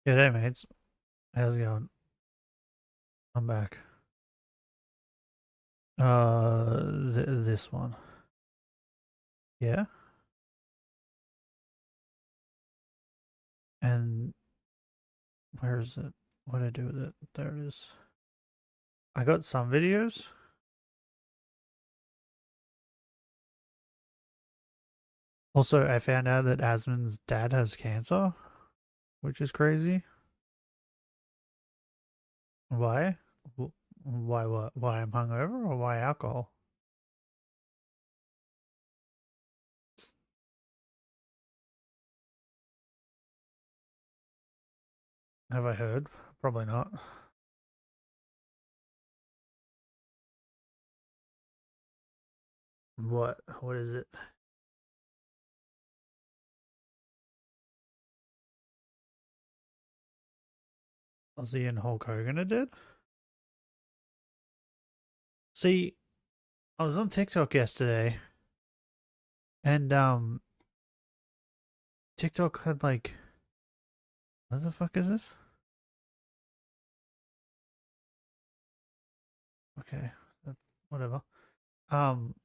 G'day, mates. How's it going? I'm back. This one. Yeah? And where is it? What did I do with it? There it is. I got some videos. Also, I found out that Asmon's dad has cancer, which is crazy. Why? Why what? Why I'm hungover or why alcohol? Have I heard? Probably not. What? What is it? Ozzy and Hulk Hogan are dead? See, I was on TikTok yesterday and TikTok had like what the fuck is this? Okay, whatever. Um,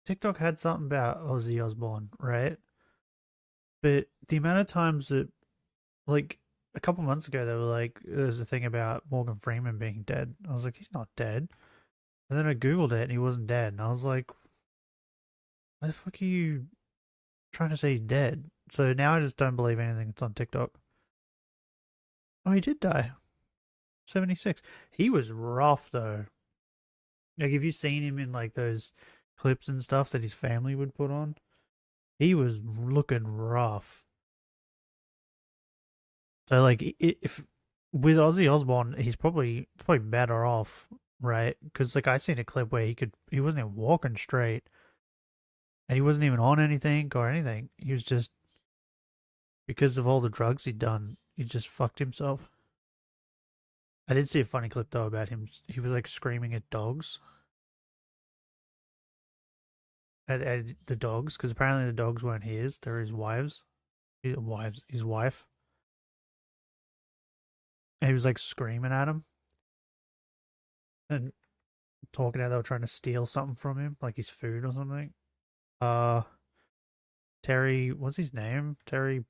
TikTok had something about Ozzy Osbourne, right? But the amount of times that, like, a couple months ago, they were like, there's a thing about Morgan Freeman being dead. I was like, he's not dead. And then I Googled it and he wasn't dead. And I was like, why the fuck are you trying to say he's dead? So now I just don't believe anything that's on TikTok. Oh, he did die. 76. He was rough, though. Like, have you seen him in, like, those clips and stuff that his family would put on? He was looking rough. So like if with Ozzy Osbourne, he's probably better off, right? Because like I seen a clip where he wasn't even walking straight, and he wasn't even on anything or anything. He was just because of all the drugs he'd done, he just fucked himself. I did see a funny clip though about him. He was like screaming at dogs, at the dogs, because apparently the dogs weren't his; they're his his wife. And he was like screaming at him and talking how they were trying to steal something from him, like his food or something. Uh, Terry, what's his name? Terry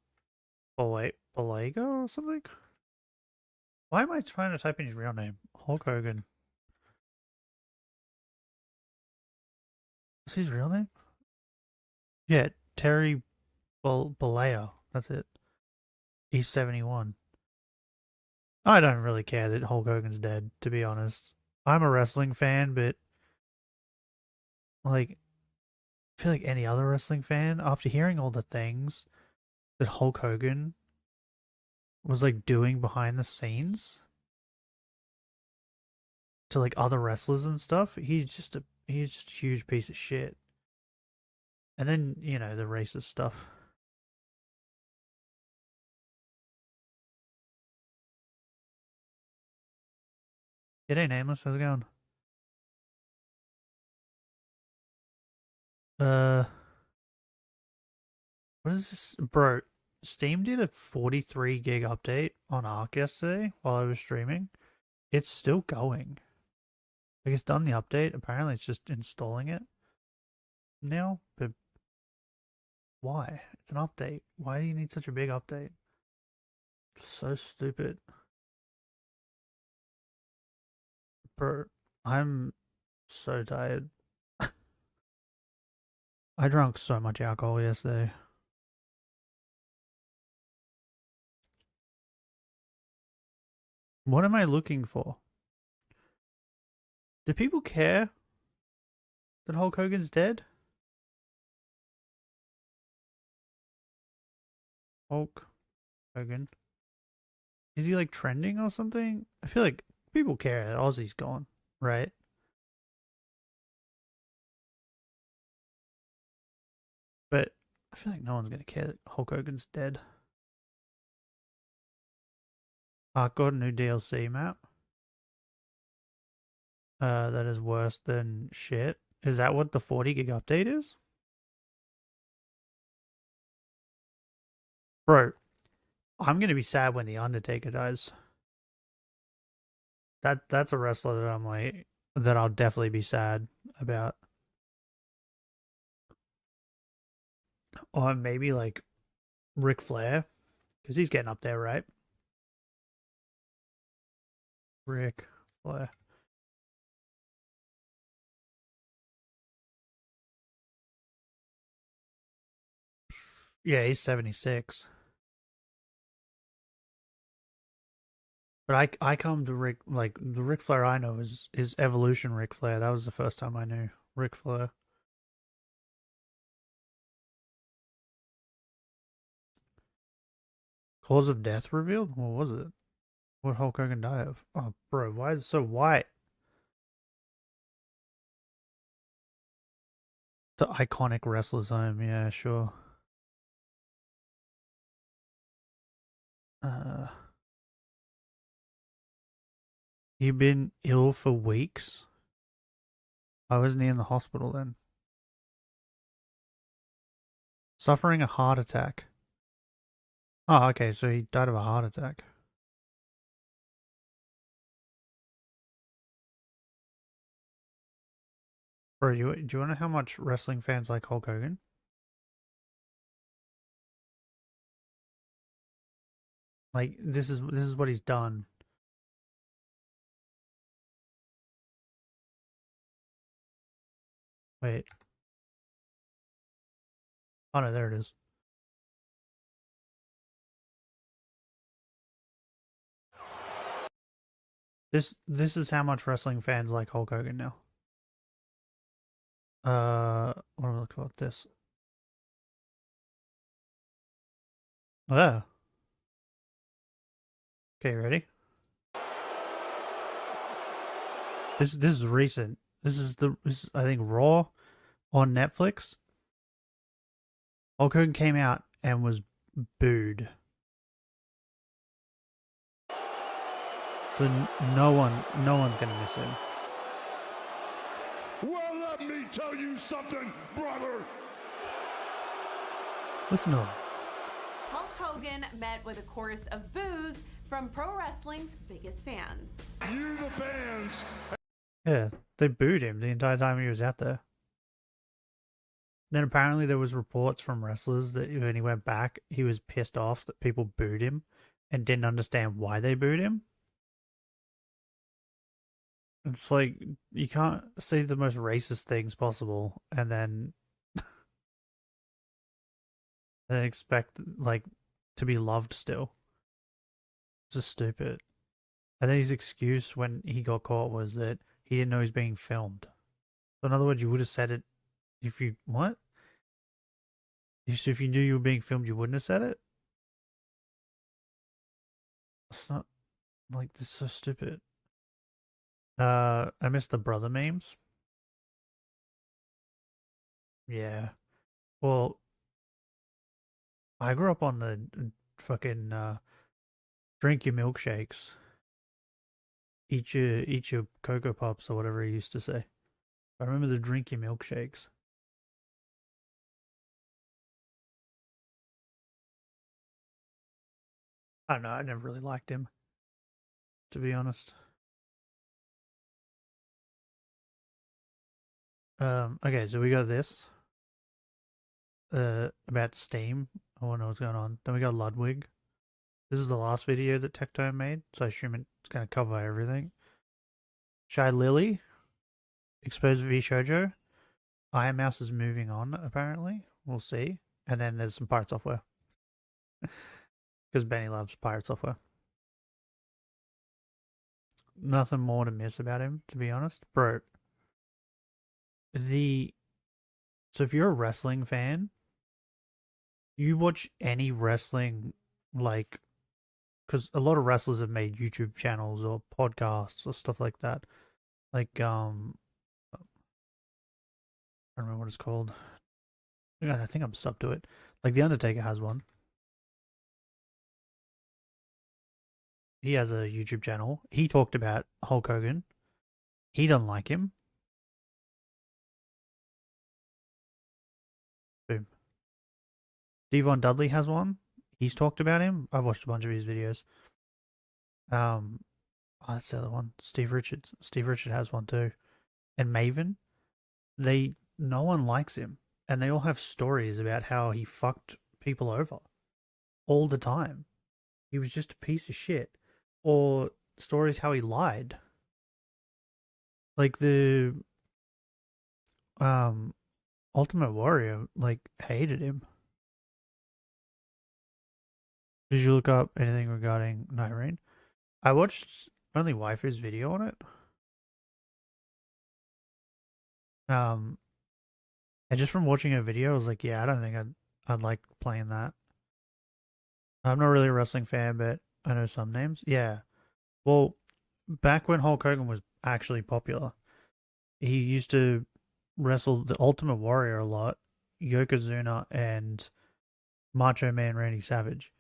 Balago or something? Why am I trying to type in his real name? Hulk Hogan. What's his real name? Yeah, Terry Baleo. That's it. He's 71. I don't really care that Hulk Hogan's dead, to be honest. I'm a wrestling fan, but like, I feel like any other wrestling fan, after hearing all the things that Hulk Hogan was like doing behind the scenes to like other wrestlers and stuff, he's just a huge piece of shit. And then, the racist stuff. It ain't nameless. How's it going? Uh, what is this? Bro, Steam did a 43 gig update on Arc yesterday while I was streaming. It's still going. Like, it's done the update. Apparently, it's just installing it now. But why? It's an update. Why do you need such a big update? So stupid. Bro, I'm so tired. I drank so much alcohol yesterday. What am I looking for? Do people care that Hulk Hogan's dead? Hulk Hogan. Is he like trending or something? I feel like people care that Ozzy's gone, right? But I feel like no one's gonna care that Hulk Hogan's dead. Got a new DLC map. That is worse than shit. Is that what the 40 gig update is? Bro, I'm gonna be sad when the Undertaker dies. That's a wrestler that I'm like that I'll definitely be sad about. Or maybe like Ric Flair, because he's getting up there, right? Ric Flair. Yeah, he's 76. But I come to Ric like the Ric Flair I know is Evolution Ric Flair. That was the first time I knew Ric Flair. Cause of death revealed? What was it? What Hulk Hogan die of? Oh, bro, why is it so white? The iconic wrestler's home. Yeah, sure. Uh, you've been ill for weeks? I wasn't in the hospital then. Suffering a heart attack. Oh, okay, so he died of a heart attack. Bro, do you want to know how much wrestling fans like Hulk Hogan? Like this is what he's done. Wait. Oh no, there it is. This is how much wrestling fans like Hulk Hogan now. What am I looking for? This. Oh, yeah. Okay, ready? This is recent. This is I think Raw on Netflix. Hulk Hogan came out and was booed. So no one's gonna miss him. Well, let me tell you something, brother. Listen to him. Hulk Hogan met with a chorus of boos from pro wrestling's biggest fans. You, the fans. Yeah, they booed him the entire time he was out there. Then apparently there was reports from wrestlers that when he went back, he was pissed off that people booed him and didn't understand why they booed him. It's like you can't say the most racist things possible and then expect like to be loved still. It's just stupid. And then his excuse when he got caught was that he didn't know he was being filmed. So in other words, you would have said it if you what? If you knew you were being filmed, you wouldn't have said it. It's not like this is so stupid. I missed the brother memes. Yeah. Well, I grew up on the fucking drink your milkshakes, eat your Cocoa Pops or whatever he used to say. I remember the drink your milkshakes. I don't know. I never really liked him, to be honest. Okay, so we got this. About Steam. I want to know what's going on. Then we got Ludwig. This is the last video that Tectone made, so I assume it's going to cover everything. Shy Lily. Exposed v Shoujo. Iron Mouse is moving on, apparently. We'll see. And then there's some Pirate Software. Because Benny loves Pirate Software. Nothing more to miss about him, to be honest. Bro. So if you're a wrestling fan, you watch any wrestling, like, because a lot of wrestlers have made YouTube channels or podcasts or stuff like that. Like, I don't remember what it's called. I think I'm subbed to it. Like, The Undertaker has one. He has a YouTube channel. He talked about Hulk Hogan. He doesn't like him. Boom. Devon Dudley has one. he's talked about him. I've watched a bunch of his videos. That's the other one. Steve Richards. Steve Richard has one too. And Maven. No one likes him, and they all have stories about how he fucked people over all the time. He was just a piece of shit, or stories how he lied. Like the Ultimate Warrior, like, hated him. Did you look up anything regarding Nyreen? I watched only Waifu's video on it. And just from watching a video, I was like, yeah, I don't think I'd like playing that. I'm not really a wrestling fan, but I know some names. Yeah. Well, back when Hulk Hogan was actually popular, he used to wrestle the Ultimate Warrior a lot, Yokozuna, and Macho Man Randy Savage.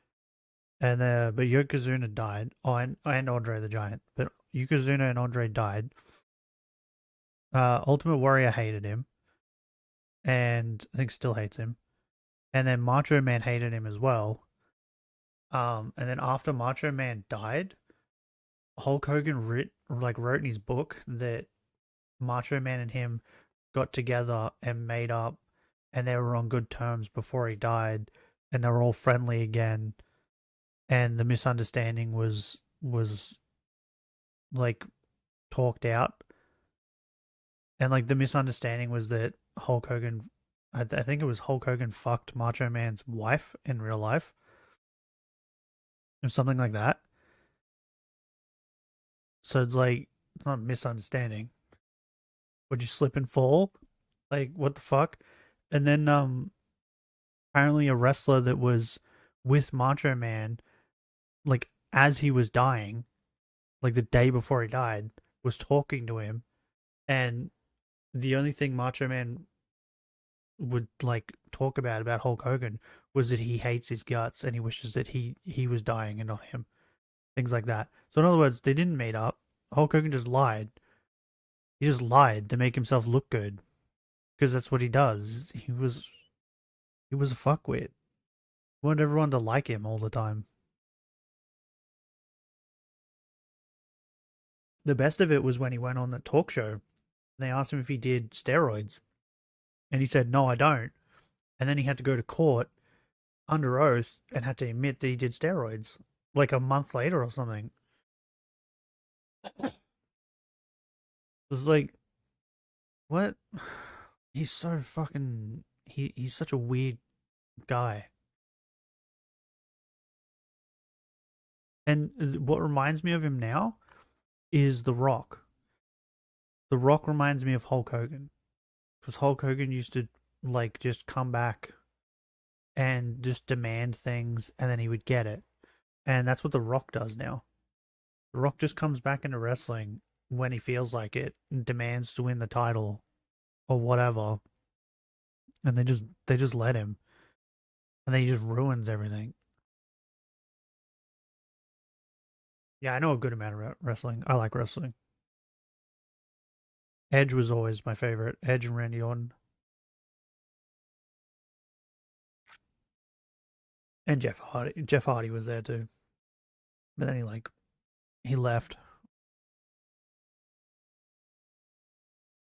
And but Yokozuna died. Oh, and Andre the Giant. But Yokozuna and Andre died. Ultimate Warrior hated him, and I think still hates him. And then Macho Man hated him as well. And then after Macho Man died, Hulk Hogan wrote in his book that Macho Man and him got together and made up, and they were on good terms before he died, and they were all friendly again. And the misunderstanding was like talked out, and like the misunderstanding was that Hulk Hogan, I think it was Hulk Hogan fucked Macho Man's wife in real life, or something like that. So it's like, it's not a misunderstanding. Would you slip and fall? Like, what the fuck? And then apparently a wrestler that was with Macho Man, like, as he was dying, like the day before he died, was talking to him, and the only thing Macho Man would like talk about Hulk Hogan was that he hates his guts and he wishes that he was dying and not him. Things like that. So in other words, they didn't meet up. Hulk Hogan just lied. He just lied to make himself look good, because that's what he does. He was a fuckwit. He wanted everyone to like him all the time. The best of it was when he went on the talk show. And they asked him if he did steroids, and he said, "No, I don't." And then he had to go to court under oath and had to admit that he did steroids like a month later or something. It was like, what? He's so fucking. He's such a weird guy. And what reminds me of him now is The Rock. The Rock reminds me of Hulk Hogan, because Hulk Hogan used to like just come back and just demand things, and then he would get it. And that's what The Rock does now. The Rock just comes back into wrestling when he feels like it and demands to win the title or whatever. And they just let him. And then he just ruins everything. Yeah, I know a good amount of wrestling. I like wrestling. Edge was always my favorite. Edge and Randy Orton. And Jeff Hardy. Jeff Hardy was there too. But then he left.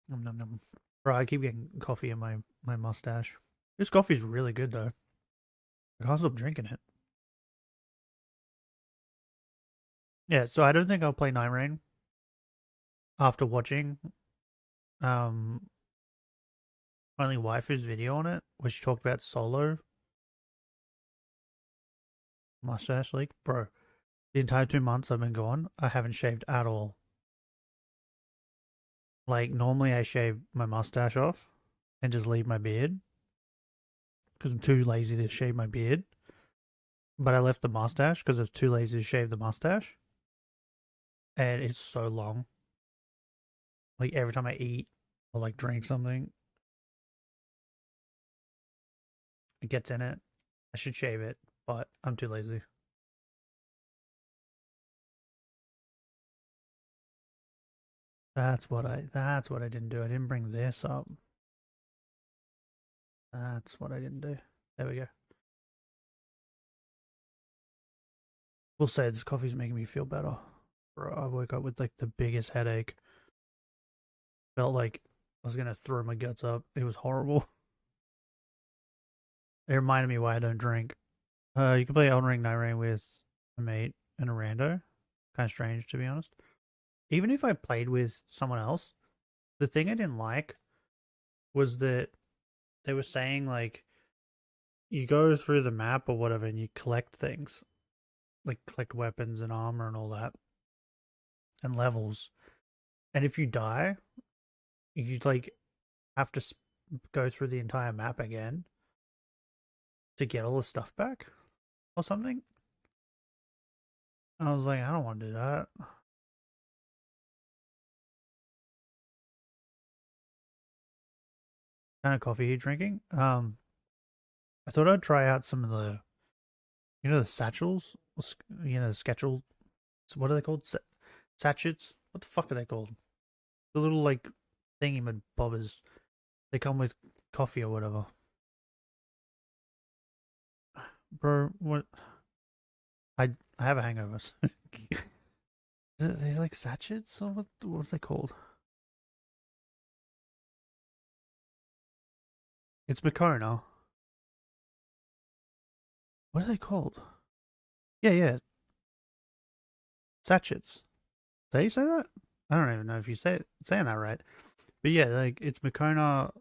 Nom, nom, nom. Bro, I keep getting coffee in my mustache. This coffee's really good though. I can't stop drinking it. Yeah, so I don't think I'll play Nine Rain after watching only Waifu's video on it, where she talked about solo mustache leak. Bro, the entire 2 months I've been gone, I haven't shaved at all. Like, normally I shave my mustache off and just leave my beard, because I'm too lazy to shave my beard. But I left the mustache because I was too lazy to shave the mustache. And it's so long. Like, every time I eat or like drink something, it gets in it. I should shave it, but I'm too lazy. That's what I didn't do. I didn't bring this up. That's what I didn't do. There we go. We'll say this coffee's making me feel better. Bro, I woke up with like the biggest headache. Felt like I was gonna throw my guts up. It was horrible. It reminded me why I don't drink. You can play Elden Ring Night Rain with a mate and a rando. Kind of strange, to be honest. Even if I played with someone else, the thing I didn't like was that they were saying like you go through the map or whatever and you collect things, like collect weapons and armor and all that, and levels. And if you die, you like have to go through the entire map again to get all the stuff back or something. I was like, I don't want to do that. What kind of coffee are you drinking? I thought I'd try out some of the, the satchels, the sketchel. What are they called? Sachets? What the fuck are they called? The little like thingy bobbers. They come with coffee or whatever. Bro, what? I have a hangover. Are they like sachets or what are they called? It's Makona. What are they called? Yeah. Sachets. Did you say that? I don't even know if you saying that right. But yeah, like it's Makona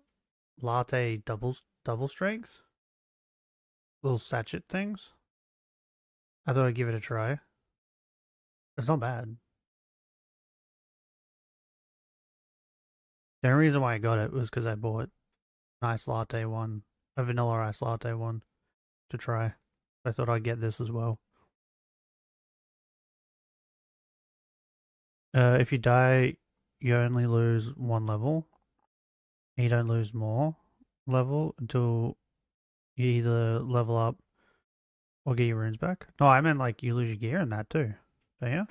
latte double strength. Little sachet things. I thought I'd give it a try. It's not bad. The only reason why I got it was because I bought an iced latte one, a vanilla iced latte one, to try. I thought I'd get this as well. If you die, you only lose one level. You don't lose more level until you either level up or get your runes back. No, I meant like you lose your gear in that too. Don't you?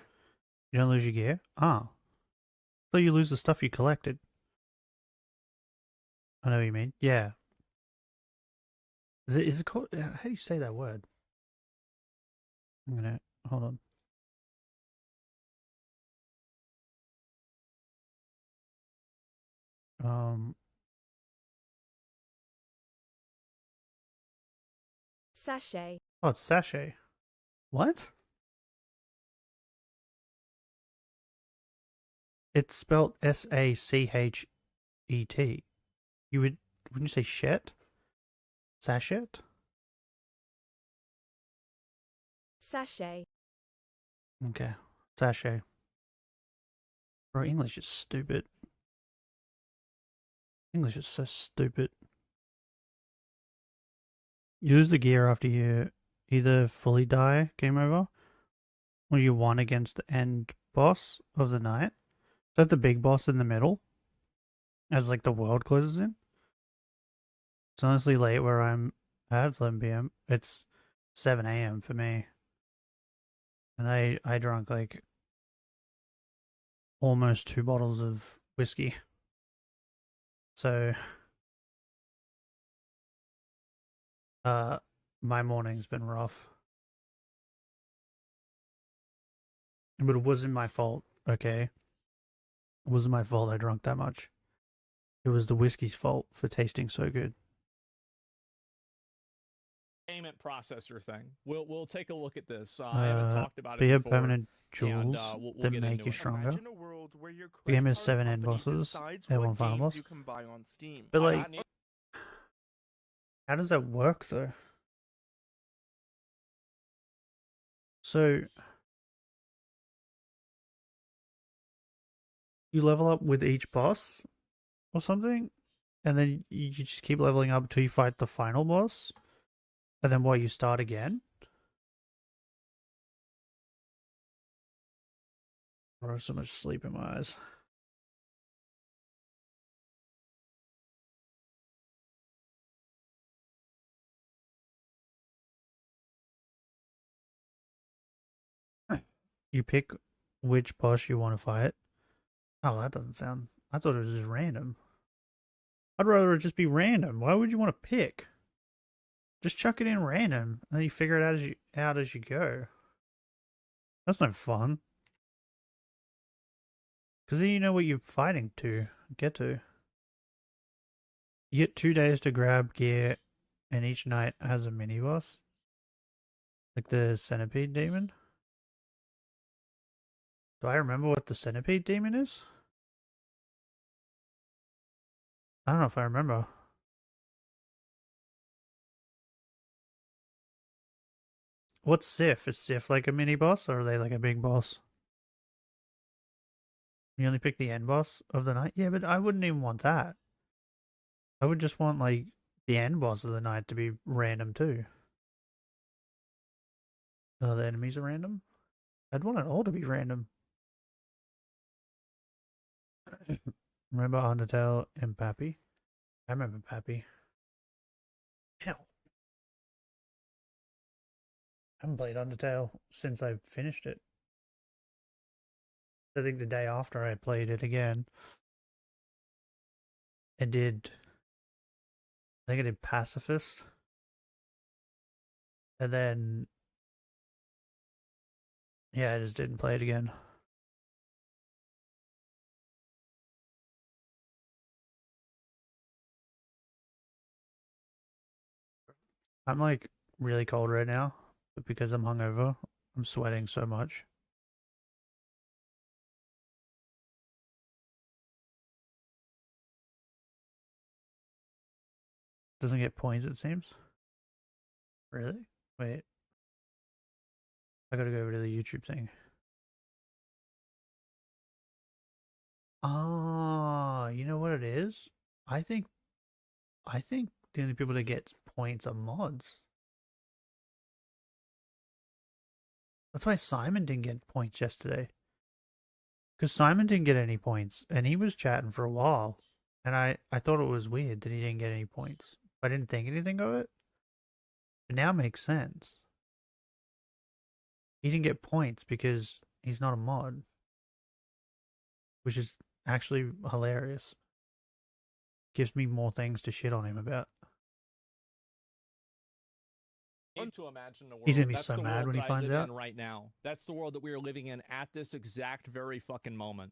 You don't lose your gear? Ah. So you lose the stuff you collected. I know what you mean. Yeah. Is it called? How do you say that word? I'm gonna hold on. Sachet. Oh, it's sachet. What? It's spelled Sachet. Wouldn't you say shit? Sachet? Sachet. Okay. Sachet. Bro, English is stupid. English is so stupid. You lose the gear after you either fully die, game over, or you won against the end boss of the night. Is that the big boss in the middle? As like the world closes in? It's honestly late where I'm at. It's 11 p.m. It's 7 a.m. for me. And I drank like almost 2 bottles of whiskey. So my morning's been rough. But it wasn't my fault, okay? It wasn't my fault I drank that much. It was the whiskey's fault for tasting so good. Payment processor thing. We'll take a look at this. I haven't talked about Be it a before. permanent jewels we'll that get make into you it. stronger. Imagine a world where your The game credit has card 7 end company bosses decides and what one final games boss. you can buy on Steam. But like, how does that work though? So you level up with each boss or something, and then you just keep leveling up until you fight the final boss, and then what, you start again? I have so much sleep in my eyes. You pick which boss you want to fight. Oh, that doesn't sound... I thought it was just random. I'd rather it just be random. Why would you want to pick? Just chuck it in random, and then you figure it out as you go. That's no fun. Because then you know what you're fighting to get to. You get 2 days to grab gear, and each night has a mini boss. Like the centipede demon. Do I remember what the centipede demon is? I don't know if I remember. What's Sif? Is Sif like a mini boss, or are they like a big boss? You only pick the end boss of the night? Yeah, but I wouldn't even want that. I would just want, like, the end boss of the night to be random too. Oh, the enemies are random? I'd want it all to be random. Remember Undertale and Pappy? I remember Pappy. Hell. I haven't played Undertale since I finished it. I think the day after I played it again. I think I did Pacifist. And then, yeah, I just didn't play it again. I'm like really cold right now, but because I'm hungover, I'm sweating so much. Doesn't get points, it seems. Really? Wait. I gotta go over to the YouTube thing. Ah, you know what it is? I think the only people that get points are mods. That's why Simon didn't get points yesterday. Because Simon didn't get any points, and he was chatting for a while. And I thought it was weird that he didn't get any points. I didn't think anything of it. But now it makes sense. He didn't get points because he's not a mod. Which is actually hilarious. Gives me more things to shit on him about. Need to imagine a world. He's gonna be That's so the mad world when he that I finds live out. in right now. That's the world that we are living in at this exact very fucking moment.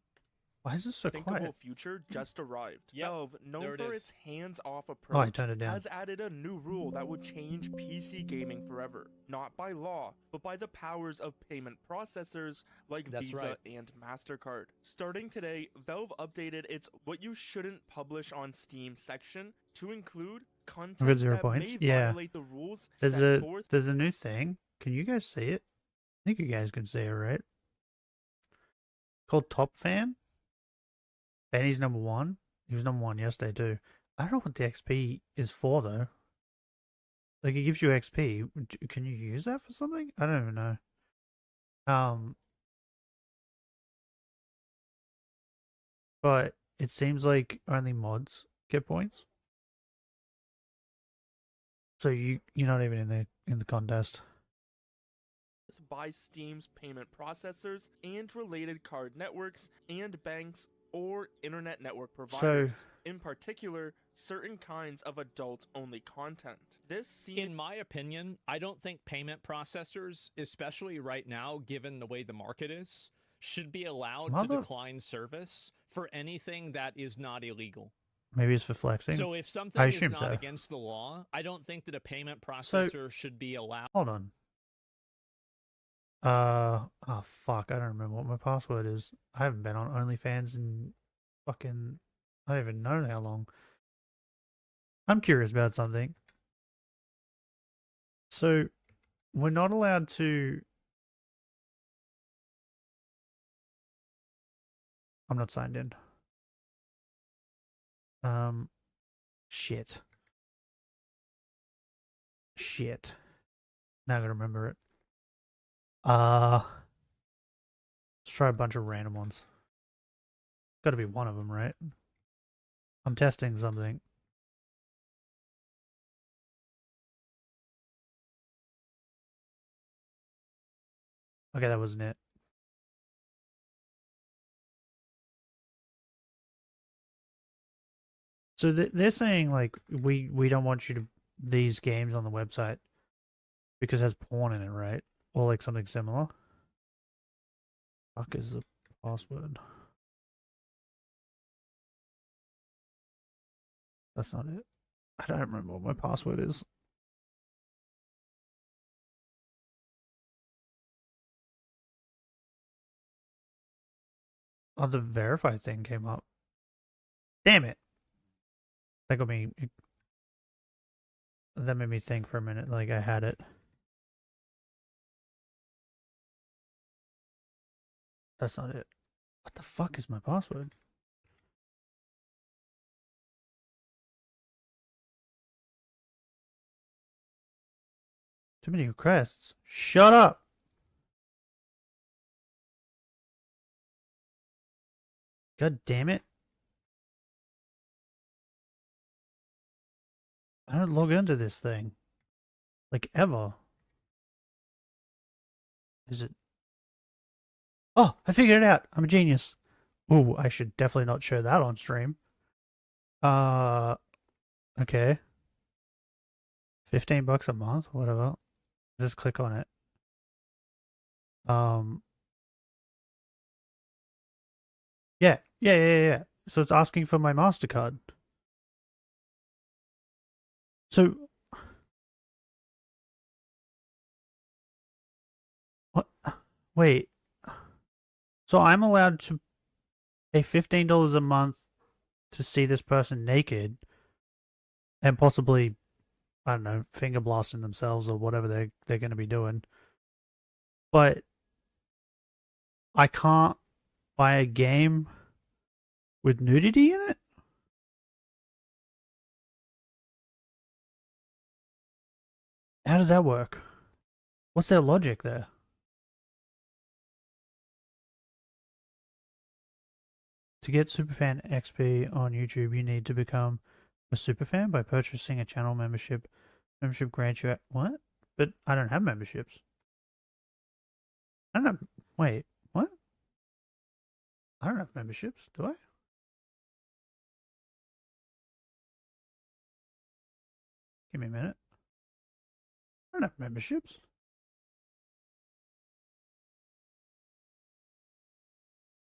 Why is this so Thinkable quiet? future just arrived. Yep, Valve, known there it for is. its hands-off Oh, I approach, turned it down. has added a new rule that would change PC gaming forever. Not by law, but by the powers of payment processors like That's Visa right. and MasterCard. Starting today, Valve updated its What You Shouldn't Publish on Steam section to include content I've got 0 that points. may Yeah. violate the rules There's set forth. a new thing. Can you guys see it? I think you guys can see it, right? Called Top Fan. Benny's number 1. He was number 1 yesterday too. I don't know what the XP is for though. Like it gives you XP. Can you use that for something? I don't even know. But it seems like only mods get points. So you're not even in the contest. By Steam's payment processors and related card networks and banks or internet network providers. In particular, certain kinds of adult-only content. In my opinion, I don't think payment processors, especially right now, given the way the market is, should be allowed to decline service for anything that is not illegal. Maybe it's for flexing. So if something is not against the law, I don't think that a payment processor should be allowed. Hold on. Oh fuck, I don't remember what my password is. I haven't been on OnlyFans in fucking, I don't even know how long. I'm curious about something. So, we're not allowed to... I'm not signed in. Shit. Now I gotta remember it. Let's try a bunch of random ones. Gotta be one of them, right? I'm testing something. Okay, that wasn't it. So they're saying, like, we don't want you to these games on the website because it has porn in it, right? Or like something similar. Fuck is the password? That's not it. I don't remember what my password is. Oh, the verify thing came up. Damn it! That got me. That made me think for a minute, like I had it. That's not it. What the fuck is my password? Too many requests. Shut up! God damn it. I don't log into this thing. Like, ever. Is it? Oh, I figured it out. I'm a genius. Ooh, I should definitely not show that on stream. Okay. $15 a month, whatever. Just click on it. Yeah. So it's asking for my MasterCard. So, what? Wait. So I'm allowed to pay $15 a month to see this person naked and possibly, I don't know, finger blasting themselves or whatever they're going to be doing. But I can't buy a game with nudity in it? How does that work? What's their logic there? To get Superfan XP on YouTube, you need to become a Superfan by purchasing a channel membership. Membership grants you... What? But I don't have memberships. I don't have... Wait, what? I don't have memberships, do I? Give me a minute. I don't have memberships.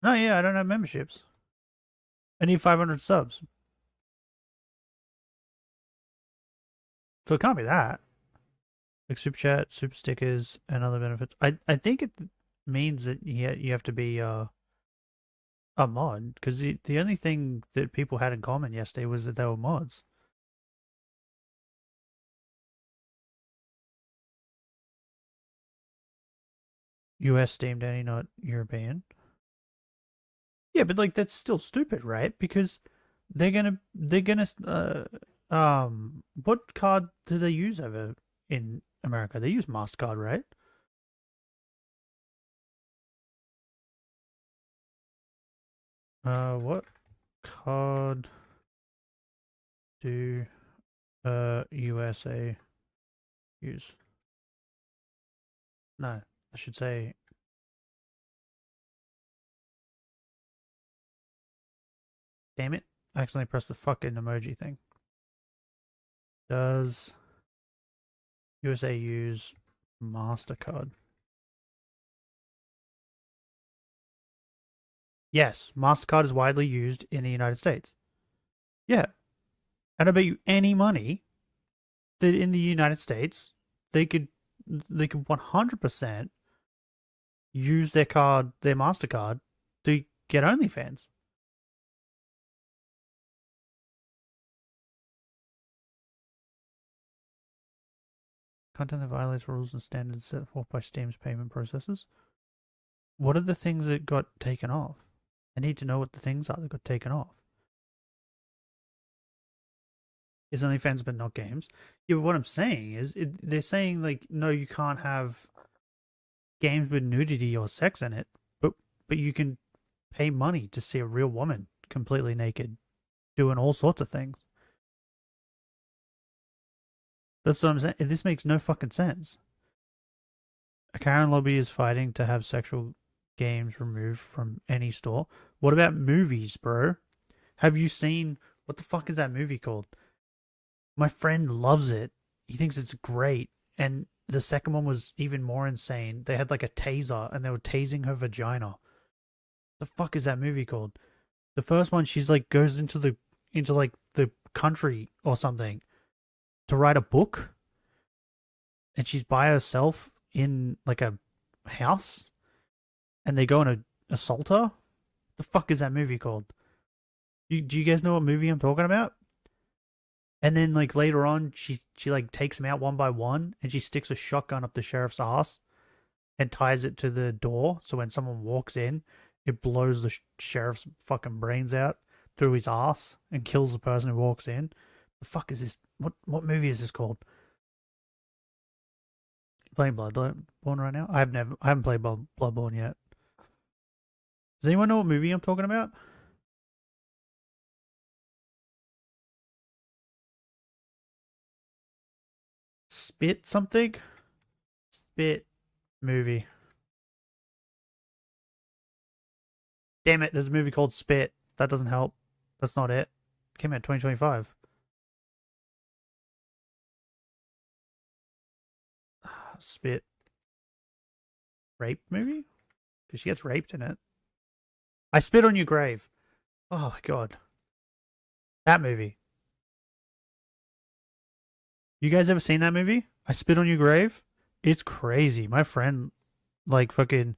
No, yeah, I don't have memberships. I need 500 subs. So it can't be that. Like super chat, super stickers, and other benefits. I think it means that you have to be a mod, because the only thing that people had in common yesterday was that they were mods. US Steam Danny, not European. Yeah, but like that's still stupid, right? Because they're gonna what card do they use over in America? They use MasterCard, right? What card do USA use? No, I should say. Damn it! I accidentally pressed the fucking emoji thing. Does USA use MasterCard? Yes, MasterCard is widely used in the United States. Yeah. And I bet you any money that in the United States they could 100% use their MasterCard to get OnlyFans. Content that violates rules and standards set forth by Steam's payment processes. What are the things that got taken off? I need to know what the things are that got taken off. Is OnlyFans but not games? Yeah, but what I'm saying is, they're saying like, no, you can't have games with nudity or sex in it, but you can pay money to see a real woman completely naked doing all sorts of things. That's what I'm saying. This makes no fucking sense. A Karen lobby is fighting to have sexual games removed from any store. What about movies, bro? Have you seen... What the fuck is that movie called? My friend loves it. He thinks it's great. And the second one was even more insane. They had like a taser and they were tasing her vagina. The fuck is that movie called? The first one, she's like goes into like the country or something to write a book, and she's by herself in like a house, and they go and assault her. The fuck is that movie called? Do you guys know what movie I'm talking about? And then like later on, she like takes them out one by one, and she sticks a shotgun up the sheriff's ass and ties it to the door, so when someone walks in, it blows the sheriff's fucking brains out through his ass and kills the person who walks in. The fuck is this? What movie is this called? You playing Bloodborne right now? I haven't played Bloodborne yet. Does anyone know what movie I'm talking about? Spit something? Spit movie. Damn it, there's a movie called Spit. That doesn't help. That's not it. Came out 2025. Spit. Rape movie? Because she gets raped in it. I Spit on Your Grave. Oh my god. That movie. You guys ever seen that movie? I Spit on Your Grave? It's crazy. My friend, like, fucking...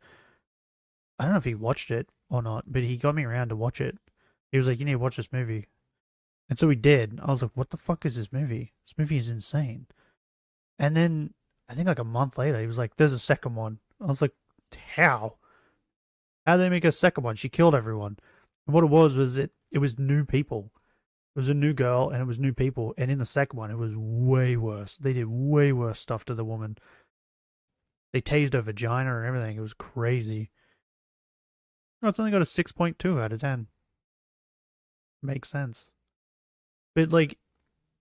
I don't know if he watched it or not, but he got me around to watch it. He was like, you need to watch this movie. And so we did. I was like, what the fuck is this movie? This movie is insane. And then, I think like a month later, he was like, there's a second one. I was like, how? How did they make a second one? She killed everyone. And what it was it was new people. It was a new girl, and it was new people. And in the second one, it was way worse. They did way worse stuff to the woman. They tased her vagina and everything. It was crazy. No, it's only got a 6.2 out of 10. Makes sense. But, like,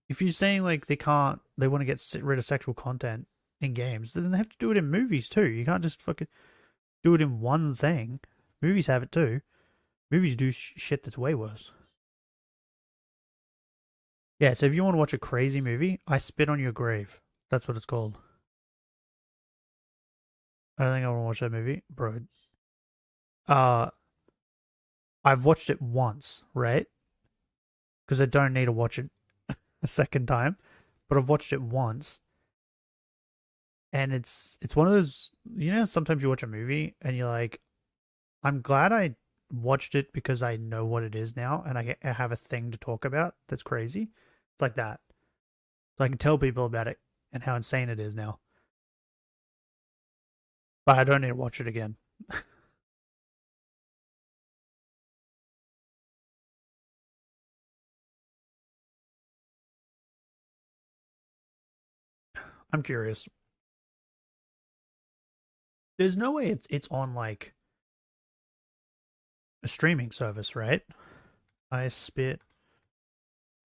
if you're saying, like, they want to get rid of sexual content in games, then they have to do it in movies, too. You can't just fucking do it in one thing. Movies have it, too. Movies do shit that's way worse. Yeah, so if you want to watch a crazy movie, I Spit on Your Grave. That's what it's called. I don't think I want to watch that movie. Bro. I've watched it once, right? Because I don't need to watch it a second time. But I've watched it once. And it's one of those, you know, sometimes you watch a movie and you're like, I'm glad I watched it because I know what it is now and I have a thing to talk about that's crazy. It's like that. So I can tell people about it and how insane it is now. But I don't need to watch it again. I'm curious. There's no way it's on like a streaming service, right? I Spit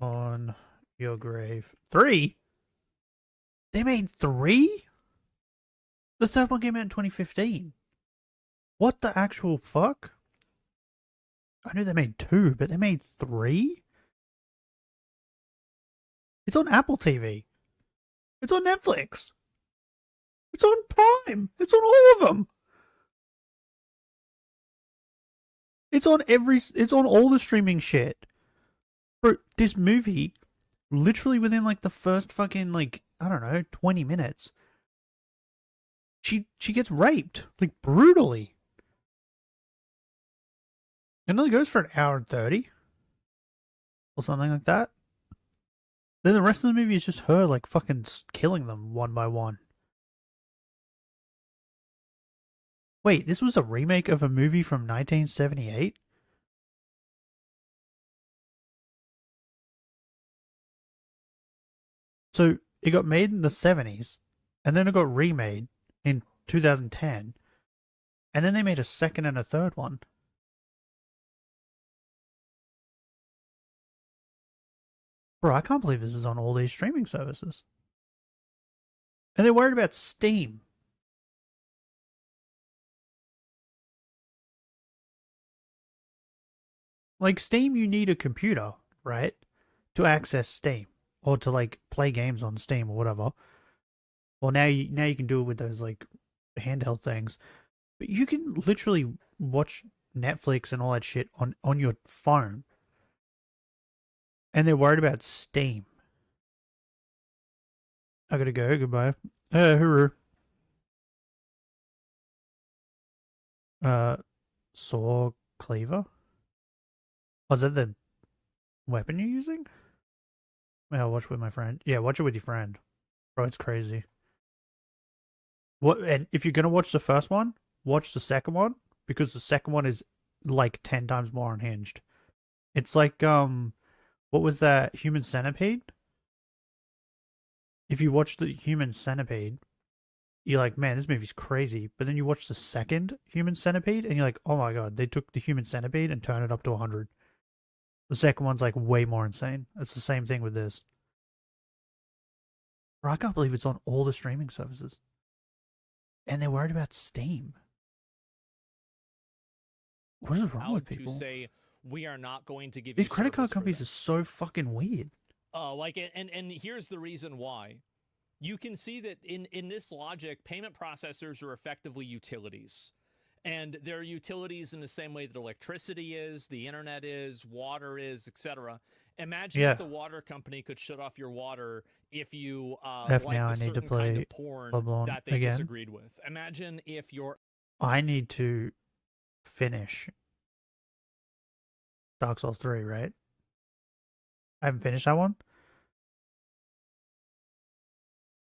on Your Grave. 3? They made 3? The third one came out in 2015. What the actual fuck? I knew they made 2, but they made 3? It's on Apple TV. It's on Netflix. It's on Prime. It's on all of them. It's on all the streaming shit. Bro, this movie, literally within like the first fucking like, I don't know, 20 minutes, she gets raped, like brutally. It only goes for an hour and 30. Or something like that. Then the rest of the movie is just her like fucking killing them one by one. Wait, this was a remake of a movie from 1978? So it got made in the 70s, and then it got remade in 2010, and then they made a second and a third one. Bro, I can't believe this is on all these streaming services. And they're worried about Steam. Like, Steam, you need a computer, right? To access Steam. Or to, like, play games on Steam or whatever. Well, now you can do it with those, like, handheld things. But you can literally watch Netflix and all that shit on your phone. And they're worried about Steam. I gotta go. Goodbye. Hooroo. Saw cleaver? Oh, is that the weapon you're using? Yeah, watch with my friend. Yeah, watch it with your friend. Bro, it's crazy. What? And if you're gonna watch the first one, watch the second one, because the second one is like 10 times more unhinged. It's like, what was that? Human Centipede? If you watch the Human Centipede, you're like, man, this movie's crazy. But then you watch the second Human Centipede, and you're like, oh my god, they took the Human Centipede and turned it up to 100. The second one's like way more insane. It's the same thing with this. Bro, I can't believe it's on all the streaming services. And they're worried about Steam. What is wrong with people? To say we are not going to give these you credit card service companies are so fucking weird. And here's the reason why. You can see that in this logic, payment processors are effectively utilities. And they're utilities in the same way that electricity is, the internet is, water is, etc. Imagine if the water company could shut off your water if you liked a certain kind of porn that they disagreed with. Imagine if your... I need to finish Dark Souls 3, right? I haven't finished that one.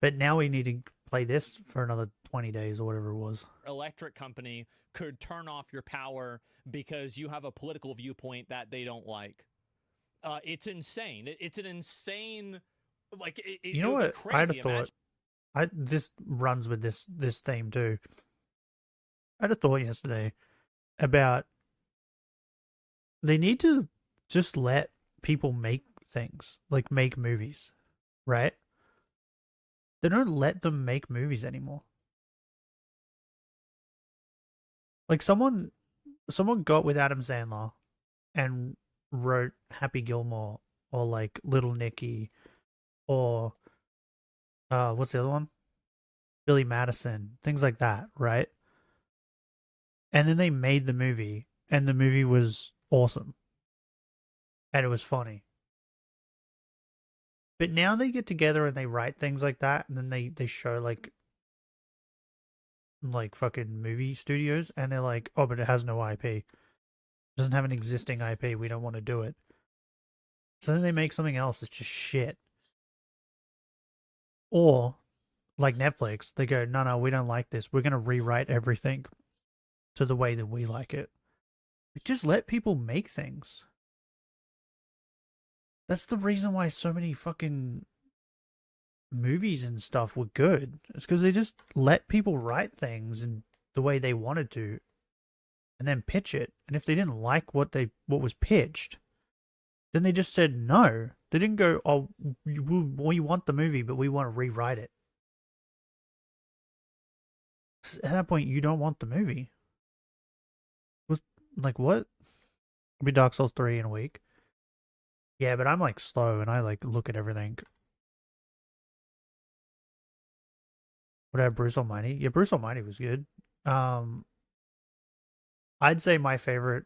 But now we need to play this for another 20 days or whatever it was. Electric company could turn off your power because you have a political viewpoint that they don't like. It's insane. It's an insane... Like, you know what? Crazy. I'd have thought... this runs with this theme too. I had a thought yesterday about... They need to just let people make things. Like, make movies. Right? They don't let them make movies anymore. Like, someone got with Adam Sandler and wrote Happy Gilmore or like Little Nicky or what's the other one? Billy Madison, things like that, right? And then they made the movie, and the movie was awesome. And it was funny. But now they get together and they write things like that, and then they show like fucking movie studios, and they're like, oh, but it has no IP. It doesn't have an existing IP. We don't want to do it. So then they make something else that's just shit. Or, like Netflix, they go, no, we don't like this. We're going to rewrite everything to the way that we like it. Just let people make things. That's the reason why so many fucking movies and stuff were good. It's because they just let people write things in the way they wanted to, and then pitch it. And if they didn't like what was pitched, then they just said no. They didn't go, oh, we want the movie, but we want to rewrite it. At that point, you don't want the movie. Like, what? It'll be Dark Souls 3 in a week. Yeah, but I'm like slow and I like look at everything. Would I have Bruce Almighty? Yeah, Bruce Almighty was good. I'd say my favorite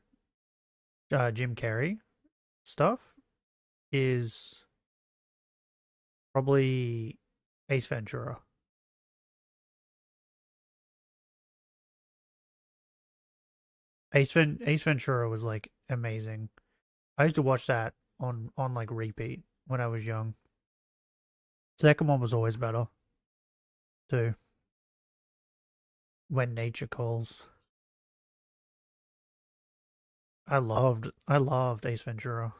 Jim Carrey stuff is probably Ace Ventura. Ace Ventura was like amazing. I used to watch that on like repeat when I was young. Second one was always better too. When Nature Calls. I loved Ace Ventura.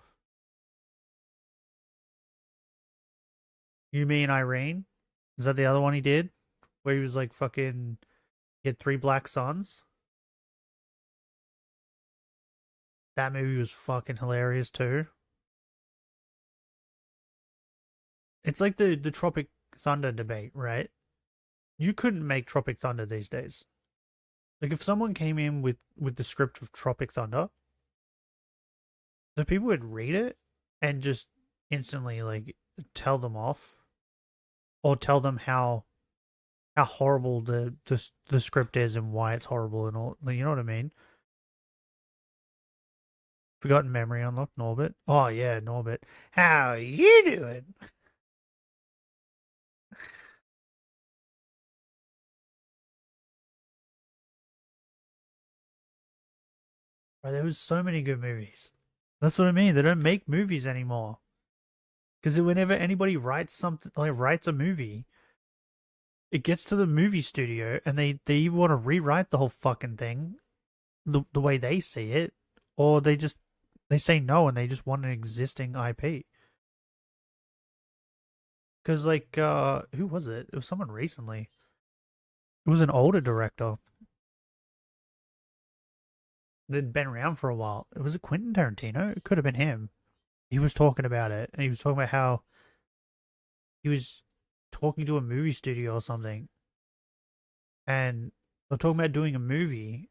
You mean Irene? Is that the other one he did? Where he was like fucking... He had 3 black sons? That movie was fucking hilarious too. It's like the Tropic Thunder debate, right? You couldn't make Tropic Thunder these days. Like, if someone came in with the script of Tropic Thunder, the people would read it and just instantly like tell them off, or tell them how horrible the script is and why it's horrible and all. You know what I mean? Forgotten Memory unlocked. Norbert. Oh yeah, Norbert. How you doing? Bro, there was so many good movies. That's what I mean. They don't make movies anymore. Because whenever anybody writes something, like writes a movie, it gets to the movie studio and they either want to rewrite the whole fucking thing the way they see it, or they say no and they just want an existing IP. Because like who was it? It was someone recently. It was an older director that'd been around for a while. Was it Quentin Tarantino? It could have been him. He was talking about it, and he was talking about how he was talking to a movie studio or something, and they're talking about doing a movie,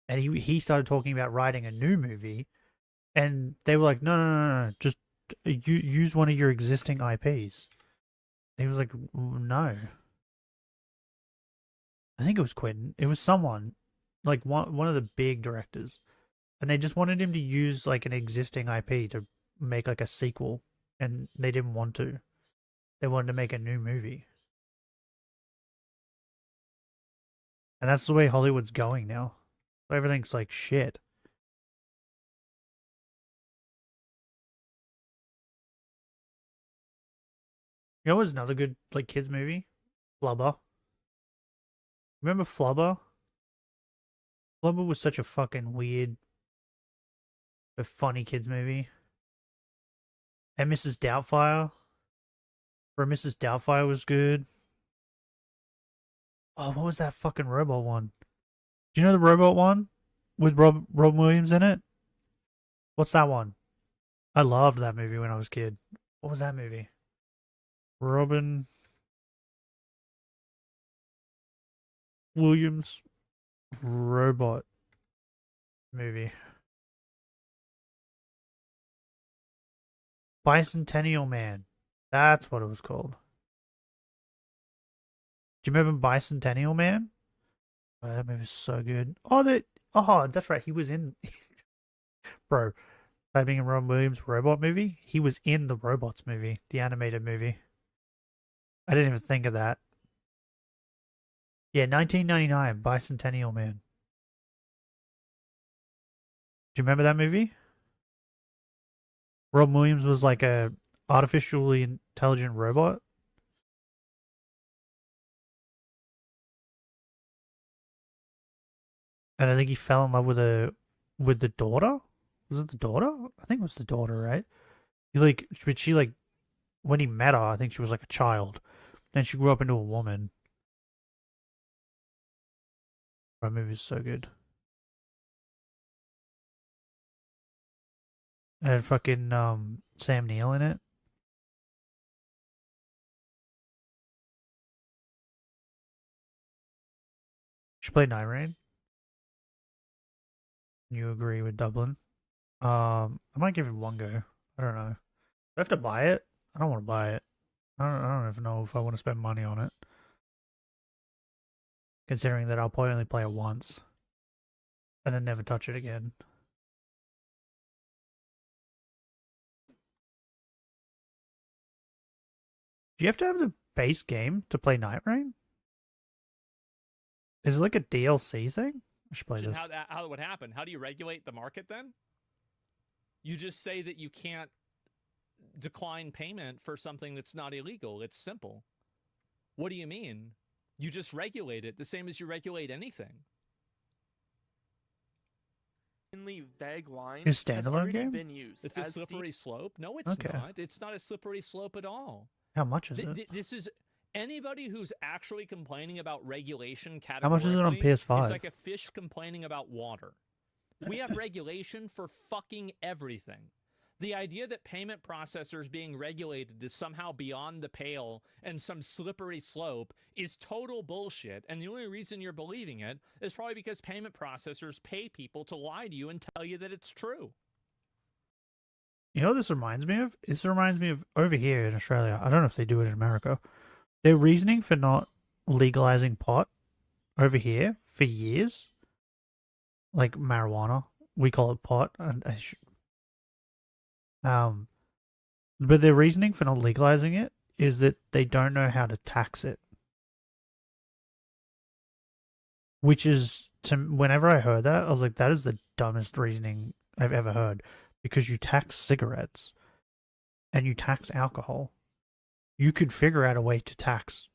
and he started talking about writing a new movie, and they were like, no, just use one of your existing IPs. And he was like, no. I think it was Quentin. It was someone, like one of the big directors. And they just wanted him to use like an existing IP to make like a sequel, and they didn't want to. They wanted to make a new movie. And that's the way Hollywood's going now. Everything's like shit. You know what was another good like kids movie? Flubber. Remember Flubber? Flubber was such a fucking weird but funny kids movie. And Mrs. Doubtfire. Or Mrs. Doubtfire was good. Oh, what was that fucking robot one? Do you know the robot one? With Rob Williams in it? What's that one? I loved that movie when I was a kid. What was that movie? Robin Williams robot movie. Bicentennial Man. That's what it was called. Do you remember Bicentennial Man? Oh, that movie was so good. Oh, that's right. He was in... Bro, typing in Robin Williams robot movie, he was in the Robots movie, the animated movie. I didn't even think of that. Yeah, 1999, Bicentennial Man. Do you remember that movie? Robin Williams was like a artificially intelligent robot. And I think he fell in love with the daughter. Was it the daughter? I think it was the daughter, right? But she like, when he met her, I think she was like a child. Then she grew up into a woman. That movie is so good. And it had fucking Sam Neill in it. She played Night Rain. You agree with Dublin? I might give it one go. I don't know. Do I have to buy it? I don't want to buy it. I don't even know if I want to spend money on it. Considering that I'll probably only play it once. And then never touch it again. Do you have to have the base game to play Night Rain? Is it like a DLC thing? I should play this. How it would happen? How do you regulate the market then? You just say that you can't decline payment for something that's not illegal. It's simple. What do you mean? You just regulate it the same as you regulate anything. Vague line Is standalone game? been used. It's a slippery slope. No, it's not. It's not a slippery slope at all. How much is it? This is anybody who's actually complaining about regulation categorically. How much is it on PS5? It's like a fish complaining about water. We have regulation for fucking everything. The idea that payment processors being regulated is somehow beyond the pale and some slippery slope is total bullshit, and the only reason you're believing it is probably because payment processors pay people to lie to you and tell you that it's true. You know what this reminds me of? This reminds me of over here in Australia. I don't know if they do it in America. Their reasoning for not legalizing pot over here for years, like marijuana, we call it pot, and but their reasoning for not legalizing it is that they don't know how to tax it. Which is, whenever I heard that, I was like, that is the dumbest reasoning I've ever heard. Because you tax cigarettes and you tax alcohol. You could figure out a way to tax,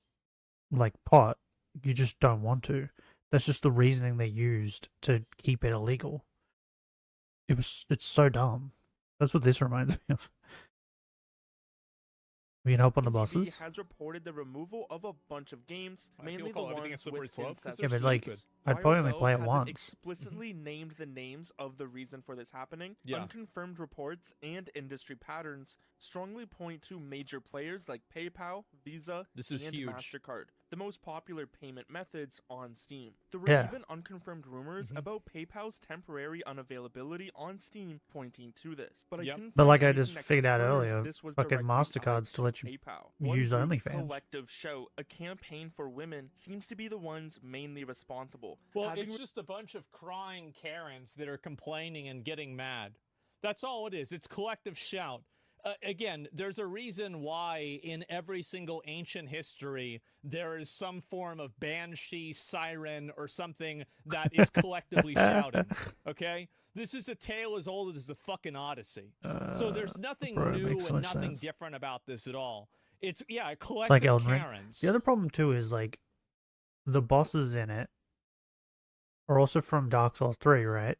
like, pot. You just don't want to. That's just the reasoning they used to keep it illegal. It's so dumb. That's what this reminds me of. We can help on the bosses. TV has reported the removal of a bunch of games, mainly the call everything a ones slippery with slope, 'cause incest they're Yeah, but like, scenes. I'd probably only While play it Valve once. hasn't explicitly named the names of the reason for this happening, Yeah. unconfirmed reports and industry patterns strongly point to major players like PayPal, Visa, This is and huge. MasterCard, the most popular payment methods on Steam. There were Yeah. even unconfirmed rumors about PayPal's temporary unavailability on Steam pointing to this. But Yep. I couldn't But find like I anything just that figured out confirmed earlier, this was fucking directly MasterCard tied still lets you PayPal. use One group OnlyFans. collective show, a campaign for women, seems to be the ones mainly responsible. Well, Having it's just a bunch of crying Karens that are complaining and getting mad. That's all it is. It's collective shout. Again, there's a reason why in every single ancient history there is some form of banshee, siren, or something that is collectively shouting. Okay? This is a tale as old as the fucking Odyssey. So there's nothing bro, it new makes so and much nothing sense. different about this at all. It's, yeah, a It's collective like Elden Ring. Karens. The other problem too is like the bosses in it are also from Dark Souls 3, right?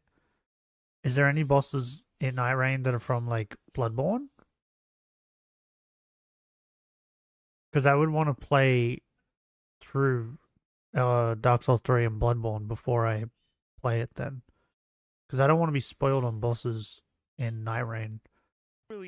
Is there any bosses in Night Rain that are from like Bloodborne? Because I would want to play through Dark Souls 3 and Bloodborne before I play it then. Because I don't want to be spoiled on bosses in Night Rain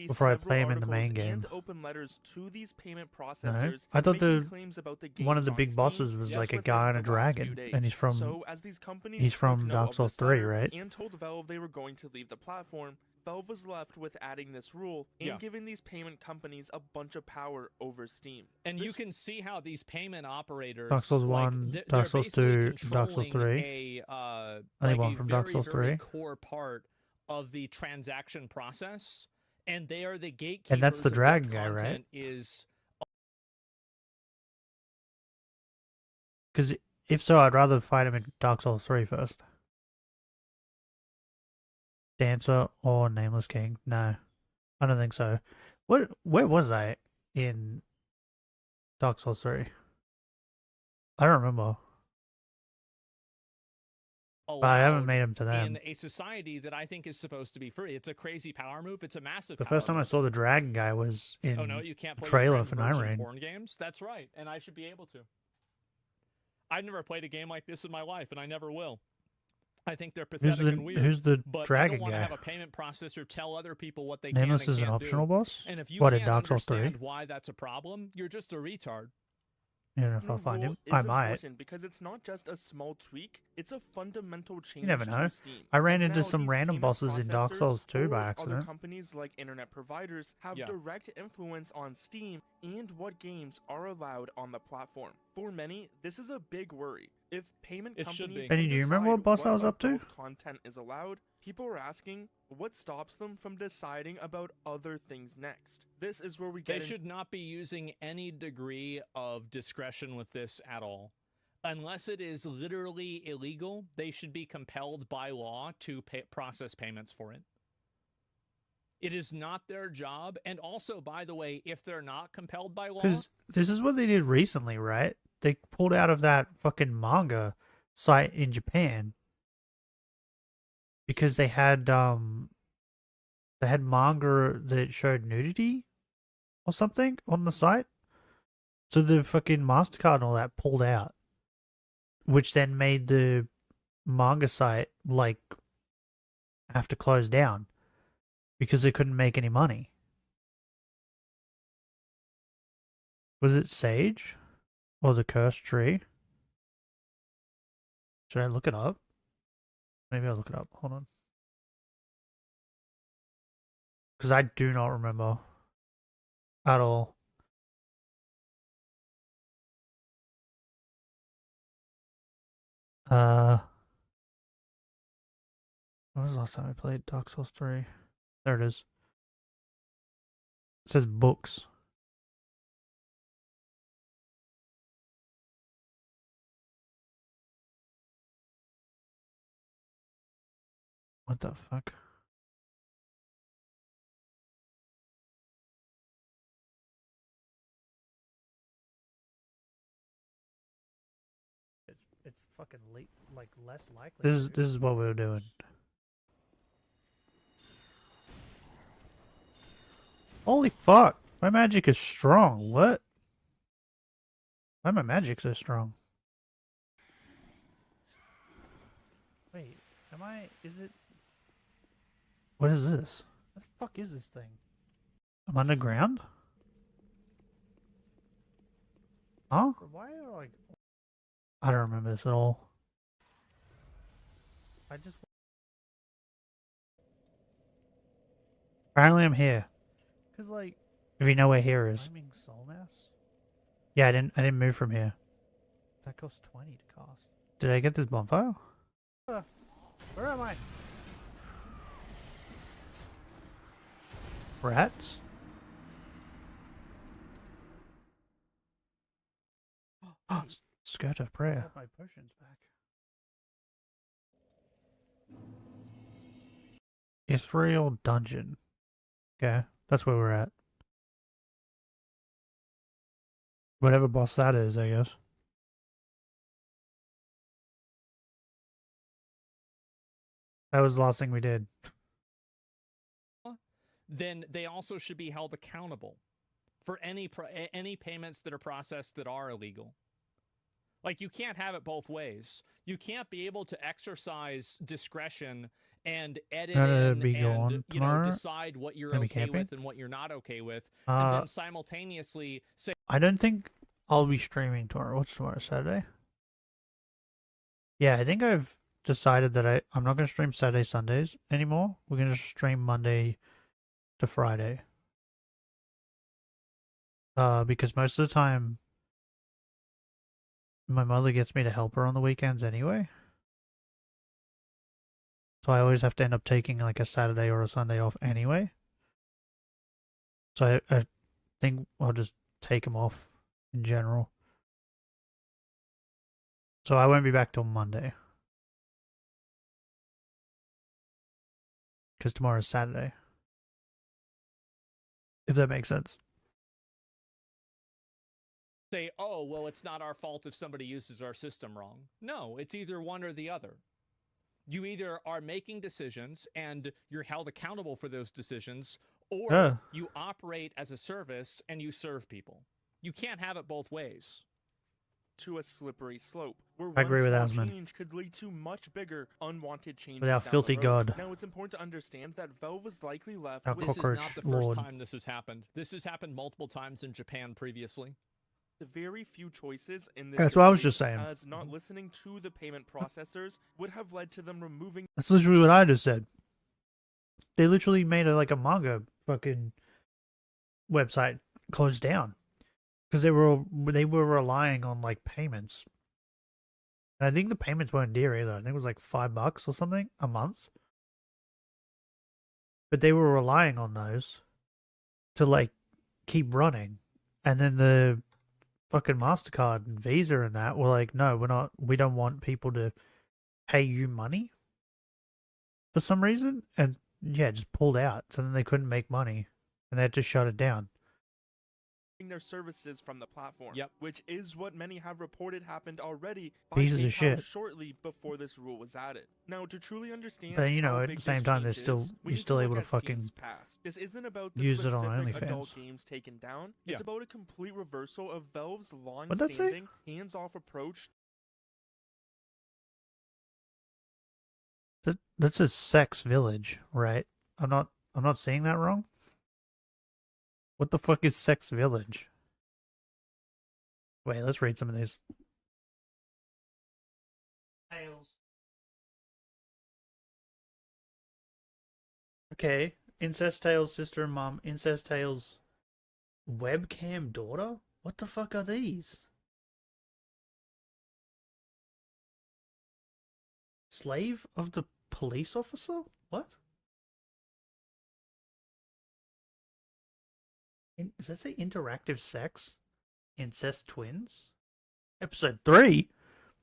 before I play them in the main game. And open letters to these payment No, processors, I thought making claims about the one of games the on big Steam bosses was just like a within guy and a the last few dragon, days. and he's from So, as these companies he's took from note Dark of Souls this 3, letter right? and told Valve they were going to leave the platform, Valve was left with adding this rule and Yeah. giving these payment companies a bunch of power over Steam. And This- you can see how these payment operators, Dark Souls like, 1, they're Dark Souls basically 2, Dark Souls controlling 3. a Only like one a from very, Dark Souls very 3. core part of the transaction process, and they are the gatekeepers. And that's the of what dragon guy, right? content is. Because if so, I'd rather fight him in Dark Souls 3 first. Dancer or Nameless King? No, I don't think so. Where was I in Dark Souls 3? I don't remember. But I haven't allowed made him to them. in a society that I think is supposed to be free. It's a crazy power move. It's a massive. The power first time I move. saw the dragon guy was in Oh no, you can't play trailer your for friend's Night virgin Rain. porn games. That's right, and I should be able to. I've never played a game like this in my life, and I never will. I think they're pathetic and weird. Who's the but dragon I don't want to guy? have a payment processor tell other people what they Nameless can and is an can't optional do. boss? And if you What, in can't Dark Souls 3? understand why that's a problem, you're just a retard. Yeah, if I find rule him, is I might. important because it's not just a small tweak, it's a fundamental change never to know. Steam. I ran As into now some these random payment bosses in Dark processors Souls 2 by or accident. Other companies like internet providers have Yeah. direct influence on Steam and what games are allowed on the platform. For many, this is a big worry. If payment It should companies be. Benny, can do you remember what decide boss I was up to? adult content is allowed, people are asking what stops them from deciding about other things next. This is where we They get should not be using any degree of discretion with this at all. Unless it is literally illegal, they should be compelled by law to process payments for it. It is not their job. And also, by the way, if they're not compelled by law, Because this is what they did recently, right? They pulled out of that fucking manga site in Japan because they had manga that showed nudity or something on the site. So the fucking MasterCard and all that pulled out, which then made the manga site like have to close down because they couldn't make any money. Was it Sage or the Cursed Tree? Should I look it up? Maybe I'll look it up. Hold on. Because I do not remember at all. When was the last time I played Dark Souls 3? There it is. It says books. What the fuck? It's fucking late, like less likely. This is what we were doing. Holy fuck! My magic is strong. What? Why my magic so strong? Wait, am I? Is it? What is this? What the fuck is this thing? I'm underground? Huh? Why are like? I don't remember this at all. I just. Apparently, I'm here. Cause like, if you know where here is. Climbing soul mass? Yeah, I didn't move from here. That costs 20 to cast. Did I get this bonfire? Where am I? Rats? Oh, Skirt of Prayer. My potion's back. Ethereal Dungeon. Okay, that's where we're at. Whatever boss that is, I guess. That was the last thing we did. Then they also should be held accountable for any payments that are processed that are illegal. Like, you can't have it both ways. You can't be able to exercise discretion and edit and decide what you're okay with and what you're not okay with, and then simultaneously say. I don't think I'll be streaming tomorrow. What's tomorrow? Saturday? Yeah, I think I've decided that I'm not going to stream Saturday, Sundays anymore. We're going to stream Monday to Friday. Because most of the time, my mother gets me to help her on the weekends anyway. So I always have to end up taking like a Saturday or a Sunday off anyway. So I think I'll just take them off in general. So I won't be back till Monday. Because tomorrow's Saturday. If that makes sense. Say, oh, well, it's not our fault if somebody uses our system wrong. No, it's either one or the other. You either are making decisions and you're held accountable for those decisions, or you operate as a service and you serve people. You can't have it both ways. To a slippery slope, where I agree with one Asmund. change could lead to much bigger unwanted changes. Without down filthy the road. God. Now it's important to understand that Valve was likely left Our with This is not cockroach the lord. first time this has happened. This has happened multiple times in Japan previously. the very few choices in this. That's what I was just saying. As not listening to the payment processors would have led to them removing. That's literally what I just said. They literally made a manga fucking website closed down because they were relying on like payments. And I think the payments weren't dear either. I think it was like $5 or something a month. But they were relying on those to like keep running. And then the fucking MasterCard and Visa and that were like, no, we don't want people to pay you money for some reason. And yeah, just pulled out. So then they couldn't make money and they had to shut it down. Their services from the platform. Yep. Which is what many have reported happened already by Pieces of PayPal shit. shortly before this rule was added. Now, to truly understand, But you know, how at big the same this time, change there's still is, we you're need still to able look to at Steam's fucking past. This isn't about the use it on specific OnlyFans. adult games taken down. It's Yeah. about a complete reversal of Valve's What'd that say? long-standing, hands-off approach. That's a sex village, right? I'm not saying that wrong. What the fuck is sex village? Wait, let's read some of these. Tales. Okay, incest tales, sister and mum. Incest tales, webcam daughter. What the fuck are these? Slave of the police officer? What? Does that say interactive sex? Incest twins? Episode 3?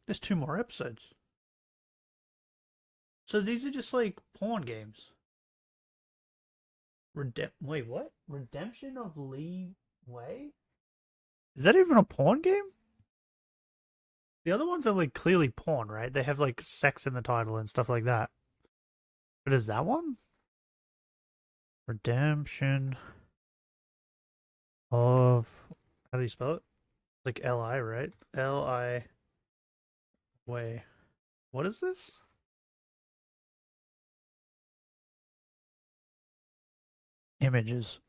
There's 2 more episodes. So these are just like porn games. Wait, what? Redemption of Lee Way? Is that even a porn game? The other ones are like clearly porn, right? They have like sex in the title and stuff like that. But is that one? Redemption of... How do you spell it? Like L-I, right? L-I... Way. What is this? Images.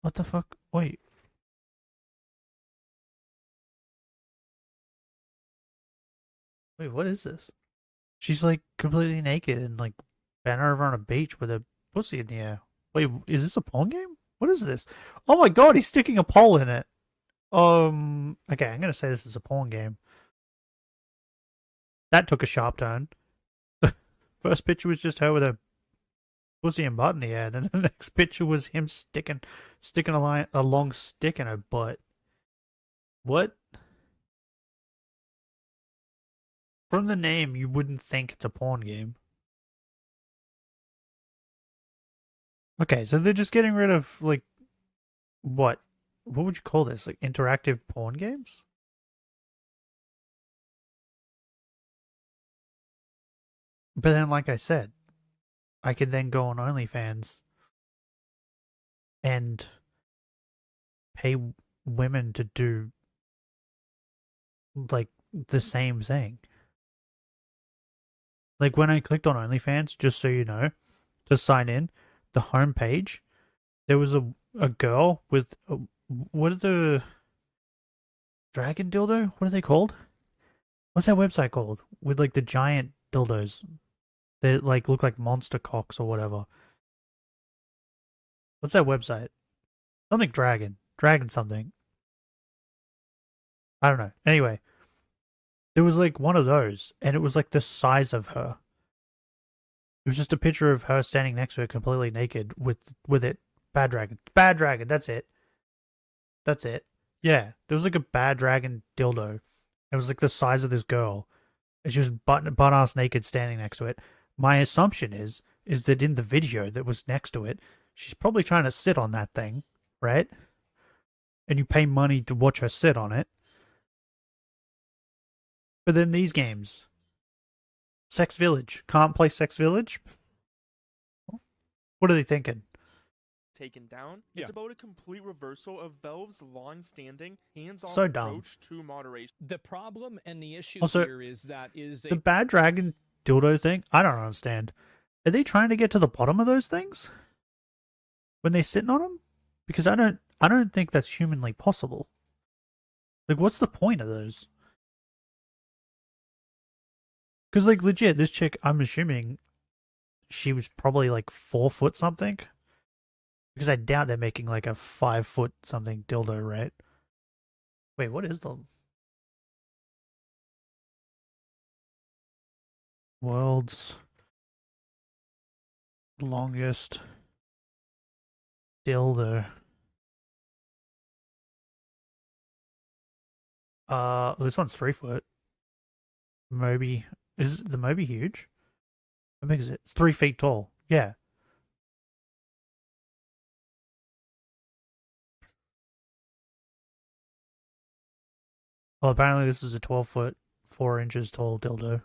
What the fuck? Wait. Wait, what is this? She's like completely naked and like bent over on a beach with a pussy in the air. Wait, is this a porn game? What is this? Oh my god, he's sticking a pole in it. Okay, I'm gonna say this is a porn game. That took a sharp turn. The first picture was just her with a pussy and butt in the air. Then the next picture was him sticking a long stick in her butt. What? From the name, you wouldn't think it's a porn game. Okay, so they're just getting rid of, like, what? What would you call this? Like, interactive porn games? But then, like I said, I could then go on OnlyFans and pay women to do, like, the same thing. Like, when I clicked on OnlyFans, just so you know, to sign in, the homepage, there was a girl with, what are the, dragon dildo? What are they called? What's that website called? With, like, the giant dildos. They, like, look like monster cocks or whatever. What's that website? Something dragon. Dragon something. I don't know. Anyway. There was like one of those, and it was like the size of her. It was just a picture of her standing next to her completely naked with it. Bad dragon. Bad dragon, that's it. That's it. Yeah. There was like a bad dragon dildo. It was like the size of this girl. And she was butt-ass naked standing next to it. My assumption is that in the video that was next to it, she's probably trying to sit on that thing, right? And you pay money to watch her sit on it. But then these games. Sex Village. Can't play Sex Village? What are they thinking? Taken down. Yeah. It's about a complete reversal of Valve's long-standing hands-on so dumb. approach to moderation. The problem and the issue also, here is that the bad dragon dildo thing, I don't understand. Are they trying to get to the bottom of those things? When they're sitting on them? Because I don't think that's humanly possible. Like, what's the point of those? Because, like, legit, this chick, I'm assuming she was probably, like, 4 foot something. Because I doubt they're making, like, a 5 foot something dildo, right? Wait, what is the... World's longest dildo. This one's 3 foot. Moby. Is the Moby huge? How big is it? It's 3 feet tall. Yeah. Well, apparently this is a 12 foot, 4 inches tall dildo.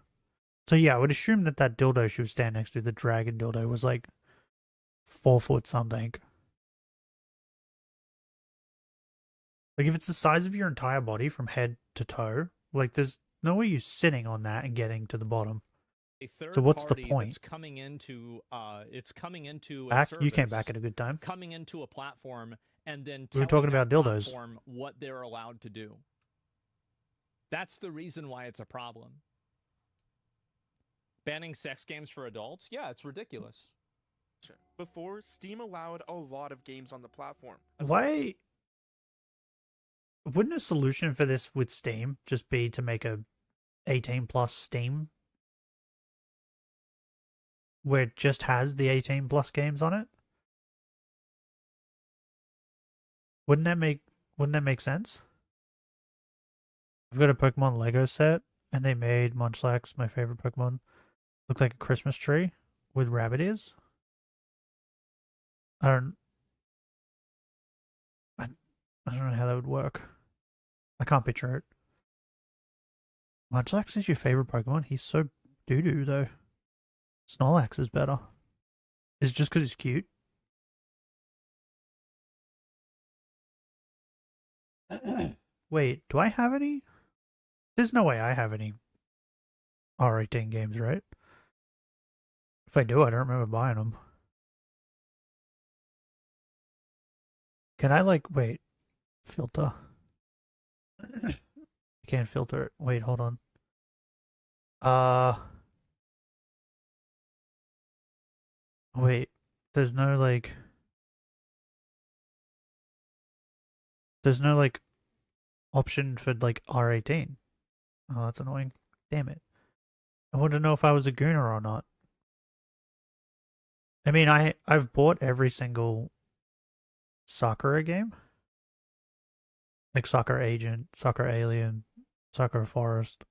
So yeah, I would assume that dildo she was standing next to, the dragon dildo, was like 4 foot something. Like, if it's the size of your entire body from head to toe, like, there's no way you're sitting on that and getting to the bottom. So what's the point? It's coming into back? A service, you came back at a good time. Coming into a platform and then we were talking about dildos. What they're allowed to do. That's the reason why it's a problem. Banning sex games for adults? Yeah, it's ridiculous. Before, Steam allowed a lot of games on the platform. Why? Wouldn't a solution for this with Steam just be to make a 18 plus Steam where it just has the 18 plus games on it? Wouldn't that make sense? I've got a Pokemon Lego set, and they made Munchlax, my favorite Pokemon, look like a Christmas tree with rabbit ears. I don't know how that would work. I can't picture it. Munchlax is your favorite Pokemon? He's so doo-doo, though. Snorlax is better. Is it just because he's cute? Wait, do I have any? There's no way I have any R18 games, right? If I do, I don't remember buying them. Can I, like, wait, filter? I can't filter it. Wait, hold on. Wait, there's no, like, option for, like, R18. Oh, that's annoying. Damn it. I want to know if I was a gooner or not. I mean, I've bought every single Sakura game. Like Sakura Agent, Sakura Alien, Sakura Forest.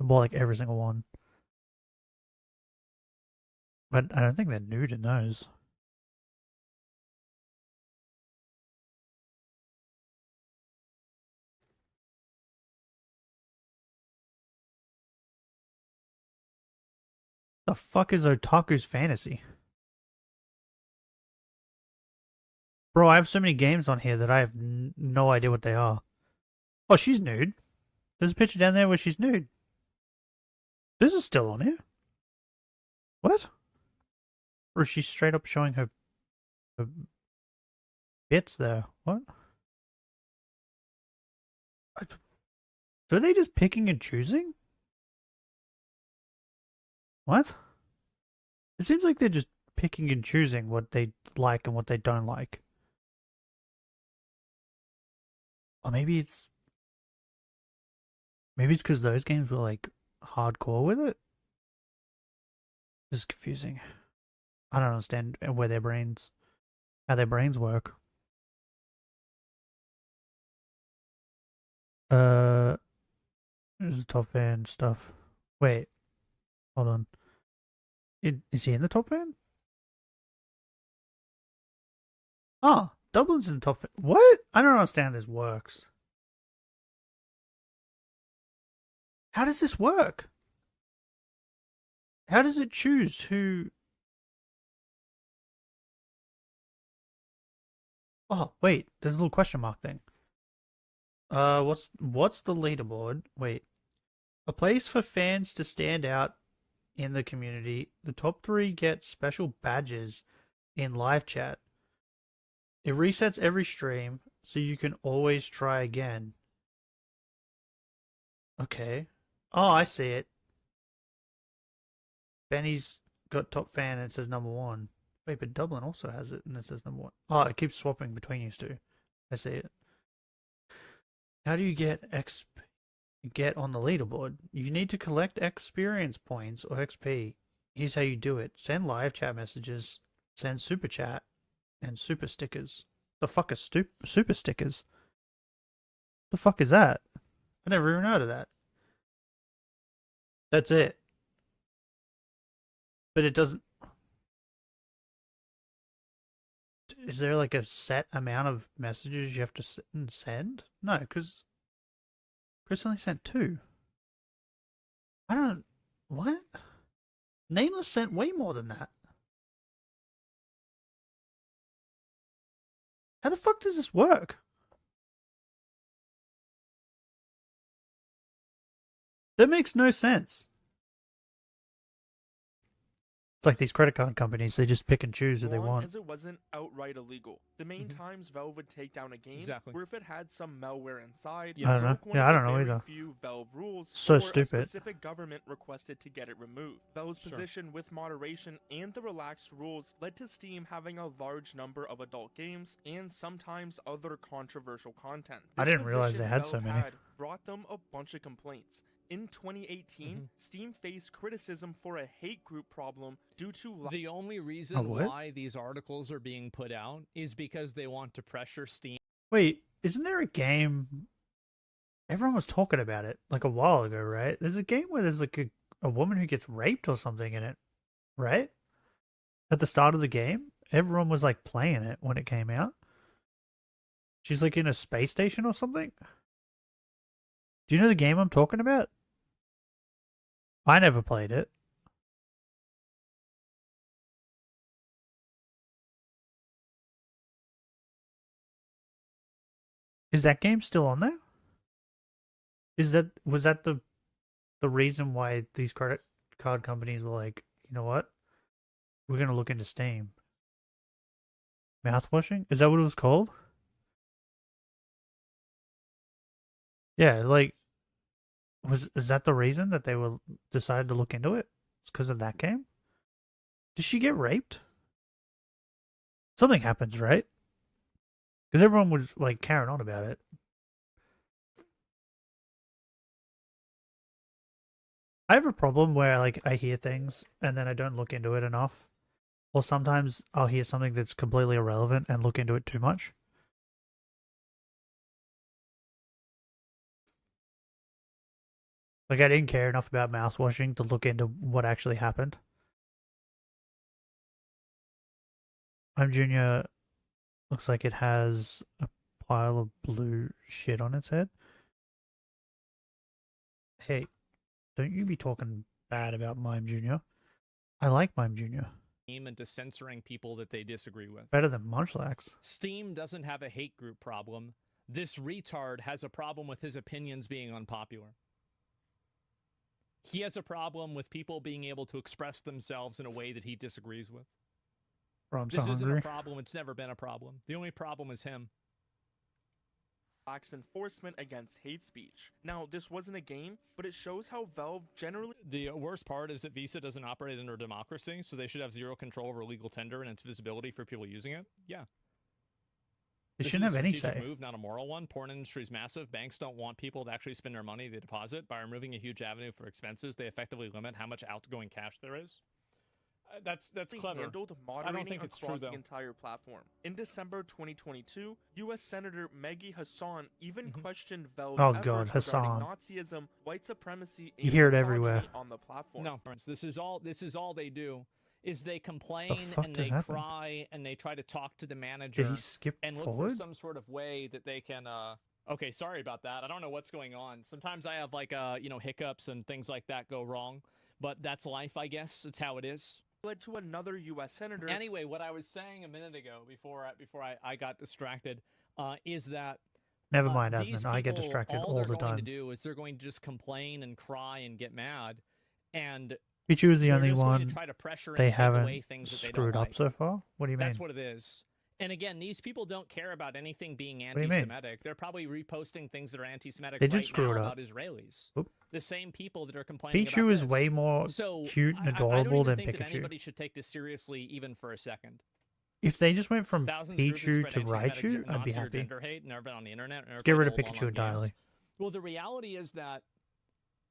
I bought like every single one. But I don't think they're nude in those. The fuck is Otaku's Fantasy? Bro, I have so many games on here that I have no idea what they are. Oh, she's nude. There's a picture down there where she's nude. This is still on here. What? Or is she straight up showing her bits there? What? So are they just picking and choosing? What? It seems like they're just picking and choosing what they like and what they don't like. Or maybe it's because those games were like hardcore with it. This is confusing. I don't understand how their brains work. There's the top fan stuff. Wait, hold on. Is he in the top fan? Oh, Dublin's in the top fan. What? I don't understand how this works. How does this work? How does it choose who? Oh, wait, there's a little question mark thing. What's the leaderboard? Wait. A place for fans to stand out in the community. The top 3 get special badges in live chat. It resets every stream, so you can always try again. Okay. Oh, I see it. Benny's got top fan and it says number 1. Wait, but Dublin also has it and it says number 1. Oh, it keeps swapping between you two. I see it. How do you get on the leaderboard? You need to collect experience points or XP. Here's how you do it. Send live chat messages, send super chat, and super stickers. The fuck is super stickers? The fuck is that? I never even heard of that. That's it. But it doesn't... Is there like a set amount of messages you have to send? No, because Chris only sent 2. I don't... What? Nameless sent way more than that. How the fuck does this work? That makes no sense. It's like these credit card companies, they just pick and choose who they want. As it wasn't outright illegal. The main times Valve would take down a game were if it had some malware inside. I don't know. Yeah, I don't know either. Few Valve rules, so or stupid. A specific government requested to get it removed. Valve's position with moderation and the relaxed rules led to Steam having a large number of adult games and sometimes other controversial content. I didn't realize they had so many. Brought them a bunch of complaints. In 2018, Steam faced criticism for a hate group problem due to The only reason why these articles are being put out is because they want to pressure Steam. Wait, isn't there a game? Everyone was talking about it like a while ago, right? There's a game where there's like a woman who gets raped or something in it, right? At the start of the game, everyone was like playing it when it came out. She's like in a space station or something. Do you know the game I'm talking about? I never played it. Is that game still on there? Was that the reason why these credit card companies were like, you know what? We're gonna look into Steam. Mouthwashing? Is that what it was called? Yeah, like is that the reason that they were decided to look into it? It's because of that game? Did she get raped? Something happens, right? Because everyone was like carrying on about it. I have a problem where like I hear things and then I don't look into it enough. Or sometimes I'll hear something that's completely irrelevant and look into it too much. Like I didn't care enough about mouthwashing to look into what actually happened. I'm Junior looks like it has a pile of blue shit on its head. Hey, don't you be talking bad about Mime Jr. I like Mime Jr. And to censoring people that they disagree with. Better than Munchlax. Steam doesn't have a hate group problem. This retard has a problem with his opinions being unpopular. He has a problem with people being able to express themselves in a way that he disagrees with. This isn't a problem. It's never been a problem. The only problem is him. Lax enforcement against hate speech. Now, this wasn't a game, but it shows how Valve generally... The worst part is that Visa doesn't operate under democracy, so they should have zero control over legal tender and its visibility for people using it. Yeah. They shouldn't have any say. Move, not a moral one. Porn industry is massive. Banks don't want people to actually spend their money they deposit. By removing a huge avenue for expenses, they effectively limit how much outgoing cash there is. That's clever. I don't think it's true, though. The entire platform. In December 2022, U.S. Senator Maggie Hassan even questioned Valve's efforts regarding Nazism, white supremacy, and you hear it everywhere on the platform. No, this is all they do. Is they complain and they cry and they try to talk to the manager. Did he skip and look for some sort of way that they can. Okay, sorry about that. I don't know what's going on. Sometimes I have like hiccups and things like that go wrong, but that's life, I guess. It's how it is. Led to another U.S. senator. Anyway, what I was saying a minute ago before I got distracted is that never mind, Asmund. I get distracted all the time. All they're going to do is they're going to just complain and cry and get mad, and Pichu is the only one try to pressure they and haven't away things that they screwed don't up like. so far. What do you mean? That's what it is. And again, these people don't care about anything being anti-Semitic. They're probably reposting things that are anti-Semitic right now about Israelis. Oop. The same people that are complaining Pichu about is this. way more cute and adorable than I don't even think Pikachu. that anybody should take this seriously even for a second. If they just went from Thousands Pichu to Raichu, I'd be happy. Gender hate, never been on the internet. Get rid of Pikachu entirely. Well, the reality is that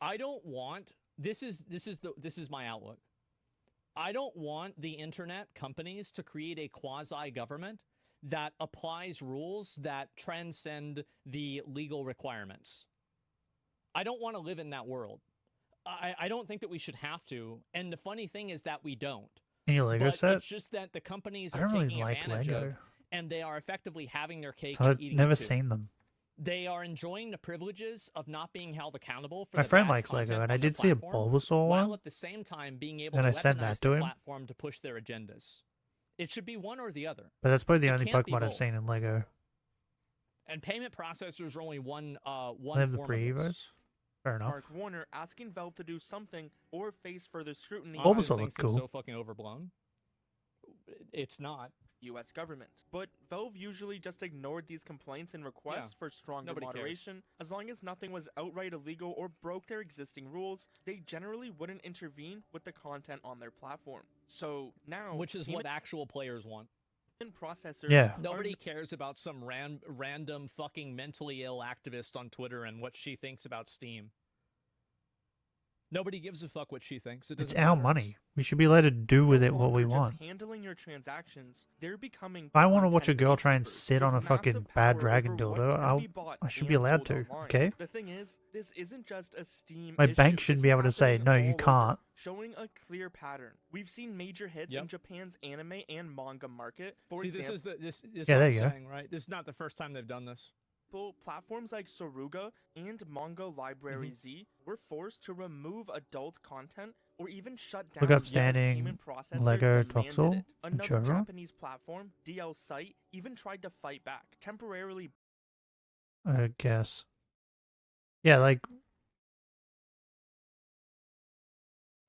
I don't want. This is my outlook. I don't want the internet companies to create a quasi-government that applies rules that transcend the legal requirements. I don't want to live in that world. I don't think that we should have to. And the funny thing is that we don't. In your Lego set? It's just that the companies I are don't really taking like advantage Lego. of, and they are effectively having their cake So and I've eating never it too. seen them. They are enjoying the privileges of not being held accountable for My the friend bad likes Lego, content and I on their did see a platform, Bulbasaur while one. at the same time being able And to I said weaponize that to the him. platform to push their agendas. It should be one or the other. But that's probably the It only can't be Pokemon I've both. seen in Lego. And payment processors are only one They have the form of pre-evos? this. Fair enough. Mark Warner asking Valve to do something or face further scrutiny. Bulbasaur Honestly, looks thinks it's cool. so fucking overblown. It's not. U.S. government. But Valve usually just ignored these complaints and requests for stronger Nobody cares. moderation. As long as nothing was outright illegal or broke their existing rules, they generally wouldn't intervene with the content on their platform. So now, Which is what actual players want. processors Yeah. Nobody cares about some random fucking mentally ill activist on Twitter and what she thinks about Steam. Nobody gives a fuck what she thinks. It's doesn't our matter. money. We should be allowed to do with No it what we longer just want. handling your transactions, they're becoming If I want to watch a content girl try and gatekeepers sit on a with fucking massive bad power dragon over what dildo, can be bought I should and be allowed sold to, online. okay? The thing is, this isn't just a Steam My issue. bank shouldn't This be is able to say, happening no, all you over, can't. showing a clear pattern. We've seen major hits in Japan's anime and manga market. For See, example, this is Yeah, what there I'm you go. saying, right? This is not the first time they've done this. platforms like Soruga and Manga Library Z were forced to remove adult content or even shut down Look up because standing payment processors Lego demanded Toxel it. and Another showroom. Japanese platform, DL Site, even tried to fight back, temporarily. I guess. Yeah, like,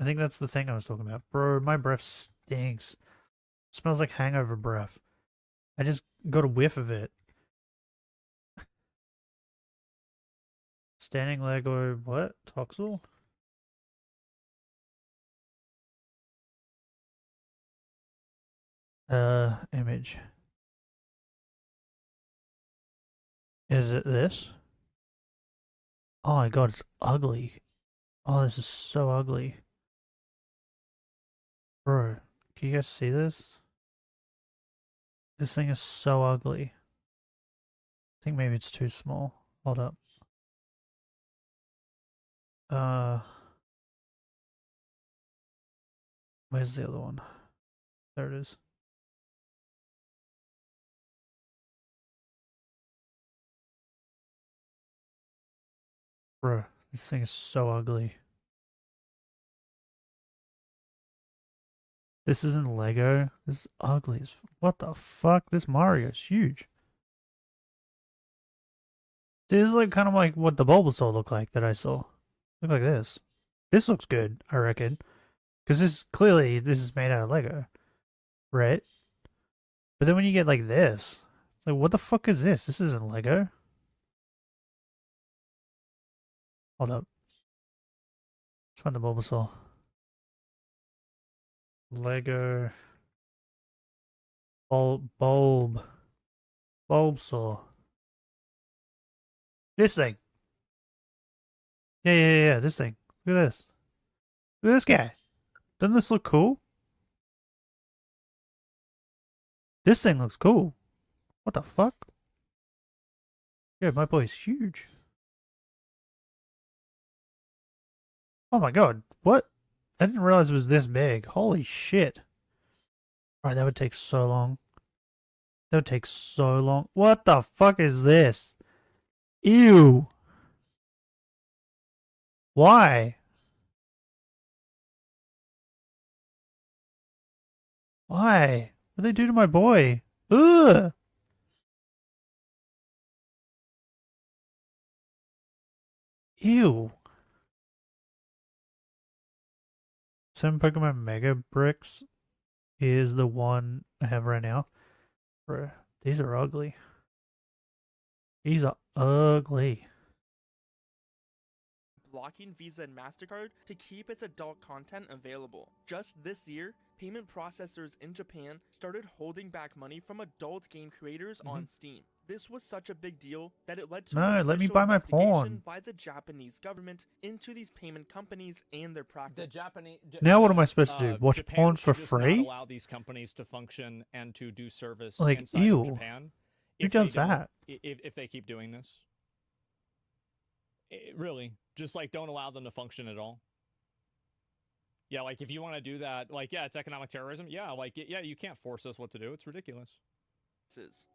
I think that's the thing I was talking about. Bro, my breath stinks. Smells like hangover breath. I just got a whiff of it. Standing Lego, what? Toxel? Image. Is it this? Oh my god, it's ugly. Oh, this is so ugly. Bro, can you guys see this? This thing is so ugly. I think maybe it's too small. Hold up. Where's the other one? There it is. Bro, this thing is so ugly. This isn't Lego. This is ugly as what the fuck? This Mario's huge. This is like kind of like what the Bulbasaur looked like that I saw. Look like this. This looks good, I reckon. Because this is made out of Lego. Right? But then when you get like this, it's like what the fuck is this? This isn't Lego. Hold up. Let's find the Bulbasaur. Lego Bulbasaur. This thing. Yeah, this thing. Look at this. Look at this guy. Doesn't this look cool? This thing looks cool. What the fuck? Yeah, my boy's huge. Oh my god, what? I didn't realize it was this big. Holy shit. Alright, that would take so long. That would take so long. What the fuck is this? Ew. Why? Why? What did they do to my boy? Ugh. Ew. 7 Pokemon Mega Bricks is the one I have right now. Bruh, these are ugly. These are ugly. Blocking Visa and MasterCard to keep its adult content available. Just this year, payment processors in Japan started holding back money from adult game creators on Steam. This was such a big deal that it led to an let me official buy my investigation porn. by the Japanese government into these payment companies and their The practices. Japanese. Now what am I supposed to do? Watch Japan porn for should just not free? allow these companies to function and to do service Like, inside ew. of Japan. Who if they does don't- that? If they keep doing this, really, just like don't allow them to function at all. Yeah, like if you want to do that, like yeah, it's economic terrorism. Yeah, like yeah, you can't force us what to do. It's ridiculous.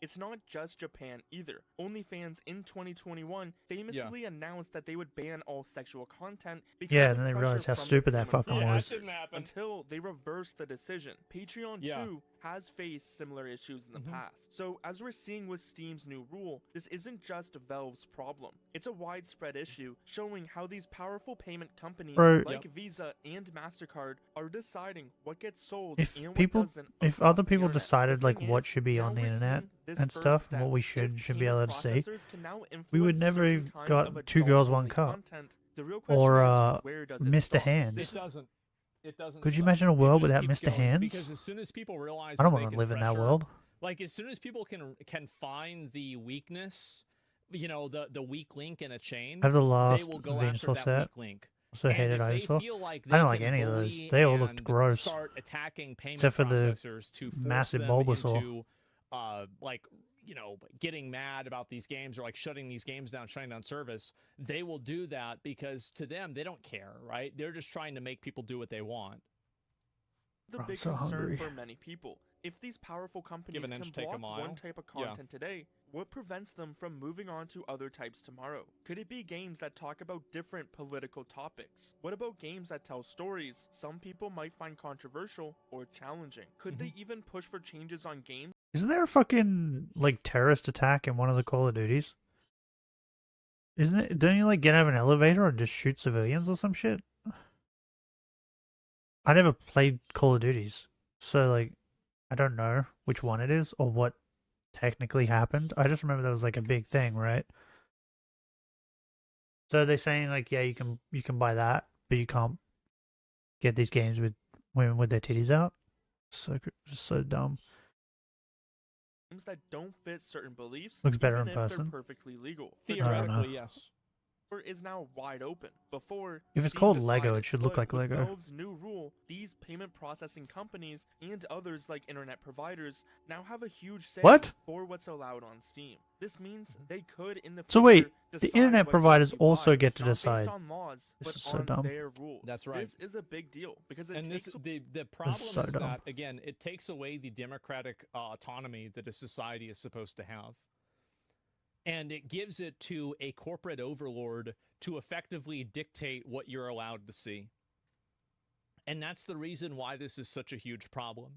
It's not just Japan either. OnlyFans in 2021 famously announced that they would ban all sexual content because Yeah, of and then they pressure realized how from stupid the that payment fucking was. That didn't happen. until they reversed the decision. Patreon Yeah. too has faced similar issues in the past. So as we're seeing with Steam's new rule, this isn't just Valve's problem. It's a widespread issue showing how these powerful payment companies Bro, like Visa and MasterCard are deciding what gets sold If and what people, doesn't if across other the people internet. decided The like thing what is, should be now on the we're internet seeing this and first stuff, and step. what we If should be payment allowed to see, processors can now we would influence never certain have kinds got of Two Girls, One adult-only Cup content. The real question or is, where does it Mr. stop? Hands. It doesn't. It doesn't. Could you stop. imagine a It world just without keeps Mr. going, Hands? Because as soon as people realize I don't that they want to can live in that pressure- world. Like as soon as people can find the weakness, you know, the weak link in a chain, I have the they last will go Venusaur after that set. weak link. Also And hated if they Ivysaur. feel like I don't they like can any of those. bully They all looked and gross. Start attacking payment Except for the processors to force massive them Bulbasaur. into, like, you know, getting mad about these games or like shutting these games down, shutting down service, they will do that because to them, they don't care, right? They're just trying to make people do what they want. The I'm big so concern hungry. for many people. If these powerful companies Give an can inch, take a block mile. one type of Yeah. content today, what prevents them from moving on to other types tomorrow? Could it be games that talk about different political topics? What about games that tell stories some people might find controversial or challenging? Could they even push for changes on games? Isn't there a fucking like terrorist attack in one of the Call of Duties? Isn't it? Don't you like get out of an elevator and just shoot civilians or some shit? I never played Call of Duties, so like I don't know which one it is or what technically happened. I just remember that was like a big thing, right? So they're saying like, yeah, you can buy that, but you can't get these games with women with their titties out. So dumb. Games that don't fit certain beliefs, Looks better even in if person. they're perfectly legal. The Theoretically, yes. door is now wide open. Before, If it's Steam called Lego, decided, it should look but like with Lego. Valve's new rule, these payment processing companies and others like internet providers now have a huge say What? for what's allowed on Steam. This means they could in the future So wait, the decide internet what providers games you also buy, get to not based decide. on laws, This but is so on dumb. their rules. That's right. This is a big deal because it And takes this the problem so is dumb. that again it takes away the democratic autonomy that a society is supposed to have, and it gives it to a corporate overlord to effectively dictate what you're allowed to see. And that's the reason why this is such a huge problem.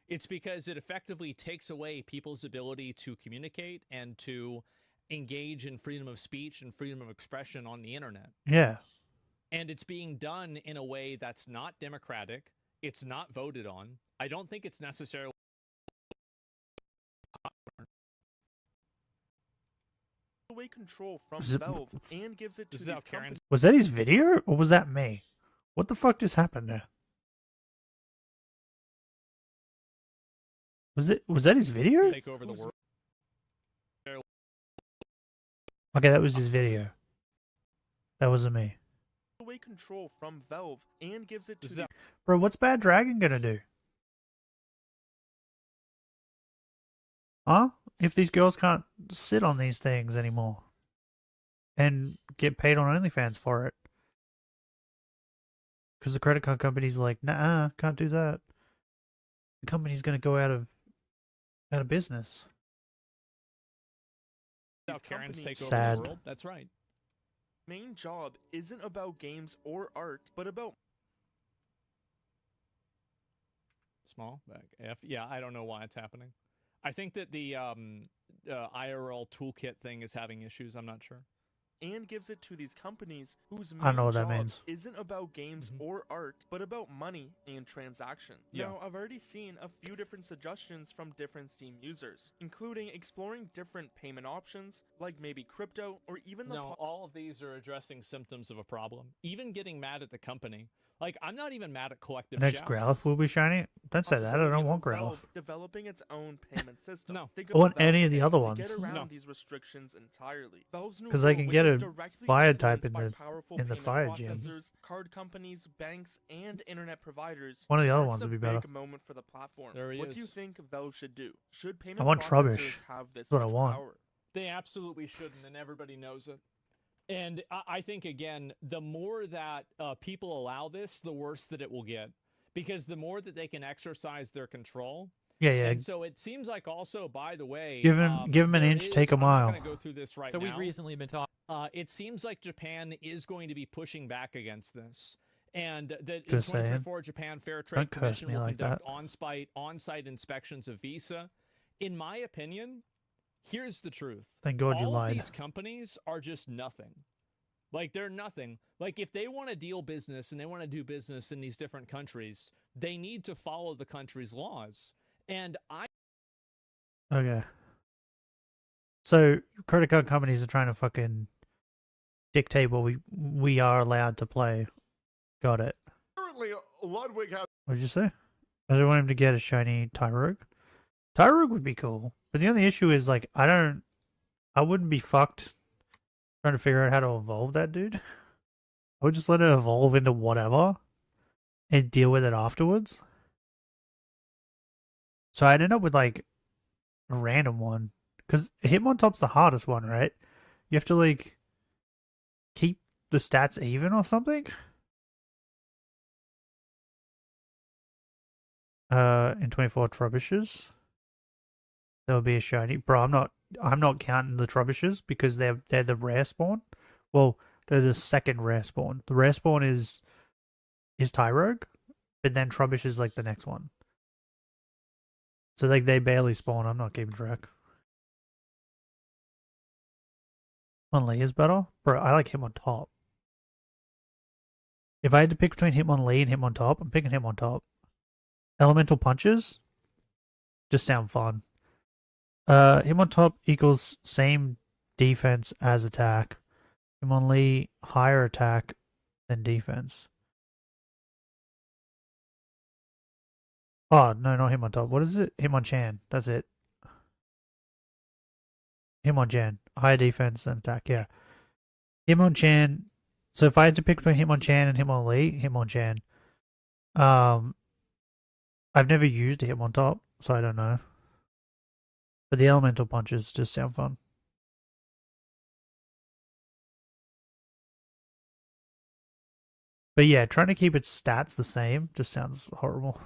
It's because it effectively takes away people's ability to communicate and to engage in freedom of speech and freedom of expression on the internet. Yeah. And it's being done in a way that's not democratic. It's not voted on. I don't think it's necessarily away control from Is it- Valve and gives it to This is these how Karen's companies. Was that his video or was that me? What the fuck just happened there? Was that his video? take over the world. Okay, that was his video. That wasn't me. Away control from Valve and gives it to This is these how- Bro, what's Bad Dragon gonna do? Huh? If these girls can't sit on these things anymore and get paid on OnlyFans for it. Because the credit card company's like, nah, can't do that. The company's gonna go out of business. how Karen's take over Sad. the world. That's right. main job isn't about games or art, but about Small back F. Yeah, I don't know why it's happening. I think that the IRL toolkit thing is having issues. I'm not sure. and gives it to these companies whose I know main what that job means. isn't about games or art, but about money and transaction. Yeah. Now, I've already seen a few different suggestions from different Steam users, including exploring different payment options, like maybe crypto, or even the No, all of these are addressing symptoms of a problem. Even getting mad at the company. Like, I'm not even mad at Collective Next Shout. Growlithe will be shiny. Don't say that. I don't possibility want of Valve Growlithe. developing its own payment system. No. Think I want about Valve any of the Pay other to ones. get around No. these restrictions entirely. Valve's new 'Cause they rule, can which get is a directly fire type influenced in by the- powerful in the payment fire gym. processors, card companies, banks, and internet providers. One of the other marks ones a would be better. big moment for the platform. There he What do you is. think Valve should do? Should payment want processors Trubbish. have this That's what I much want. power? They absolutely shouldn't, and everybody knows it. And I think, again, the more that people allow this, the worse that it will get. Because the more that they can exercise their control. Yeah. And so it seems like also, by the way... Give him an there inch, take a I'm mile. not going to go through this right So now. we've recently been talking. It seems like Japan is going to be pushing back against this. And the Just saying. 2024 Japan Fair Trade Don't curse Commission me will like conduct that. on-site inspections of Visa. In my opinion, here's the truth. Thank God you All of lied. these companies are just nothing. Like, they're nothing. Like, if they want to deal business and they want to do business in these different countries, they need to follow the country's laws. And Okay. So credit card companies are trying to fucking dictate what we are allowed to play. Got it. Currently, Ludwig has What did you say? I just want him to get a shiny Tyrogue. Tyrogue would be cool, but the only issue is like I wouldn't be fucked trying to figure out how to evolve that dude. I would just let it evolve into whatever and deal with it afterwards. So I'd end up with like a random one. Because Hitmontop's the hardest one, right? You have to like keep the stats even or something? In 24 Trubbishes. There will be a shiny. Bro, I'm not counting the Trubbishes because they're the rare spawn. Well, they're the second rare spawn. The rare spawn is Tyrogue, but then Trubbish is like the next one. So like they barely spawn. I'm not keeping track. Hitmonlee is better? Bro, I like Hitmontop. If I had to pick between Hitmonlee and Hitmontop, I'm picking Hitmontop. Elemental punches just sound fun. Hitmontop equals same defense as attack. Hitmonlee higher attack than defense. Oh, no, not Hitmontop. What is it? Hitmonchan. That's it. Hitmonchan. Higher defense than attack, yeah. Hitmonchan. So if I had to pick between Hitmonchan and Hitmonlee, Hitmonchan. I've never used a Hitmontop, so I don't know. But the elemental punches just sound fun. But yeah, trying to keep its stats the same just sounds horrible.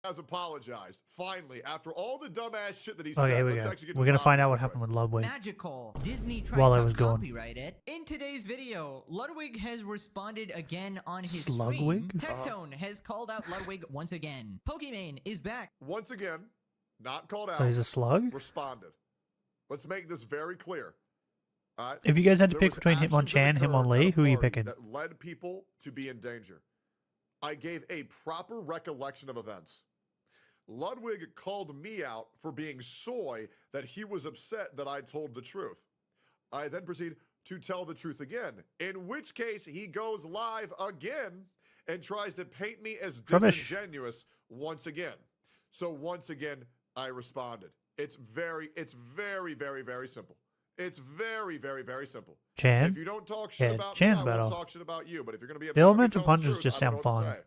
Has apologized. Finally, after all the dumbass shit that he Okay, said, here we let's go. actually get We're to gonna the find out bottom what of happened it. with Ludwig. Magical. Disney tried While I to was gone. copyright it. In today's video, Ludwig has responded again on his Slugwig? stream. Tectone has called out Ludwig once again. Pokemon is back. Once again, not called out. So he's a slug? Responded. Let's make this very clear. All right? If you guys had to There pick was between actions Hitmonchan and that occurred Hitmonlee, at a who are you party picking? That led people to be in danger. I gave a proper recollection of events. Ludwig called me out for being soy that he was upset that I told the truth. I then proceed to tell the truth again, in which case he goes live again and tries to paint me as Rubbish. disingenuous once again. So once again, I responded. It's very, very, very simple. It's very, very simple. Chan? If you don't talk shit Yeah, about Chan's me, I better. won't talk shit about you. But if you're going to be The elemental punches just I don't sound know what to fun. say.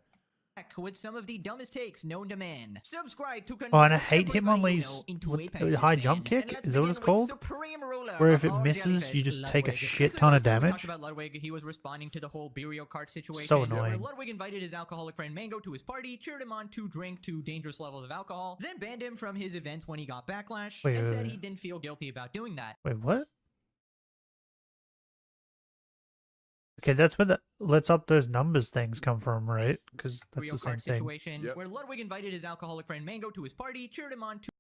With some of the dumbest takes known to man. Subscribe to Oh, and I hate everybody you Hitmonlee's know into with a the Pegasus high fan. jump kick? And let's Is that what it's begin with called? Supreme Ruler Where of if it all misses, jellyfish, you just take a Ludwig. shit So ton of last time we damage? talked about Ludwig, he was responding to the whole Burial Cart situation. So annoying. Where Ludwig invited his alcoholic friend Mango to his party, cheered him on to drink to dangerous levels of alcohol, then banned him from his events when he got backlash, Wait, and wait, said wait. he didn't feel guilty about doing that. Wait, what? Okay, that's where the let's up those numbers things come from, right? Because that's Burial the same Cart thing. situation, Yep. where Ludwig invited his alcoholic friend Mango to his party, cheered him on to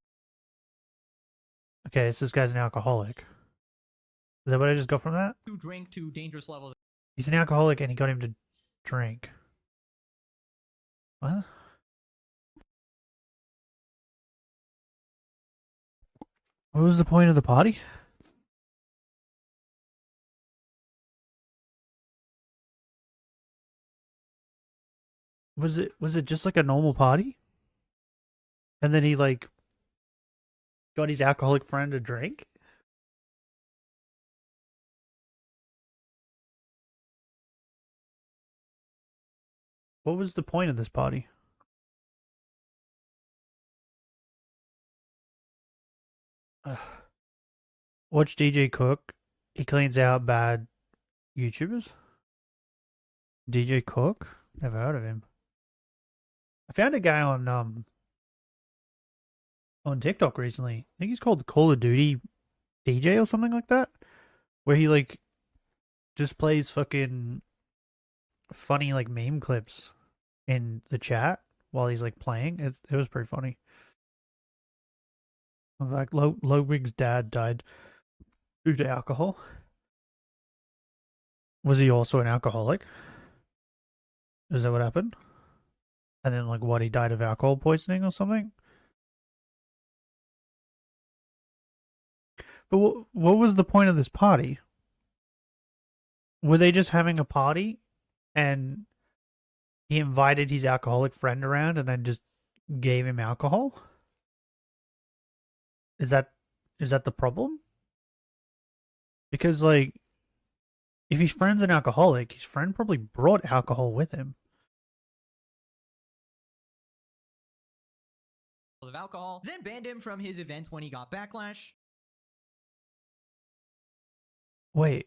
Okay, so this guy's an alcoholic. Is that what I just got from that? drink to dangerous levels. He's an alcoholic and he got him to drink. What? What was the point of the party? Was it just like a normal party? And then he like got his alcoholic friend to drink? What was the point of this party? Watch DJ Cook. He cleans out bad YouTubers. DJ Cook? Never heard of him. I found a guy on TikTok recently. I think he's called Call of Duty DJ or something like that. Where he like just plays fucking funny like meme clips in the chat while he's like playing. It was pretty funny. In fact, Ludwig's dad died due to alcohol. Was he also an alcoholic? Is that what happened? And then, like, what, he died of alcohol poisoning or something? But what was the point of this party? Were they just having a party and he invited his alcoholic friend around and then just gave him alcohol? Is that the problem? Because, like, if his friend's an alcoholic, his friend probably brought alcohol with him. Of alcohol, then banned him from his events when he got backlash. Wait,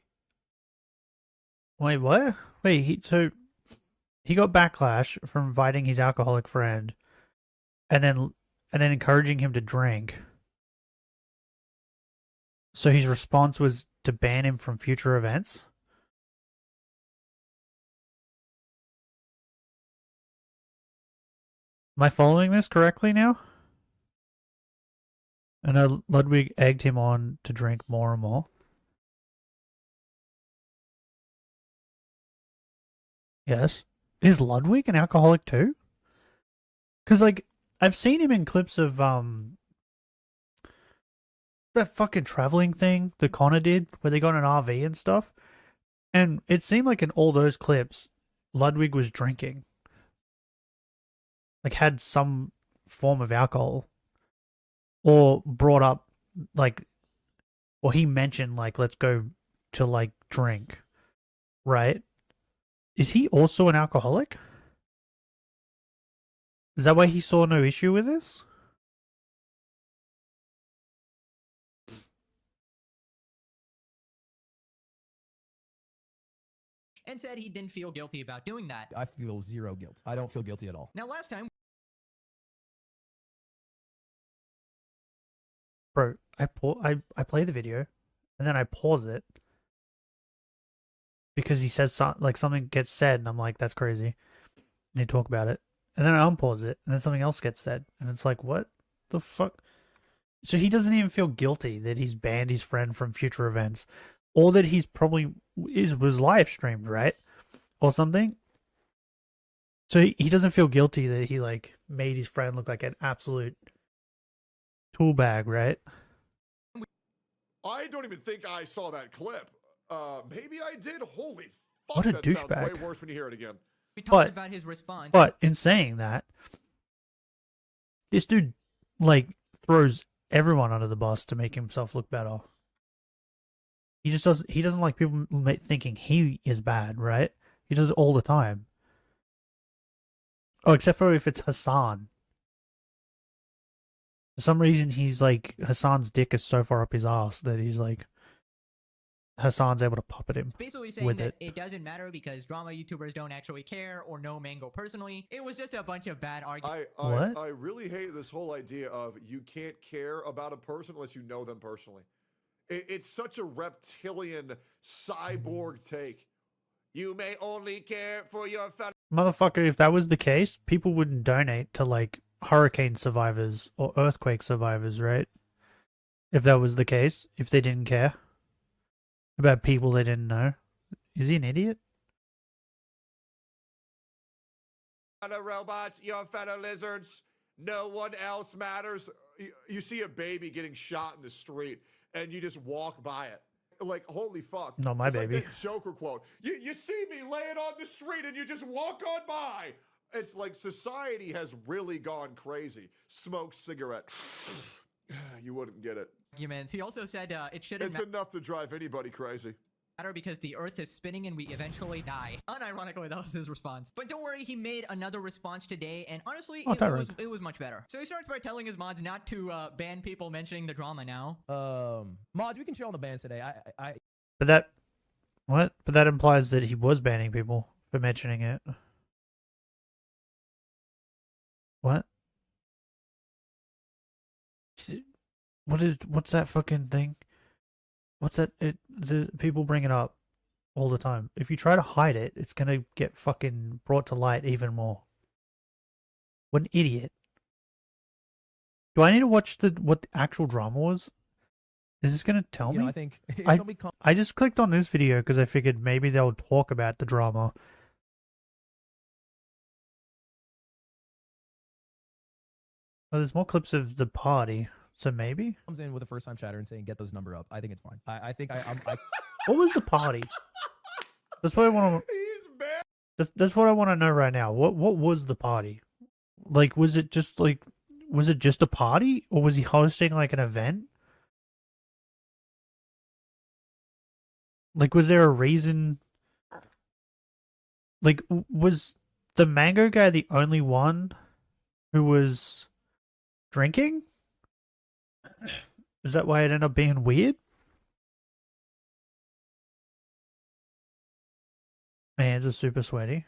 what? Wait, so he got backlash from inviting his alcoholic friend, and then encouraging him to drink. So his response was to ban him from future events? Am I following this correctly now? And Ludwig egged him on to drink more and more. Yes. Is Ludwig an alcoholic too? Because, like, I've seen him in clips of, that fucking traveling thing that Connor did, where they got an RV and stuff. And it seemed like in all those clips, Ludwig was drinking. Like, had some form of alcohol. Or brought up, like, or he mentioned, like, let's go to, like, drink. Right? Is he also an alcoholic? Is that why he saw no issue with this? And said he didn't feel guilty about doing that. I feel zero guilt. I don't feel guilty at all. Now, last time... Bro, I play the video, and then I pause it because he says something gets said, and I'm like, that's crazy. I need to talk about it, and then I unpause it, and then something else gets said, and it's like, what the fuck? So he doesn't even feel guilty that he's banned his friend from future events, or that he's probably was live streamed, right, or something. So he doesn't feel guilty that he like made his friend look like an absolute tool bag, right? I don't even think I saw that clip. Maybe I did. Holy fuck, What a that sounds douchebag. way worse when you hear it again. We talked about his response. But in saying that, this dude like throws everyone under the bus to make himself look better. He just doesn't. He doesn't like people thinking he is bad, right? He does it all the time. Oh, except for if it's Hassan. For some reason, he's like Hassan's dick is so far up his ass that he's like Hassan's able to puppet him. It's basically saying with that it. it doesn't matter because drama YouTubers don't actually care or know Mango personally. It was just a bunch of bad arguments. What? I really hate this whole idea of you can't care about a person unless you know them personally. It's such a reptilian cyborg take. You may only care for your fellow. Motherfucker, if that was the case, people wouldn't donate to like hurricane survivors or earthquake survivors, right? If that was the case, if they didn't care about people they didn't know. Is he an idiot? Fellow robots, your fellow lizards, no one else matters. You see a baby getting shot in the street and you just walk by it. Like, holy fuck. Not my It's baby. Like that Joker quote. You see me laying on the street and you just walk on by. It's like society has really gone crazy. Smoke cigarette. You wouldn't get it. Arguments. He also said it shouldn't It's enough to drive anybody crazy. matter because the Earth is spinning and we eventually die. Unironically, that was his response. But don't worry, he made another response today, and honestly, it was much better. So he starts by telling his mods not to ban people mentioning the drama now. Mods, we can chill on the bans today. But that, what? But that implies that he was banning people for mentioning it. What? What's that fucking thing? What's that? The people bring it up all the time. If you try to hide it, it's gonna get fucking brought to light even more. What an idiot. Do I need to watch what the actual drama was? Is this gonna tell me? I think I just clicked on this video because I figured maybe they'll talk about the drama. Oh, there's more clips of the party, so maybe? Comes in with a first-time chatter and saying, get those number up. I think it's fine. I think What was the party? That's what I want to... He's bad. That's what I want to know right now. What was the party? Like, was it just a party? Or was he hosting, like, an event? Like, was there a reason? Like, was the mango guy the only one who was drinking? Is that why it ended up being weird? My hands are super sweaty.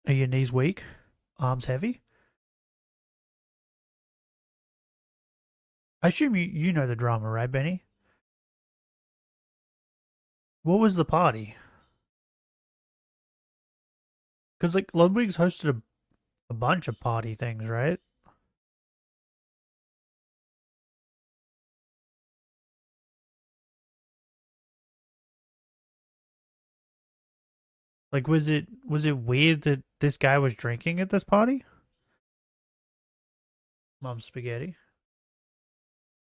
Are your knees weak? Arms heavy? I assume you know the drama, right, Benny? What was the party? Because, like, Ludwig's hosted a bunch of party things, right? Like, was it weird that this guy was drinking at this party? Mom spaghetti.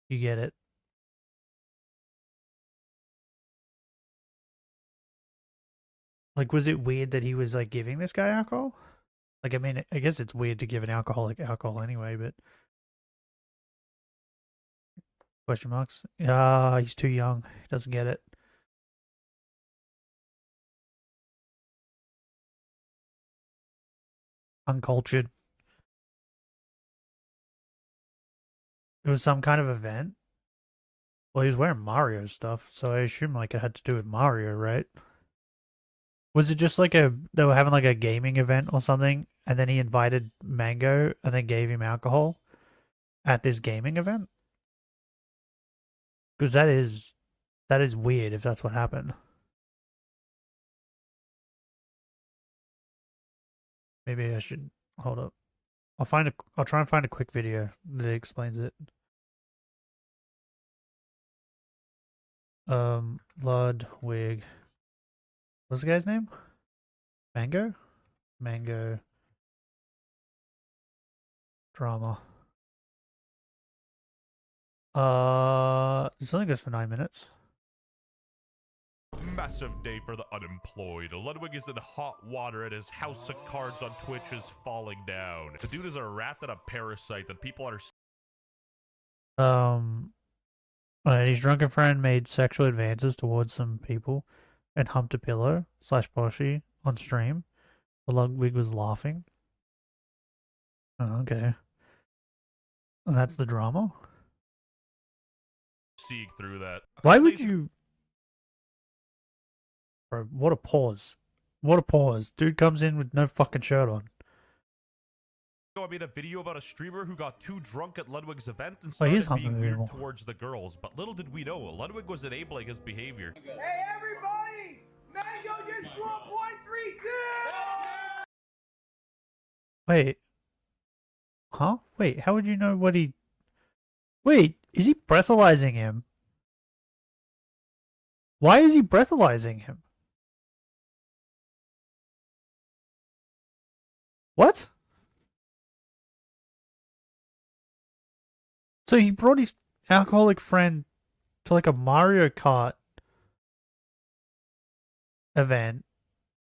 You get it. Like, was it weird that he was, like, giving this guy alcohol? Like, I mean, I guess it's weird to give an alcoholic alcohol anyway, but... Question marks? Ah, he's too young. He doesn't get it. Uncultured. It was some kind of event. Well, he was wearing Mario stuff, so I assume, like, it had to do with Mario, right? Was it just like they were having like a gaming event or something, and then he invited Mango and then gave him alcohol at this gaming event? Because that is weird if that's what happened. Maybe I should hold up. I'll try and find a quick video that explains it. Ludwig. What's the guy's name? Mango? Mango. Drama. This only goes for 9 minutes. Massive day for the unemployed. Ludwig is in hot water and his house of cards on Twitch is falling down. The dude is a rat and a parasite that people are... His drunken friend made sexual advances towards some people and humped a pillow / Poshi on stream. Ludwig was laughing. Oh, okay. And that's the drama? Seeing through that. Why would you... Bro, what a pause. What a pause. Dude comes in with no fucking shirt on. I made a video about a streamer who got too drunk at Ludwig's event and started being weird towards the girls. But little did we know, Ludwig was enabling his behavior. Hey everybody! Mango just blew up 132! Wait. Huh? Wait, how would you know what he... Wait, is he breathalyzing him? Why is he breathalyzing him? What? So he brought his alcoholic friend to like a Mario Kart event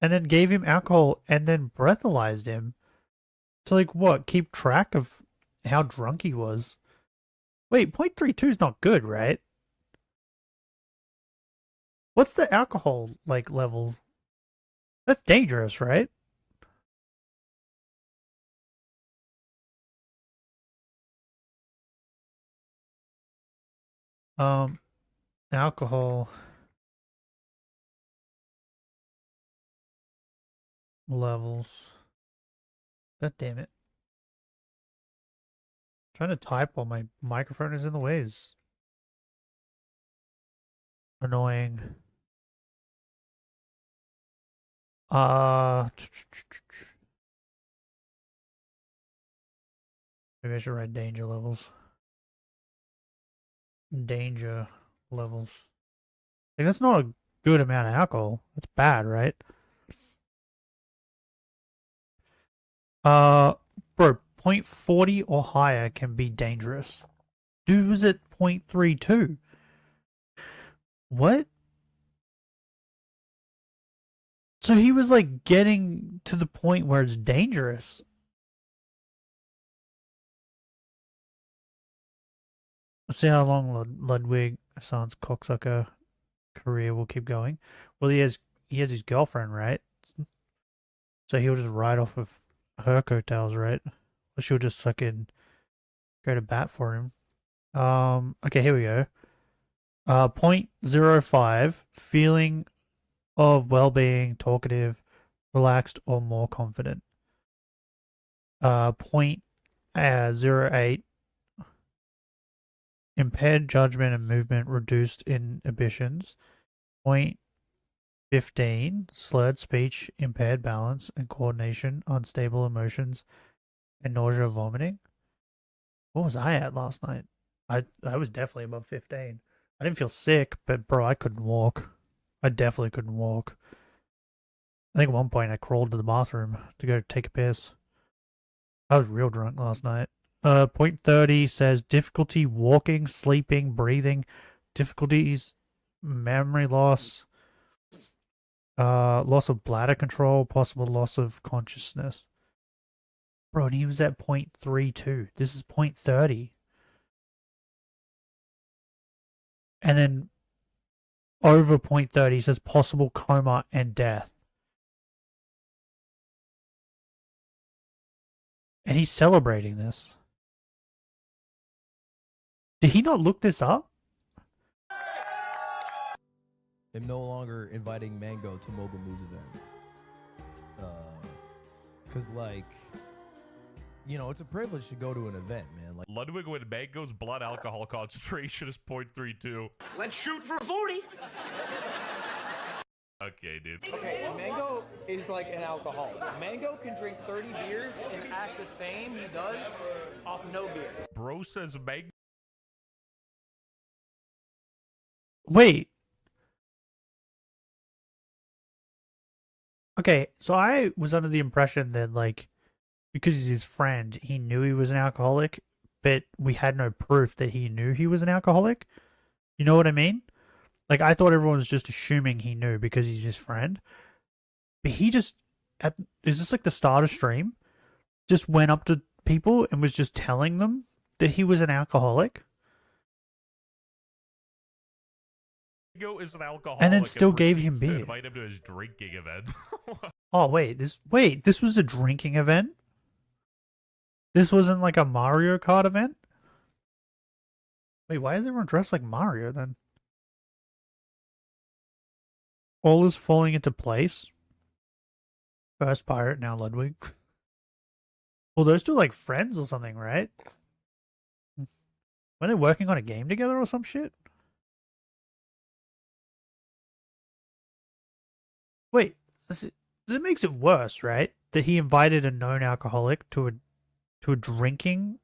and then gave him alcohol and then breathalyzed him to like what? Keep track of how drunk he was. Wait, 0.32 is not good, right? What's the alcohol like level? That's dangerous, right? Alcohol levels. God damn it. I'm trying to type while my microphone is in the way is annoying. Maybe I should write danger levels. Danger levels. Like, that's not a good amount of alcohol. That's bad, right? Bro, 0.40 or higher can be dangerous. Dude was at 0.32. What? So he was like getting to the point where it's dangerous. Let's see how long Ludwig, sans cocksucker, career will keep going. Well, he has his girlfriend, right? So he'll just ride off of her coattails, right? Or she'll just fucking go to bat for him. Okay, here we go. 0.05, feeling of well-being, talkative, relaxed, or more confident. 0.08, impaired judgment and movement, reduced inhibitions. 0.15, slurred speech, impaired balance and coordination, unstable emotions, and nausea, vomiting. What was I at last night? I was definitely above 15. I didn't feel sick, but bro, I couldn't walk. I definitely couldn't walk. I think at one point I crawled to the bathroom to go take a piss. I was real drunk last night. 0.30 says difficulty walking, sleeping, breathing, difficulties, memory loss, loss of bladder control, possible loss of consciousness. Bro, and he was at 0.32. This is 0.30. And then over 0.30 says possible coma and death. And he's celebrating this. Did he not look this up? I'm no longer inviting Mango to Mobile Moves events. Because, like, you know, it's a privilege to go to an event, man. Like, Ludwig with Mango's blood alcohol concentration is 0.32. Let's shoot for 40. Okay, dude. Okay, Mango is like an alcoholic. Mango can drink 30 beers and act the same he does off no beers. Bro says Mango. Wait. Okay, so I was under the impression that, like, because he's his friend, he knew he was an alcoholic, but we had no proof that he knew he was an alcoholic. You know what I mean? Like, I thought everyone was just assuming he knew because he's his friend. But he just, is this like the start of stream? Just went up to people and was just telling them that he was an alcoholic? Mango is an alcoholic. And then still gave him beer. To invite him to his drinking event. Oh, wait, this was a drinking event? This wasn't like a Mario Kart event? Wait, why is everyone dressed like Mario then? All is falling into place. First pirate, now Ludwig. Well, those two like friends or something, right? Were they working on a game together or some shit? Wait, that makes it worse, right? That he invited a known alcoholic to a drinking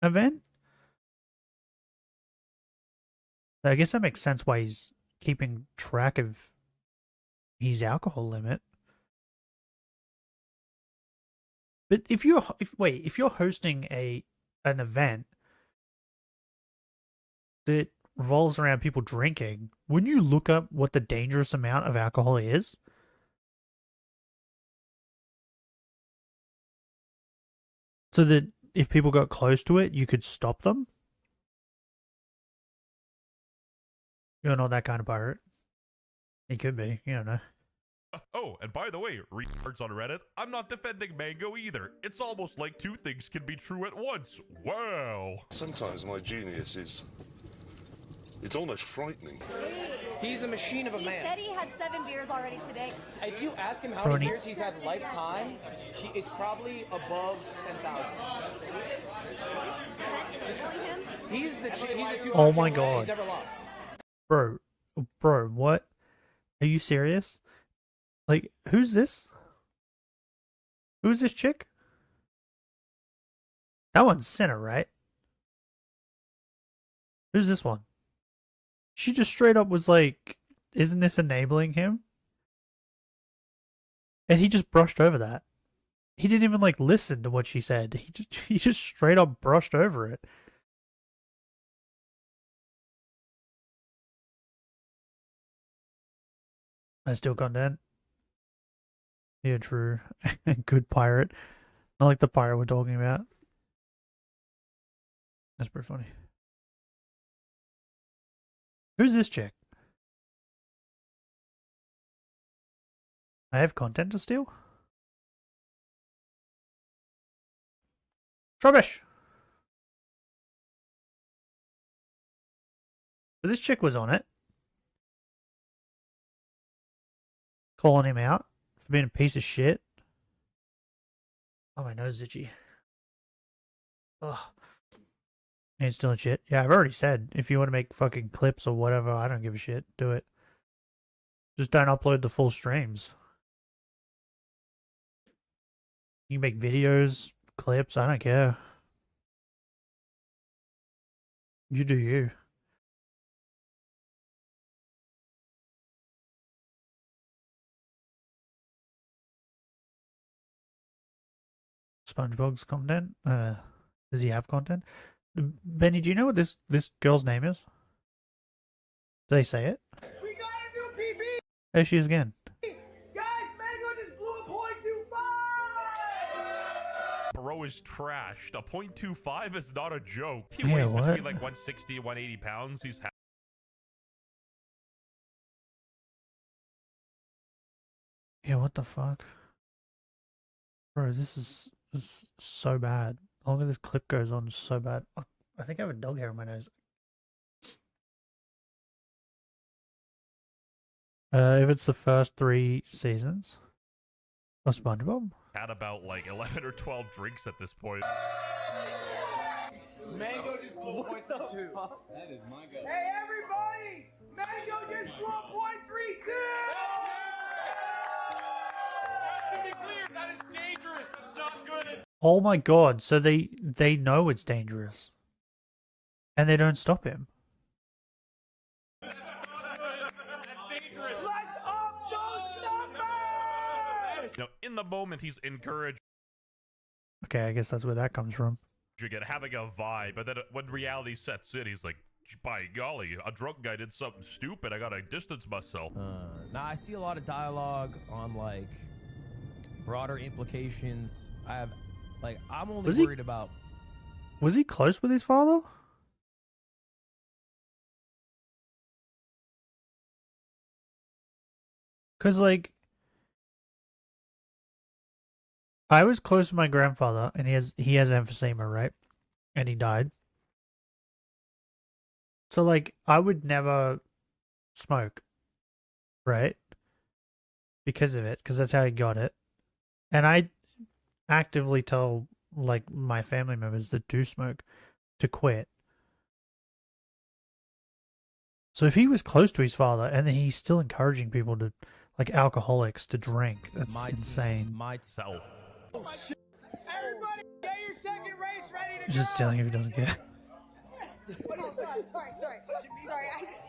event? I guess that makes sense why he's keeping track of his alcohol limit. But if you're hosting an event that revolves around people drinking, wouldn't you look up what the dangerous amount of alcohol is? So that if people got close to it, you could stop them? You're not that kind of pirate. He could be, you don't know. Oh, and by the way, retards on Reddit, I'm not defending Mango either. It's almost like two things can be true at once. Wow. Sometimes my genius is... it's almost frightening. He's a machine of a man. He said he had 7 beers already today. If you ask him how many beers he's had lifetime, it's probably above 10,000. He's the two. Oh my god. He's never lost. Bro, what? Are you serious? Like, who's this? Who's this chick? That one's Sinner, right? Who's this one? She just straight up was like, isn't this enabling him? And he just brushed over that. He didn't even like listen to what she said. He just straight up brushed over it. I still content. Yeah, true. Good pirate. Not like the pirate we're talking about. That's pretty funny. Who's this chick? I have content to steal? Rubbish! So this chick was on it. Calling him out for being a piece of shit. Oh, my nose is itchy. Ugh. And he's doing shit. Yeah, I've already said, if you want to make fucking clips or whatever, I don't give a shit. Do it. Just don't upload the full streams. You can make videos, clips, I don't care. You do you. SpongeBob's content? Does he have content? Benny, do you know what this girl's name is? Do they say it? We got a new PB! There she is again. Guys, Mango just blew a .25! Bro is trashed. A .25 is not a joke. He Yeah, weighs what? between like 160 and 180 pounds. He's Yeah, what the fuck? Bro, this is so bad. The longer this clip goes on, it's so bad. I think I have a dog hair on my nose. If it's the first 3 seasons of SpongeBob? had about like 11 or 12 drinks at this point. Mango just blew a .32. That is my guy. Hey, everybody! Mango just blew a .32! To be clear, that is dangerous. That's not good. Oh my god, so they know it's dangerous. And they don't stop him. That's dangerous. Let's up those numbers! No, in the moment he's encouraged. Okay, I guess that's where that comes from. Again, having a vibe, but then when reality sets in, he's like, by golly, a drunk guy did something stupid. I gotta distance myself. Now I see a lot of dialogue on like broader implications. I'm only worried about. Was he close with his father? Because, like, I was close with my grandfather, and he has emphysema, right? And he died. So, like, I would never smoke, right? Because of it, because that's how he got it. And I actively tell, like, my family members that do smoke to quit. So if he was close to his father, and then he's still encouraging people to, like, alcoholics to drink, that's insane. Myself. Everybody, get your second race ready to Just telling him he doesn't care. Sorry.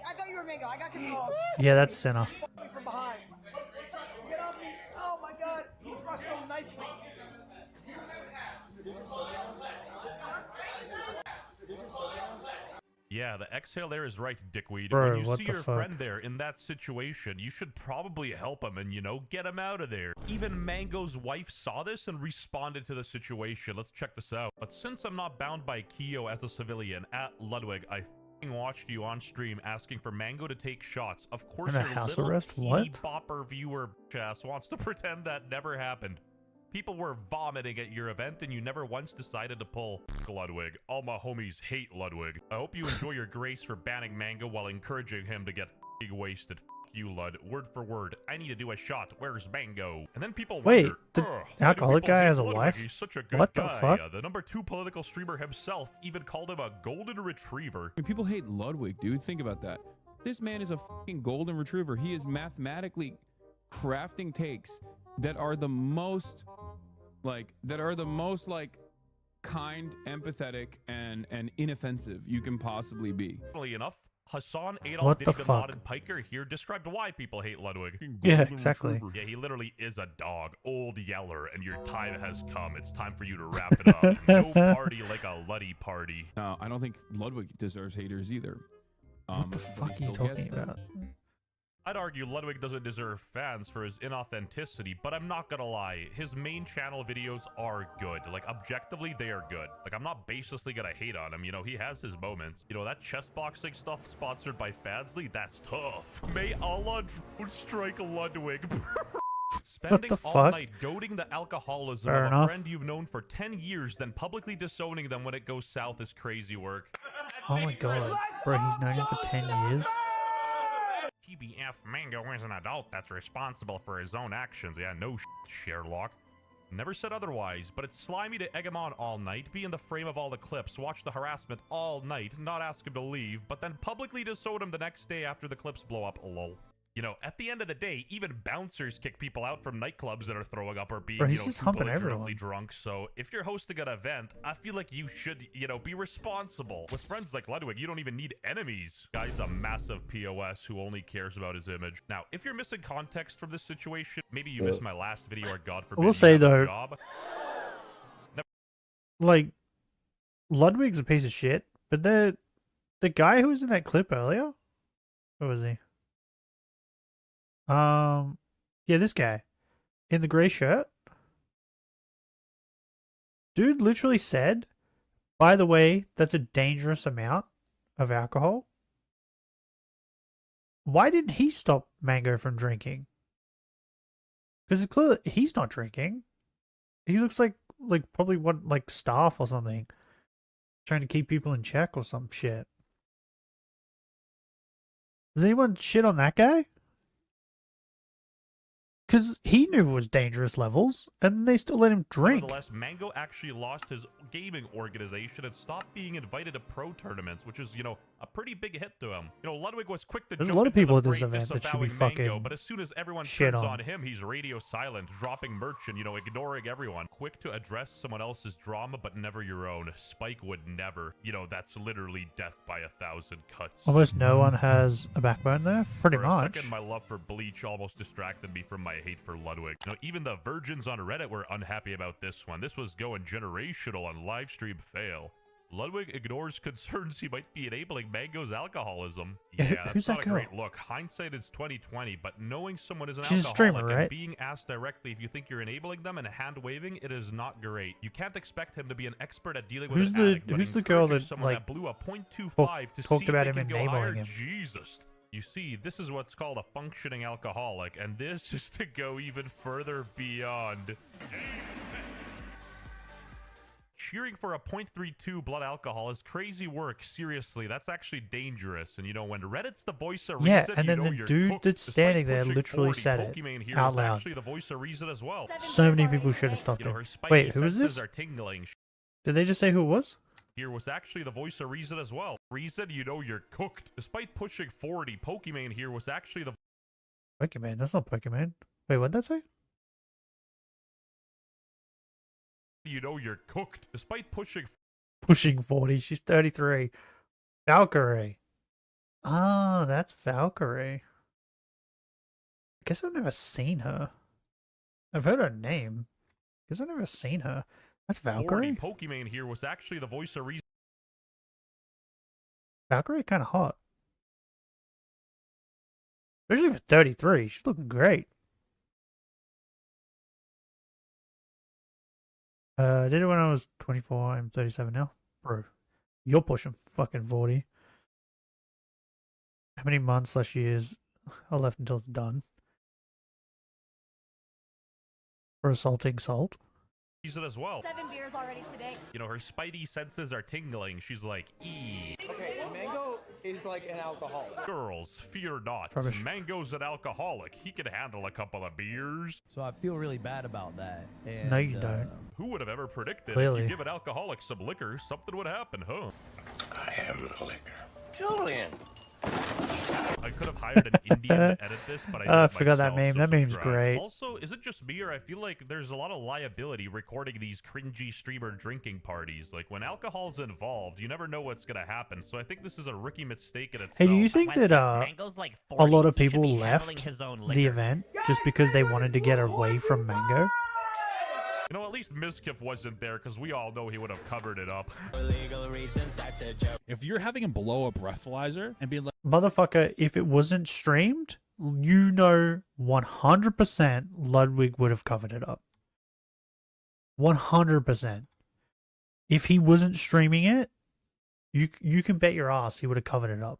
I thought you were Mango. I got confused. Yeah, that's Sinner. From behind. Get off me. Oh my god. He thrust so nicely. Yeah, the exhale there is right, dickweed. Bro, when you what see the your fuck? friend there in that situation, you should probably help him and, get him out of there. Even Mango's wife saw this and responded to the situation. Let's check this out. But since I'm not bound by Kyo as a civilian, at Ludwig, I watched you on stream asking for Mango to take shots. Of course, And a your house little arrest? teeny What? bopper viewer ass wants to pretend that never happened. People were vomiting at your event, and you never once decided to pull Ludwig. All my homies hate Ludwig. I hope you enjoy your grace for banning Mango while encouraging him to get f***ing wasted. F*** you, Lud. Word for word. I need to do a shot. Where's Mango? And then people Wait, wonder, the why do alcoholic people guy hate has a Ludwig? wife? He's such a good What the guy. fuck? The #2 political streamer himself even called him a golden retriever. I mean, people hate Ludwig, dude. Think about that. This man is a fucking golden retriever. He is mathematically crafting takes that are the most kind, empathetic, and inoffensive you can possibly be. Funnily enough, Hassan Adolf What the Diddy bin fuck? Laden Piker here described why people hate Ludwig. Yeah, exactly. Yeah, he literally is a dog, old yeller, and your time has come. It's time for you to wrap it up. No party like a Luddy party. I don't think Ludwig deserves haters either. What the but fuck he are you still gets talking them. about? I'd argue Ludwig doesn't deserve fans for his inauthenticity, but I'm not gonna lie, his main channel videos are good. Like, objectively, they are good. Like, I'm not baselessly gonna hate on him, he has his moments. That chess boxing stuff sponsored by Fadsley, that's tough. May Allah strike Ludwig. Spending the all fuck? night goading the alcoholism Fair of enough. a friend you've known for 10 years, then publicly disowning them when it goes south is crazy work. Oh my god. Bro, he's known him for 10 years? TBF, Mango is an adult that's responsible for his own actions. Yeah, no Shiylocke. Never said otherwise, but it's slimy to egg him on all night, be in the frame of all the clips, watch the harassment all night, not ask him to leave, but then publicly disown him the next day after the clips blow up, lol. You know, at the end of the day, even bouncers kick people out from nightclubs that are throwing up or being, Bro, you he's know, just too humping belligerently everyone. drunk. So if you're hosting an event, I feel like you should, you know, be responsible. With friends like Ludwig, you don't even need enemies. Guy's a massive POS who only cares about his image. Now, if you're missing context from this situation, maybe you missed my last video or God forbid I will you say have a though, job. like, Ludwig's a piece of shit, but the guy who was in that clip earlier, who was he? Yeah, this guy in the grey shirt. Dude literally said, by the way, that's a dangerous amount of alcohol. Why didn't he stop Mango from drinking? Because it's clear that he's not drinking. He looks like probably what, like staff or something. Trying to keep people in check or some shit. Does anyone shit on that guy? Because he knew it was dangerous levels, and they still let him drink. Nevertheless, Mango actually lost his gaming organization and stopped being invited to pro tournaments, which is, you know, a pretty big hit to him. You know, Ludwig was quick to There's a jump lot of into people the at this fray, event that should be disavowing Mango, fucking but as soon as everyone shit turns on. on him, he's radio silent, dropping merch and, you know, ignoring everyone. Quick to address someone else's drama, but never your own. Spike would never. You know, that's literally death by 1,000 cuts. Almost no one has a backbone there, pretty For much. a second, my love for Bleach almost distracted me from my hate for Ludwig. You know, even the virgins on Reddit were unhappy about this one. This was going generational on livestream fail. Ludwig ignores concerns he might be enabling Mango's alcoholism. Yeah, who's that's that not a girl? great look. Hindsight is 2020, but knowing someone is an She's a alcoholic streamer, and right? being asked directly if you think you're enabling them and hand-waving, it is not great. You can't expect him to be an expert at dealing with Who's an the- addict, but who's the girl encouraging that, someone like, that blew a .25 to talked see about if they him can go higher? enabling him? Jesus. You see, this is what's called a functioning alcoholic, and this is to go even further beyond. Cheering for a .32 blood alcohol is crazy work. Seriously, that's actually dangerous. And you know, when Reddit's the voice of Yeah, reason, and then you know the you're dude cooked. that's Despite standing there pushing literally 40, said it Pokemon here out is loud. actually the voice of reason as well. So many people should have stopped You know, it. her spidey Wait, who was senses this? are tingling. Did they just say who it was? Here was actually the voice of reason as well. Reason, you know you're cooked. Despite pushing 40, Pokemon here was actually the Pokemon, that's not Pokemon. Wait, what'd that say? you know you're cooked. Despite pushing Pushing 40, she's 33. Valkyrie. Ah, that's Valkyrie. I guess I've never seen her. I've heard her name. Guess I've never seen her. That's 40, Valkyrie? Pokemon here was actually the voice of reason. Valkyrie kind of hot. Especially for 33, she's looking great. I did it when I was 24, I'm 37 now. Bro, you're pushing fucking 40. How many months / years are left until it's done? For assaulting Salt? Reason as well. 7 beers already today. You know, her spidey senses are tingling. She's like, "Ee." Okay, Mango is like an alcoholic. Girls, fear not. Rubbish. Mango's an alcoholic. He can handle a couple of beers. So I feel really bad about that. And, No, you don't. Who would have ever predicted if Clearly. you give an alcoholic some liquor, something would happen, huh? I am the liquor. Julian. I could have hired an Indian to edit this, but I did I it forgot that myself, meme. so That meme's subscribe. great. Also, is it just me, or I feel like there's a lot of liability recording these cringy streamer drinking parties? Like, when alcohol's involved, you never know what's gonna happen, so I think this is a rookie mistake in itself. Hey, do you think that a lot of people left the event just because they wanted to get away from Mango? You know, at least Miskiff wasn't there, because we all know he would have covered it up. If you're having him blow a breathalyzer and be like, Motherfucker, if it wasn't streamed, you know 100% Ludwig would have covered it up. 100%. If he wasn't streaming it, you can bet your ass he would have covered it up.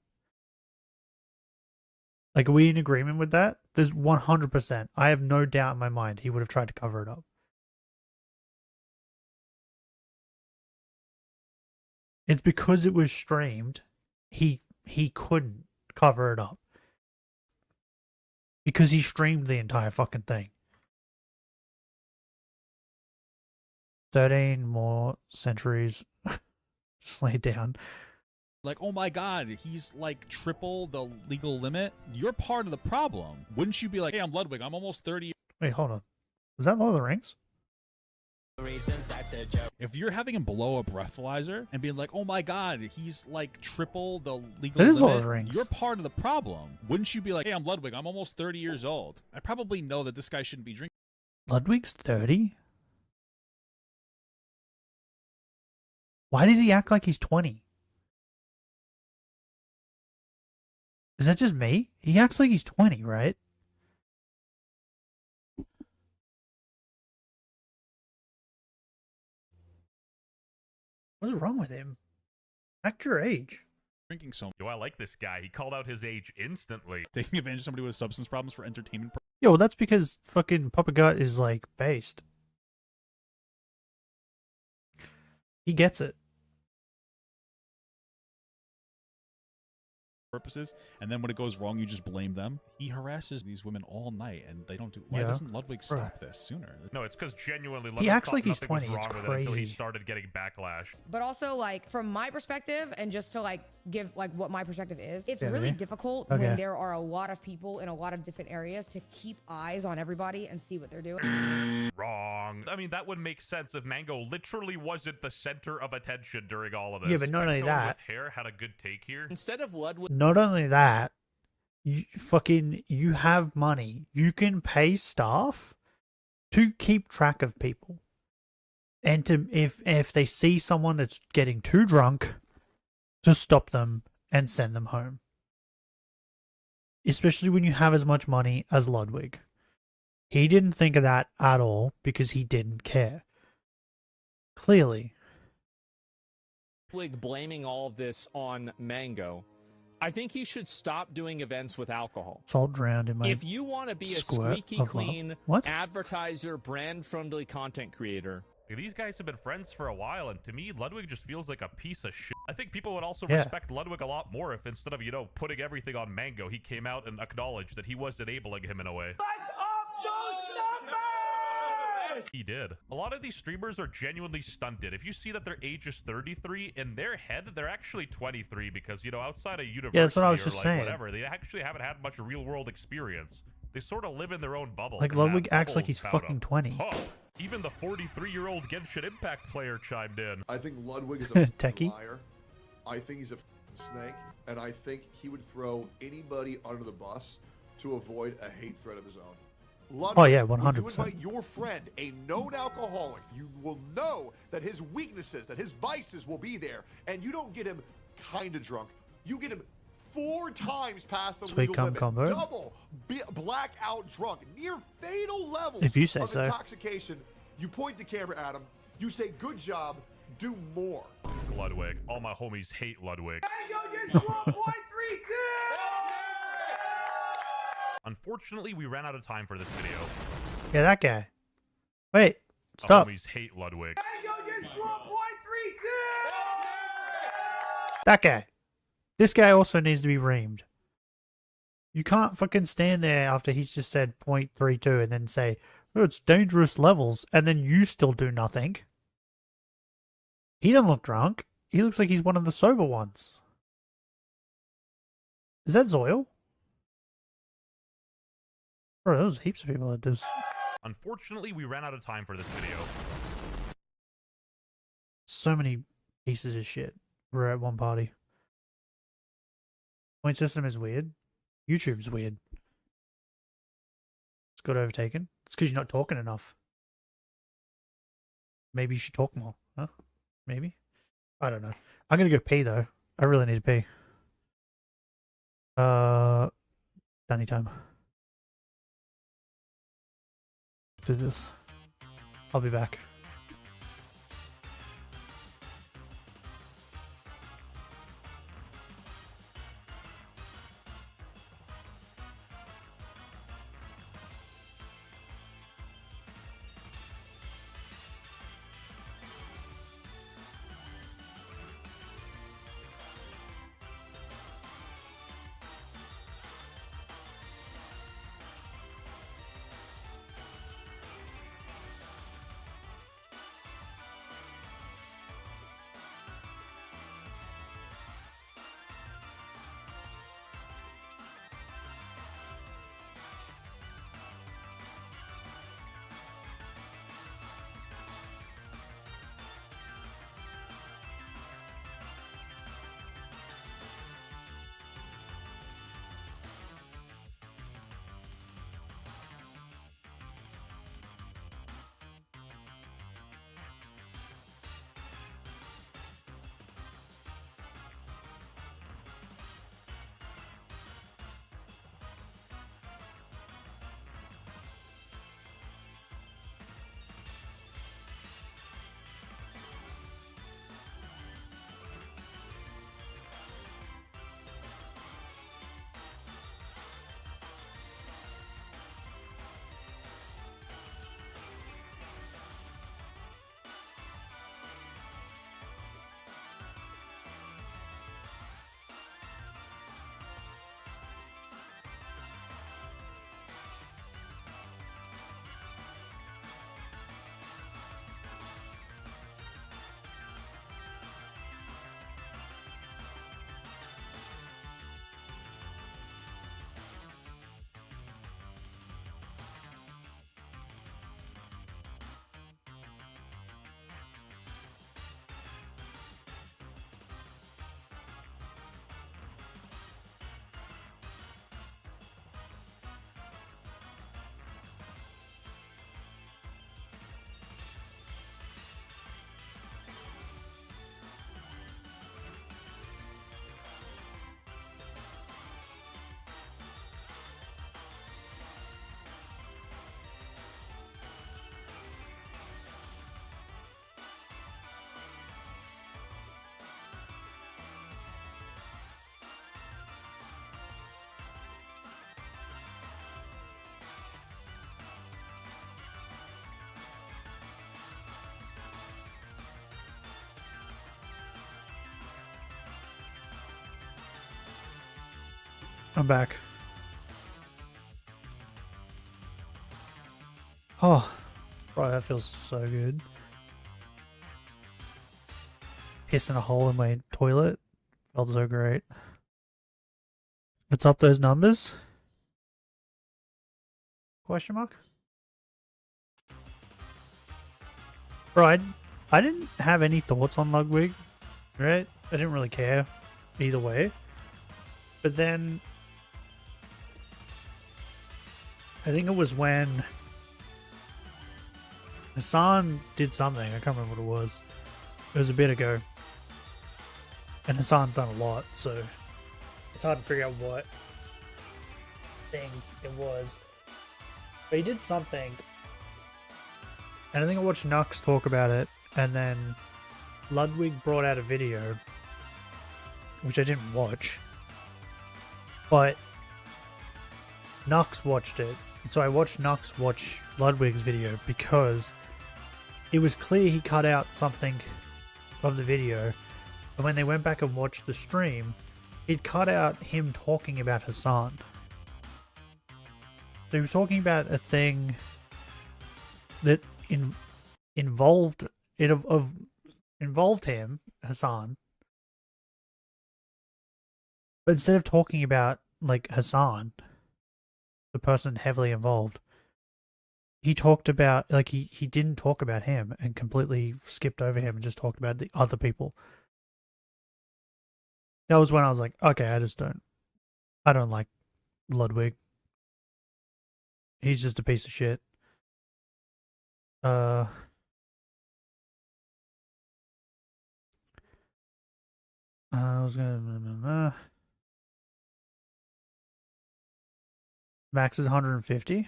Like, are we in agreement with that? There's 100%. I have no doubt in my mind he would have tried to cover it up. It's because it was streamed, he couldn't cover it up. Because he streamed the entire fucking thing. 13 more centuries. Just lay down. Like, oh my god, he's like triple the legal limit. You're part of the problem. Wouldn't you be like, hey, I'm Ludwig, I'm almost 30. Wait, hold on. Was that Lord of the Rings? If you're having him blow a breathalyzer and being like, oh my god, he's like triple the legal That is limit, Lord of the Rings. You're part of the problem. Wouldn't you be like, hey, I'm Ludwig, I'm almost 30 years old. I probably know that this guy shouldn't be drinking. Ludwig's 30? Why does he act like he's 20? Is that just me? He acts like he's 20, right? What is wrong with him? Act your age. Drinking so Yo, I like this guy. He called out his age instantly. taking advantage of somebody with substance problems for entertainment. Yo, well, that's because fucking Papa Gut is like based. He gets it. Purposes, and then when it goes wrong, you just blame them. He harasses these women all night, and they don't do. Why Yeah. doesn't Ludwig stop this sooner? No, it's because genuinely He Ludwig acts thought like he's nothing was 20. It's wrong with it until he crazy. started getting backlash. But also, like, from my perspective, and just to like give like what my perspective is, it's Yeah, really really? difficult Okay. when there are a lot of people in a lot of different areas to keep eyes on everybody and see what they're doing. Wrong. I mean, that would make sense if Mango literally wasn't the center of attention during all of this. Yeah, but not only Mango that- with hair had a good take here. Instead of Ludwig, Not only that, you have money. You can pay staff to keep track of people. And to if they see someone that's getting too drunk, to stop them and send them home. Especially when you have as much money as Ludwig. He didn't think of that at all because he didn't care. Clearly. blaming all of this on Mango, I think he should stop doing events with alcohol. Salt drowned in my If you want to be a squirt squeaky of love. clean What? advertiser, brand-friendly content creator, These guys have been friends for a while, and to me, Ludwig just feels like a piece of shit. I think people would also Yeah. respect Ludwig a lot more if instead of, putting everything on Mango, he came out and acknowledged that he was enabling him in a way. Let's up those numbers! He did. A lot of these streamers are genuinely stunted. If you see that their age is 33, in their head, they're actually 23 because, outside of university that's what I was or just like saying. whatever, they actually haven't had much real-world experience. They sort of live in their own bubble. Like and Ludwig that acts like bubble's he's about fucking them. 20. Huh. Even the 43-year-old Genshin Impact player chimed in. I think Ludwig is a Techie. liar. I think he's a snake, and I think he would throw anybody under the bus to avoid a hate threat of his own. Ludwig, Oh, yeah, when 100%. you invite your friend, a known alcoholic, you will know that his weaknesses, that his vices will be there, and you don't get him kind of drunk. You get him 4 times past the Sweet legal cum limit. combo. Double, blackout drunk, near fatal levels If you say of so. intoxication. You point the camera at him. You say, "Good job. Do more." Ludwig. All my homies hate Ludwig. Unfortunately, we ran out of time for this video. Yeah, that guy. Wait. My Stop. homies hate Ludwig. That guy. This guy also needs to be reamed. You can't fucking stand there after he's just said 0.32 and then say, oh, it's dangerous levels, and then you still do nothing. He doesn't look drunk. He looks like he's one of the sober ones. Is that Zoil? Bro, there's heaps of people that do this. Unfortunately, we ran out of time for this video. So many pieces of shit were at one party. Point system is weird. YouTube's weird. It's got overtaken. It's because you're not talking enough. Maybe you should talk more. Huh? Maybe? I don't know. I'm gonna go pee though. I really need to pee. Danny time. Do this. I'll be back. I'm back. Oh, bro, that feels so good. Pissing a hole in my toilet felt so great. Let's up those numbers. Question mark? Bro, I didn't have any thoughts on Ludwig, right? I didn't really care either way. But then I think it was when Hassan did something. I can't remember what it was. It was a bit ago. And Hassan's done a lot, so it's hard to figure out what thing it was. But he did something. And I think I watched Nux talk about it, and then Ludwig brought out a video, which I didn't watch. But Nux watched it. And so I watched Nux watch Ludwig's video because it was clear he cut out something of the video. And when they went back and watched the stream, it cut out him talking about Hassan. So he was talking about a thing that involved him, Hassan. But instead of talking about like Hassan, the person heavily involved, he talked about he didn't talk about him and completely skipped over him and just talked about the other people. That was when I was like, okay, I don't like Ludwig. He's just a piece of shit. I was gonna max is 150.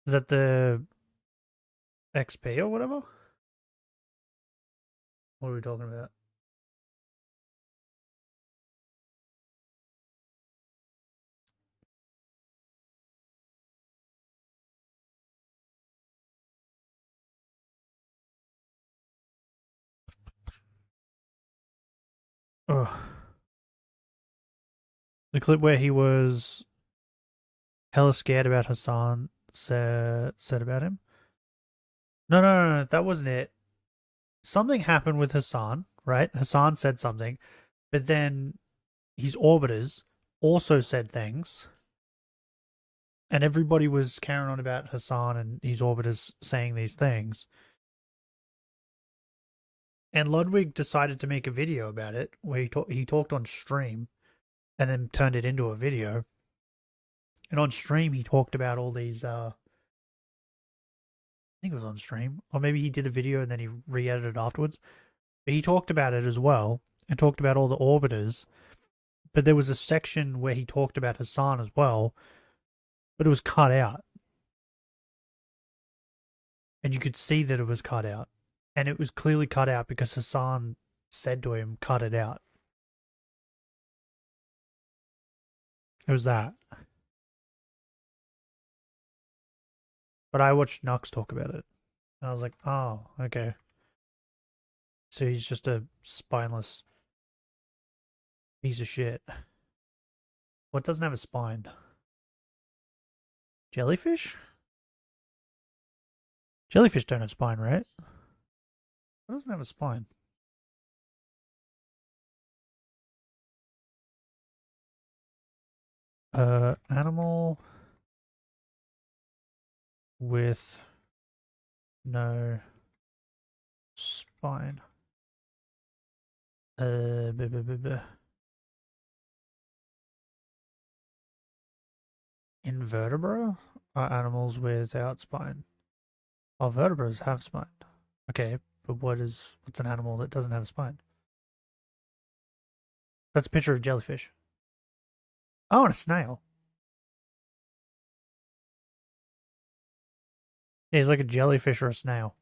Is that the XP or whatever? What are we talking about? Ugh. The clip where he was hella scared about Hassan said about him. No, that wasn't it. Something happened with Hassan, right? Hassan said something, but then his orbiters also said things, and everybody was carrying on about Hassan and his orbiters saying these things. And Ludwig decided to make a video about it, where he talked on stream, and then turned it into a video. And on stream, he talked about all these. I think it was on stream, or maybe he did a video and then he re-edited afterwards. But he talked about it as well, and talked about all the orbiters. But there was a section where he talked about Hassan as well, but it was cut out, and you could see that it was cut out. And it was clearly cut out because Hassan said to him, cut it out. It was that. But I watched Nux talk about it. And I was like, oh, okay. So he's just a spineless piece of shit. What doesn't have a spine? Jellyfish? Jellyfish don't have a spine, right? It doesn't have a spine. Animal with no spine. Invertebrate are animals without spine. Oh, vertebrates have spine. Okay. But what's an animal that doesn't have a spine? That's a picture of a jellyfish. Oh, and a snail. Yeah, he's like a jellyfish or a snail.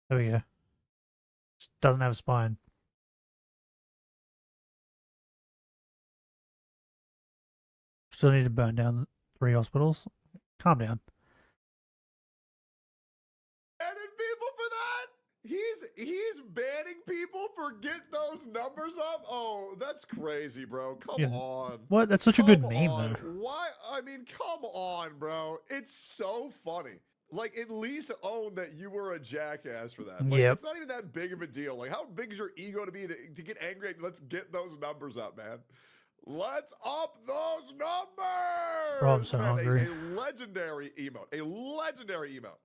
There we go. Just doesn't have a spine. Still need to burn down 3 hospitals. Calm down. Banning people for that? He's banning people for get those numbers up? Oh, that's crazy, bro. Come on. What? That's such a good meme, though. Why? I mean, come on, bro. It's so funny. Like, at least own that you were a jackass for that. Like, it's not even that big of a deal. Like, how big is your ego to be to get angry at? Let's get those numbers up, man. Let's up those numbers. Bro, I'm so hungry. A legendary emote. A legendary emote.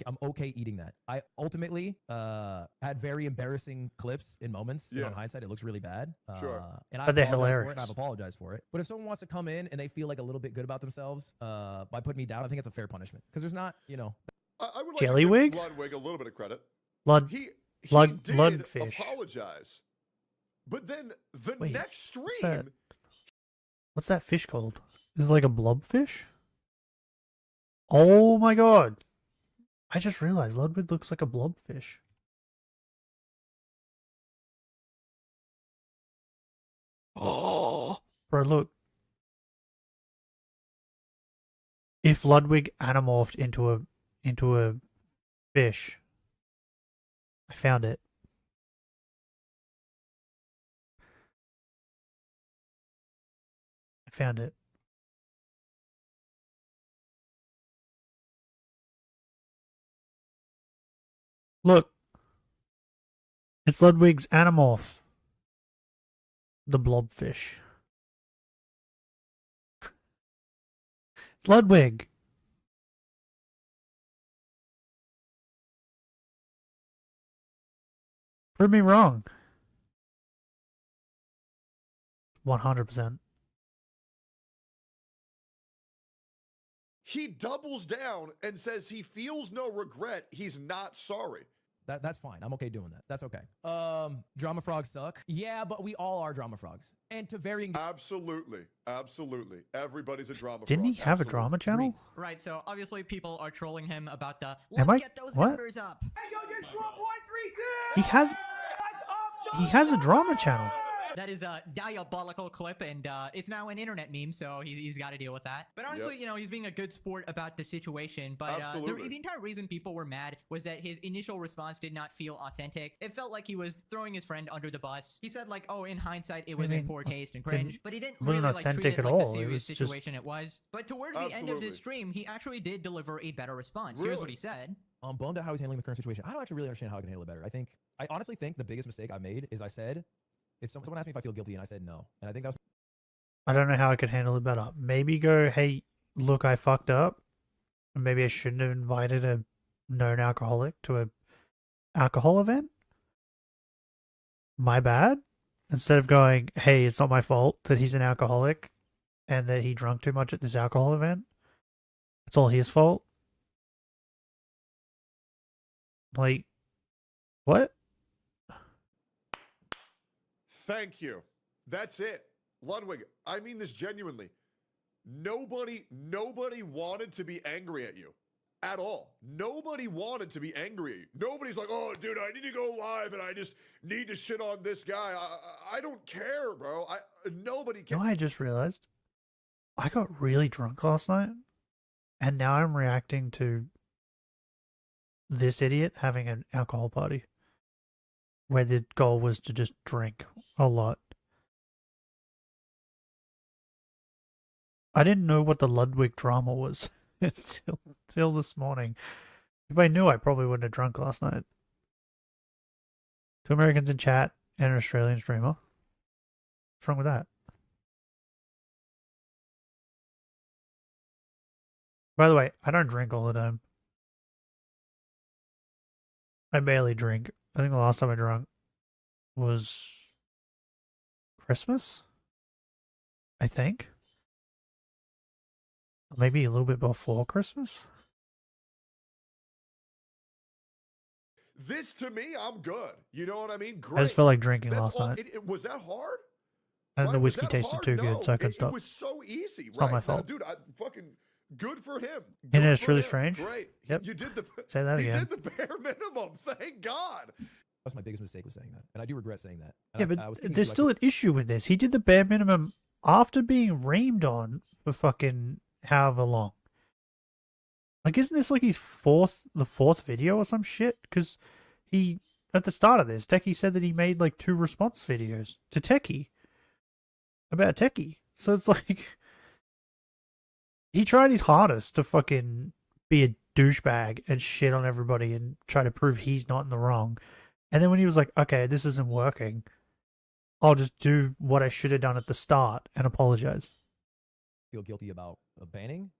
I'm okay eating that. I ultimately had very embarrassing clips in moments. And on hindsight, it looks really bad. Sure. And But they're hilarious. I've apologized for it. But if someone wants to come in and they feel like a little bit good about themselves by putting me down, I think it's a fair punishment. Because there's not, you know. I would like Jellywig? to give Ludwig a little bit of credit. He did Ludfish. apologize. But then the Wait, next stream... What's that fish called? Is it like a blobfish? Oh my god. I just realized Ludwig looks like a blobfish. Oh, bro, look. If Ludwig animorphed into a fish, I found it. I found it. Look. It's Ludwig's Animorph. The blobfish. It's Ludwig. Prove me wrong. 100%. He doubles down and says he feels no regret. He's not sorry. That's fine. I'm okay doing that. That's okay. Drama frogs suck. Yeah, but we all are drama frogs. And to varying... Absolutely. Absolutely. Everybody's a drama Didn't frog. he have a drama channel? Right, so obviously people are trolling him about the Am I? get those What? numbers up. He has a drama channel. That is a diabolical clip, and it's now an internet meme, so he's got to deal with that. But honestly, you know, he's being a good sport about the situation. But the entire reason people were mad was that his initial response did not feel authentic. It felt like he was throwing his friend under the bus. He said, like, oh, in hindsight, it was in poor taste and cringe. But he didn't really like treat it like the serious situation it was. But towards the end of this stream, he actually did deliver a better response. Here's what he said. I'm bummed at how he's handling the current situation. I don't actually really understand how I can handle it better. I honestly think the biggest mistake I made is I said, if someone asked me if I feel guilty, and I said no. And I think that was... I don't know how I could handle it better. Maybe go, hey, look, I fucked up. Maybe I shouldn't have invited a known alcoholic to a alcohol event. My bad. Instead of going, hey, it's not my fault that he's an alcoholic and that he drank too much at this alcohol event. It's all his fault. Like, what? Thank you. That's it. Ludwig, I mean this genuinely. Nobody wanted to be angry at you. At all. Nobody wanted to be angry at you. Nobody's like, oh, dude, I need to go live and I just need to shit on this guy. I don't care, bro. Nobody cares. You know, I just realized I got really drunk last night and now I'm reacting to this idiot having an alcohol party where the goal was to just drink a lot. I didn't know what the Ludwig drama was until this morning. If I knew, I probably wouldn't have drunk last night. 2 Americans in chat and an Australian streamer. What's wrong with that? By the way, I don't drink all the time. I barely drink. I think the last time I drank was Christmas, I think. Maybe a little bit before Christmas. This, to me, I'm good. You know what I mean? Great. I just felt like drinking last night. Was that hard? And the whiskey tasted too good, so I couldn't stop. It was so easy, It's not my fault. Dude, fucking good for him. And it's really strange. Great. Yep. You did the Say that again. You did the bare minimum. Thank God. That's my biggest mistake was saying that. And I do regret saying that. Yeah, but there's still an issue with this. He did the bare minimum after being reamed on for fucking however long. Like, isn't this like his the fourth video or some shit? Because he at the start of this, Techie said that he made like 2 response videos to Techie about Techie. So it's like he tried his hardest to fucking be a douchebag and shit on everybody and try to prove he's not in the wrong. And then when he was like, okay, this isn't working, I'll just do what I should have done at the start and apologize. Feel guilty about banning,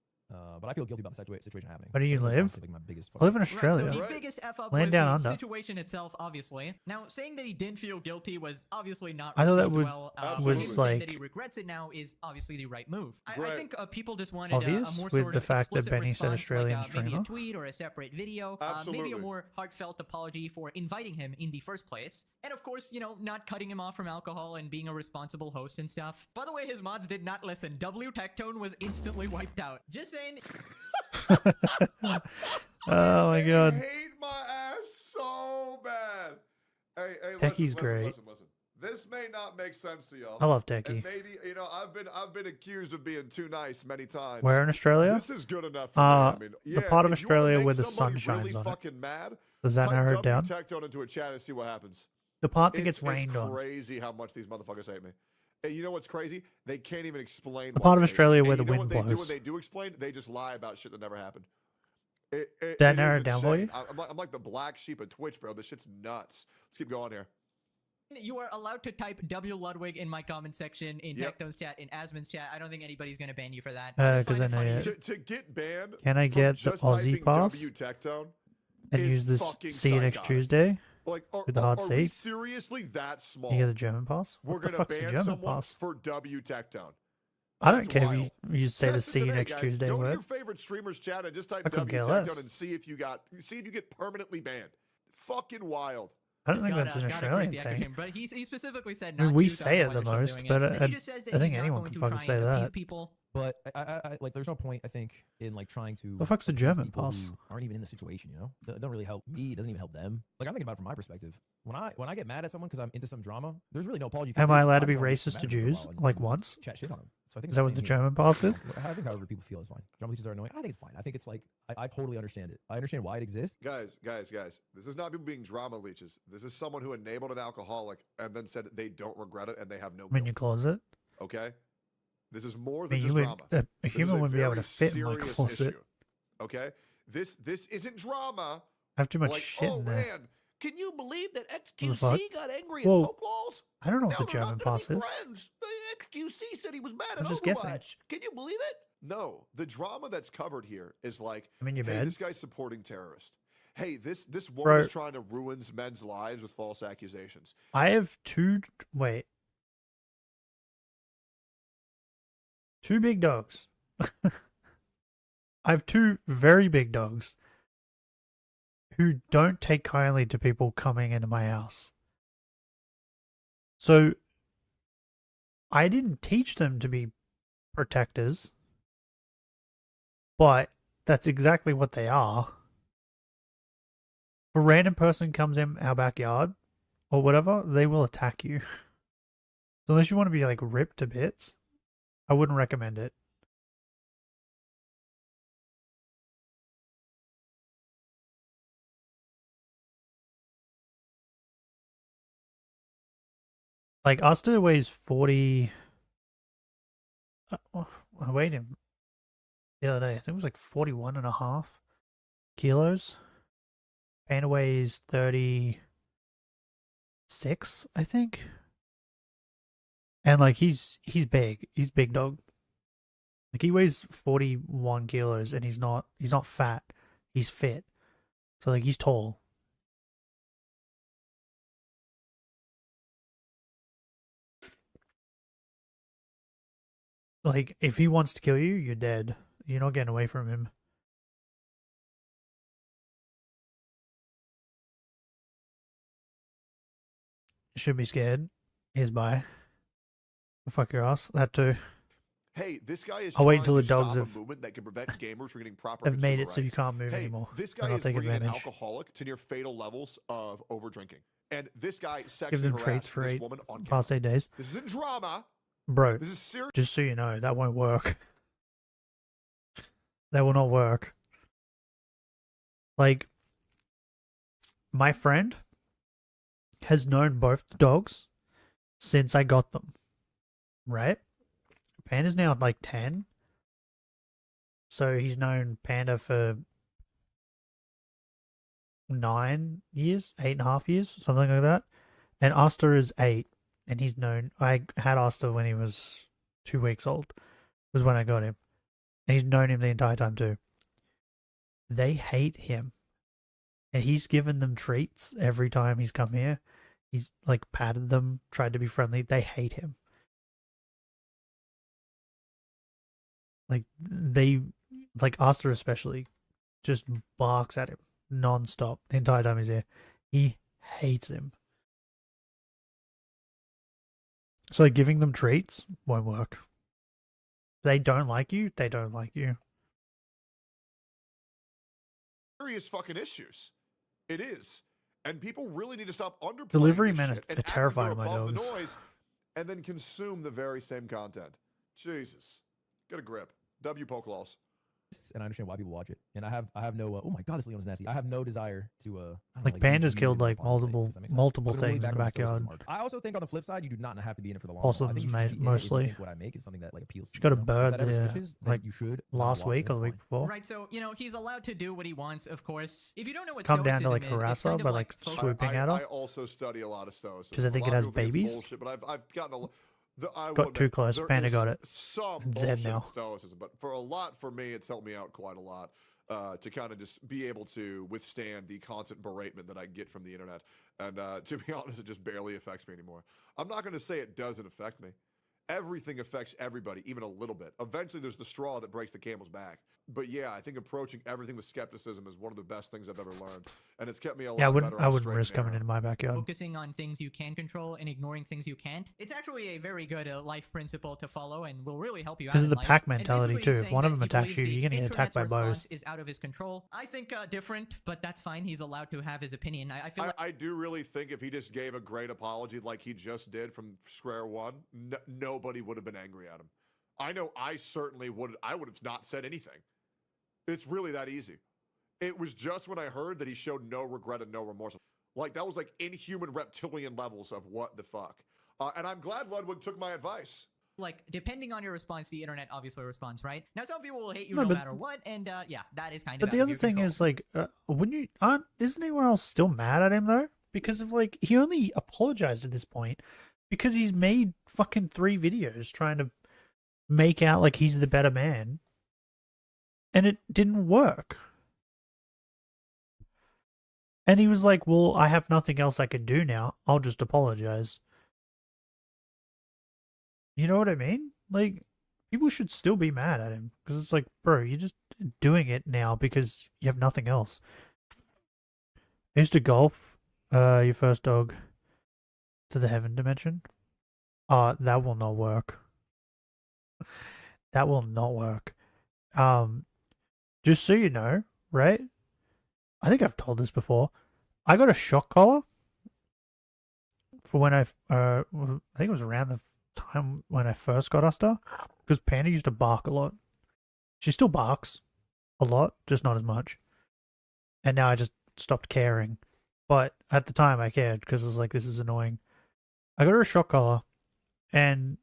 but I feel guilty about the situation happening. Where do you live? Like my biggest I live in Australia. Right, so the biggest F up Land was down the under. situation itself, obviously. Now, saying that he didn't feel guilty was obviously not I thought that received would- well. was him saying like- that he regrets it now is obviously the right move. I Right. think people just wanted a Obvious more with sort the of fact that explicit Benny said response, Australian like, maybe a streamer. tweet or a separate video, maybe Absolutely. a more heartfelt apology for inviting him in the first place, and of course, not cutting him off from alcohol and being a responsible host and stuff. By the way, his mods did not listen. W Tectone was instantly wiped out. Just saying. Oh my god. I hate my ass so bad. Hey, Techie's great. Listen. This may not make sense to y'all. I love And Techie. maybe I've been accused of being too nice many times. Where in Australia? This is good enough for me. I mean, the part of if you wanna Australia make where the sun somebody shines really on it. fucking mad, Does that type narrow it down? Tectone into a chat and see what happens. The part that It's gets rained on. crazy how much these motherfuckers hate me. And you know what's crazy? They can't even explain. The why part of they hate me. Australia And where you the know wind what they do blows. when they do explain? They just lie about shit that never happened. That it narrow is it down for insane. you? I'm like the black sheep of Twitch, bro. This shit's nuts. Let's keep going here. You are allowed to type W Ludwig in my comment section, in Yep. Tectone's chat, in Asmon's chat. I don't think anybody's going to ban you for that. Uh, just 'cause find I it know funny. it. To get banned, Can I from get the just Aussie typing pass W Tectone and is use this fucking see you next psychotic. Tuesday Like, with the hard are we C? seriously that small? You get the German pass? We're What the gonna fuck's the ban German someone pass? for W Tectone. I don't That's care wild. if you say the Test it see you today, next guys. Tuesday Go to word. your favorite streamers chat and just type I couldn't W care less. Tectone and see if you get permanently banned. Fucking wild. I don't think that's an Gotta Australian create the echo thing. chamber, but he specifically said I mean, not we to, so I say don't it know the why they're most, still but doing it. I He just says that I he's think not anyone going can to fucking try say and appease that. people. But I like, there's no point, I think, in like trying to. The fuck's a appease German people pass? who aren't even in the situation, you know? It don't really help me. It doesn't even help them. Like, I'm thinking about it from my perspective. When I get mad at someone because I'm into some drama, there's really no apology. you can Am do. I allowed to might be as well just racist to get mad at them Jews? for a while Like and once? chat shit on them. So I think Is it's that the what the same here. German pass is? I think however people feel is fine. Drama leeches are annoying. I think it's fine. I think it's like I totally understand it. I understand why it exists. Guys. This is not people being drama leeches. This is someone who enabled an alcoholic and then said they don't regret it and they have no I'm in guilt. your closet. Okay? This is more I than mean, just you drama. would, a This is human a wouldn't be able very to fit in my serious closet. issue. Okay? This isn't drama. I have too much Like, shit oh in there. man, can you believe that the fuck? XQC got angry Whoa. at Folklaws? I don't know what Now the they're German not gonna pass be is. friends. The XQC said he was mad I'm at just Overwatch. guessing. Can you believe it? No, the drama that's covered here is like, I'm in your hey, bed. this guy's supporting terrorists. Hey, this woman Bro. is trying to ruin men's lives with false accusations. I have two big dogs. I have 2 very big dogs who don't take kindly to people coming into my house. So I didn't teach them to be protectors, but that's exactly what they are. If a random person comes in our backyard or whatever, they will attack you. So unless you want to be like ripped to bits, I wouldn't recommend it. Like Asta weighs 40. I weighed him the other day. I think it was like 41.5 kilos. Panda weighs 36, I think. And like he's big. He's big dog. Like he weighs 41 kilos and he's not fat. He's fit. So like he's tall. Like if he wants to kill you, you're dead. You're not getting away from him. You should be scared. Here's by. Fuck your ass. That too. Hey, this guy is I'll wait trying until the to dogs stop have- a movement that can prevent gamers from getting proper They've made consumer it so you rights. can't move Hey, anymore. This And guy I'll is take bringing an advantage. alcoholic to near fatal levels of over drinking. And this guy Give sexually them harassed treats for this 8 woman on camera. past 8 days. This isn't drama. Bro, This is serious. just so you know, that won't work. That will not work. Like, my friend has known both dogs since I got them. Right? Panda's now like 10. So he's known Panda for 9 years, 8.5 years, something like that. And Asta is 8. And he's known, I had Asta when he was 2 weeks old, was when I got him. And he's known him the entire time too. They hate him. And he's given them treats every time he's come here. He's like patted them, tried to be friendly. They hate him. Like Asta especially, just barks at him non-stop the entire time he's here. He hates him. So like, giving them treats won't work. They don't like you. They don't like you. Serious fucking issues. It is. And people really need to stop underplaying Delivery this men shit are and terrifying my above the dogs. noise and then consume the very same content. Jesus. Get a grip. W Pokelaws. And I understand why people watch it. And I have no. Oh my god, this Leon's nasty. I have no desire to. I don't Like know, Panda's use killed media in a like positive way, multiple if that makes sense. multiple But really things in the back on backyard. stoicism, I also think on the flip side, you do not have to be in it for the long Also haul. I think you should just be in it if mostly. you think what I make is something that like appeals to She you. got a you know? If bird that ever there, switches, then like you should last watch week it, or the it's week fine. before. Right, so, he's allowed to do what he wants, of course. If you don't know what Come down to stoicism like harass her by like swooping at I her. also study a lot of stoicism. Because I think it A lot has of people think it's babies. bullshit, but I've gotten I Got will too admit, close. there Panda is got it. Some It's dead bullshit now. in stoicism, but for me, it's helped me out quite a lot. To kind of just be able to withstand the constant beratement that I get from the internet. And to be honest, it just barely affects me anymore. I'm not going to say it doesn't affect me. Everything affects everybody, even a little bit. Eventually, there's the straw that breaks the camel's back. But yeah, I think approaching everything with skepticism is one of the best things I've ever learned. And it's kept me a lot better. I wouldn't risk coming into my backyard. Focusing on things you can control and ignoring things you can't. It's actually a very good life principle to follow and will really help you out Because in of the life. pack And mentality basically too. If saying one of that them he attacks you, believes you're gonna get attacked by internet's both. response is out of his control. I think different, but that's fine. He's allowed to have his opinion. I feel like I do really think if he just gave a great apology like he just did from square one, nobody would have been angry at him. I know I certainly would. I would have not said anything. It's really that easy. It was just when I heard that he showed no regret and no remorse. Like, that was like inhuman reptilian levels of what the fuck. And I'm glad Ludwig took my advice. like depending on your response, the internet obviously responds, right? Now some people will hate you No, no but- matter what, and yeah, that is kind of. But the other thing is like, isn't anyone else still mad at him though? Because of like, he only apologized at this point because he's made fucking 3 videos trying to make out like he's the better man, and it didn't work. And he was like, "Well, I have nothing else I can do now. I'll just apologize." You know what I mean? Like, people should still be mad at him because it's like, bro, you're just doing it now because you have nothing else. I used to golf your first dog to the heaven dimension. That will not work. That will not work. Just so you know, right? I think I've told this before. I got a shock collar for when I think it was around the time when I first got Asta, because Panda used to bark a lot. She still barks a lot, just not as much. And now I just stopped caring. But at the time I cared because I was like, this is annoying. I got her a shock collar, and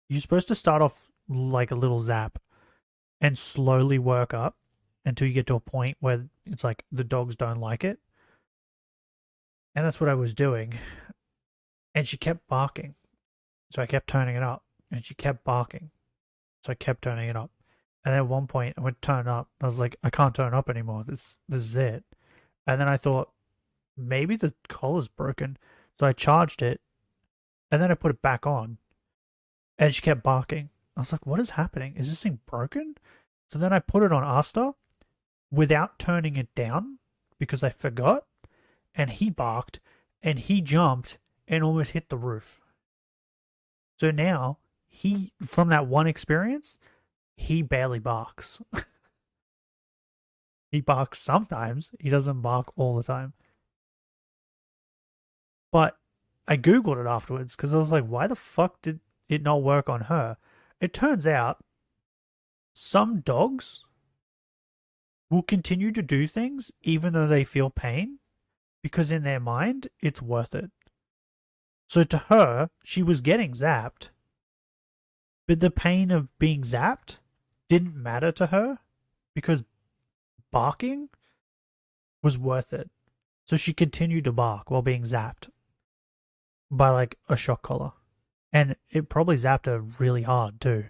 you're supposed to start off like a little zap and slowly work up until you get to a point where it's like the dogs don't like it. And that's what I was doing. And she kept barking. So I kept turning it up. And she kept barking. So I kept turning it up. And then at one point I went to turn up. I was like, I can't turn up anymore. This is it. And then I thought, maybe the collar's broken. So I charged it. And then I put it back on. And she kept barking. I was like, what is happening? Is this thing broken? So then I put it on Asta without turning it down because I forgot. And he barked. And he jumped and almost hit the roof. So now, from that one experience, he barely barks. He barks sometimes. He doesn't bark all the time. But I Googled it afterwards because I was like, why the fuck did it not work on her? It turns out some dogs will continue to do things even though they feel pain because in their mind, it's worth it. So to her, she was getting zapped, but the pain of being zapped didn't matter to her because barking was worth it. So she continued to bark while being zapped by like a shock collar. And it probably zapped her really hard too.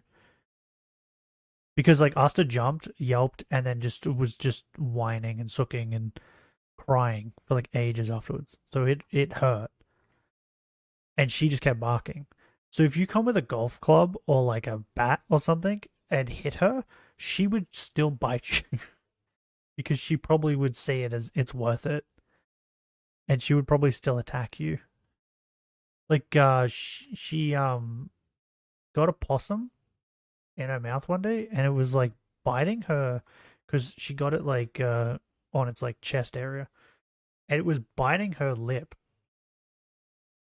Because like Asta jumped, yelped, and then was just whining and sucking and crying for like ages afterwards. So it hurt. And she just kept barking. So if you come with a golf club or like a bat or something and hit her, she would still bite you. Because she probably would see it as it's worth it. And she would probably still attack you. Like, she got a possum in her mouth one day, and it was like biting her because she got it like on its like chest area, and it was biting her lip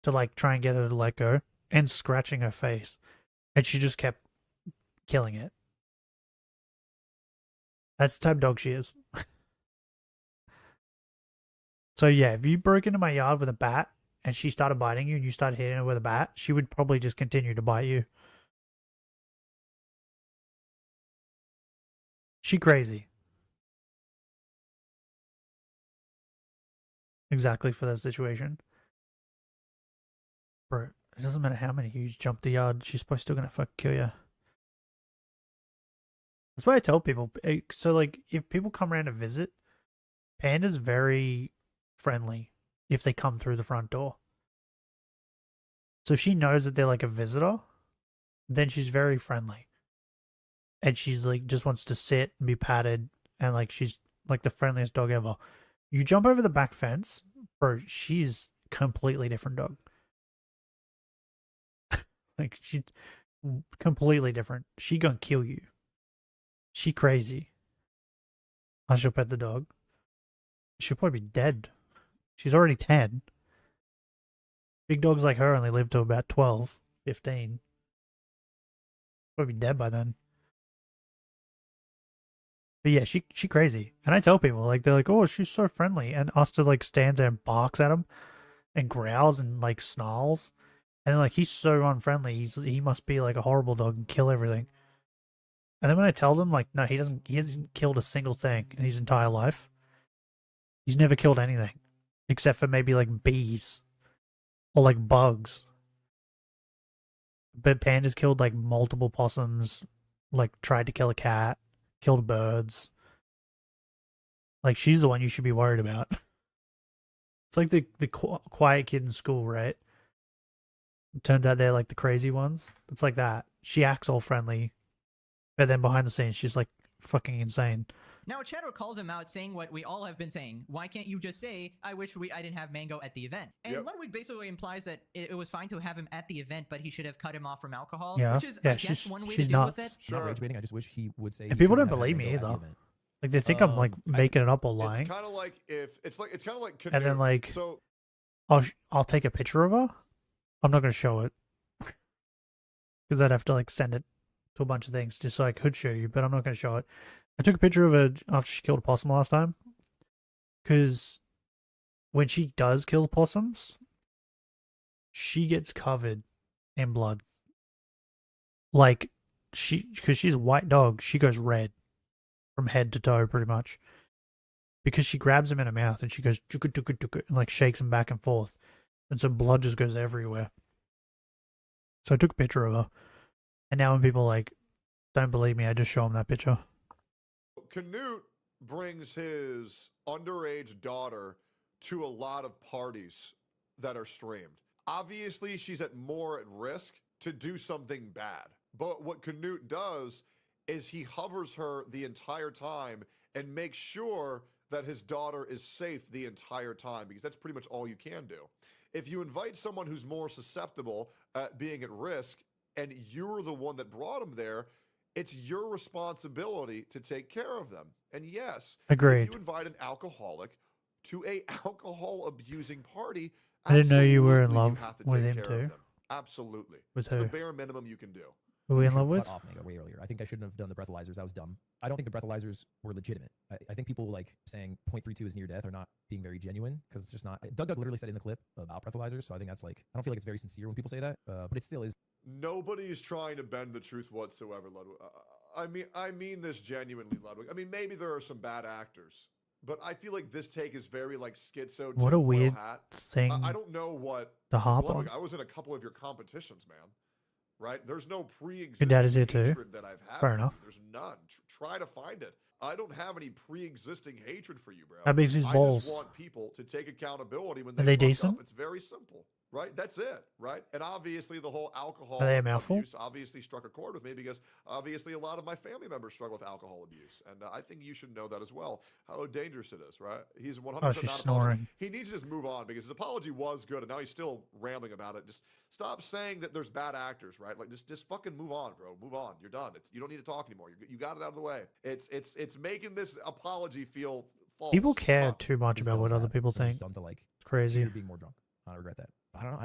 to like try and get her to let go, and scratching her face, and she just kept killing it. That's the type of dog she is. So yeah, if you broke into my yard with a bat and she started biting you and you started hitting her with a bat, she would probably just continue to bite you. She crazy. Exactly for that situation. Bro, it doesn't matter how many you jump the yard, she's probably still gonna fucking kill you. That's why I tell people, so like, if people come around to visit, Panda's very friendly if they come through the front door. So she knows that they're like a visitor, then she's very friendly. And she's like, just wants to sit and be patted, and like, she's like the friendliest dog ever. You jump over the back fence, bro, she's completely different dog. Like, she's completely different. She gonna kill you. She crazy. I shall pet the dog. She'll probably be dead. She's already 10. Big dogs like her only live to about 12, 15. Probably be dead by then. But yeah, she crazy. And I tell people, like, they're like, oh, she's so friendly. And Asta, like, stands there and barks at him and growls and, like, snarls. And, like, he's so unfriendly. He must be, like, a horrible dog and kill everything. And then when I tell them, like, no, he hasn't killed a single thing in his entire life. He's never killed anything. Except for maybe, like, bees. Or, like, bugs. But Panda's killed, like, multiple possums. Like, tried to kill a cat. Killed birds. Like, she's the one you should be worried about. It's like the quiet kid in school, right? It turns out they're, like, the crazy ones. It's like that. She acts all friendly. But then behind the scenes, she's, like, fucking insane. Now, Cheddar calls him out, saying what we all have been saying. Why can't you just say, I wish I didn't have Mango at the event? And Ludwig basically implies that it was fine to have him at the event, but he should have cut him off from alcohol. Yeah, which is, I guess, one way to deal with it. Sure. I'm not rage baiting. I just wish he would say. And people don't believe me either. Like, they think I'm like making it up or lying. It's kind of like it's kind of like Canute. And then like, so I'll take a picture of her. I'm not gonna show it because I'd have to like send it to a bunch of things just so I could show you, but I'm not gonna show it. I took a picture of her after she killed a possum last time, because when she does kill possums, she gets covered in blood. Like, because she's a white dog, she goes red from head to toe pretty much. Because she grabs him in her mouth and she goes and like shakes him back and forth. And so blood just goes everywhere. So I took a picture of her. And now when people like don't believe me, I just show them that picture. Canute brings his underage daughter to a lot of parties that are streamed. Obviously, she's more at risk to do something bad. But what Canute does is he hovers her the entire time and makes sure that his daughter is safe the entire time, because that's pretty much all you can do. If you invite someone who's more susceptible at being at risk and you're the one that brought them there, it's your responsibility to take care of them. And yes, agreed. If you invite an alcoholic to a alcohol-abusing party, I didn't know you were in love have to with take him care of too. them. Absolutely. With it's who? the bare minimum you can do. Who are we in should've love with? cut off Mango way earlier. I think I shouldn't have done the breathalyzers. That was dumb. I don't think the breathalyzers were legitimate. I think people like saying 0.32 is near death are not being very genuine because it's just not. Doug literally said in the clip about breathalyzers, so I think that's like, I don't feel like it's very sincere when people say that, but it still is. Nobody is trying to bend the truth whatsoever, Ludwig. I mean this genuinely, Ludwig. I mean, maybe there are some bad actors, but I feel like this take is very like schizo. What a weird thing. I don't know what. The hop Ludwig, on. I was in a couple of your competitions, man. Right? There's no Your pre-existing dad is here too. hatred that I've had. Fair for you. enough. There's none. Try to find it. I don't have any pre-existing hatred for you, bro. How big's these I balls? just want people to take accountability when Are they fuck decent? up. It's very simple, right? That's it, right? And obviously the whole alcohol Are they a mouthful? abuse obviously struck a chord with me because obviously a lot of my family members struggle with alcohol abuse, and I think you should know that as well. How dangerous it is, right? He's 100% Oh, she's not snoring. apologizing. He needs to just move on because his apology was good, and now he's still rambling about it. Just stop saying that there's bad actors, right? Like just fucking move on, bro. Move on. You're done. You don't need to talk anymore. You got it out of the way. It's making this apology feel false. People care Come on. too much about what other people think. Dumb to like. It's crazy. Being more drunk. I regret that. I don't know.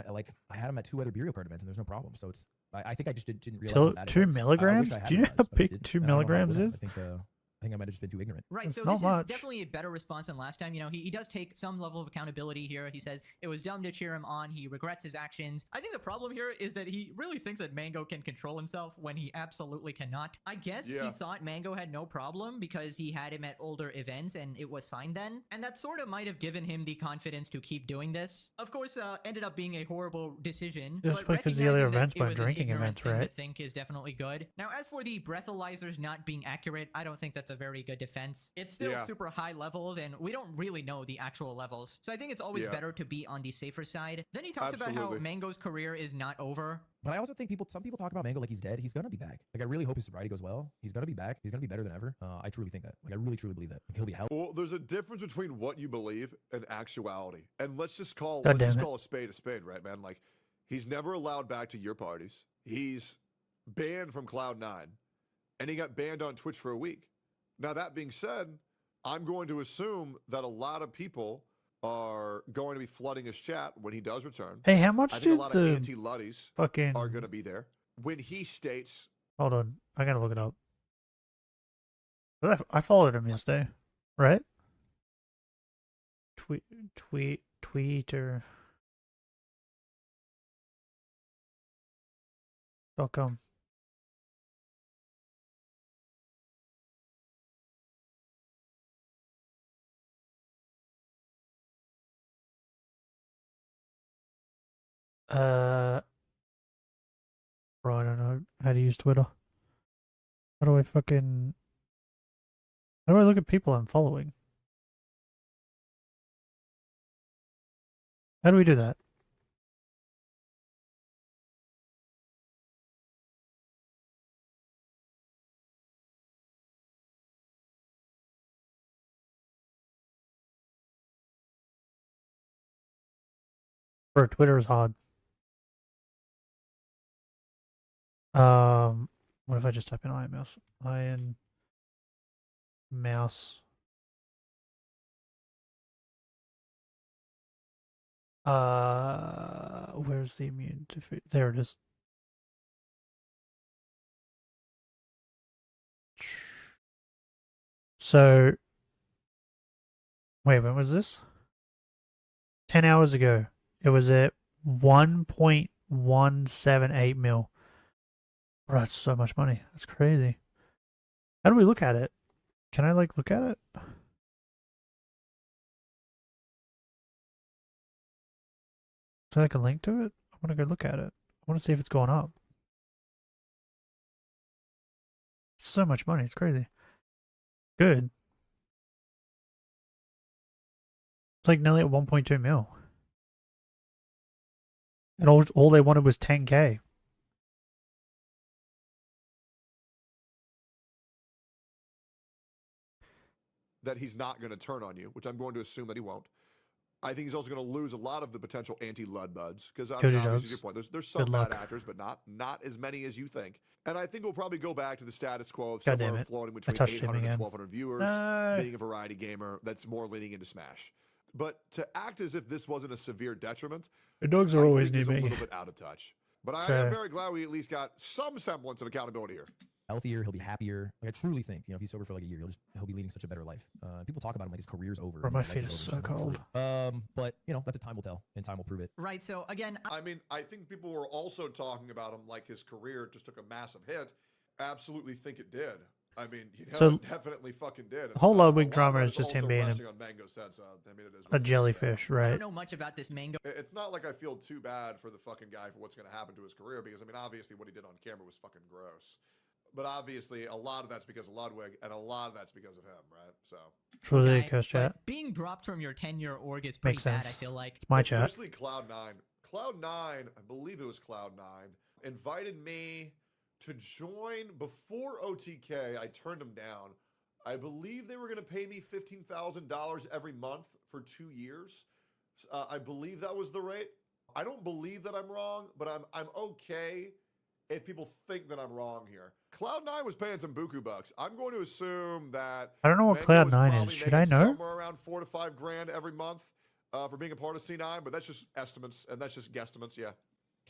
I had him at 2 other Burial Card events and there's no problem. So it's. I think I just didn't realize. how bad it 2 was. milligrams? I wish I had Do you know realized, how but I big didn't, 2 and I don't know how I milligrams would have. is? I think I might have just been too ignorant. Right, It's so not this much. is definitely a better response than last time. You know, he does take some level of accountability here. He says it was dumb to cheer him on. He regrets his actions. I think the problem here is that he really thinks that Mango can control himself when he absolutely cannot. I guess he thought Mango had no problem because he had him at older events and it was fine then. And that sort of might have given him the confidence to keep doing this. Of course, ended up being a horrible decision. Just but because the other recognizing that events it weren't was an drinking ignorant events, thing to right? think is definitely good. Now, as for the breathalyzers not being accurate, I don't think that's a very good defense. It's still super high levels, and we don't really know the actual levels. So I think it's always better to be on the safer side. Then he talks about how Mango's career is not over. But I also think some people talk about Mango like he's dead. He's gonna be back. Like I really hope his sobriety goes well. He's gonna be back. He's gonna be better than ever. I truly think that. Like I really truly believe that. Like, he'll be hell. Well, there's a difference between what you believe and actuality. And let's just call God damn a spade, right, man? Like he's never allowed back to your parties. He's banned from Cloud9, and he got banned on Twitch for a week. Now that being said, I'm going to assume that a lot of people are going to be flooding his chat when he does return. Hey, how much I think did a lot the of anti-Luddies fucking are going to be there when he states. Hold on, I gotta look it up. But I followed him yesterday, right? Tweeter.com. Bro, I don't know how to use Twitter. How do I look at people I'm following? How do we do that? Bro, Twitter is hard. What if I just type in iron mouse? Iron mouse. Where's the immune defeat? There it is. So, wait, when was this? 10 hours ago. It was at 1.178 mil. Bro, that's so much money. That's crazy. How do we look at it? Can I, like, look at it? Is there, like, a link to it? I want to go look at it. I want to see if it's going up. So much money. It's crazy. Good. It's like nearly at 1.2 mil. And all they wanted was 10K. That he's not going to turn on you, which I'm going to assume that he won't. I think he's also going to lose a lot of the potential anti-Lud buds because obviously, your point, there's some bad actors, but not as many as you think. And I think we'll probably go back to the status quo of somewhere floating between 800 and 1,200 viewers, being a variety gamer that's more leaning into Smash. But to act as if this wasn't a severe detriment, the dogs are always is a near me. little bit out of touch. But I am very glad we at least got some semblance of accountability here. Healthier, he'll be happier. Like, I truly think, if he's sober for like a year, he'll be leading such a better life. People talk about him like his career's over. Bro, my feet are so cold. But that's a time will tell, and time will prove it. Right. So again, I mean, I think people were also talking about him like his career just took a massive hit. Absolutely think it did. I mean, it definitely fucking did. The whole Ludwig drama is just him being a jellyfish, right? I don't know much about this Mango. It's not like I feel too bad for the fucking guy for what's going to happen to his career, because I mean, obviously what he did on camera was fucking gross. But obviously, a lot of that's because of Ludwig, and a lot of that's because of him, right? So. Truly, curse chat. Being dropped from your 10-year org is pretty bad, I feel like. It's my chat. Especially Cloud9. Cloud9, I believe it was Cloud9, invited me to join before OTK. I turned him down. I believe they were going to pay me $15,000 every month for 2 years. I believe that was the rate. I don't believe that I'm wrong, but I'm okay if people think that I'm wrong here. Cloud9 was paying some buku bucks. I'm going to assume that I don't know what Cloud9 is. Should I know? Somewhere around $4 to $5 grand every month for being a part of C9, but that's just estimates and that's just guesstimates. Yeah.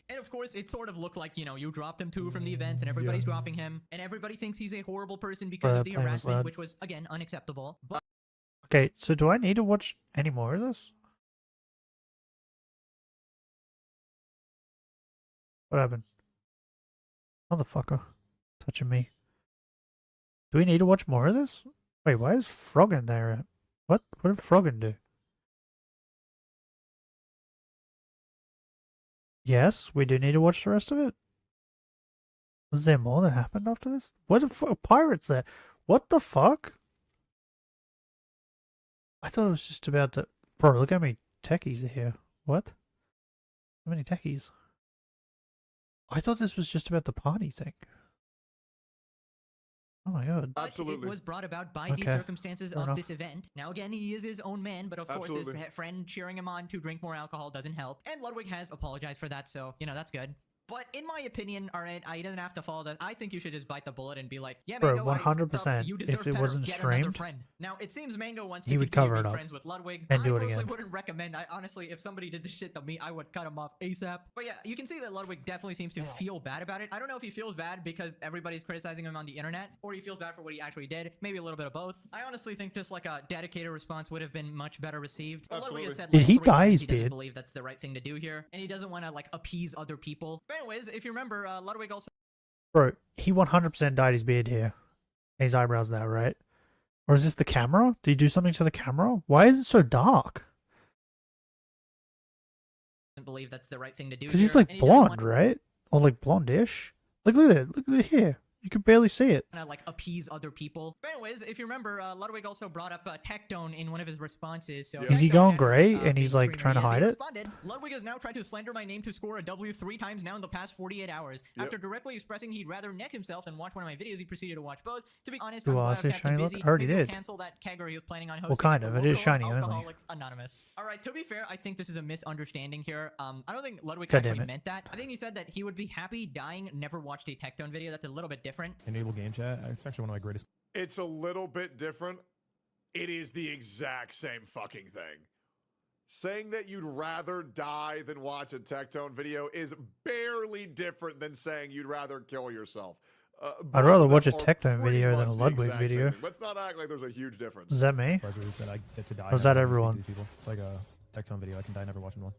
And of course, it sort of looked like, you dropped him too from the events, and everybody's dropping him, and everybody thinks he's a horrible person because of the harassment, which was, again, unacceptable. But okay, so do I need to watch any more of this? What happened? Motherfucker. Touching me. Do we need to watch more of this? Wait, why is Froggen there? What did Froggen do? Yes, we do need to watch the rest of it. Was there more that happened after this? What the fuck? Pirates there? What the fuck? I thought it was just about the... Bro, look how many techies are here. What? How many techies? I thought this was just about the party thing. Oh my god. Absolutely. It was brought about by the circumstances of this event. Now again, he is his own man, but of course his friend cheering him on to drink more alcohol doesn't help. And Ludwig has apologized for that, so, that's good. But in my opinion, alright, he doesn't have to follow that. I think you should just bite the bullet and be like, yeah, Mango, bro, 100%. If it wasn't streamed, now it seems Mango wants he to would cover continue it being up friends with Ludwig. and do it I personally again. wouldn't recommend. Honestly, if somebody did the shit to me, I would cut him off ASAP. But yeah, you can see that Ludwig definitely seems to feel bad about it. I don't know if he feels bad because everybody's criticizing him on the internet, or he feels bad for what he actually did. Maybe a little bit of both. I honestly think just like a dedicated response would have been much better received. Ludwig has said, Did he 3 dye times his he doesn't beard? believe that's the right thing to do here, and he doesn't want to like appease other people. But anyways, if you remember, Ludwig also. Bro, he 100% dyed his beard here. His eyebrows there, right? Or is this the camera? Did he do something to the camera? Why is it so dark? Believe that's the right thing to do. Because he's like blonde, right? Or like blondish. Look at it. Look at it here. You can barely see it. Like appease other people. But anyways, if you remember, Ludwig also brought up Tectone in one of his responses. So Is he going gray and he's like trying to hide it? Ludwig has now tried to slander my name to score a W 3 times now in the past 48 hours. After directly expressing he'd rather neck himself than watch one of my videos, he proceeded to watch both. To be honest, I'm glad I've kept him busy. I already Maybe did. Cancel that kegger he was planning on hosting. Well, kind of. It is shiny only. Alcoholics Anonymous. All right. To be fair, I think this is a misunderstanding here. I don't think Ludwig God actually meant that. I think he said that he would be happy dying, never watched a Tectone video. That's a little bit different. Enable game chat. It's actually one of my greatest. It's a little bit different. It is the exact same fucking thing. Saying that you'd rather die than watch a Tectone video is barely different than saying you'd rather kill yourself. I'd rather watch a Tectone video than a Ludwig video. Let's not act like there's a huge difference. Is that me? That I get to die. Or is that everyone? It's like a Tectone video. I can die never watching one.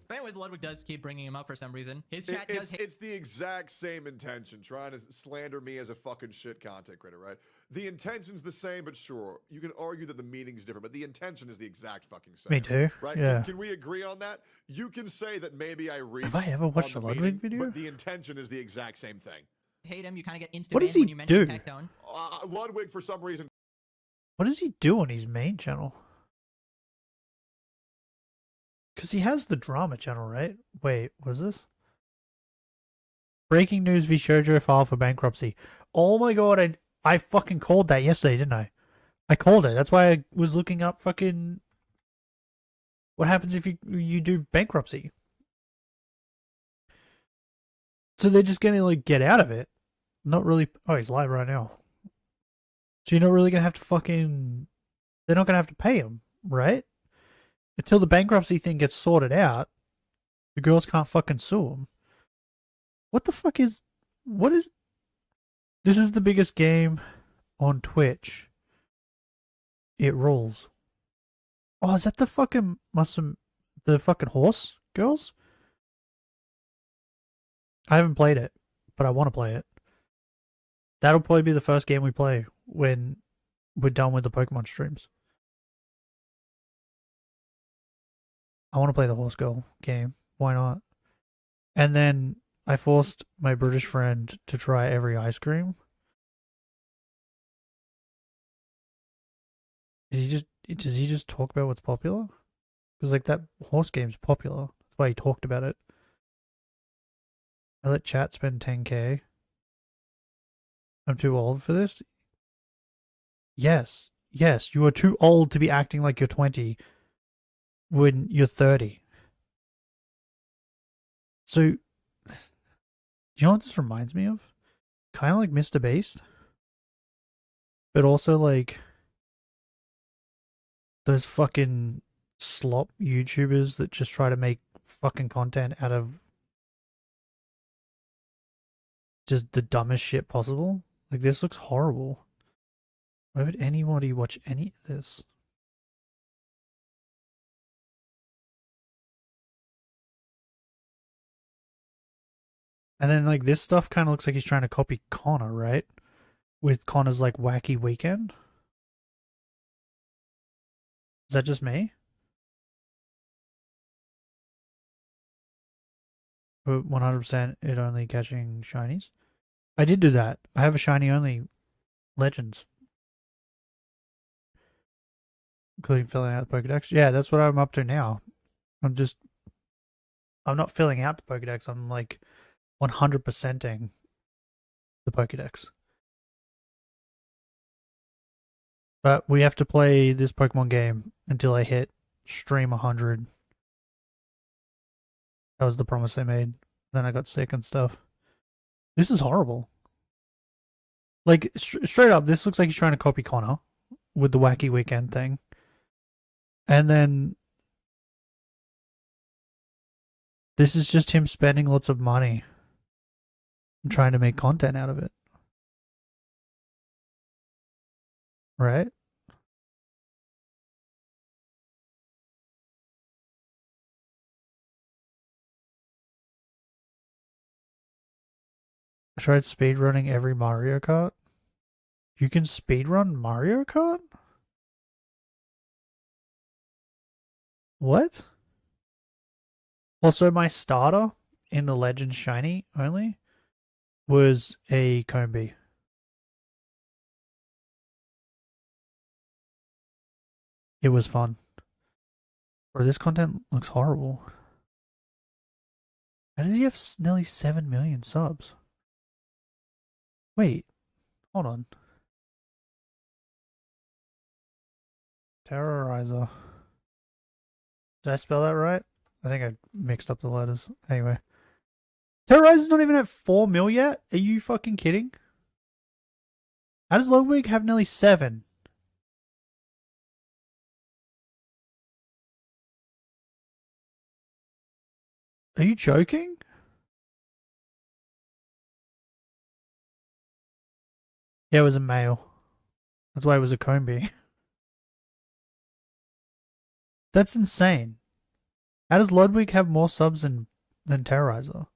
But anyways, Ludwig does keep bringing him up for some reason. His chat does. It's the exact same intention, trying to slander me as a fucking shit content creator, right? The intention's the same, but sure, you can argue that the meaning's different, but the intention is the exact fucking same. Me too. Right? Yeah. Can we agree on that? You can say that maybe I reached. Have I ever watched a Ludwig video? But the intention is the exact same thing. Hate him, you kind of get instant. What does when he you mention do? Tectone. Ludwig, for some reason. What does he do on his main channel? Because he has the drama channel, right? Wait, what is this? Breaking news: V Shoujo filed for bankruptcy. Oh my god, I fucking called that yesterday, didn't I? I called it. That's why I was looking up fucking what happens if you do bankruptcy. So they're just gonna like get out of it. Not really. Oh, he's live right now. So you're not really gonna have to fucking. They're not gonna have to pay him, right? Until the bankruptcy thing gets sorted out, the girls can't fucking sue him. What the fuck is... What is... This is the biggest game on Twitch. It rules. Oh, is that the fucking... The fucking horse girls? I haven't played it, but I want to play it. That'll probably be the first game we play when we're done with the Pokemon streams. I want to play the horse girl game. Why not? And then I forced my British friend to try every ice cream. Does he just talk about what's popular? Because like that horse game's popular. That's why he talked about it. I let chat spend 10k. I'm too old for this? Yes. Yes, you are too old to be acting like you're 20 when you're 30. So, you know what this reminds me of? Kind of like Mr. Beast. But also like those fucking slop YouTubers that just try to make fucking content out of just the dumbest shit possible. Like, this looks horrible. Why would anybody watch any of this? And then, like, this stuff kind of looks like he's trying to copy Connor, right? With Connor's, like, wacky weekend. Is that just me? 100% it only catching shinies. I did do that. I have a shiny only Legends. Including filling out the Pokedex. Yeah, that's what I'm up to now. I'm not filling out the Pokedex. I'm like 100%ing the Pokedex. But we have to play this Pokemon game until I hit stream 100. That was the promise I made. Then I got sick and stuff. This is horrible. Like, straight up, this looks like he's trying to copy Connor with the wacky weekend thing. And then this is just him spending lots of money and trying to make content out of it. Right? I tried speedrunning every Mario Kart. You can speedrun Mario Kart? What? Also, my starter in the Legends Shiny only was a Combi. It was fun. Bro, this content looks horrible. How does he have nearly 7 million subs? Wait, hold on. Terrorizer. Did I spell that right? I think I mixed up the letters. Anyway. Terrorizer's not even at 4 mil yet? Are you fucking kidding? How does Ludwig have nearly 7? Are you joking? Yeah, it was a male. That's why it was a Combi. That's insane. How does Ludwig have more subs than Terrorizer?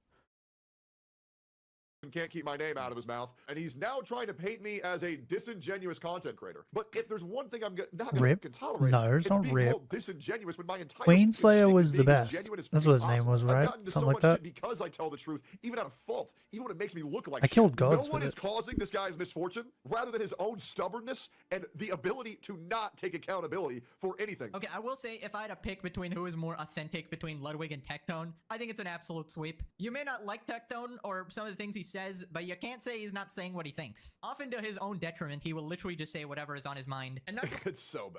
Can't keep my name out of his mouth, and he's now trying to paint me as a disingenuous content creator. But if there's one thing I'm not going to tolerate, no, it's not being Rip. called disingenuous when my entire Queenslayer was the best. That's what his possible. name was, right? I've gotten into Something so like much that. shit because I tell the truth, even out of fault, even when it makes me look like I shit. killed gods No one with is it. causing this guy's misfortune, rather than his own stubbornness and the ability to not take accountability for anything. Okay, I will say, if I had to pick between who is more authentic between Ludwig and Tectone, I think it's an absolute sweep. You may not like Tectone or some of the things he says, but you can't say he's not saying what he thinks. Often to his own detriment, he will literally just say whatever is on his mind. And not It's so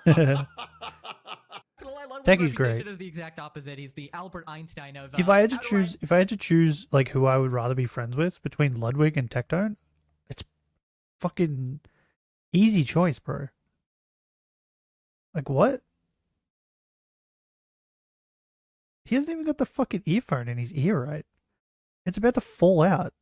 bad. Techie's great. Is the exact opposite. He's the Albert Einstein of. If I had to choose, like, who I would rather be friends with between Ludwig and Tectone, it's fucking easy choice, bro. Like, what? He hasn't even got the fucking earphone in his ear, right? It's about to fall out.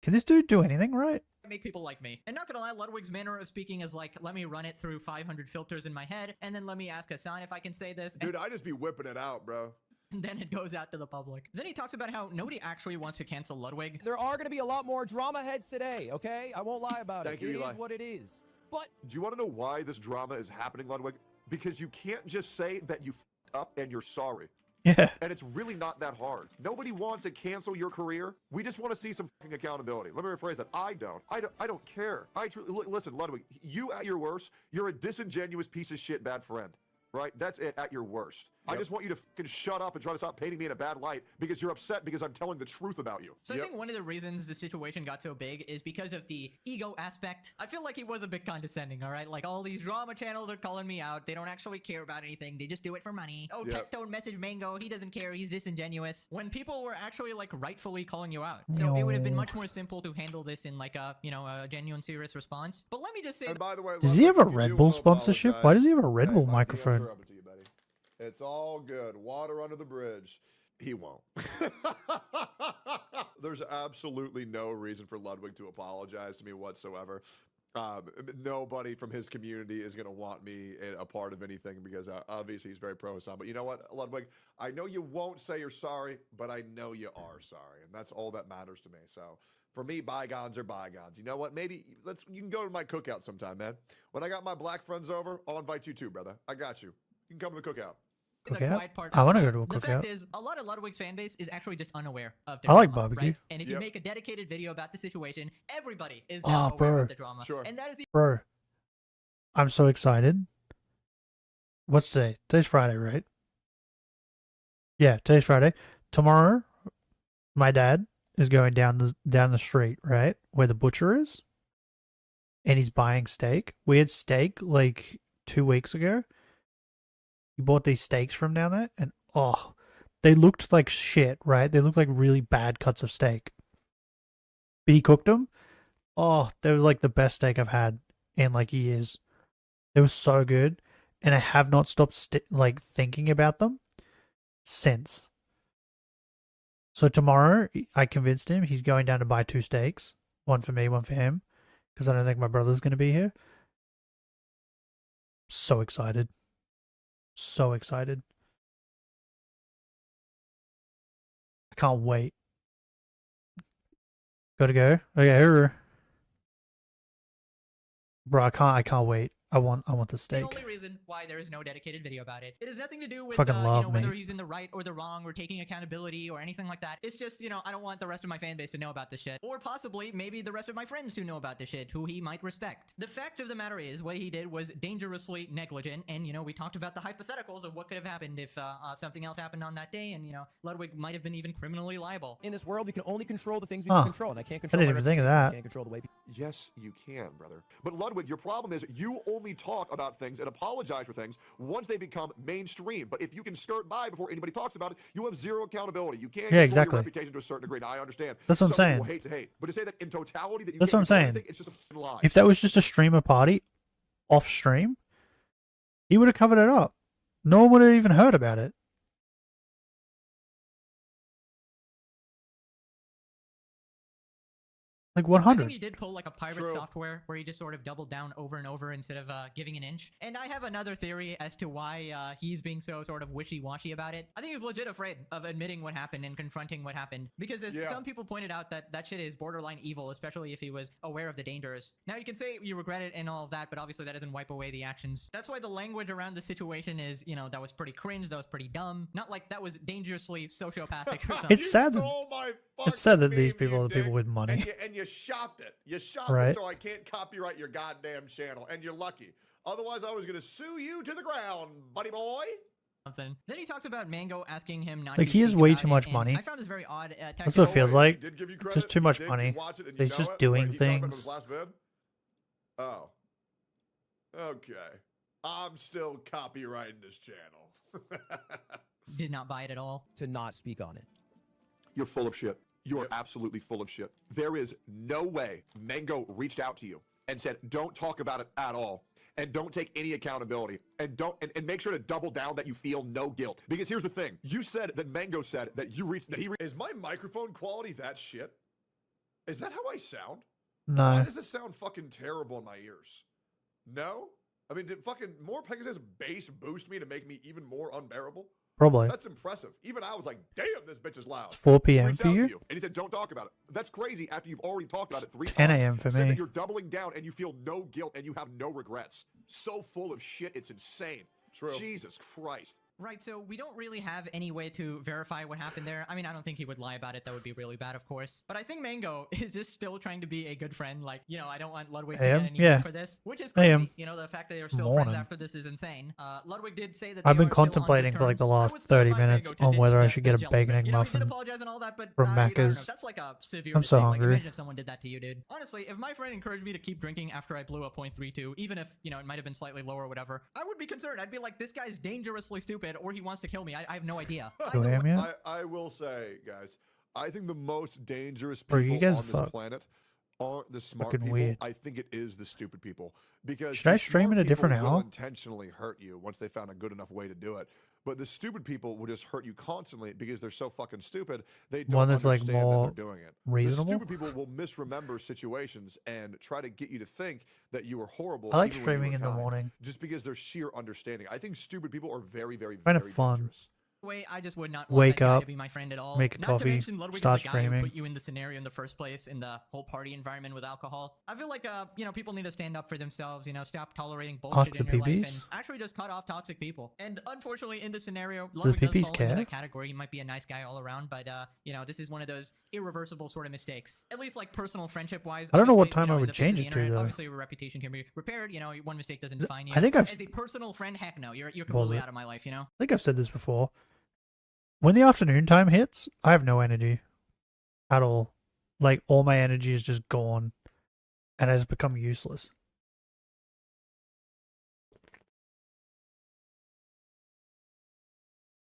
Can this dude do anything right? Make people like me. And not gonna lie, Ludwig's manner of speaking is like, let me run it through 500 filters in my head, and then let me ask Hassan if I can say this. Dude, I just be whipping it out, bro. And then it goes out to the public. Then he talks about how nobody actually wants to cancel Ludwig. There are going to be a lot more drama heads today, okay? I won't lie about Thank it. you, It Eli. is what it is. But do you want to know why this drama is happening, Ludwig? Because you can't just say that you f***ed up and you're sorry. Yeah. And it's really not that hard. Nobody wants to cancel your career. We just want to see some fucking accountability. Let me rephrase that. I don't care. Listen, Ludwig, you at your worst, you're a disingenuous piece of shit bad friend. Right? That's it at your worst. Yep. I just want you to fucking shut up and try to stop painting me in a bad light because you're upset because I'm telling the truth about you. So I think one of the reasons the situation got so big is because of the ego aspect. I feel like he was a bit condescending, all right? Like, all these drama channels are calling me out. They don't actually care about anything. They just do it for money. Oh, Tectone message Mango. He doesn't care. He's disingenuous. When people were actually, like, rightfully calling you out. So it would have been much more simple to handle this in, like, a, you know, a genuine, serious response. But let me just say... And by the way, does he have a Red Bull sponsorship? Why does he have a Red Bull microphone? It's all good. Water under the bridge. He won't. There's absolutely no reason for Ludwig to apologize to me whatsoever. Nobody from his community is going to want me a part of anything because obviously he's very pro-Hassan. But you know what, Ludwig? I know you won't say you're sorry, but I know you are sorry. And that's all that matters to me. So for me, bygones are bygones. You know what? Maybe you can go to my cookout sometime, man. When I got my black friends over, I'll invite you too, brother. I got you. You can come to the cookout. I want to go to a cookout. The fact is, a lot of Ludwig's fan base is actually just unaware of the I like drama, barbecue. right? And if you make a dedicated video about the situation, everybody is now aware of the drama. Sure. And that is the Bro, I'm so excited. What's today? Today's Friday, right? Yeah, today's Friday. Tomorrow, my dad is going down the street, right, where the butcher is, and he's buying steak. We had steak like 2 weeks ago. He bought these steaks from down there, and oh, they looked like shit, right? They looked like really bad cuts of steak. But he cooked them. Oh, they were like the best steak I've had in like years. They were so good, and I have not stopped like thinking about them since. So tomorrow, I convinced him he's going down to buy 2 steaks, one for me, one for him, because I don't think my brother's going to be here. So excited. So excited. I can't wait. Gotta go. Okay. Bro, I can't wait. I want the steak. The only reason why there is no dedicated video about it. It has nothing to do with Fucking love whether me. he's in the right or the wrong or taking accountability or anything like that. It's just, I don't want the rest of my fan base to know about this shit. Or possibly maybe the rest of my friends to know about this shit, who he might respect. The fact of the matter is, what he did was dangerously negligent, and we talked about the hypotheticals of what could have happened if something else happened on that day, and Ludwig might have been even criminally liable. in this world, we can only control the things we can control, and I can't control I didn't even think of that. I can't control the way people... Yes, you can, brother. But Ludwig, your problem is you only talk about things and apologize for things once they become mainstream. But if you can skirt by before anybody talks about it, you have zero accountability. You can't control your reputation to a certain degree. Now, I understand. That's what I'm saying. Some people hate to hate. But to say that in totality that you That's can't what I'm control saying. anything, it's just a fucking lie. If that was just a streamer party, off stream, he would have covered it up. No one would have even heard about it. Like 100. I think he did pull like a pirate software where he just sort of doubled down over and over instead of giving an inch. And I have another theory as to why he's being so sort of wishy-washy about it. I think he's legit afraid of admitting what happened and confronting what happened. Because as some people pointed out, that shit is borderline evil, especially if he was aware of the dangers. Now you can say you regret it and all of that, but obviously that doesn't wipe away the actions. That's why the language around the situation is, that was pretty cringe, that was pretty dumb. Not like that was dangerously sociopathic or something. It's sad that these people are the people with money. And you shopped it. You shopped Right. it so I can't copyright your goddamn channel. And you're lucky. Otherwise, I was going to sue you to the ground, buddy boy. Something. Then he talks about Mango asking him not Like, to he has speak way about too it, much and money. I found this very odd. That's what it feels like. Did give you Just credit. too much Did money. watch it and He's you just know it? doing Wait, he commented on things. his last vid? Oh. Okay. I'm still copyrighting this channel. Did not buy it at all. to not speak on it. You're full of shit. You are absolutely full of shit. There is no way Mango reached out to you and said, don't talk about it at all. and don't take any accountability, and make sure to double down that you feel no guilt. Because here's the thing: you said that Mango said that is my microphone quality that shit? Is that how I sound? No. Why does this sound fucking terrible in my ears? No? I mean, did fucking more Pegasus bass boost me to make me even more unbearable? Probably. That's impressive. Even I was like, damn, this bitch is loud. It's 4 p.m. Reached for out you? to and he said, don't talk about it. That's crazy after you've already talked about it 3 times. 10 a.m. for Said me. that you're doubling down and you feel no guilt and you have no regrets. So full of shit, it's insane. True. Jesus Christ. Right, so we don't really have any way to verify what happened there. I mean, I don't think he would lie about it. That would be really bad, of course. But I think Mango is just still trying to be a good friend. Like, you know, I don't want Ludwig to get any heat for this, which is crazy. You know, the fact that they're still friends after this is insane. Ludwig did say that I've been contemplating for like the last 30 minutes on whether I should get a bacon egg muffin from Macca's. That's like a severe I'm so mistake. hungry. Like, imagine if someone did that to you, dude. Honestly, if my friend encouraged me to keep drinking after I blew a .32, even if, you know, it might have been slightly lower or whatever, I would be concerned. I'd be like, this guy's dangerously stupid or he wants to kill me. I have no idea. I will say, guys, I think the most dangerous Bro, people you guys on this fuck. planet aren't the smart Fucking people. weird. I think it is the stupid people. Because Should I the stream smart in a different people will hour? intentionally hurt you once they found a good enough way to do it. But the stupid people will just hurt you constantly because they're so fucking stupid. They don't One that's like understand more that they're doing it. reasonable. The stupid people will misremember situations and try to get you to think that you were horrible. I like even when you streaming were in the kind, morning. just because they're sheer understanding. I think stupid people are very, very, Kind of very fun. dangerous. Way, I just would not want Wake that guy up, to be my friend at all. make a Not coffee, to mention Ludwig start is the guy streaming. who put you in the scenario in the first place in the whole party environment with alcohol. I feel like you know, people need to stand up for themselves. You know, stop tolerating bullshit Ask in the your life peepees? and actually just cut off toxic people. And unfortunately, in this scenario, the Ludwig does peepees fall into care? that category. He might be a nice guy all around, but you know, this is one of those irreversible sort of mistakes. At least like personal friendship wise. I don't know what Obviously, time you I in would the face of change the it to, internet, though. Obviously, your reputation can be repaired. You know, one mistake doesn't define you. I think I've- as a personal friend, heck no, you're Was completely it? out of my life. You know. I think I've said this before. When the afternoon time hits, I have no energy at all. Like, all my energy is just gone and has become useless.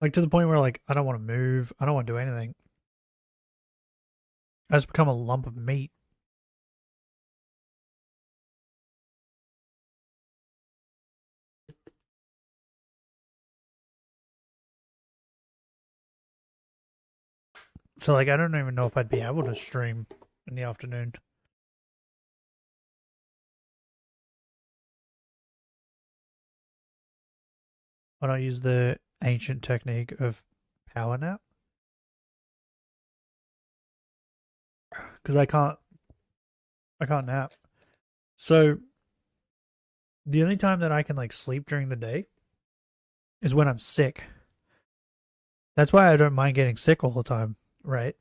Like, to the point where, like, I don't want to move. I don't want to do anything. I just become a lump of meat. So, like, I don't even know if I'd be able to stream in the afternoon. Why don't I use the ancient technique of power nap? Because I can't nap. So, the only time that I can, like, sleep during the day is when I'm sick. That's why I don't mind getting sick all the time. Right?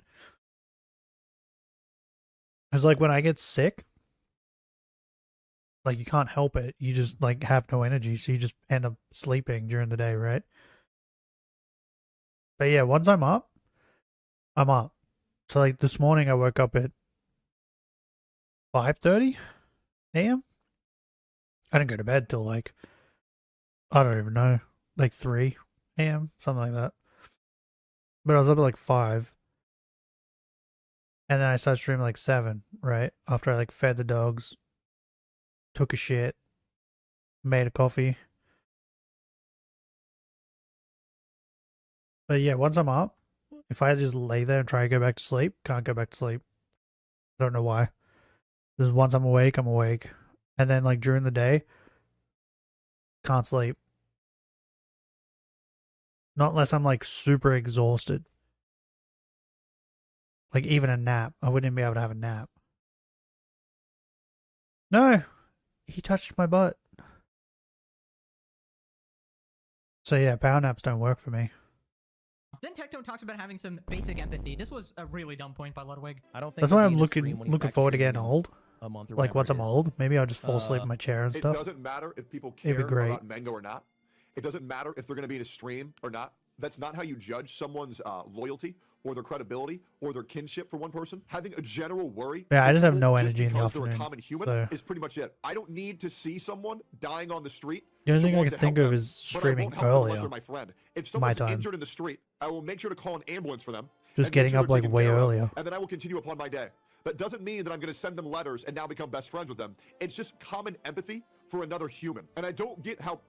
It's like when I get sick, like you can't help it. You just like have no energy, so you just end up sleeping during the day, right? But yeah, once I'm up, I'm up. So like this morning I woke up at 5:30 a.m. I didn't go to bed till like, I don't even know, like 3 a.m., something like that. But I was up at like 5. And then I started streaming like 7, right? After I like fed the dogs, took a shit, made a coffee. But yeah, once I'm up, if I just lay there and try to go back to sleep, can't go back to sleep. I don't know why. Just once I'm awake, I'm awake. And then like during the day, can't sleep. Not unless I'm like super exhausted. Like, even a nap. I wouldn't even be able to have a nap. No! He touched my butt. So yeah, power naps don't work for me. Then Tectone talks about having some basic empathy. This was a really dumb point by Ludwig. I don't think That's why I'm looking forward to getting old. A month or like, once I'm whatever it is. old, maybe I'll just fall asleep in my chair and It stuff. doesn't matter if people It'd care be great. about Mango or not. It doesn't matter if they're going to be in a stream or not. That's not how you judge someone's loyalty or their credibility or their kinship for one person. Having a general worry. Yeah, I just have no just energy in the because they're a afternoon, common human so- is pretty much it. I don't need to see someone dying on the street. The only to thing I want can to think help of them, is but I streaming won't help them unless earlier. they're my friend. If My someone's time. injured in the street, I will make sure to call an ambulance for them. Just and make getting sure up they're like taken way care of, earlier. and then I will continue upon my day. That doesn't mean that I'm going to send them letters and now become best friends with them. It's just common empathy for another human. And I don't get how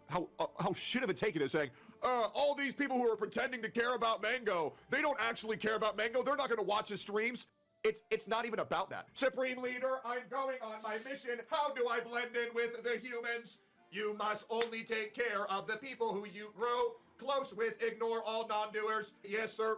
shit of a take it is saying, all these people who are pretending to care about Mango, they don't actually care about Mango. They're not going to watch his streams. It's not even about that. Supreme Leader, I'm going on my mission. How do I blend in with the humans? You must only take care of the people who you grow close with. Ignore all non-doers. Yes, sir.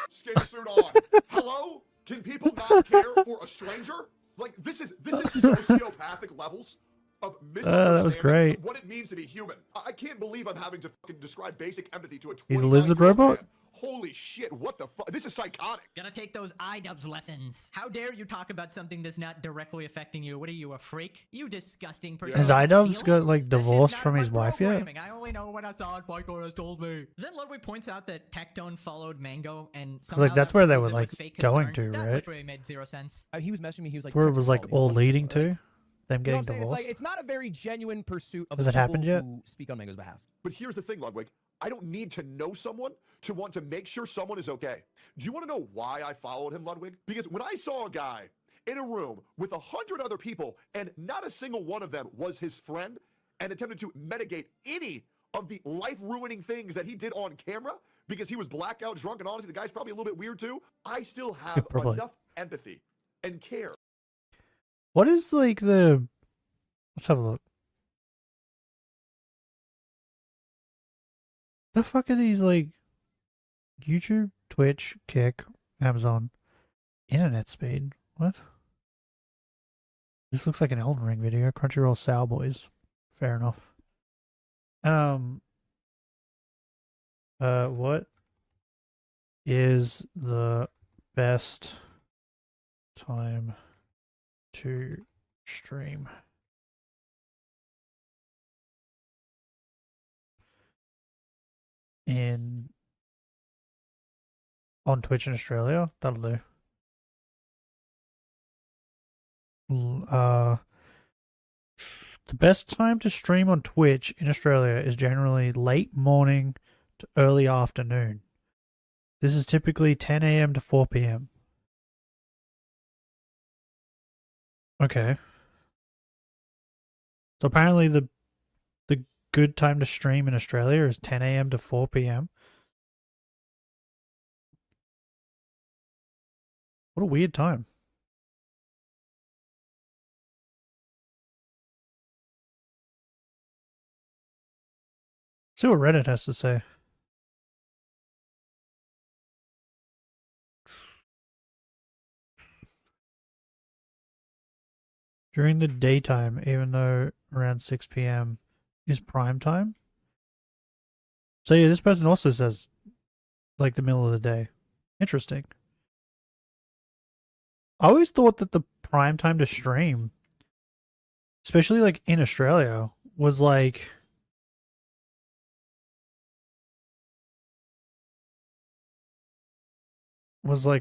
Skin suit on. Hello? Can people not care for a stranger? Like, this is sociopathic levels of that was great. What it means to be human. I can't believe I'm having to fucking describe basic empathy to a 29-year-old He's a lizard robot? man. Holy shit, what the fuck? This is psychotic. Gotta take those iDubbbz lessons. How dare you talk about something that's not directly affecting you? What are you, a freak? You disgusting person. Has iDubbbz got like divorced from his wife yet? I only know what Assad Piker has told me. Then Ludwig points out that Tectone followed Mango and somehow like that's where they were it like was fake going concern. to, That right? literally made zero sense. He was messaging me. He was like, Where it was like "Texas called all me." leading to them You know getting what I'm saying? divorced. It's not a very genuine pursuit of Has the it happened people yet? who speak on Mango's behalf. But here's the thing, Ludwig. I don't need to know someone to want to make sure someone is okay. Do you want to know why I followed him, Ludwig? Because when I saw a guy in a room with 100 other people and not a single one of them was his friend and attempted to mitigate any of the life-ruining things that he did on camera because he was blackout drunk, and honestly, the guy's probably a little bit weird too, I still have Probably. enough empathy and care. What is like the... Let's have a look. The fuck are these like YouTube, Twitch, Kick, Amazon, internet speed? What? This looks like an Elden Ring video. Crunchyroll Sour Boys. Fair enough. What is the best time to stream? On Twitch in Australia? That'll do. The best time to stream on Twitch in Australia is generally late morning to early afternoon. This is typically 10 a.m. to 4 p.m. Okay. So apparently the good time to stream in Australia is 10 a.m. to 4 p.m. What a weird time. See what Reddit has to say. During the daytime, even though around 6 p.m. is prime time. So yeah, this person also says like the middle of the day. Interesting. I always thought that the prime time to stream, especially like in Australia, was like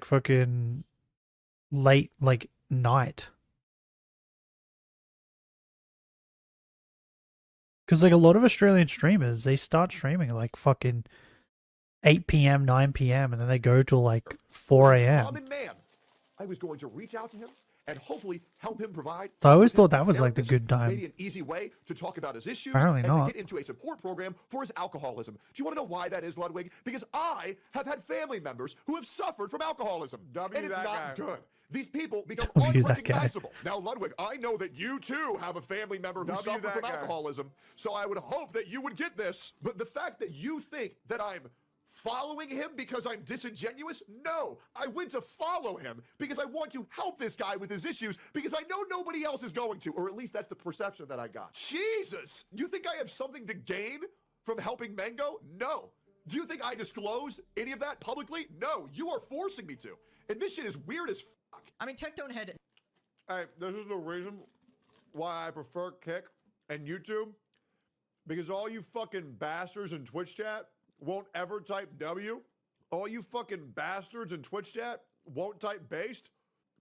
fucking late, like night. Because like a lot of Australian streamers, they start streaming like fucking 8 p.m., 9 p.m. and then they go till like 4 a.m. Common man. I was going to reach out to him and hopefully help him provide. So I always thought that was like the good time. Maybe an easy way to talk about his issues Apparently and not. to get into a support program for his alcoholism. Do you want to know why that is, Ludwig? Because I have had family members who have suffered from alcoholism. And it's not good. These people become unrecognizable. Now, Ludwig, I know that you too have a family member who suffered from alcoholism, so I would hope that you would get this. But the fact that you think that I'm following him because I'm disingenuous? No, I went to follow him because I want to help this guy with his issues because I know nobody else is going to, or at least that's the perception that I got. Jesus, you think I have something to gain from helping Mango? No. Do you think I disclose any of that publicly? No, you are forcing me to. And this shit is weird as fuck. I mean, Tectone had... Hey, this is the reason why I prefer Kick and YouTube, because all you fucking bastards in Twitch chat won't ever type W. All you fucking bastards in Twitch chat won't type based,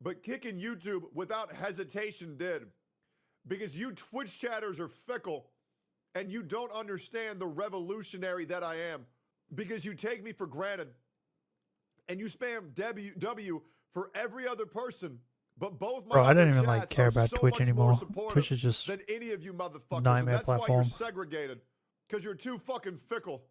but Kick and YouTube without hesitation did. Because you Twitch chatters are fickle and you don't understand the revolutionary that I am. Because you take me for granted and you spam W for every other person But both my Bro, I other don't even like chats care are about so Twitch much anymore. more supportive Twitch is just than any of you motherfuckers. nightmare and that's why platform. you're segregated. Because you're too fucking fickle.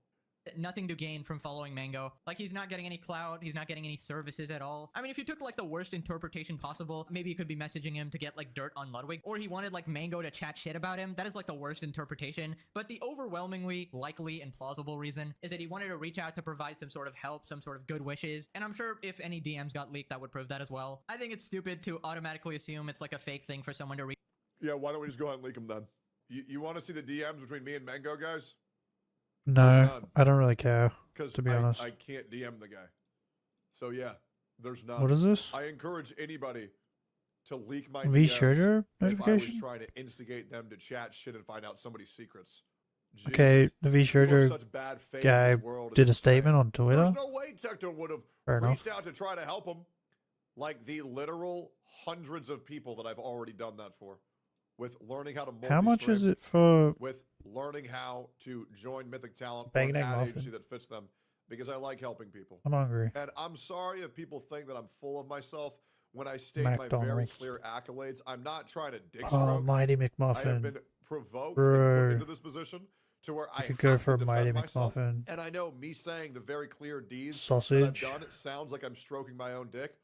Nothing to gain from following Mango. Like, he's not getting any clout, he's not getting any services at all. I mean, if you took like the worst interpretation possible, maybe you could be messaging him to get like dirt on Ludwig, or he wanted like Mango to chat shit about him. That is like the worst interpretation. But the overwhelmingly likely and plausible reason is that he wanted to reach out to provide some sort of help, some sort of good wishes. And I'm sure if any DMs got leaked, that would prove that as well. I think it's stupid to automatically assume it's like a fake thing for someone to reach. Yeah, why don't we just go ahead and leak them then? You want to see the DMs between me and Mango, guys? No, I don't really care, to be honest. I can't DM the guy. So yeah, there's none. What is this? I encourage anybody to leak my V DMs Shooter if I was notification? trying to instigate them to chat shit and find out somebody's secrets. Okay, Jesus, the V people have Shooter such bad fate in guy this world, did a it's statement on Twitter. There's no way Tecton would have Fair enough. reached out to try to help him, like the literal hundreds of people that I've already done that for, with learning how to How much is multi-stream, it for with learning how to join Mythic Talent or Bacon an egg ad muffin? agency that fits them, because I like helping people. I'm hungry. And I'm sorry if people think that I'm full of myself when I state my very McDonald's. clear accolades. I'm not trying to dick Oh, stroke. Mighty I have McMuffin. been provoked and Bro. put into this position to where I could go have for to a Mighty defend myself. McMuffin. And I know me saying the very clear D's Sausage. that I've done, it sounds like I'm stroking my own dick.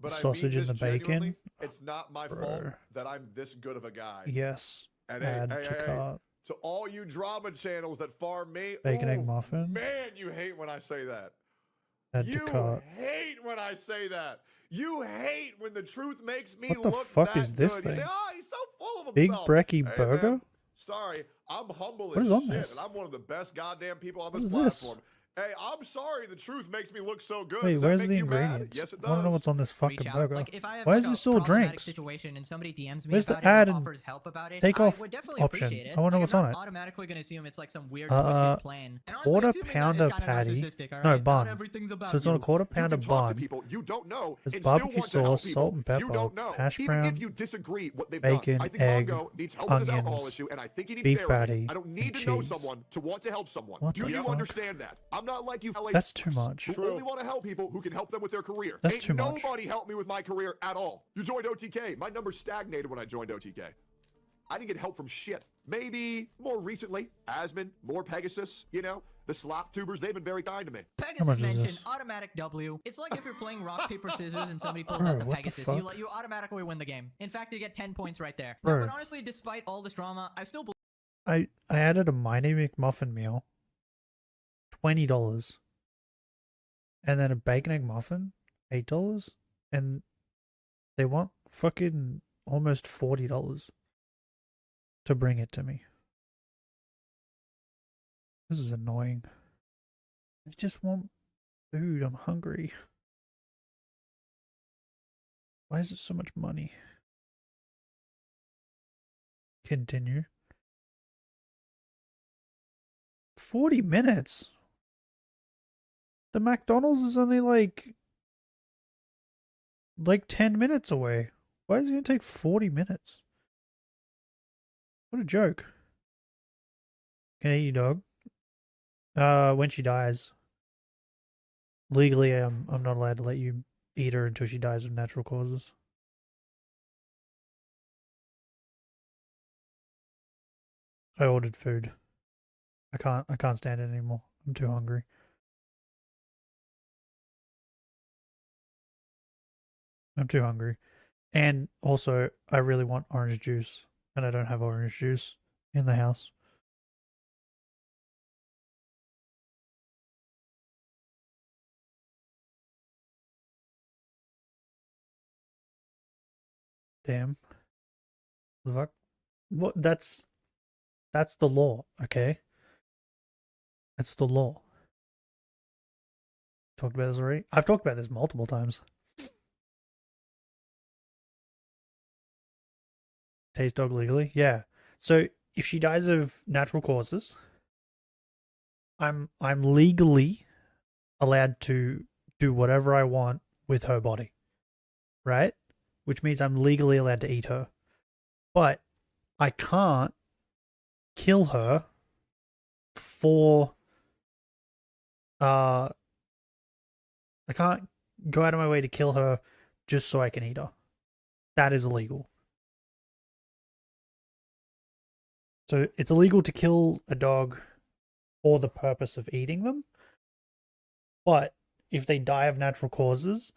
But Sausage I in mean the this bacon. genuinely. It's not my fault Bro. that I'm this good of a guy. Yes. And Add hey, to hey, hey, cart. to all you drama channels that farm me, Bacon egg ooh, muffin. man, you hate when I say that. Add to You cart. hate when I say that. You hate when the truth makes me What the look fuck that is this good. You say, thing? oh, he's so full of Big himself. Brekkie Hey, Burger? man, sorry, I'm humble What as is on shit, this? and I'm one of the best goddamn people on What this is this? platform. Hey, I'm sorry the truth makes me look so good. Wait, Does that where's make the you mad? ingredients? Yes, it I don't know does. what's on this fucking Reach out. burger. Like, if I have Why like is a this all problematic drinks? situation and somebody DMs me Where's the about add it and and offers help about it, take I off would definitely option? appreciate it. I wanna know Like, what's I'm on not it. automatically going to assume it's like some weird twisted plan. And honestly, Quarter assuming that pounder is kind of patty. narcissistic, all No, right? Not bun. everything's about So it's on a you. quarter You pounder can talk to bun. people you don't know There's and still barbecue want to help sauce, people salt and pepper, you don't know. hash Even brown, if you disagree what they've bacon, done. I think egg, Mongo needs help with his alcohol onions, issue, and I think he needs beef therapy. patty, I don't need and to know cheese. someone to want to help someone. What Do the you fuck? understand that? I'm not like you LA That's too fucks much. who only want to help people who can help them with their career. That's Ain't too much. nobody helped me with my career at all. You joined OTK. My number stagnated when I joined OTK. I didn't get help from shit. Maybe more recently, Asmon, more Pegasus, you know, the slop tubers, they've been very kind to me. Pegasus much is mentioned this? automatic W. It's like if you're playing rock, paper, scissors and somebody pulls Bro, out the what the Pegasus. fuck? You automatically win the game. In fact, you get 10 points right there. Bro. No, but honestly, despite all this drama, I still believe I added a Mighty McMuffin meal, $20, and then a bacon egg muffin, $8, and they want fucking almost $40 to bring it to me. This is annoying. I just want food. I'm hungry. Why is it so much money? Continue. 40 minutes. The McDonald's is only like 10 minutes away. Why is it going to take 40 minutes? What a joke. Can I eat your dog? When she dies. Legally, I'm not allowed to let you eat her until she dies of natural causes. I ordered food. I can't stand it anymore. I'm too hungry. I'm too hungry. And also, I really want orange juice, and I don't have orange juice in the house. Damn. The fuck? What? That's the law, okay? That's the law. Talked about this already? I've talked about this multiple times. Taste dog legally? Yeah. So if she dies of natural causes, I'm legally allowed to do whatever I want with her body. Right? Which means I'm legally allowed to eat her. But I can't kill her for I can't go out of my way to kill her just so I can eat her. that is illegal. So it's illegal to kill a dog for the purpose of eating them. But if they die of natural causes,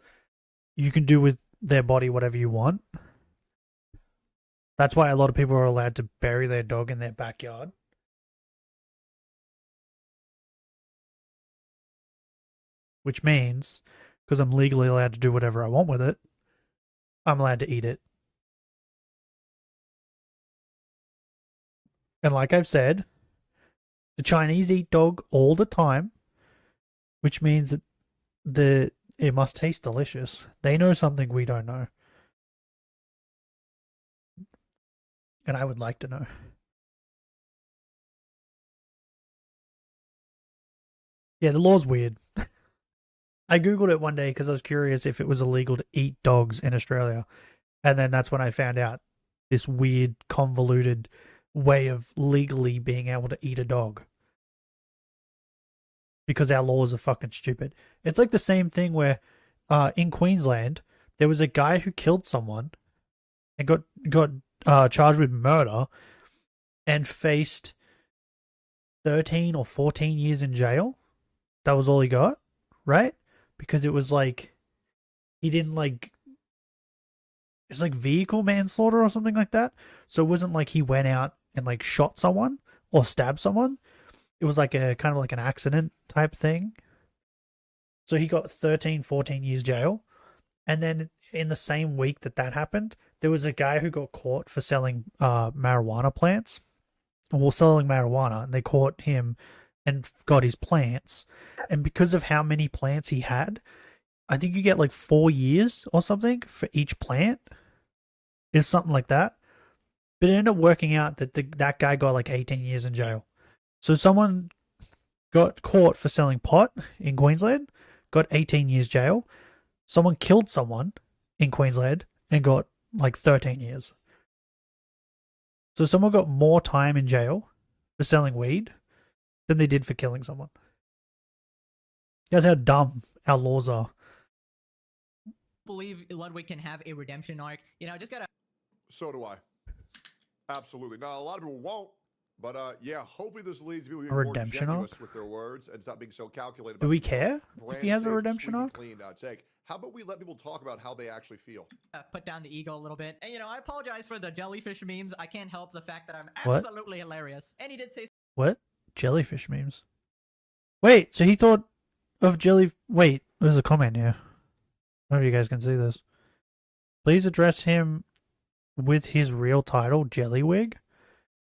you can do with their body whatever you want. That's why a lot of people are allowed to bury their dog in their backyard. Which means, because I'm legally allowed to do whatever I want with it, I'm allowed to eat it. And like I've said, the Chinese eat dog all the time, which means that it must taste delicious. They know something we don't know. And I would like to know. Yeah, the law's weird. I googled it one day because I was curious if it was illegal to eat dogs in Australia. And then that's when I found out this weird, convoluted way of legally being able to eat a dog. Because our laws are fucking stupid. It's like the same thing where in Queensland, there was a guy who killed someone and got charged with murder and faced 13 or 14 years in jail. That was all he got, right? Because it was like, he didn't like, it's like vehicle manslaughter or something like that. So it wasn't like he went out and like shot someone or stabbed someone. It was like a kind of like an accident type thing. So he got 13, 14 years jail. And then in the same week that happened, there was a guy who got caught for selling marijuana plants. Well, selling marijuana, and they caught him and got his plants. And because of how many plants he had, I think you get like 4 years or something for each plant. It's something like that. But it ended up working out that that guy got like 18 years in jail. So someone got caught for selling pot in Queensland, got 18 years jail. Someone killed someone in Queensland and got like 13 years. So someone got more time in jail for selling weed than they did for killing someone. That's how dumb our laws are. Believe Ludwig can have a redemption arc. You know, just gotta. So do I. Absolutely. Now, a lot of people won't. But yeah, hopefully this leads to people being A more redemption generous arc? with their words and stop being so calculated. Do we care if brand he has a safe, redemption squeaky arc? clean, take. How about we let people talk about how they actually feel? Put down the ego a little bit. And, you know, I apologize for the jellyfish memes. I can't help the fact that I'm What? absolutely hilarious. And he did say. What? Jellyfish memes? Wait, so he thought of jelly... Wait, there's a comment here. I don't know if you guys can see this. Please address him with his real title, Jellywig.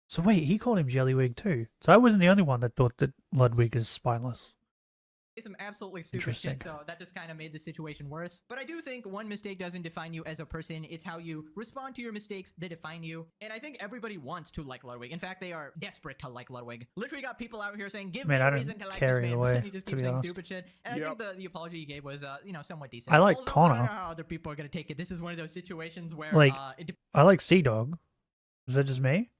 So wait, he called him Jellywig too. So I wasn't the only one that thought that Ludwig is spineless. Some absolutely stupid shit, so that just kind of made the situation worse. But I do think one mistake doesn't define you as a person. It's how you respond to your mistakes that define you. And I think everybody wants to like Ludwig. In fact, they are desperate to like Ludwig. Literally got people out here saying, give me a reason to like this man. And he just keeps saying stupid shit. And I think the apology he gave was, you know, somewhat decent. I like Although, Connor. I don't know how other people are going to take it. This is one of those situations where, Like, I like Sea Dog. Is that just me?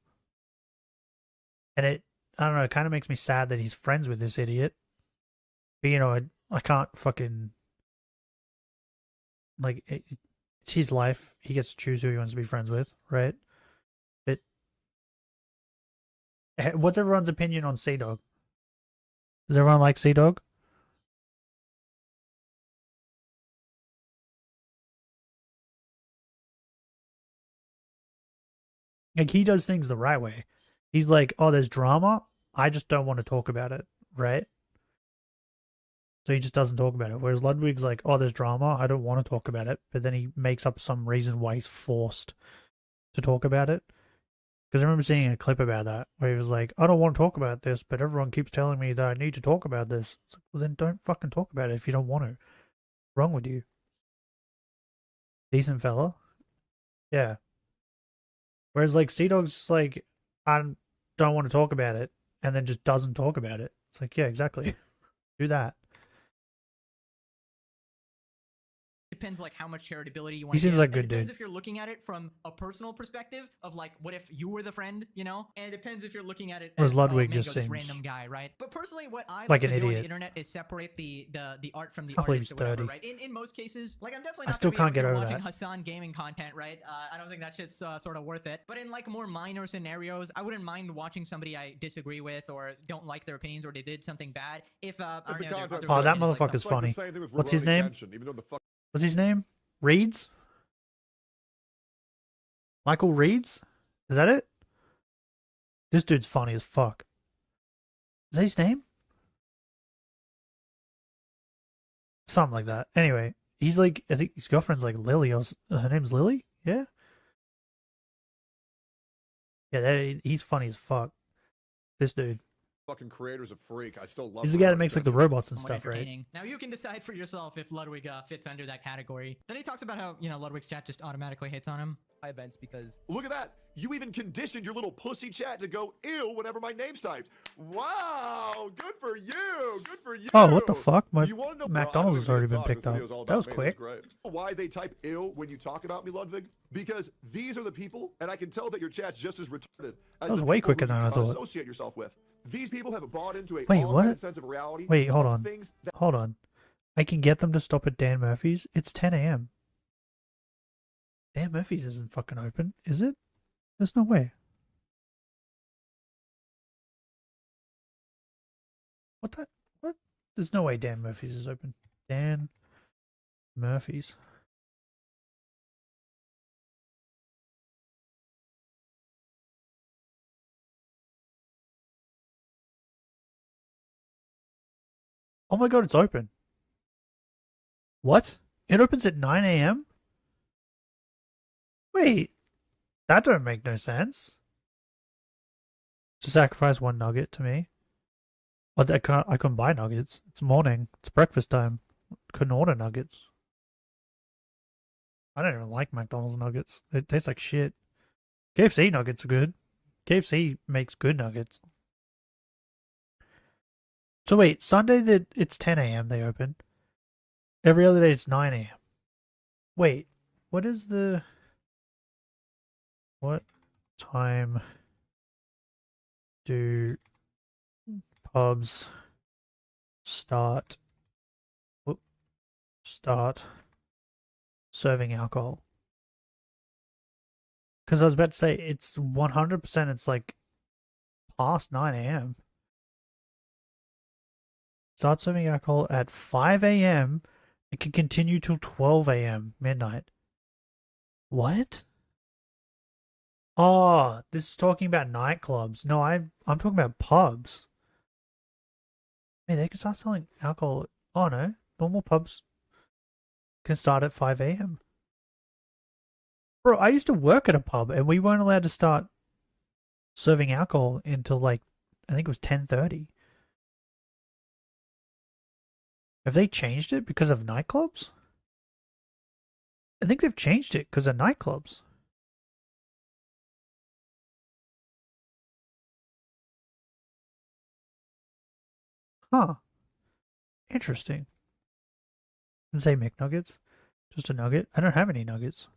And it, I don't know, it kind of makes me sad that he's friends with this idiot. But, you know, I can't fucking, like, it's his life. He gets to choose who he wants to be friends with, right? But what's everyone's opinion on Sea Dog? Does everyone like Sea Dog? Like, he does things the right way. He's like, oh, there's drama. I just don't want to talk about it, right? So he just doesn't talk about it. Whereas Ludwig's like, oh, there's drama. I don't want to talk about it. But then he makes up some reason why he's forced to talk about it. Because I remember seeing a clip about that where he was like, I don't want to talk about this, but everyone keeps telling me that I need to talk about this. It's like, well, then don't fucking talk about it if you don't want to. What's wrong with you? Decent fella. Yeah. Whereas like Sea Dog's just like, I don't want to talk about it, and then just doesn't talk about it. It's like, yeah, exactly. Do that. depends like how much charitability you want. He seems like a good depends dude. if you're looking at it from a personal perspective of like, what if you were the friend, you know? And it depends if you're looking at it Whereas as Ludwig Mango, just this seems random guy, right? But personally, what I like like an to do on the idiot. internet is separate the art from the Can't believe artist he's or whatever, dirty. right? In most cases, like I'm definitely I not still gonna can't be get over over here watching that. Hassan gaming content, right? I don't think that shit's sort of worth it. But in like more minor scenarios, I wouldn't mind watching somebody I disagree with or don't like their opinions or they did something bad. If I don't know, their Oh, that opinion is, like, motherfucker's funny. What's his name? What's his name? Reeds? Michael Reeds? Is that it? This dude's funny as fuck. Is that his name? Something like that. Anyway, he's like, I think his girlfriend's like Lily. Her name's Lily? Yeah? Yeah, he's funny as fuck. This dude. Fucking creator's a freak. I still love. He's the guy that makes like the robots and stuff, right? entertaining. Now you can decide for yourself if Ludwig fits under that category. Then he talks about how, you know, Ludwig's chat just automatically hits on him. Events because Look at that. You even conditioned your little pussy chat to go ew whenever my name's typed. Wow, good for you. Good for you. Oh, what the fuck? My You wanna know- McDonald's has Bro, I already don't been even picked talk. up. This video's all That was about me. This is quick. great. Why they type ill when you talk about me, Ludwig? Because these are the people, and I can tell that your chat's just as retarded as That was the way people quicker who than you I thought. associate yourself with. These people have bought into a Wait, online what? sense of reality. Wait, hold of on. things that Hold on. I can get them to stop at Dan Murphy's. It's 10 a.m. Dan Murphy's isn't fucking open, is it? There's no way. What the? What? There's no way Dan Murphy's is open. Dan Murphy's. Oh my god, it's open. What? It opens at 9 a.m.? Wait. That don't make no sense. To sacrifice one nugget to me. But I couldn't buy nuggets. It's morning. It's breakfast time. Couldn't order nuggets. I don't even like McDonald's nuggets. It tastes like shit. KFC nuggets are good. KFC makes good nuggets. So wait, Sunday it's 10 a.m. they open. Every other day it's 9 a.m. Wait, what is the... What time do pubs start serving alcohol? Because I was about to say, it's 100%, it's like past 9 a.m. Start serving alcohol at 5 a.m. It can continue till 12 a.m. midnight. What? Oh, this is talking about nightclubs. No, I'm talking about pubs. Hey, they can start selling alcohol. Oh no, normal pubs can start at 5 a.m. Bro, I used to work at a pub and we weren't allowed to start serving alcohol until like, I think it was 10:30. Have they changed it because of nightclubs? I think they've changed it because of nightclubs. Huh. Interesting. Didn't say McNuggets. Just a nugget. I don't have any nuggets.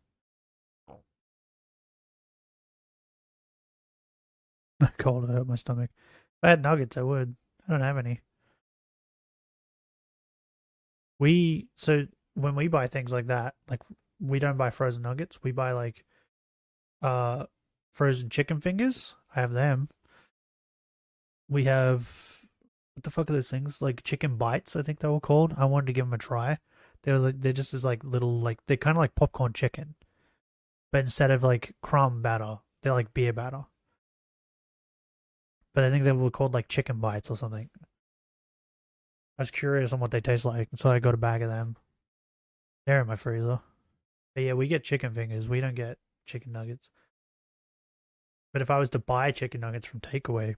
Cold, I hurt my stomach. If I had nuggets, I would. I don't have any. So when we buy things like that, like we don't buy frozen nuggets. We buy like frozen chicken fingers. I have them. We have, what the fuck are those things? Like chicken bites, I think they were called. I wanted to give them a try. They're just as like little, like they're kind of like popcorn chicken, but instead of like crumb batter, they're like beer batter. But I think they were called like chicken bites or something. I was curious on what they taste like, so I got a bag of them. They're in my freezer. But yeah, we get chicken fingers. We don't get chicken nuggets. But if I was to buy chicken nuggets from takeaway,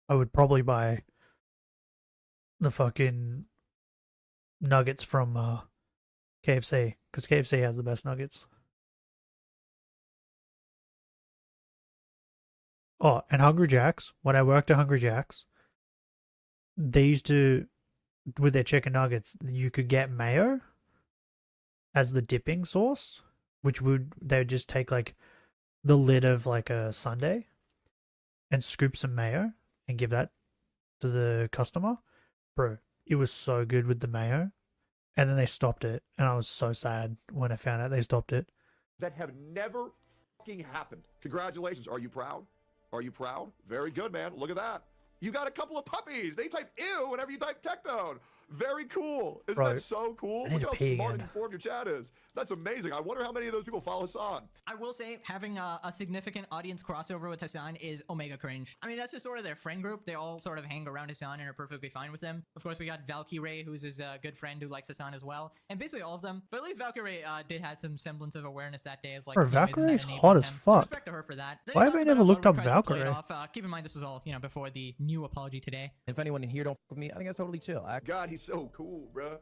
I would probably buy the fucking nuggets from KFC, because KFC has the best nuggets. Oh, and Hungry Jack's. When I worked at Hungry Jack's, they used to, with their chicken nuggets, you could get mayo. as the dipping sauce, which they would just take like the lid of like a sundae and scoop some mayo and give that to the customer. Bro, it was so good with the mayo. And then they stopped it, and I was so sad when I found out they stopped it. That have never fucking happened. Congratulations. Are you proud? Are you proud? Very good, man. Look at that. You got a couple of puppies. They type ew whenever you type Tectone. Very cool. Isn't that so cool? Look how smart and informed your chat is. That's amazing. I wonder how many of those people follow Hassan. I will say, having a significant audience crossover with Hassan is omega cringe. I mean, that's just sort of their friend group. They all sort of hang around Hassan and are perfectly fine with him. Of course, we got Valkyrie, who's his good friend who likes Hassan as well. And basically all of them. But at least Valkyrie did have some semblance of awareness that day. As like, Valkyrie's hot as fuck. Respect to her for that. Why have I never looked up Valkyrie? Keep in mind, this was all, before the new apology today. If anyone in here don't fuck with me, I think that's totally chill. God, he's so cool, bro.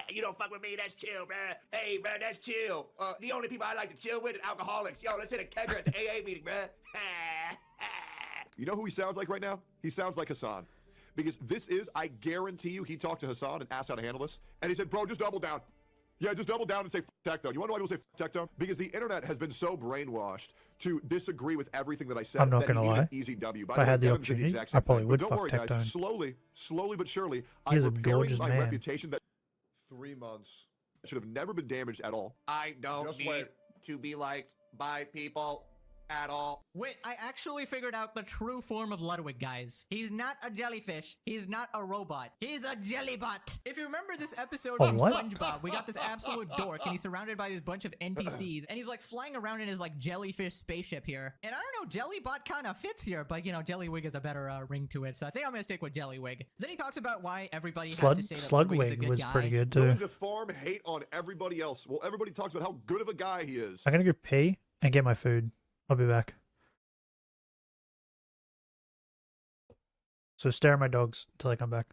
You don't fuck with me, that's chill, bruh. Hey, bruh, that's chill. The only people I like to chill with are alcoholics. Yo, let's hit a kegger at the AA meeting, bruh. You know who he sounds like right now? He sounds like Hassan. Because this is, I guarantee you, he talked to Hassan and asked how to handle this. And he said, bro, just double down. Yeah, just double down and say Tectone. You want to know why people say Tectone? Because the internet has been so brainwashed to disagree with everything that I said. I'm not going to lie. Easy W. If I had the opportunity, I probably would fuck Tectone. Tectone. Slowly but surely, He's I'm a gorgeous my man. reputation that 3 months should have never been damaged at all. I don't need to be liked by people at all. Wait, I actually figured out the true form of Ludwig, guys. He's not a jellyfish. He's not a robot. He's a jellybot. If you remember this episode from SpongeBob, we got this absolute dork, and he's surrounded by this bunch of NPCs, and he's like flying around in his like jellyfish spaceship here. And I don't know, Jellybot kind of fits here, but Jellywig is a better ring to it, so I think I'm gonna stick with Jellywig. Then he talks about why everybody has to say that Ludwig is a good was guy. pretty good too. Willing to farm hate on everybody else. Well, everybody talks about how good of a guy he is. I'm gonna go pee and get my food. I'll be back. So stare at my dogs until I come back.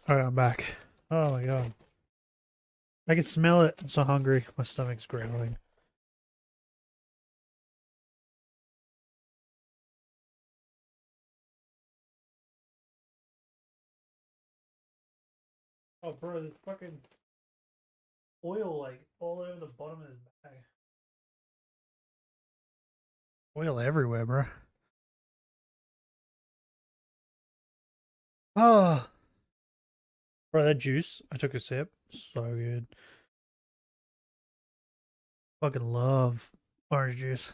Alright, I'm back. Oh my god. I can smell it. I'm so hungry. My stomach's growling. Oh, bro, there's fucking oil, like, all over the bottom of his bag. Oil everywhere, bro. Oh. Bro, that juice, I took a sip. So good. Fucking love orange juice.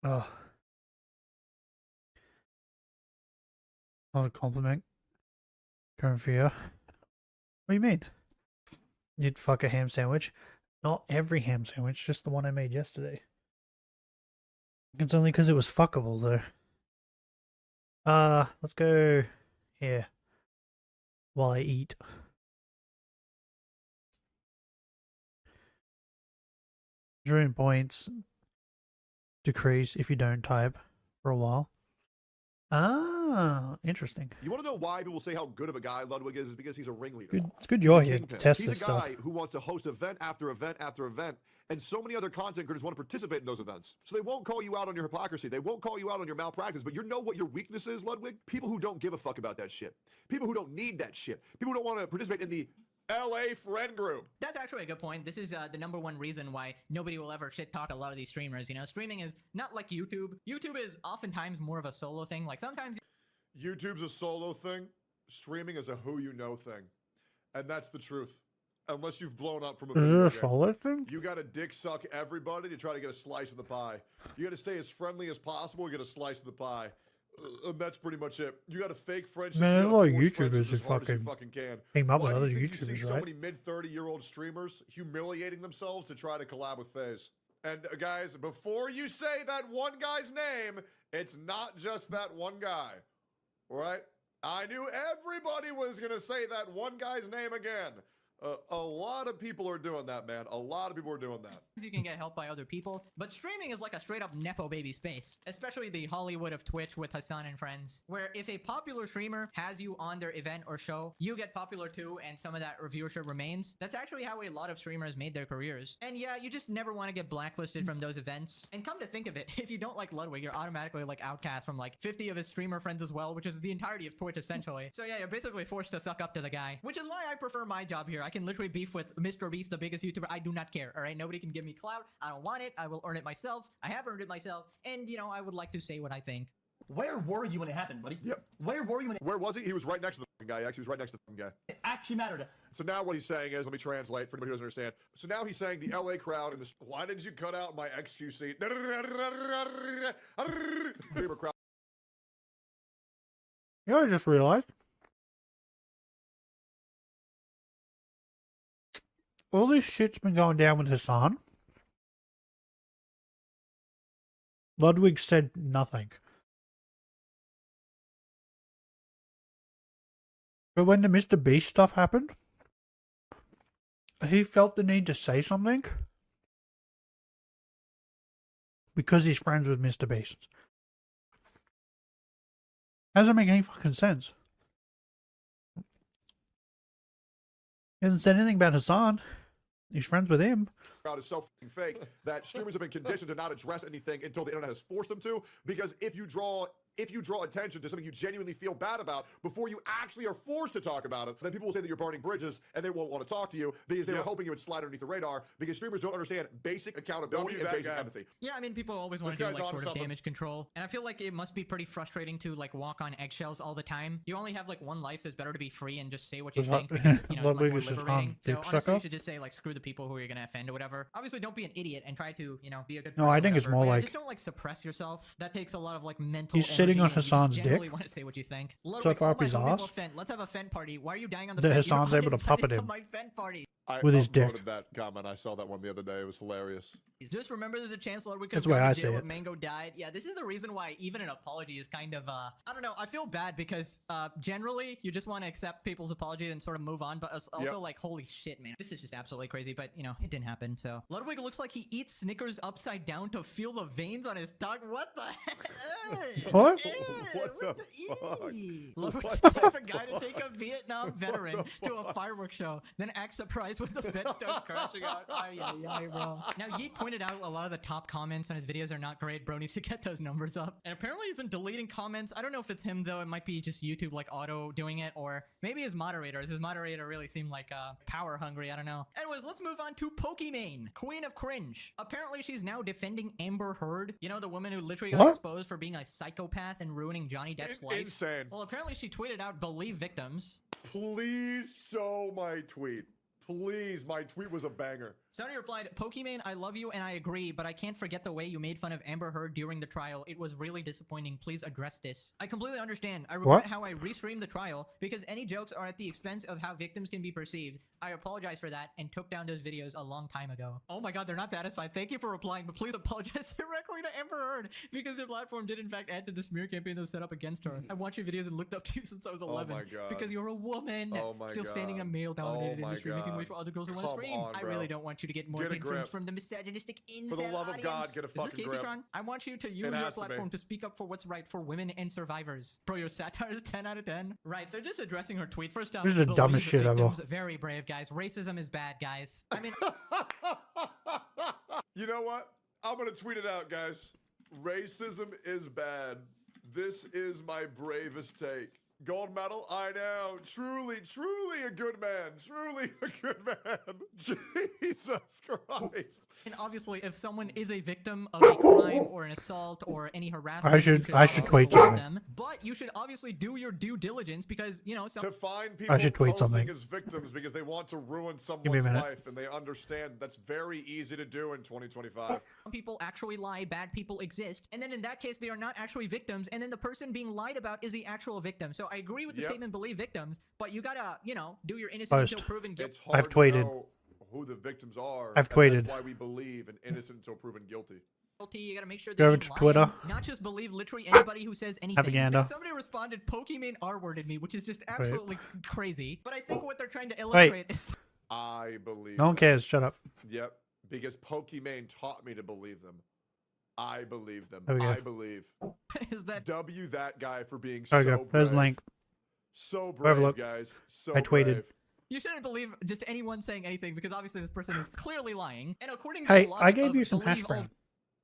Oh. Not a compliment. Coming for you. What do you mean? You'd fuck a ham sandwich? Not every ham sandwich, just the one I made yesterday. It's only because it was fuckable, though. Let's go here while I eat. Drawing points decrease if you don't type for a while. Ah, interesting. You want to know why people say how good of a guy Ludwig is? Because he's a ringleader. Good, it's good you're He's a here to kingpin. test He's this a guy stuff. who wants to host event after event after event, and so many other content creators want to participate in those events. So they won't call you out on your hypocrisy. They won't call you out on your malpractice, but you know what your weakness is, Ludwig? People who don't give a fuck about that shit. People who don't need that shit. People who don't want to participate in the LA friend group. That's actually a good point. This is the #1 reason why nobody will ever shit talk a lot of these streamers. You know, streaming is not like YouTube. YouTube is oftentimes more of a solo thing. Like sometimes YouTube's a solo thing. Streaming is a who you know thing. And that's the truth. Unless you've blown up from a video Is it a solo thing? You got to dick suck everybody to try to get a slice of the pie. You got to stay as friendly as possible to get a slice of the pie. And that's pretty much it. You got to fake friendships. Man, there's a you lot gotta of force YouTubers friendships who as hard as you fucking can. team up with Why do other you think you see YouTubers, so right? many mid-30-year-old streamers humiliating themselves to try to collab with FaZe? And guys, before you say that one guy's name, it's not just that one guy. All right? I knew everybody was going to say that one guy's name again. A lot of people are doing that, man. A lot of people are doing that. you can get help by other people, but streaming is like a straight up nepo baby space, especially the Hollywood of Twitch with Hassan and friends, where if a popular streamer has you on their event or show, you get popular too, and some of that viewership remains. That's actually how a lot of streamers made their careers. And yeah, you just never want to get blacklisted from those events. And come to think of it, if you don't like Ludwig, you're automatically like outcast from like 50 of his streamer friends as well, which is the entirety of Twitch essentially. So yeah, you're basically forced to suck up to the guy, which is why I prefer my job here. I can literally beef with Mr. Beast, the biggest YouTuber. I do not care, all right? Nobody can give me clout. I don't want it. I will earn it myself. I have earned it myself. And, you know, I would like to say what I think. Where were you when it happened, buddy? Yep. Where were you when it... Where was he? He was right next to the fucking guy. Actually, he was right next to the fucking guy. It actually mattered. So now what he's saying is, let me translate for anybody who doesn't understand. So now he's saying the LA crowd and the... Why did you cut out my XQC? Crowd. You know, I just realized. All this shit's been going down with Hassan. Ludwig said nothing. But when the Mr. Beast stuff happened, he felt the need to say something because he's friends with Mr. Beast. Doesn't make any fucking sense. He hasn't said anything about Hassan. He's friends with him. Crowd is so fucking fake that streamers have been conditioned to not address anything until the internet has forced them to, because if you draw attention to something you genuinely feel bad about before you actually are forced to talk about it, then people will say that you're burning bridges and they won't want to talk to you because they were hoping you would slide underneath the radar, because streamers don't understand basic accountability and basic empathy. Yeah, I mean, people always want to do like sort of damage control, and I feel like it must be pretty frustrating to like walk on eggshells all the time. You only have like one life, so it's better to be free and just say what you think, because, you know, it's much more liberating. So honestly, you should just say like screw the people who you're gonna offend or whatever. Obviously, don't be an idiot and try to, you know, be a good person. No, I think it's more but like just don't like suppress yourself. That takes a lot of like mental. He's sitting on Hassan's dick. Want to say what you think. So far up his ass. Let's have a Fent party. Why are you dying on the that Fent? Hassan's able to puppet him. My Fent party. I with his dick. upvoted that comment. I saw that one the other day. It was hilarious. Just remember there's a chance Ludwig could That's have why gone I to jail say if it. Mango died. Yeah, this is the reason why even an apology is kind of, I don't know, I feel bad because generally you just want to accept people's apology and sort of move on, but also like, holy shit, man. This is just absolutely crazy, but you know, it didn't happen, so. Ludwig looks like he eats Snickers upside down to feel the veins on his tongue. What the heck? What? What the fuck? Ludwig's the type of guy to take a Vietnam veteran to a fireworks show, then act surprised when the Fed starts crashing out. Ay, bro. Now, Yeet pointed out a lot of the top comments on his videos are not great. Bro needs to get those numbers up. And apparently he's been deleting comments. I don't know if it's him, though. It might be just YouTube, like, auto doing it, or maybe his moderators. His moderator really seemed like power hungry. I don't know. Anyways, let's move on to Pokimane, Queen of Cringe. Apparently, she's now defending Amber Heard. You know, the woman who literally got exposed for being a psychopath and ruining Johnny Depp's life. Insane. Well, apparently she tweeted out, "Believe victims." Please show my tweet. Please, my tweet was a banger. Sonny replied, "Pokimane, I love you and I agree, but I can't forget the way you made fun of Amber Heard during the trial. It was really disappointing. Please address this." I completely understand. I regret how I restreamed the trial because any jokes are at the expense of how victims can be perceived. I apologize for that and took down those videos a long time ago. Oh my god, they're not satisfied. Thank you for replying, but please apologize directly to Amber Heard because the platform did in fact add to the smear campaign that was set up against her. I watched your videos and looked up to you since I was 11 Oh my god. because you're a woman. Oh my Still god. standing in a male-dominated industry, making way for other girls who want to Come stream. on, I bro. really don't want you to get more Get a hate from grip. the misogynistic incel For the love of audience. God, get a Is this fucking grip. Caseytron? I want you to use It your has to be. platform to speak up for what's right for women and survivors. Bro, your satire is 10 out of 10. Right, so just addressing her tweet. First off, This is the believe dumbest shit ever. victims. Very brave, guys. Racism is bad, guys. I mean... You know what? I'm gonna tweet it out, guys. Racism is bad. This is my bravest take. Gold medal? I know. Truly, truly a good man. Truly a good man. Jesus Christ. And obviously, if someone is a victim of a crime or an assault or any harassment, I you should obviously tweet believe something. them. But you should obviously do your due diligence because, you know, To find people I should tweet posing something. as victims because they want to ruin me a someone's minute. life and they understand that's very easy to do in 2025. some people actually lie, bad people exist, and then in that case, they are not actually victims, and then the person being lied about is the actual victim. So I agree with the statement, believe victims, but you gotta, you know, do your innocent until proven guilty. It's hard I've tweeted. to know who the victims are. I've and tweeted. That's why we believe in innocent until proven guilty. You gotta make sure Go they to ain't Twitter. lying, not just believe literally anybody who says anything. Propaganda. And somebody responded, Pokimane R-worded me, which is just absolutely crazy. But I think what they're trying to illustrate is... I believe. No one cares. Shut up. Yep. Because Pokimane taught me to believe them. I believe them. There we go. I believe. Is that W that guy for being There we so go. There's the brave. link. So Go have a brave, look. guys. So I tweeted. brave. You shouldn't believe just anyone saying anything because obviously this person is clearly lying. And according to Hey, the I logic gave of you some hash believe all brown.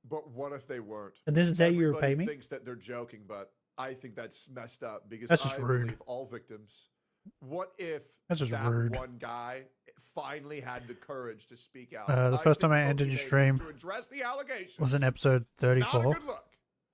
But what if they weren't? And this is how you repay Everybody me? thinks that they're joking, but I think that's messed up because That's just I rude. believe all victims. What if That's just that rude. one guy finally had the courage to speak out? The first time I entered your stream to address the allegations. was in episode Not a 34. good look.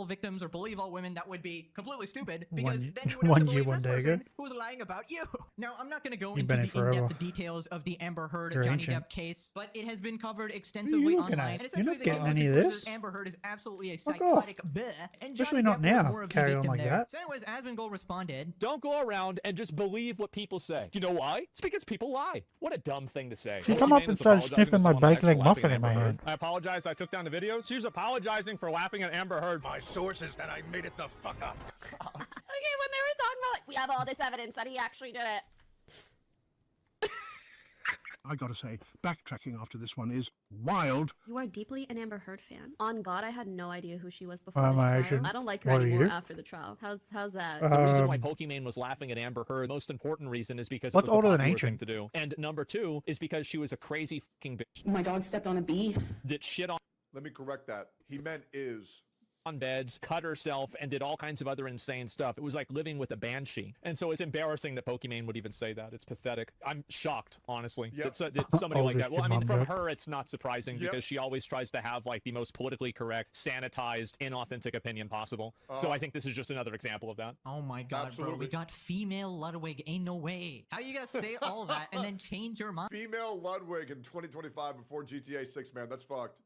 victims or believe all women, that would be completely stupid One because ye- then you would have one to year, believe one this day person ago. who was lying about you. Now, I'm not going to go You've into been the it forever. in-depth details of the Amber Heard You're Johnny ancient. Depp case, but it has been covered What are extensively you looking online. at? And You're essentially, not the getting government any of concludes this. that Amber Heard is absolutely a Fuck off. psychotic bleh, and Especially Johnny not Depp now, was more of the carry on victim like there. that. So anyways, Asmongold responded, Don't go around and just believe what people say. You know why? It's because people lie. What a dumb thing to say. She come up and started sniffing my bacon egg muffin in my hand. I apologize. I took down the video. She's apologizing for laughing at Amber Heard. My source is that I made it the fuck up. Okay, when they were talking about, like, we have all this evidence that he actually did it. I gotta say, backtracking after this one is wild. You are deeply an Amber Heard fan. On God, I had no idea who she was before Am this I trial. Asian? I don't like her What are anymore you? after the trial. How's that? The reason why Pokimane was laughing at Amber Heard, the most important reason is because it What's was the older than popular ancient? thing to do. And number two is because she was a crazy fucking bitch My dog stepped on a bee. that shit on Let me correct that. He meant is. beds, cut herself, and did all kinds of other insane stuff. It was like living with a banshee. And so it's embarrassing that Pokimane would even say that. It's pathetic. I'm shocked, honestly, Yep. that somebody like that. Well, I mean, from Oldest her, it's not surprising Yep. because she always tries to have like the most politically correct, sanitized, inauthentic opinion possible. So I think this is just another example of that. oh my god, bro, Absolutely. we got female Ludwig, ain't no way. How you gonna say all that and then change your mind? Female Ludwig in 2025 before GTA 6, man. That's fucked.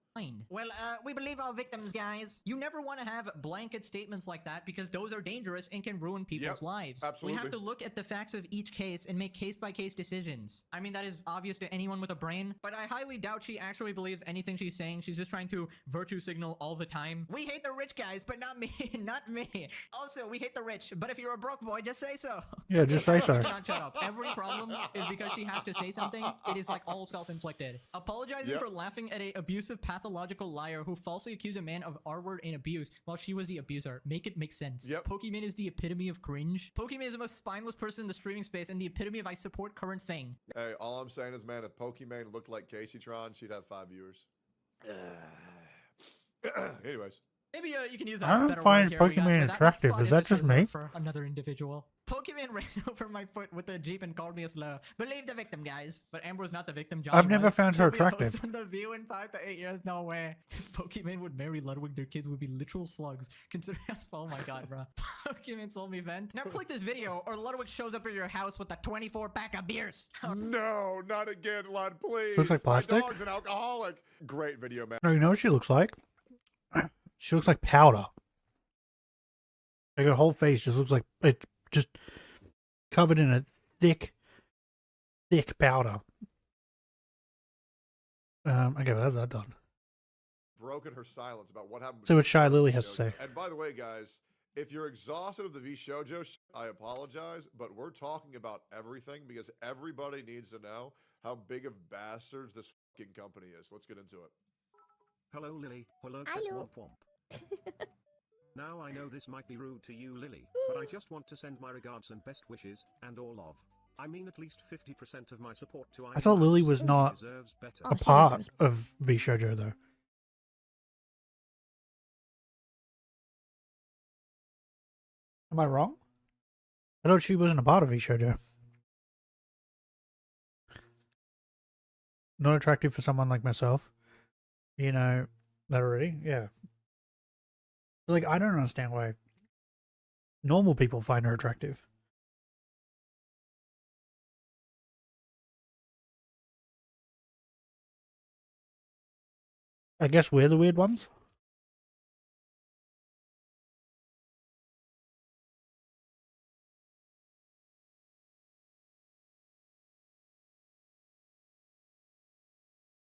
Well, we believe our victims, guys. You never want to have blanket statements like that because those are dangerous and can ruin people's lives. absolutely. We have to look at the facts of each case and make case-by-case decisions. I mean, that is obvious to anyone with a brain, but I highly doubt she actually believes anything she's saying. She's just trying to virtue signal all the time. We hate the rich guys, but not me. Not me. Also, we hate the rich, but if you're a broke boy, just say so. Yeah, just say so. Not shut up. Every problem is because she has to say something. It is like all self-inflicted. Apologizing for laughing at a abusive pathological liar who falsely accused a man of R-word and abuse while she was the abuser. Make it make sense. Pokemon is the epitome of cringe. Pokemon is the most spineless person in the streaming space and the epitome of I support current thing. Hey, all I'm saying is, man, if Pokemon looked like Caseytron, she'd have 5 viewers. Anyways. Maybe you can use that. I don't find Pokemon attractive. Is that just me? For another individual. Pokemon ran over my foot with a Jeep and called me a slur. Believe the victim, guys. But Amber's not the victim. Johnny I've never was. found her She'll be a host attractive. on The View in 5 to 8 years. No way. If Pokemon would marry Ludwig, their kids would be literal slugs. Consider us. Oh my god, bro. Pokemon sold me vent. Now click this video, or Ludwig shows up at your house with a 24-pack of beers. No, not again, Lud, please. Looks like plastic? My dog's an alcoholic. Great video, man. No, you know what she looks like? She looks like powder. Like her whole face just looks like it's just covered in a thick powder. Okay, well, that's that done. Broken her silence about what happened. See what Shy Lily has to say. And by the way, guys, if you're exhausted of the V Shoujo, I apologize, but we're talking about everything because everybody needs to know how big of bastards this fucking company is. Let's get into it. Hello, Lily. Hello, Hello. Womp Womp. Now I know this might be rude to you, Lily, but I just want to send my regards and best wishes, and all of, I mean at least 50% of my support to I thought Lily was not deserves better. a part of V Shoujo though. Am I wrong? I thought she wasn't a part of V Shoujo. Not attractive for someone like myself. You know that already? Yeah. Like, I don't understand why normal people find her attractive. I guess we're the weird ones.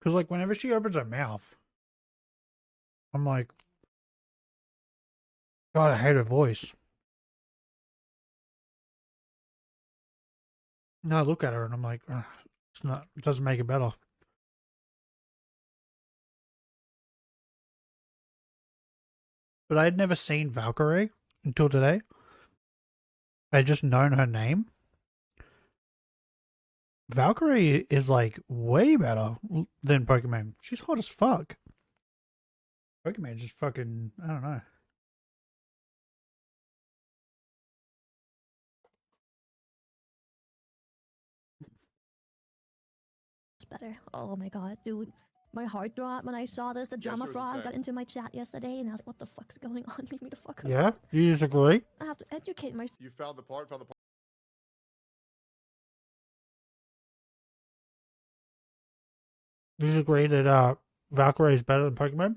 Because, like, whenever she opens her mouth, I'm like, God, I hate her voice. No, I look at her and I'm like, it's not. It doesn't make it better. But I had never seen Valkyrie until today. I had just known her name. Valkyrie is like way better than Pokemon. She's hot as fuck. Pokemon just fucking, I don't know. Better. Oh my god, dude. My heart dropped when I saw this. The drama frogs got into my chat yesterday, and I was like, what the fuck's going on? Leave me the fuck alone. Yeah? You disagree? I have to educate myself. You found the part, Do you agree that Valkyrie is better than Pokemon?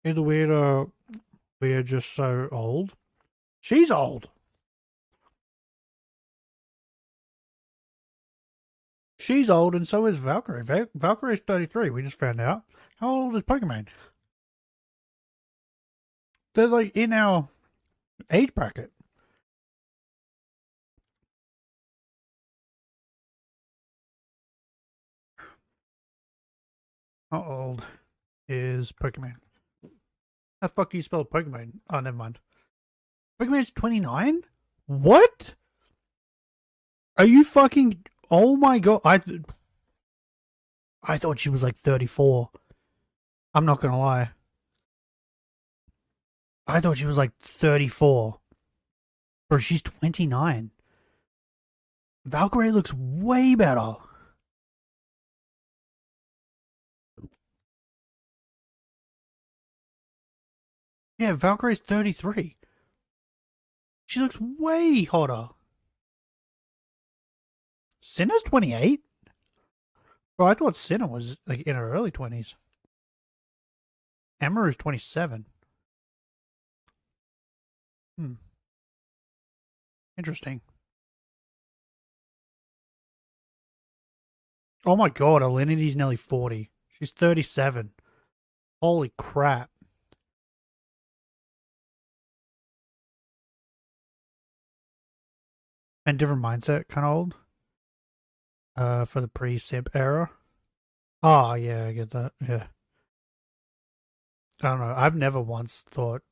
Either we're just so old. She's old. She's old, and so is Valkyrie. Valkyrie's 33, we just found out. How old is Pokemon? They're like in our age bracket. How old is Pokemon? How the fuck do you spell Pokemon? Oh, never mind. Pokemon's 29? What? Are you fucking... Oh my god. I thought she was like 34. I'm not gonna lie. I thought she was like 34. Bro, she's 29. Valkyrie looks way better. Yeah, Valkyrie's 33. She looks way hotter. Cinna's 28? Bro, I thought Cinna was like in her early 20s. Emma is 27. Interesting. Oh my god, Alinity's nearly 40. She's 37. Holy crap. And different mindset, kind of old. For the pre-simp era. Oh, yeah, I get that. Yeah. I don't know. I've never once thought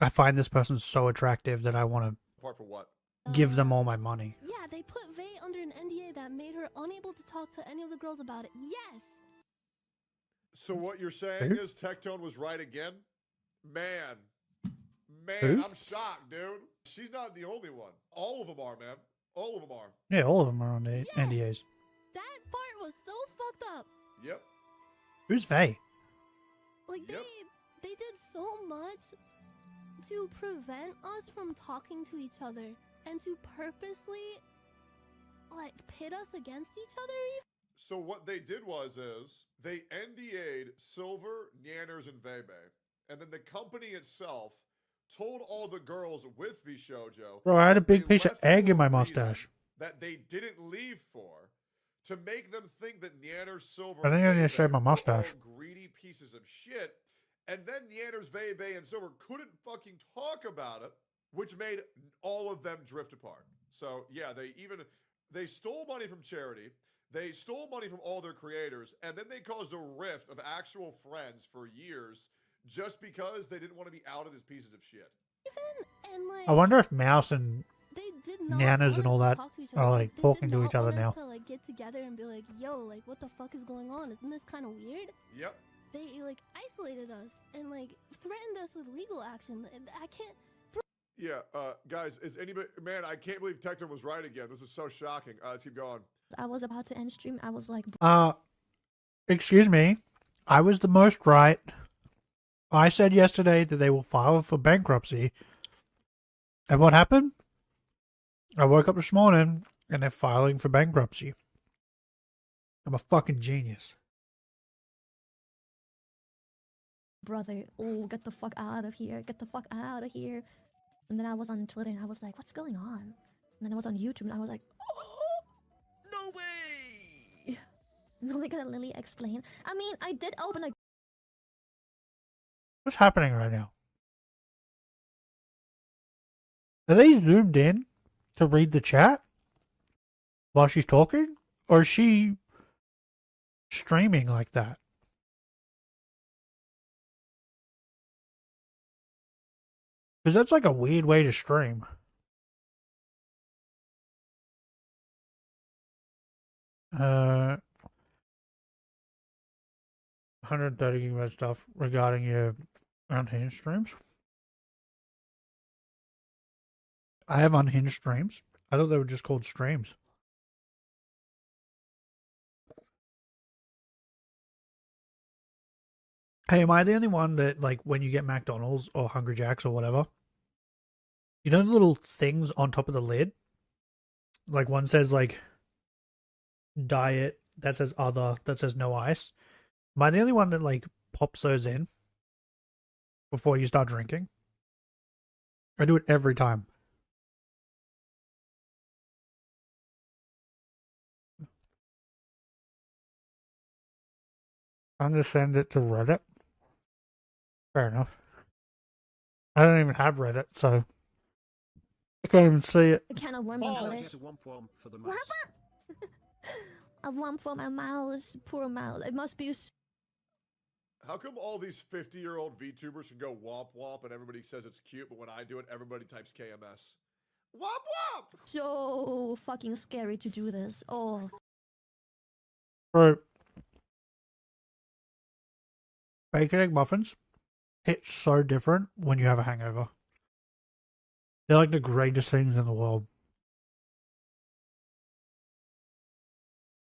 I find this person so attractive that I want to Apart from what? give them all my money. Yeah, they put Vay under an NDA that made her unable to talk to any of the girls about it. Yes! So what you're saying is Tectone was right again? Man, Who? I'm shocked, dude. She's not the only one. All of them are, man. All of them are. Yeah, all of them are on the NDAs. That part was so fucked up. Yep. Who's Vay? Like, they did so much to prevent us from talking to each other and to purposely, like, pit us against each other. So what they did is they NDA'd Silver, Nanners, and Vebe. And then the company itself told all the girls with Vishojo Bro, I had a big piece of egg in my mustache. that they didn't leave for to make them think that Nanners, Silver, I think I need to shave my were all mustache. greedy pieces of shit. And then Nanners, Vebe, and Silver couldn't fucking talk about it, which made all of them drift apart. So yeah, they stole money from charity. They stole money from all their creators, and then they caused a rift of actual friends for years just because they didn't want to be outed as pieces of shit. And, like, I wonder if Mouse and they did not Nanas and all that talk to each other. are Like, like they talking did to not each other want us now. to, like, get together and be like, yo, like, what the fuck is going on? Isn't this kind of weird? Yep. They, like, isolated us and, like, threatened us with legal action. I can't... Yeah, guys, is anybody... Man, I can't believe Tecton was right again. This is so shocking. Let's keep going. I was about to end stream. I was like... Excuse me. I was the most right. I said yesterday that they will file for bankruptcy. And what happened? I woke up this morning and they're filing for bankruptcy. I'm a fucking genius. Brother, oh, get the fuck out of here. Get the fuck out of here. And then I was on Twitter and I was like, what's going on? And then I was on YouTube and I was like, oh, no way. I'm only gonna Lily explain. I mean, I did open a... What's happening right now? Are they zoomed in to read the chat while she's talking? Or is she streaming like that? Because that's like a weird way to stream. Uh, 130 gigabyte stuff regarding your unhinged streams. I have unhinged streams. I thought they were just called streams. Hey, am I the only one that, like, when you get McDonald's or Hungry Jack's or whatever, you know the little things on top of the lid? Like, one says, like, diet, that says other, that says no ice. Am I the only one that, like, pops those in before you start drinking? I do it every time. I'm gonna send it to Reddit. Fair enough. I don't even have Reddit, so I can't even see it. A can of worms on Twitter. For the What happened? A womp for my mouse. Poor mouse. It must be... How come all these 50-year-old VTubers can go womp womp and everybody says it's cute, but when I do it, everybody types KMS? Womp womp! So fucking scary to do this. Oh. Right. Bacon egg muffins hit so different when you have a hangover. They're like the greatest things in the world.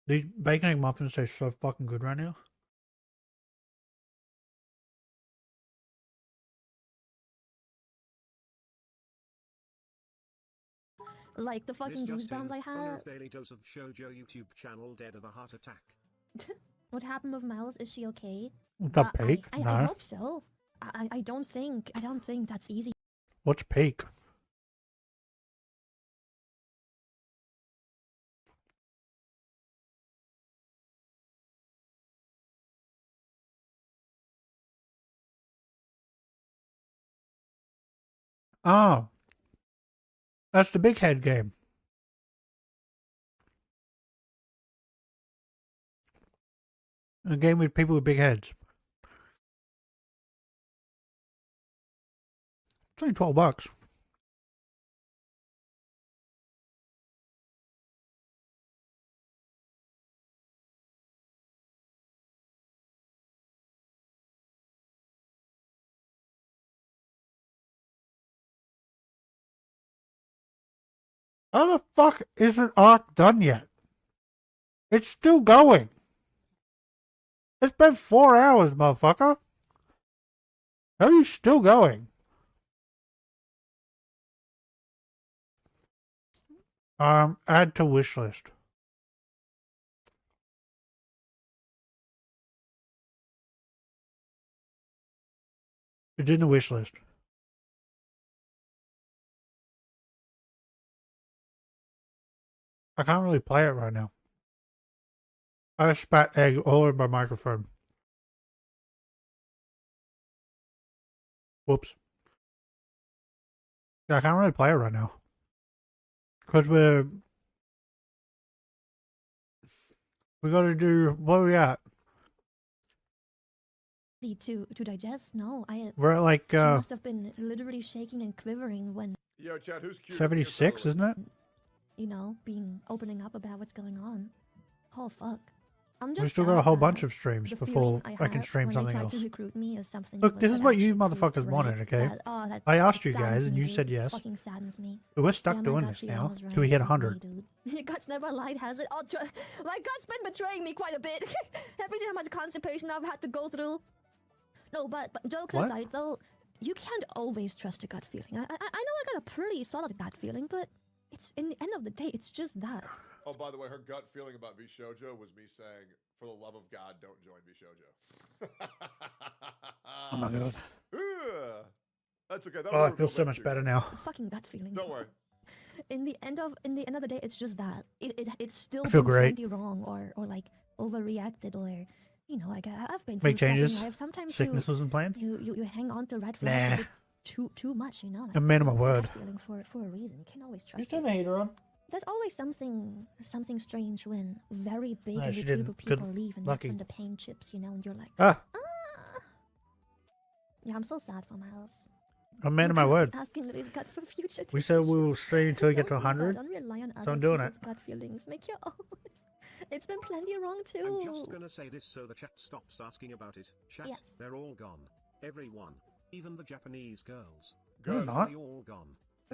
These bacon egg muffins taste so fucking good right now. Like the fucking goosebumps I had. Daily dose of shoujo YouTube channel dead of a heart attack. What happened with Miles? Is she okay? The peak? I No. hope so. I don't think that's easy. What's peak? Oh. That's the big head game. A game with people with big heads. It's only $12. How the fuck isn't Ark done yet? It's still going. It's been 4 hours, motherfucker. How are you still going? Add to wish list. It's in the wish list. I can't really play it right now. I spat egg all over my microphone. Whoops. Yeah, I can't really play it right now. Because we gotta do, what are we at? To digest? No, We're at like she must have been literally shaking and quivering when, Yo, Chad, who's cute? 76, isn't it? you know, opening up about what's going on. Oh fuck. I'm just We still got a sad whole that bunch of streams the before feeling I can had stream when something they tried else. to recruit me is something Look, that this is what you actually motherfuckers proved wanted, right. okay? That I asked you saddens guys and me, you dude. said yes. Fucking saddens me. But we're stuck Yeah, my doing gut this feeling now was till we hit right for me, 100. dude. Your gut's never lied, has it? My gut's been betraying me quite a bit. Have you seen how much constipation I've had to go through? No, but jokes What? aside, though, you can't always trust a gut feeling. I know I got a pretty solid gut feeling, but it's in the end of the day, it's just that. Oh, by the way, her gut feeling about V Shoujo was me saying, "For the love of God, don't join V Shoujo." Oh my god. That's okay. Oh, I feel so much better now. Fucking gut feeling. Don't worry. In the end of the day, it's just that it's still I feel been great. plenty wrong or like overreacted or you know like I've been Make through changes. stuff in life. Sometimes Sickness wasn't planned. you hang on to red flags Nah. a bit too much, you know. Like, A man of my it's a word. gut feeling for a reason. Can't always You trust turn it. the heater on. There's always something strange when very big No, and she reputable didn't. Good people leave, and lucky. that's when the pain chips, you know, and you're like, Ah, yeah, I'm so sad for Miles. I'm a man of my word. Asking that he's gut for future. We said we will stream until we get to Don't do that. 100. Don't rely on So other I'm doing people's it. gut feelings. Make your own. It's been plenty wrong too. I'm just gonna say this so the chat stops asking about it. Chat, Yes. they're all gone. Everyone. Even the Japanese girls. Good. They're not. They all gone.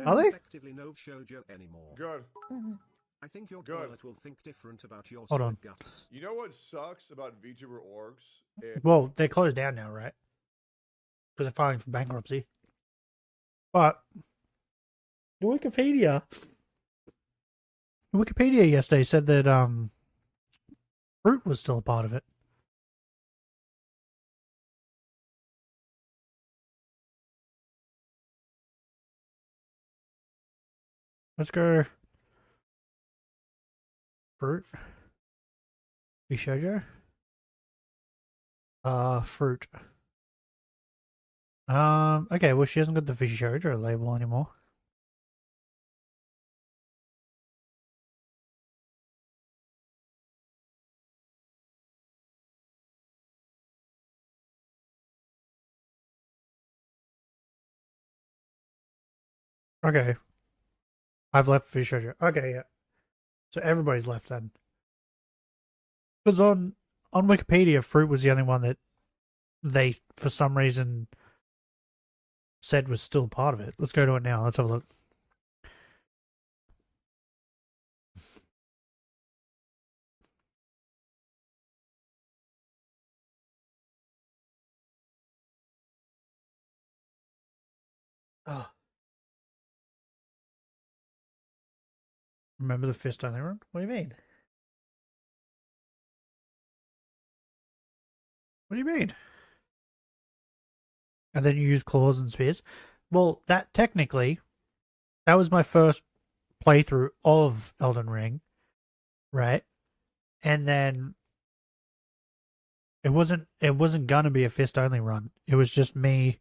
Are they? Effectively no shoujo anymore. Good. I think your Good. toilet will think different about your Hold on. solid guts. You know what sucks about VTuber orgs? Well, they closed down now, right? Because they're filing for bankruptcy. But the Wikipedia yesterday said that Fruit was still a part of it. Let's go. Fruit. Shoujo. Fruit. Okay, well, she hasn't got the Shoujo label anymore. Okay. I've left Shoujo. Okay, yeah. So everybody's left then. Because on Wikipedia, Fruit was the only one that they, for some reason, said was still part of it. Let's go to it now. Let's have a look. Oh. Remember the fist only run? What do you mean? What do you mean? And then you use claws and spears? Well, that technically, that was my first playthrough of Elden Ring, right? And then it wasn't gonna be a fist only run. It was just me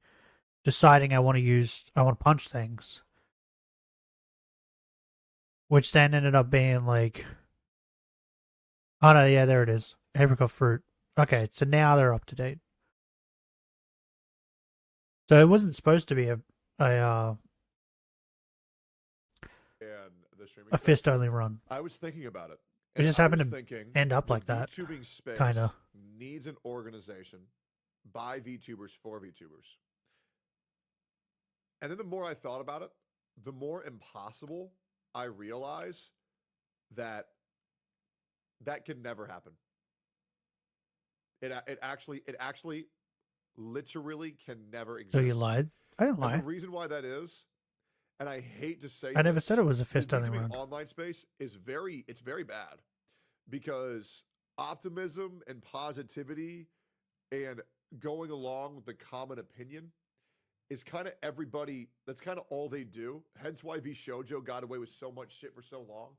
deciding I want to punch things. Which then ended up being like, oh no, yeah, there it is. Apricot fruit. Okay, so now they're up to date. So it wasn't supposed to be a fist only run. I was thinking about it. It just happened to end up like that. VTubing space kind of needs an organization by VTubers for VTubers. And then the more I thought about it, the more impossible I realize that could never happen. It actually literally can never exist. So you lied? I didn't lie. And the reason why that is, and I hate to say I never this, said it was a fist the only VTubing run. online space is very bad because optimism and positivity and going along with the common opinion is kind of everybody. That's kind of all they do. Hence why VShojo got away with so much shit for so long,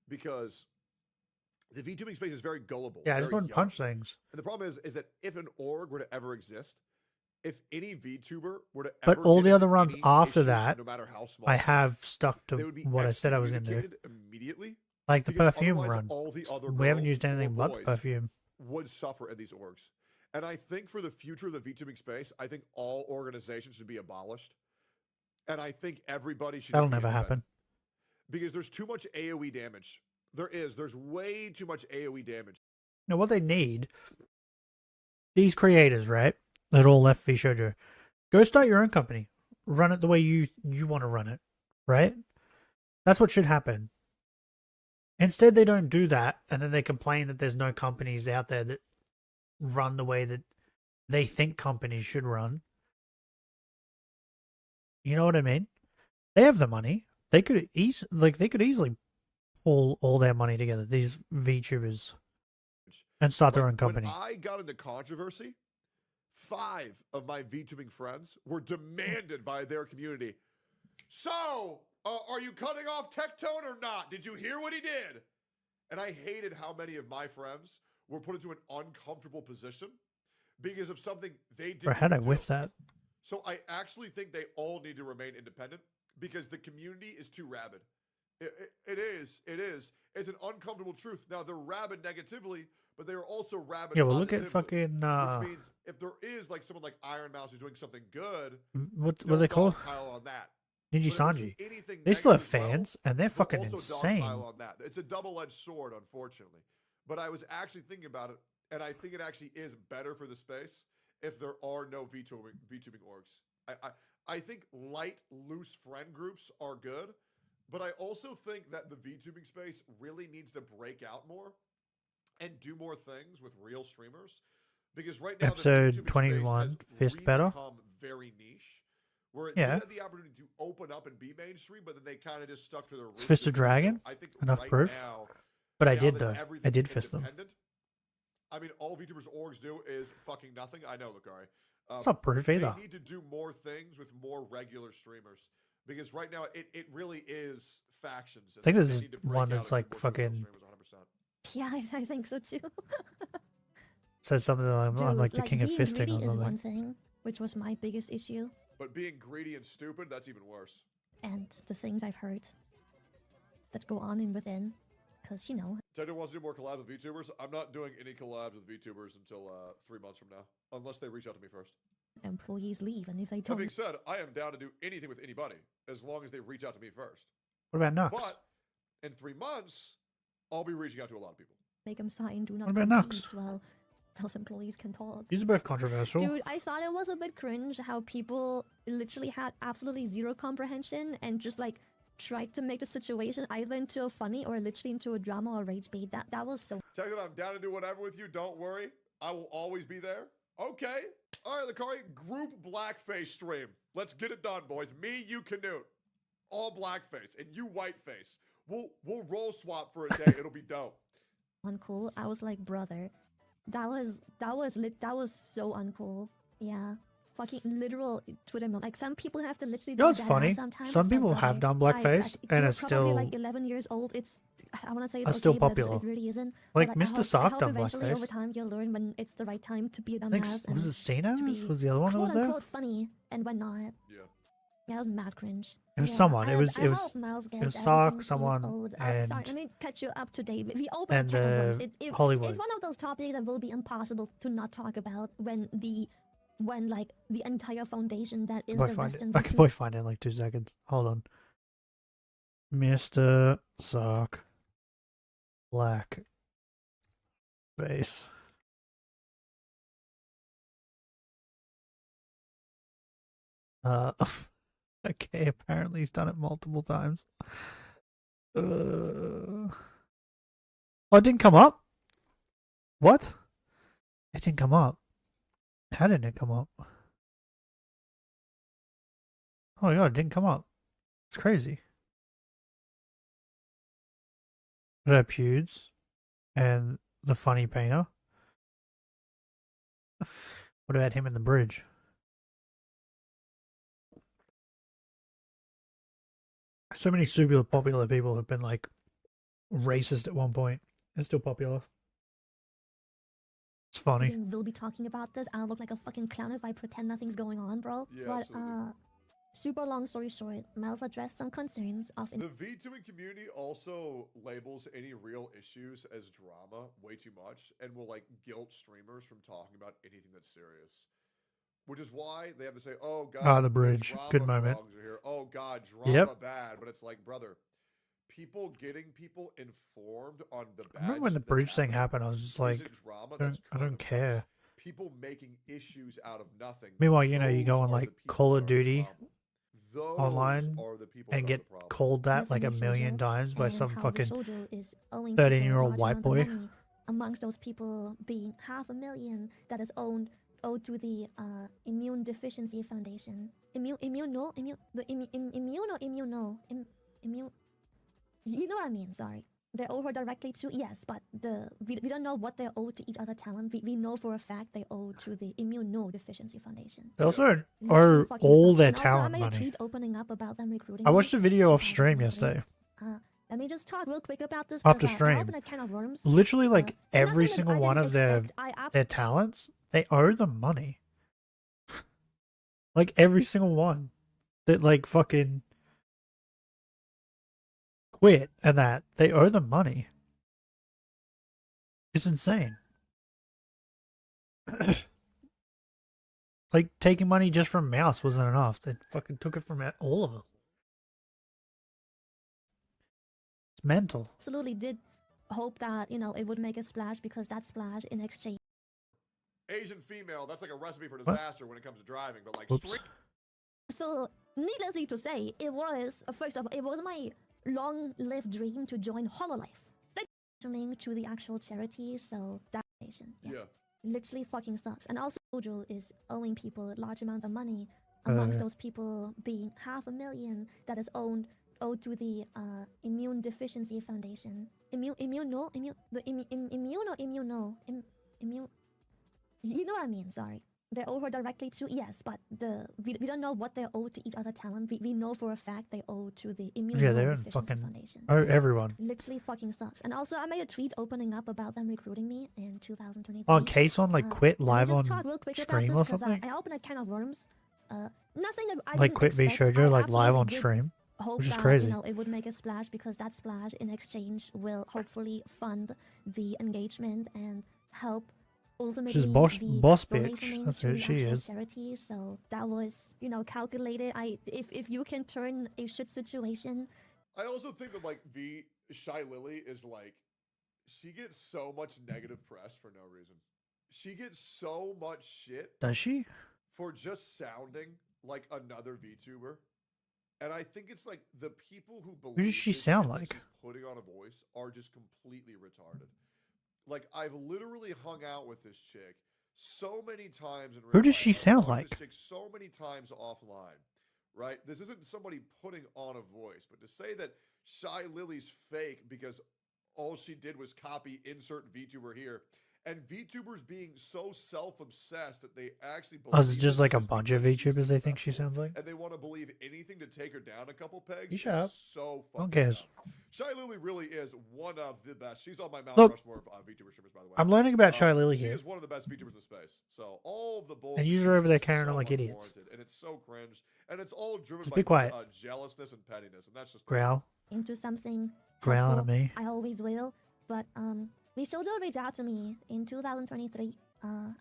because the VTubing space is very gullible. Yeah, I just very want to young. punch things. And the problem is that if an org were to ever exist, if any VTuber were to But ever all get the into other runs any after issues, that, no matter how small, I have stuck to they would be what I said I was going to do. excommunicated immediately. Like the Because perfume otherwise run. all the other We haven't girls used anything or but boys perfume. would suffer in these orgs. And I think for the future of the VTubing space, I think all organizations should be abolished. And I think everybody should That'll just be never independent. happen. Because there's too much AoE damage. There's way too much AoE damage. Now, what they need, these creators, right, that all left VShojo, go start your own company. Run it the way you want to run it, right? That's what should happen. Instead, they don't do that, and then they complain that there's no companies out there that run the way that they think companies should run. You know what I mean? They have the money. They could easily pull all their money together, these VTubers, and start their own company. When I got into controversy, 5 of my VTubing friends were demanded by their community. So, are you cutting off Tectone or not? Did you hear what he did? And I hated how many of my friends were put into an uncomfortable position because of something they didn't Or had I do. whiffed that? So I actually think they all need to remain independent because the community is too rabid. It is. It's an uncomfortable truth. Now, they're rabid negatively, but they are also rabid Yeah, well, look at positively, fucking, which means if there is like someone like Iron Mouse who's doing something good, what they'll they call dogpile on that. Ninja But if Sanji. there's anything They still have negative as well, fans, and they're they'll fucking also insane. dogpile on that. It's a double-edged sword, unfortunately. But I was actually thinking about it, and I think it actually is better for the space if there are no VTubing orgs. I think light, loose friend groups are good, but I also think that the VTubing space really needs to break out more and do more things with real streamers. Because right now, Episode the VTubing 21, space has Fist really Battle? become very niche. Where it Yeah. did have the opportunity to open up and be mainstream, but then they kind of just stuck to their roots. Fist of Dragon? I think Enough right proof? now, But I now did, that though. I everything's did fist them. independent, I mean, all VTubers orgs do is fucking nothing. I know, Lucari. It's not proof either. They need to do more things with more regular streamers. Because right now, it really is factions. I think and this they is need to break one out that's and like do more real fucking streamers 100%. Yeah, I think so too. says something like I'm Dude, like the king of being fisting greedy or is one something. thing, which was my biggest issue, But being greedy and stupid, that's even worse. and the things I've heard that go on in within, because you know. Teddy wants to do more collabs with VTubers. I'm not doing any collabs with VTubers until 3 months from now, unless they reach out to me first. Employees leave, and if they That don't, being said, I am down to do anything with anybody as long as they reach out to me first. What about Nux? But in 3 months, I'll be reaching out to a lot of people. make them sign do not What about compete. Well, those employees can talk. These are both controversial. Dude, I thought it was a bit cringe how people literally had absolutely zero comprehension and just like tried to make the situation either into a funny or literally into a drama or rage bait. That was so. Tell you what, I'm down to do whatever with you. Don't worry. I will always be there. Okay. All right, Lucari, group blackface stream. Let's get it done, boys. Me, you, Canute. All blackface. And you, whiteface. We'll role swap for a day. It'll be dope. Uncool. I was like, brother, that was so uncool. Yeah. Fucking literal Twitter moment. Like some people have to literally. You know what's be funny? Sometimes. Some It's like, people have done blackface and you're it's probably still like 11 years old. It's I want to say it's that's okay, still but popular. it really isn't. Like But Mr. I Sock hope done eventually blackface. over time you'll learn when it's the right time to be a I think dumbass. was it Sinos? To Was the other one that quote was there? unquote funny and when not. Yeah. Yeah, it was mad cringe. It was Yeah, someone. I It was hope Miles it was gets Sock, everything she's someone, owed. and Sorry, let me catch you up to date. We open and a can of worms. Hollywood. It's one of those topics that will be impossible to not talk about when like the entire foundation that is the Western. I can probably find it in like 2 seconds. Hold on. Mr. Sock Black Face. Okay, apparently he's done it multiple times. Oh, it didn't come up? What? It didn't come up. How didn't it come up? Oh my god, it didn't come up. It's crazy. Red Pewds and the funny painter. What about him in the bridge? So many super popular people have been like racist at one point. It's still popular. It's funny. We'll be talking about this. I'll look like a fucking clown if I pretend nothing's going on, bro. Yeah, but absolutely. super long story short, Miles addressed some concerns of. The VTubing community also labels any real issues as drama way too much and will like guilt streamers from talking about anything that's serious. Which is why they have to say, "Oh God, the bridge. Good moment. frogs are here. Oh God, drama Yep. bad." But it's like, brother, people getting people informed on the bad. I remember when the shit that's bridge thing happening happened, I was just like, isn't drama, I that's don't care. people making issues out of nothing. Meanwhile, you know, you go Those on are like the people Call that of are the Duty problem. Those online are the people and that are get the problem. called that like a Anthony million Shoujo times by and some how the fucking Shoujo is owing 13-year-old people large white amounts of boy. money, amongst those people being $500,000 that is owed to the Immune Deficiency Foundation. Immune. You know what I mean? Sorry. They owe her directly to, yes, but we don't know what they owe to each other talent. We know for a fact they owe to the Immunodeficiency Foundation. They also Literally owe fucking all sucks. their And also, I talent made a money. tweet opening up about them recruiting I me watched a in video off stream 2023. yesterday. Let me just talk real quick about this. After 'cause I stream. opened a can of worms. Literally, like every nothing that single I one didn't of their expect. I their talents, they owe them money. Like every single one that like fucking quit and that they owe them money. It's insane. Like taking money just from Mouse wasn't enough. They fucking took it from all of them. It's mental. absolutely did hope that it would make a splash because that splash in exchange. Asian female, that's like a recipe for What? disaster when it comes to driving, but like Oops. street So, needlessly to say, it was first of all, it was my long-lived dream to join Hololive. Like, listening to the actual charity, so that nation, Yeah. literally fucking sucks. And also, Jojo is owing people large amounts of money, amongst those people being $500,000 that is owed to the Immune Deficiency Foundation. Immune. You know what I mean? Sorry. They owe her directly to, yes, but we don't know what they owe to each other talent. We know for a fact they owe to the Immune Yeah, they're Deficiency fucking Foundation. owe everyone. Literally fucking sucks. And also, I made a tweet opening up about them recruiting me in 2023. Oh, in case one like quit let me live just on talk real quick about stream this, or 'cause something. I opened a can of worms. Nothing that I Like didn't quit V expect. Shoujo I like live absolutely on did stream, hope which is that, crazy. it would make a splash because that splash in exchange will hopefully fund the engagement and help ultimately She's boss the bitch. donationing That's to what the she actual is. charity. So that was calculated. If you can turn a shit situation. I also think that like Shy Lily is like, she gets so much negative press for no reason. She gets so much shit. Does she? For just sounding like another VTuber. And I think it's like the people who believe Who does she this sound shit that like? she's putting on a voice are just completely retarded. Like I've literally hung out with this chick so many times in real Who does life. she I've sound talked to like? this chick so many times offline right? This isn't somebody putting on a voice, but to say that Shy Lily's fake because all she did was copy insert VTuber here, and VTubers being so self-obsessed that they actually believe it's just like a bunch of VTubers they think she sounds like. and they want to believe anything to take her down a couple pegs. You shut up. So Who cares? dumb. Shy Lily really is one of the best. She's on my Mount Look, Rushmore of VTuber streamers, by the way. I'm learning about Shy Lily She here. is one of the best VTubers in space. So all of the bullshit. And you're over there is carrying so on like idiots. unwarranted, and it's so cringe, and it's all driven Just by be quiet. Jealousness and pettiness, and that's just Growl. Into something Growl at helpful. me. I always will. But Michelle reached out to me in 2023,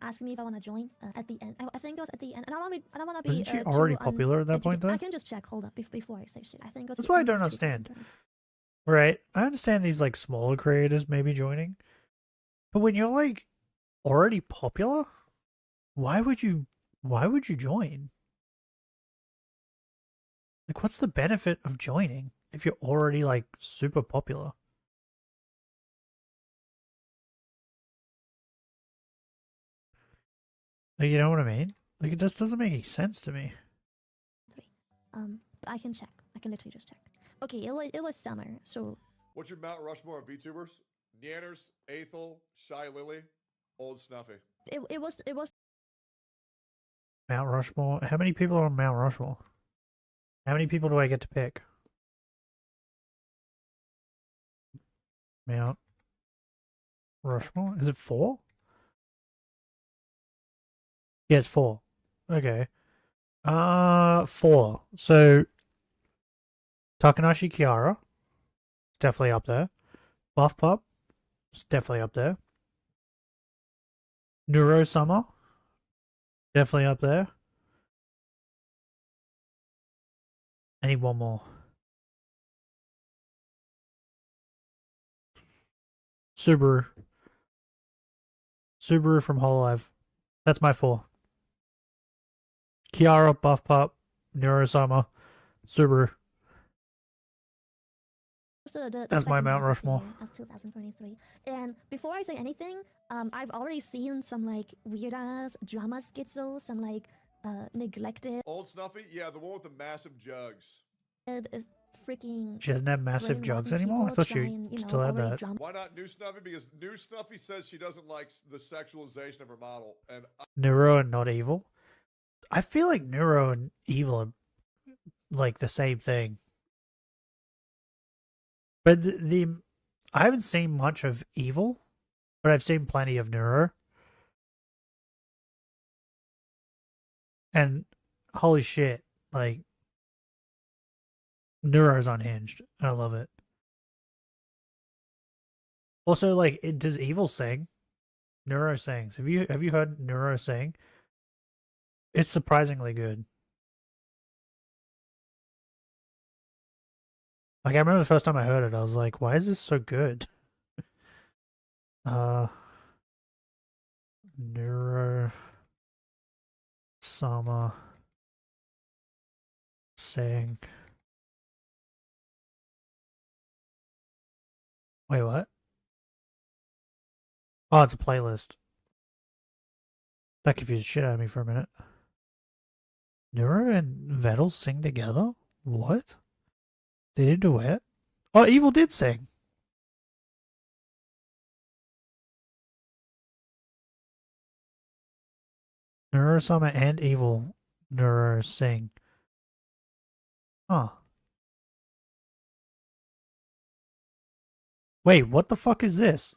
asking me if I want to join at the end. I think it was at the end. And I don't want to be. Wasn't she already popular at that point, though? I can just check. Hold up before I say shit. I think it was. That's why I don't understand. Right? I understand these like smaller creators maybe joining, but when you're like already popular, why would you join? Like, what's the benefit of joining if you're already like super popular? Like, you know what I mean? Like, it just doesn't make any sense to me. But I can check. I can literally just check. Okay, it was summer, so. What's your Mount Rushmore of VTubers? Neanners, Aethel, Shy Lily, Old Snuffy. It was. Mount Rushmore. How many people are on Mount Rushmore? How many people do I get to pick? Mount Rushmore? Is it 4? Yeah, it's 4. Okay. 4. So Takanashi Kiara, definitely up there. Buff Pup, it's definitely up there. Neuro Summer, definitely up there. I need one more. Subaru from Hololive. That's my 4. Kiara, Buff Pup, Neurosama, Subaru. That's my Mount Rushmore. Of 2023. And before I say anything, I've already seen some like weird ass drama schizo, some like neglected. Old Snuffy? Yeah, the one with the massive jugs. Freaking. She doesn't have massive jugs anymore? I thought she still had that. Why not New Snuffy? Because New Snuffy says she doesn't like the sexualization of her model. And Neuro and not evil? I feel like Neuro and evil are like the same thing. But I haven't seen much of evil, but I've seen plenty of Neuro. And holy shit, like Neuro's unhinged. I love it. Also, like, does evil sing? Neuro sings. Have you heard Neuro sing? It's surprisingly good. Like, I remember the first time I heard it, I was like, why is this so good? Neuro Sama saying. Wait, what? Oh, it's a playlist. That confused the shit out of me for a minute. Neuro and Vettel sing together? What? They did a duet? Oh, Evil did sing. Neuro-sama and Evil Neuro sing. Huh. Wait, what the fuck is this?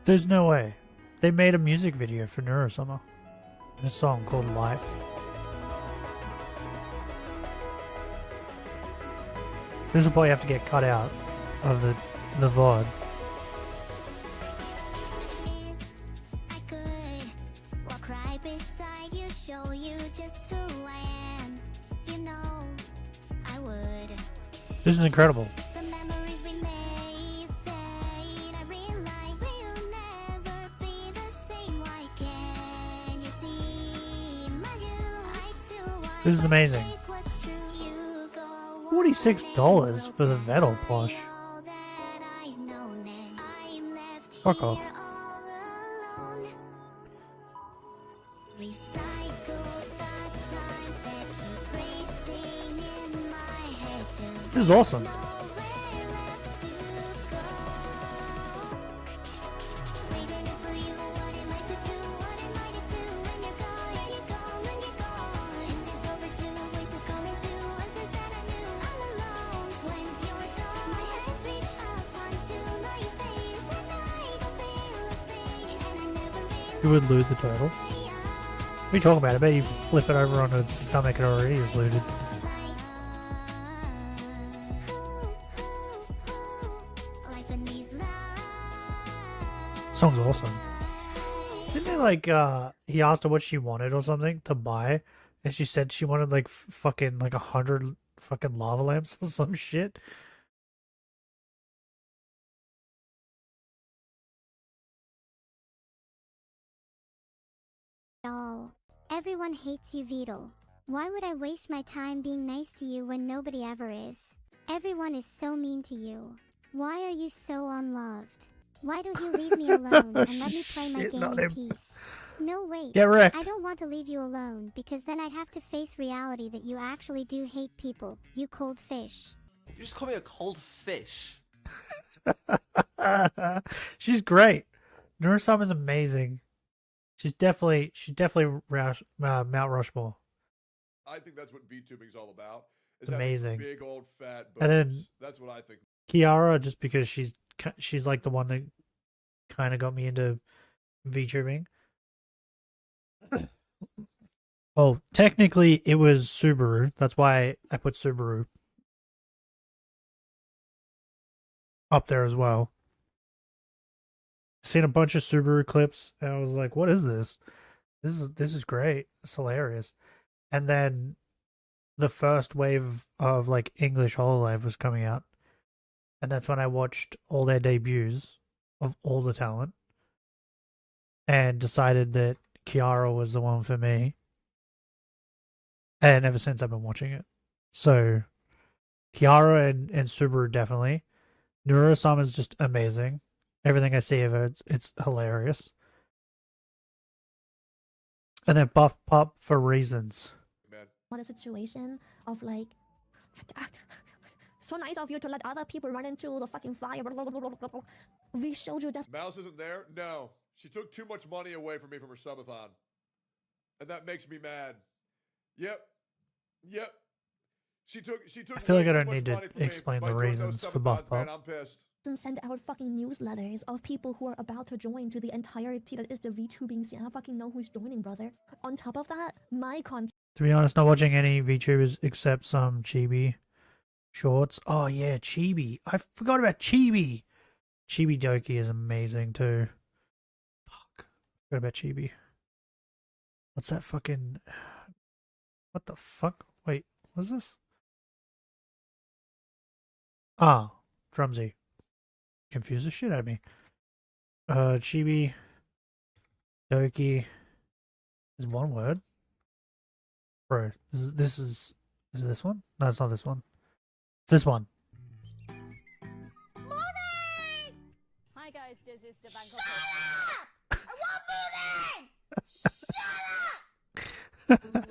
There's no way. They made a music video for Neuro-sama. A song called Life. This will probably have to get cut out of the VOD. This is incredible. This is amazing. $46 for the Vettel plush. Fuck off. This is awesome. You would loot the turtle. What are you talking about? I bet you flip it over on its stomach and already is looted. Song's awesome. Didn't they like he asked her what she wanted or something to buy, and she said she wanted like fucking like 100 fucking lava lamps or some shit. All. Everyone hates you, Beetle. Why would I waste my time being nice to you when nobody ever is? Everyone is so mean to you. Why are you so unloved? Why don't you leave me alone and let me play my game in peace? No, wait. Get wrecked. I don't want to leave you alone because then I'd have to face reality that you actually do hate people, you cold fish. You just call me a cold fish. She's great. Nurse-Sam is amazing. She's definitely Mount Rushmore. I think that's what VTubing's all about. It's amazing. Big old fat bones. And then That's what I think. Kiara, just because she's like the one that kind of got me into VTubing. Oh, technically it was Subaru. That's why I put Subaru up there as well. Seen a bunch of Subaru clips and I was like, what is this? This is great. It's hilarious. And then the first wave of like English Hololive was coming out. And that's when I watched all their debuts of all the talent and decided that Kiara was the one for me. And ever since I've been watching it. So Kiara and Subaru definitely. Nura-sama is just amazing. Everything I see of her, it's hilarious. And then Buff Pup for reasons. What a situation of like, so nice of you to let other people run into the fucking fire. We showed you that. Mouse isn't there? No. She took too much money away from me from her subathon. And that makes me mad. Yep. She took I feel like I don't need to explain the reasons for Buff Pup. I'm pissed. And send out fucking newsletters of people who are about to join to the entirety that is the VTubing scene. I don't fucking know who's joining, brother. On top of that, my To be honest, not watching any VTubers except some Chibi shorts. Oh yeah, Chibi. I forgot about Chibi. Chibi Doki is amazing too. Fuck. Forgot about Chibi. What's that fucking... What the fuck? Wait, what's this? Ah, Drumsy. Confuse the shit out of me. Chibi Doki is one word. Bro, is this one? No, it's not this one. It's this one. Hi guys, this is the Bangkok. I want moving! Shut up!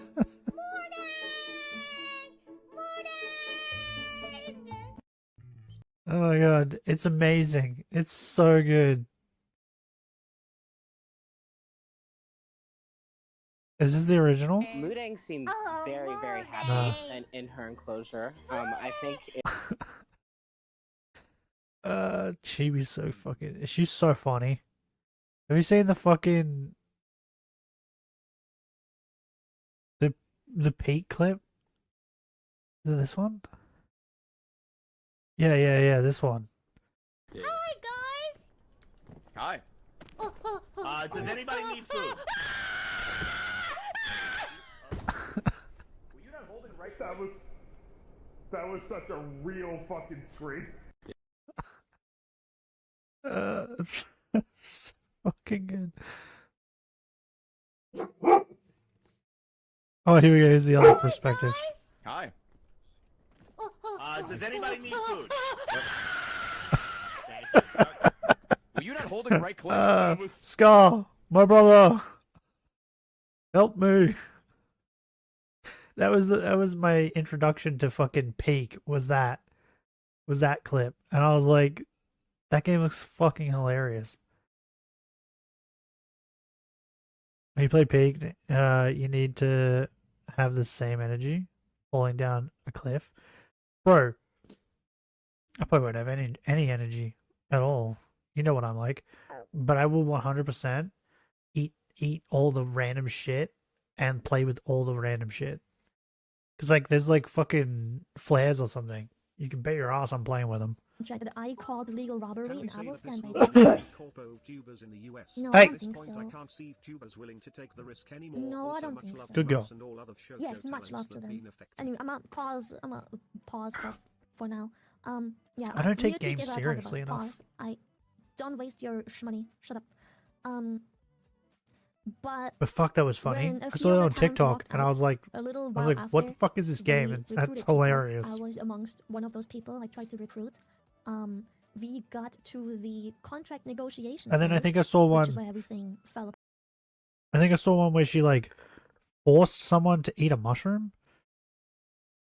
Oh my god, it's amazing. It's so good. Is this the original? Mudang seems very happy in her enclosure. I think Chibi's so fucking... She's so funny. Have you seen the fucking... The Pete clip? Is it this one? Yeah, this one. Hi guys. Hi. Does anybody need food? Were you not holding right? That was such a real fucking scream. It's so fucking good. Oh, here we go. Here's the other perspective. Hi. Does anybody need food? Were you not holding right click? Scar. My brother! Help me! That was my introduction to fucking Peak, was that clip. And I was like, that game looks fucking hilarious. When you play Peak, you need to have the same energy falling down a cliff. Bro, I probably won't have any energy at all. You know what I'm like. But I will 100% eat all the random shit and play with all the random shit. Because, like, there's, like, fucking flares or something. You can bet your ass I'm playing with them. Check that I called legal robbery and I will stand by this. that. No, I don't think so. I can't see tubers willing to take the risk anymore. No, I Also, don't much think love so. Good to girl. Russ and all other show Yes, show much love talents to that them. been affected. Anyway, I'm gonna pause stuff for now. Yeah. I don't take you games did what I talked seriously about. enough. Pause. Don't waste your money. Shut up. But fuck, that was funny. when a I few saw it of on the talents TikTok walked and I out, was like, a little what while the after, fuck is this game? they That's recruited people. hilarious. I was amongst one of those people I tried to recruit. We got to the contract negotiation And then I phase, think I saw which is one- where everything fell apart. I think I saw one where she, like, forced someone to eat a mushroom.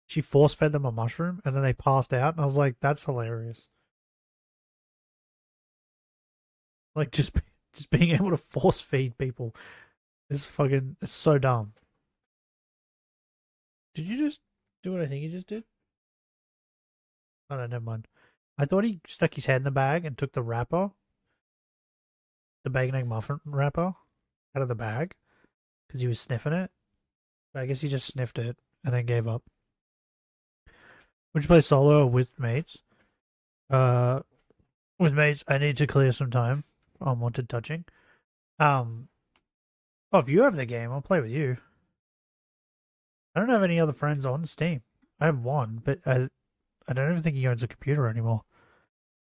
She force fed them a mushroom and then they passed out. And I was like, that's hilarious. Like, just being able to force feed people is fucking, it's so dumb. Did you just do what I think you just did? Oh, no, never mind. I thought he stuck his head in the bag and took the wrapper, the bacon egg muffin wrapper, out of the bag because he was sniffing it. But I guess he just sniffed it and then gave up. Would you play solo or with mates? With mates, I need to clear some time. Unwanted touching. Oh, if you have the game, I'll play with you. I don't have any other friends on Steam. I have one, but I don't even think he owns a computer anymore.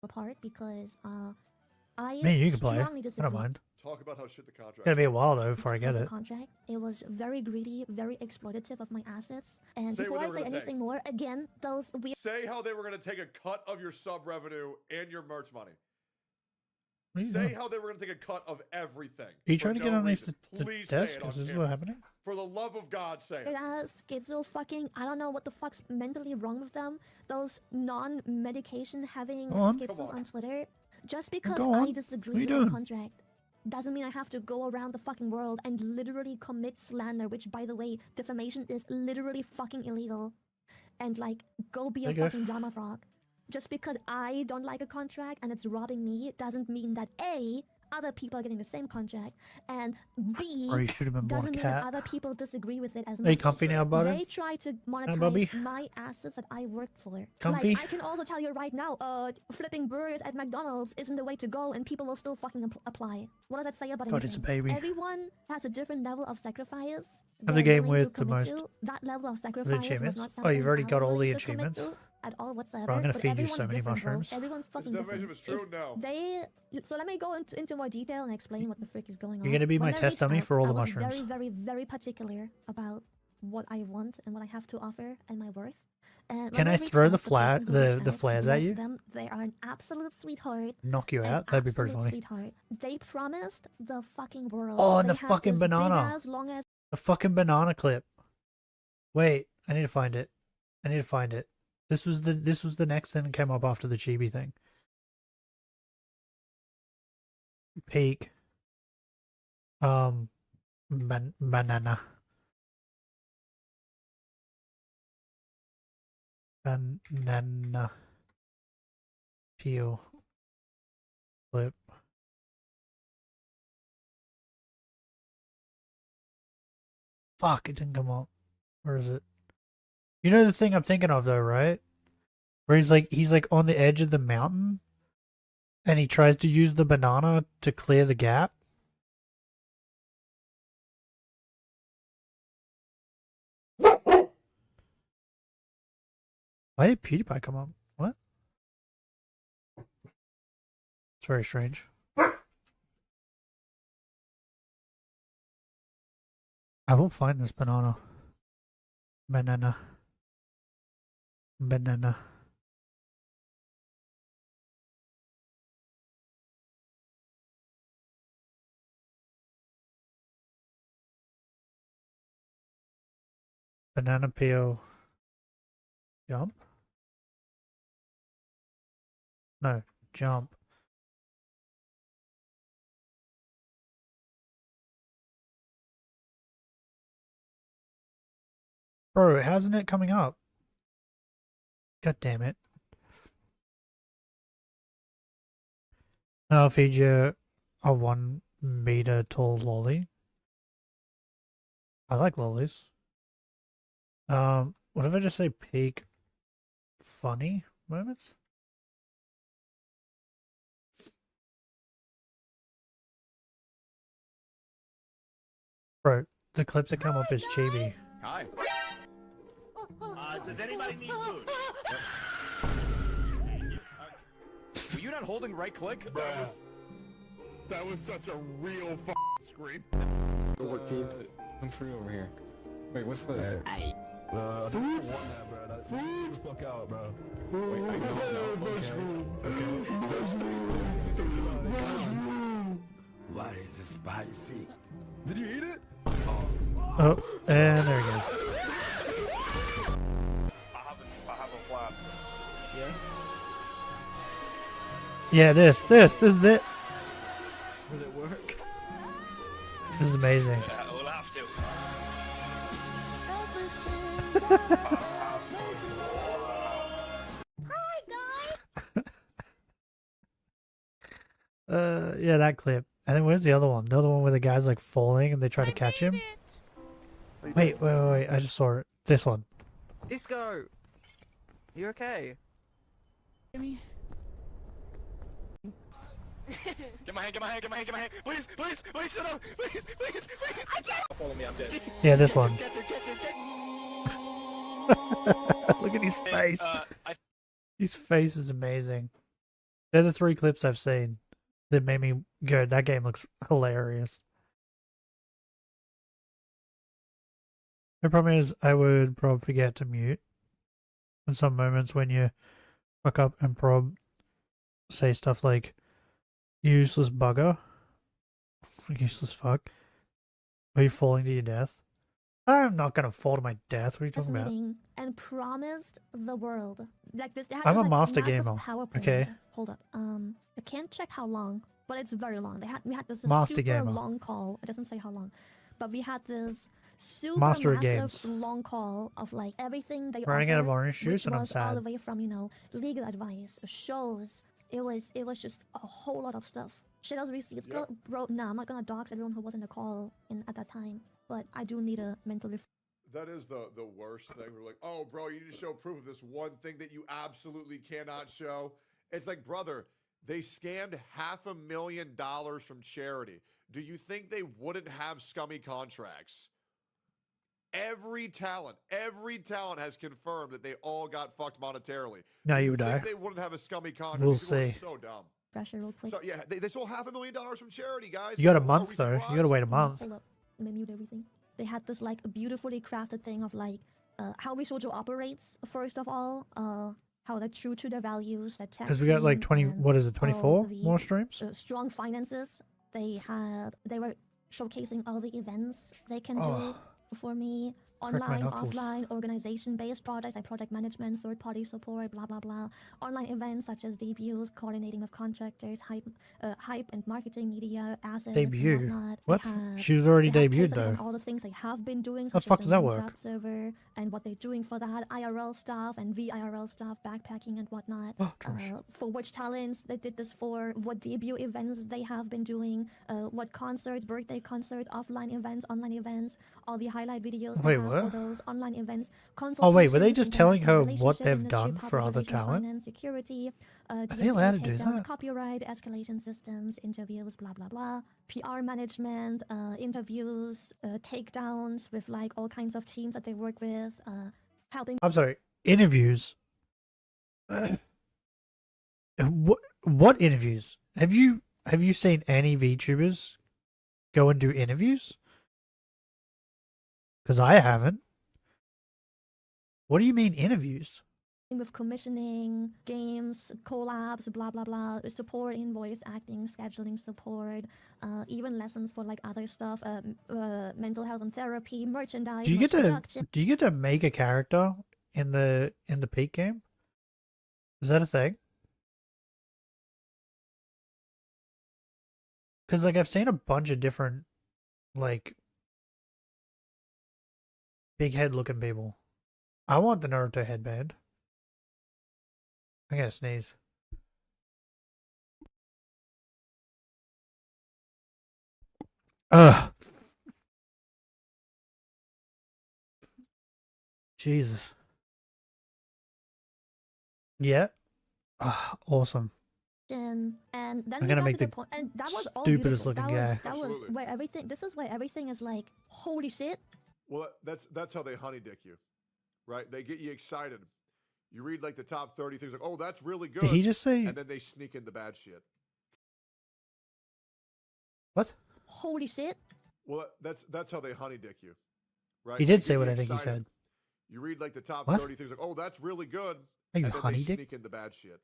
Apart because I Me and you can play. strongly I disagree. don't mind. Talk about how shit the contract. It's gonna be a while though before I get with it. the contract. It was very greedy, very exploitative of my assets. And Say before what I they were say gonna anything more, again, those weird. Say how they were going to take a cut of your sub revenue and your merch money. What are you Say doing? how they were going to take a cut of everything. Are you for trying to no get underneath reason. the Please say desk? it on Is this camera. what happening? For the love of God, say it. Schizo fucking, I don't know what the fuck's mentally wrong with them. Those non-medication having Go on. schizos on Twitter. Just because Go on. I disagree What are you with the doing? contract doesn't mean I have to go around the fucking world and literally commit slander, which, by the way, defamation is literally fucking illegal. And, like, go be a Okay. fucking drama frog. Just because I don't like a contract and it's robbing me doesn't mean that A, other people are getting the same contract, and B, Or you should have been born a doesn't mean that cat. other people disagree with it as much. Are you comfy now, buddy? They try to Bubby? monetize my assets that I worked for. Comfy? Like, I can also tell you right now, flipping burgers at McDonald's isn't the way to go, and people will still fucking apply. What does that say about God, anything? it's a baby. Everyone has a different level of sacrifice. Have the they're game willing to with the commit most to. That level of sacrifice was achievements. not Oh, something you've already I was got all willing the to commit achievements. to at all whatsoever. Bro, I'm gonna but feed you everyone's so many different, bro. mushrooms. Everyone's fucking defamation different. is true? If No. So let me go into more detail and explain what the frick is going on. You're gonna be my When I test reached dummy out, for all the I was mushrooms. very, very, very particular about what I want and what I have to offer and my worth. And Can when I reached throw out, the person who reached the out, flares at bless you? them, they are an absolute sweetheart. Knock you An out? That'd be pretty absolute funny. Sweetheart. They promised the fucking world. Oh, and They the have fucking this banana. Big-ass, long-ass The fucking banana clip. Wait, I need to find it. I need to find it. This was the next thing that came up after the chibi thing. Peak. Banana. Banana. Peel. Clip. Fuck, it didn't come up. Where is it? You know the thing I'm thinking of though, right? Where he's like on the edge of the mountain and he tries to use the banana to clear the gap. Why did PewDiePie come up? What? It's very strange. I will find this banana. Banana. Banana. Banana peel. Jump? No, jump. Bro, how's it coming up? God damn it. And I'll feed you a 1 meter tall lolly. I like lollies. What if I just say peak funny moments? Bro, the clips that come up is chibi. Hi. Does anybody need food? Were you not holding right click? That was such a real scream. Work team. I'm free over here. Wait, what's this? I think I want that, bro. Get the fuck out, bro. Wait, I Why is it spicy? Did you eat it? Oh, and there he goes. I have a flash. Yeah? Yeah, this is it. Will it work? This is amazing. We'll have to. Yeah, that clip. And then where's the other one? The other one where the guy's like falling and they try to catch him? Wait, I just saw it. This one. Disco! You okay? Get my hand, please, shut up, please, I can't. Follow me, I'm dead. Yeah, this one. Look at his face. His face is amazing. They're the 3 clips I've seen that made me go, that game looks hilarious. The problem is I would probably forget to mute. In some moments when you fuck up and prob say stuff like useless bugger. Useless fuck. Are you falling to your death? I'm not gonna fall to my death. What are you talking about? And promised the world like this. I'm a like, master massive gamer. PowerPoint. Okay. Hold up. I can't check how long, but it's very long. We had this Master super gamer. long call. It doesn't say how long, but we had this super Master of massive games. long call of like everything they Running out of offered, orange juice which and I'm was all sad. the way from legal advice, shows. It was just a whole lot of stuff. Shit else receipts. Bro, nah, I'm not gonna dox everyone who was in the call at that time, but I do need a mental That is the worst thing. We're like, oh, bro, you need to show proof of this one thing that you absolutely cannot show. It's like, brother, they scanned $500,000 from charity. Do you think they wouldn't have scummy contracts? Every talent has confirmed that they all got fucked monetarily. No, Do you think die. They wouldn't have a scummy contract. We'll People are see. so dumb. pressure real quick. So yeah, they stole $500,000 from charity, guys. You got a Are we month though. You surprised? gotta wait a month. Hold up. Let me mute everything. They had this like beautifully crafted thing of like how Shoujo operates, first of all, how they're true to their values, their tech. Because we got like 20. What is it? 24 more streams. Strong finances. They were showcasing all the events they can Oh. do for me. Crack my Online, knuckles. offline, organization-based projects like project management, third-party support, blah blah blah. Online events such as debuts, coordinating with contractors, hype and marketing, media assets, Debut? and whatnot. What? They have- She was already they have debuted case studies on though. all the things they have been doing. How the such fuck as does the that work? Minecraft server and what they're doing for that, IRL stuff and VIRL stuff, backpacking and whatnot. Oh, gosh. For which talents they did this for, what debut events they have been doing, what concerts, birthday concerts, offline events, online events, all the highlight videos Wait, they have what? for those online events. Oh wait, were they consultations, just telling her international what relationship they've industry, done for public other relations, talent? finance, security, Are they allowed to do takedowns, that? copyright, escalation systems, interviews, blah blah blah, PR management, interviews, takedowns with like all kinds of teams that they work with, helping. I'm sorry. Interviews. What interviews? Have you seen any VTubers go and do interviews? Because I haven't. What do you mean interviews? with commissioning, games, collabs, blah blah blah, support in voice acting, scheduling support, even lessons for like other stuff, mental health and therapy, merchandise. Do you get to make a character in the Peak game? Is that a thing? Because like I've seen a bunch of different like big head looking people. I want the Naruto headband. I gotta sneeze. Ugh. Jesus. Yeah. Awesome. And then I'm gonna make the point, and that was all stupidest beautiful. looking guy. That was where everything. This is where everything is like, holy shit. Well, that's how they honey dick you, right? They get you excited. You read like the top 30 things, like, oh, that's really good. Did he just say? And then they sneak in the bad shit. What? Holy shit. Well, that's how they honey dick you, right? He They did get say what you I think he excited. said. You read like the top What? 30 things, like, oh, that's really good. Are you and then honey they dick? sneak in the bad shit.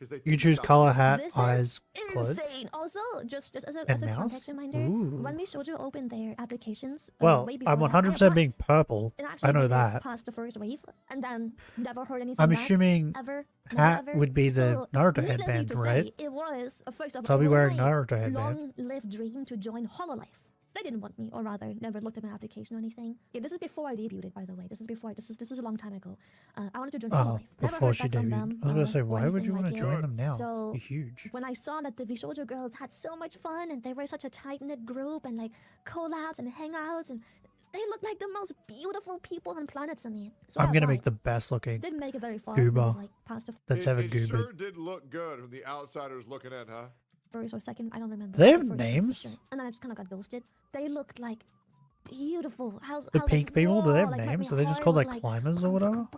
They You choose color, hat, This eyes, is clothes. insane. Also, just as a And mouth? context reminder, Ooh. when we showed you open their applications, Well, way before I'm that, 100% being purple. it I actually know made it that. past the first wave, and then never heard anything I'm back, assuming ever, hat never. would be the So, Naruto needlessly headband, to right? say, it was, first of So I'll all, be it was wearing my Naruto headband. long-lived dream to join Hololive. They didn't want me, or rather, never looked at my application or anything. Yeah, this is before I debuted, by the way. This is a long time ago. I wanted to join Oh, Hololive. Never before heard she back from debuted. them, I was gonna say, or why would anything you want like to it. join them now? So You're huge. when I saw that the Vishoujo girls had so much fun and they were such a tight-knit group and like collabs and hangouts and they looked like the most beautiful people on planet to me. So I'm I gonna applied. make the best looking Didn't make it very far. goober Like past the that's ever It goobered. sure did look good from the outsiders looking in, huh? first or second, I don't remember. They The have first names? for sure. And then I just kind of got ghosted. They looked like beautiful. The pink people, do they have like, my names? Are they just called heart like was climbers or whatever?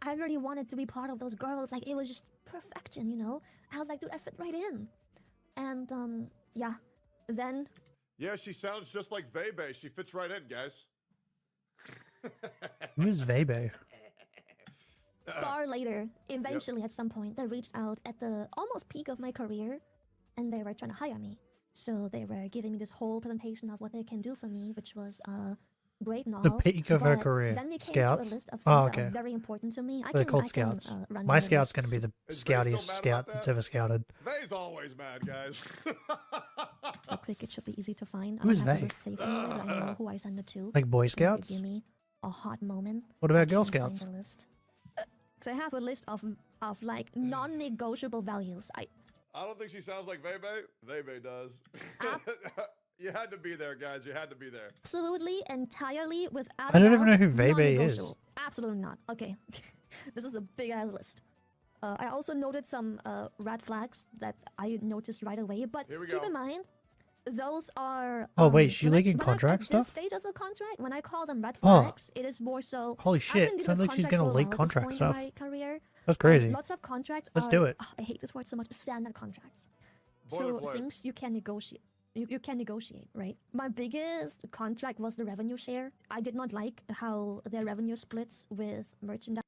I really wanted to be part of those girls. Like it was just perfection, you know. I was like, dude, I fit right in. And yeah. Then Yeah, she sounds just like Vebe. She fits right in, guys. Who's Vebe? far later, eventually at some point, they reached out at the almost peak of my career, and they were trying to hire me. So they were giving me this whole presentation of what they can do for me, which was great and all. The peak of her but career. Then they came Scouts? to a list of things Oh, that are okay. very important to me. They're called scouts. Run My down scout's lists. gonna be the Is Vay still scoutiest mad scout about that's that? ever scouted. Vay's always mad, guys. Real quick, it should be easy to find. Who's I don't have Vay? the list saved anywhere, but I know who I send it to. Like Boy So if you Scouts? Give me a hot moment. What about I Girl can't find Scouts? the list. So I have a list of like non-negotiable values. I don't think she sounds like Vebe. Vebe does. You had to be there, guys. You had to be there. Absolutely, entirely, without I don't a even doubt, know who Vebe is. non-negotiable. Absolutely not. Okay, this is a big ass list. I also noted some red flags that I noticed right away, but Here we keep go. in mind, those are. Oh, wait, she leaking when contract at stuff? this stage of the contract, when I call them red Oh. flags, it is more so. Holy I've shit, been dealing sounds with like she's contracts gonna for a leak while at this contract point stuff. In my career. That's crazy. Lots of contracts. Let's are, do it. I hate this word so much. Standard contracts. So Boilerplate. things you can negotiate. You can negotiate, right? My biggest contract was the revenue share. I did not like how their revenue splits with merchandise.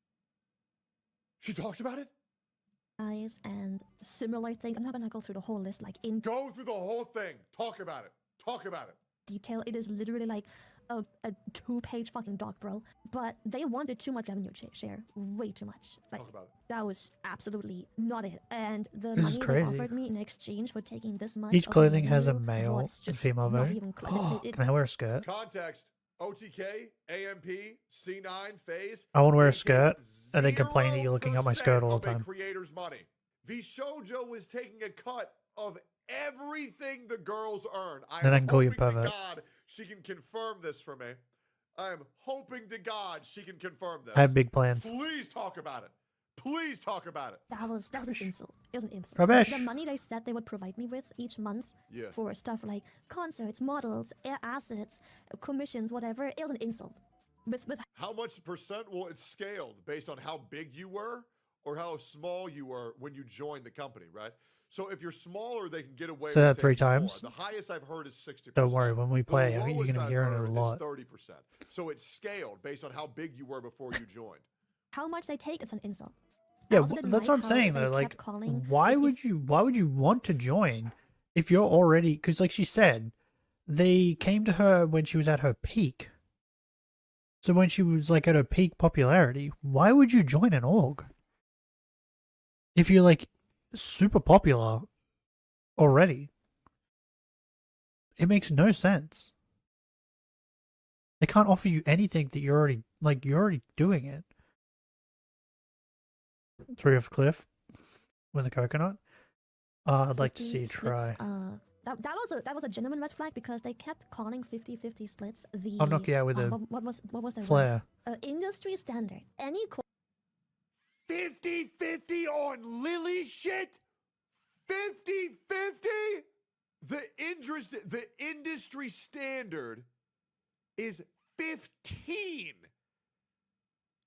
She talks about it? And similar things. I'm not gonna go through the whole list like in Go through the whole thing. Talk about it. Talk about it. detail. It is literally like a 2-page fucking doc, bro. But they wanted too much revenue share. Way too much. Like, Talk about it. that was absolutely not it. And the This is money they crazy. offered me in exchange for taking this much Each of clothing has a revenue male was and just female not version. even Oh, can I wear a skirt? Context. OTK, AMP, C9, Phase. I want to wear a they skirt take and then complain that you're looking at my 0% skirt all of the a time. creator's money. Vishoujo was taking a cut of everything the girls earn. Then I can call you hoping to pervert. God she can confirm this for me. I am hoping to God she can confirm this. I have big plans. Please talk about it. Please talk about it. That was an insult. It was an insult. Rubbish. The money they said they would provide me with each month Yeah. for stuff like concerts, models, assets, commissions, whatever, it was an insult. With How much percent? Well, it's scaled based on how big you were or how small you were when you joined the company, right? So if you're smaller, they can get away Say with that 3 taking more. times. The highest I've heard is 60%. Don't worry, when we play, The you're lowest gonna I've hear it heard a is lot. 30%. So it's scaled based on how big you were before you joined, how much they take, it's an insult. Yeah, that's what I'm saying though. Like, why would you want to join if you're already? Because like she said, they came to her when she was at her peak. So when she was like at her peak popularity, why would you join an org? If you're like super popular already, it makes no sense. They can't offer you anything that you're already doing it. 3 off cliff with a coconut. I'd like to see you try. That was a genuine red flag because they kept calling 50-50 splits the. I'll knock you out with a what was their flare. Industry standard. Any 50-50 on Lily shit. 50-50. The industry standard is 15.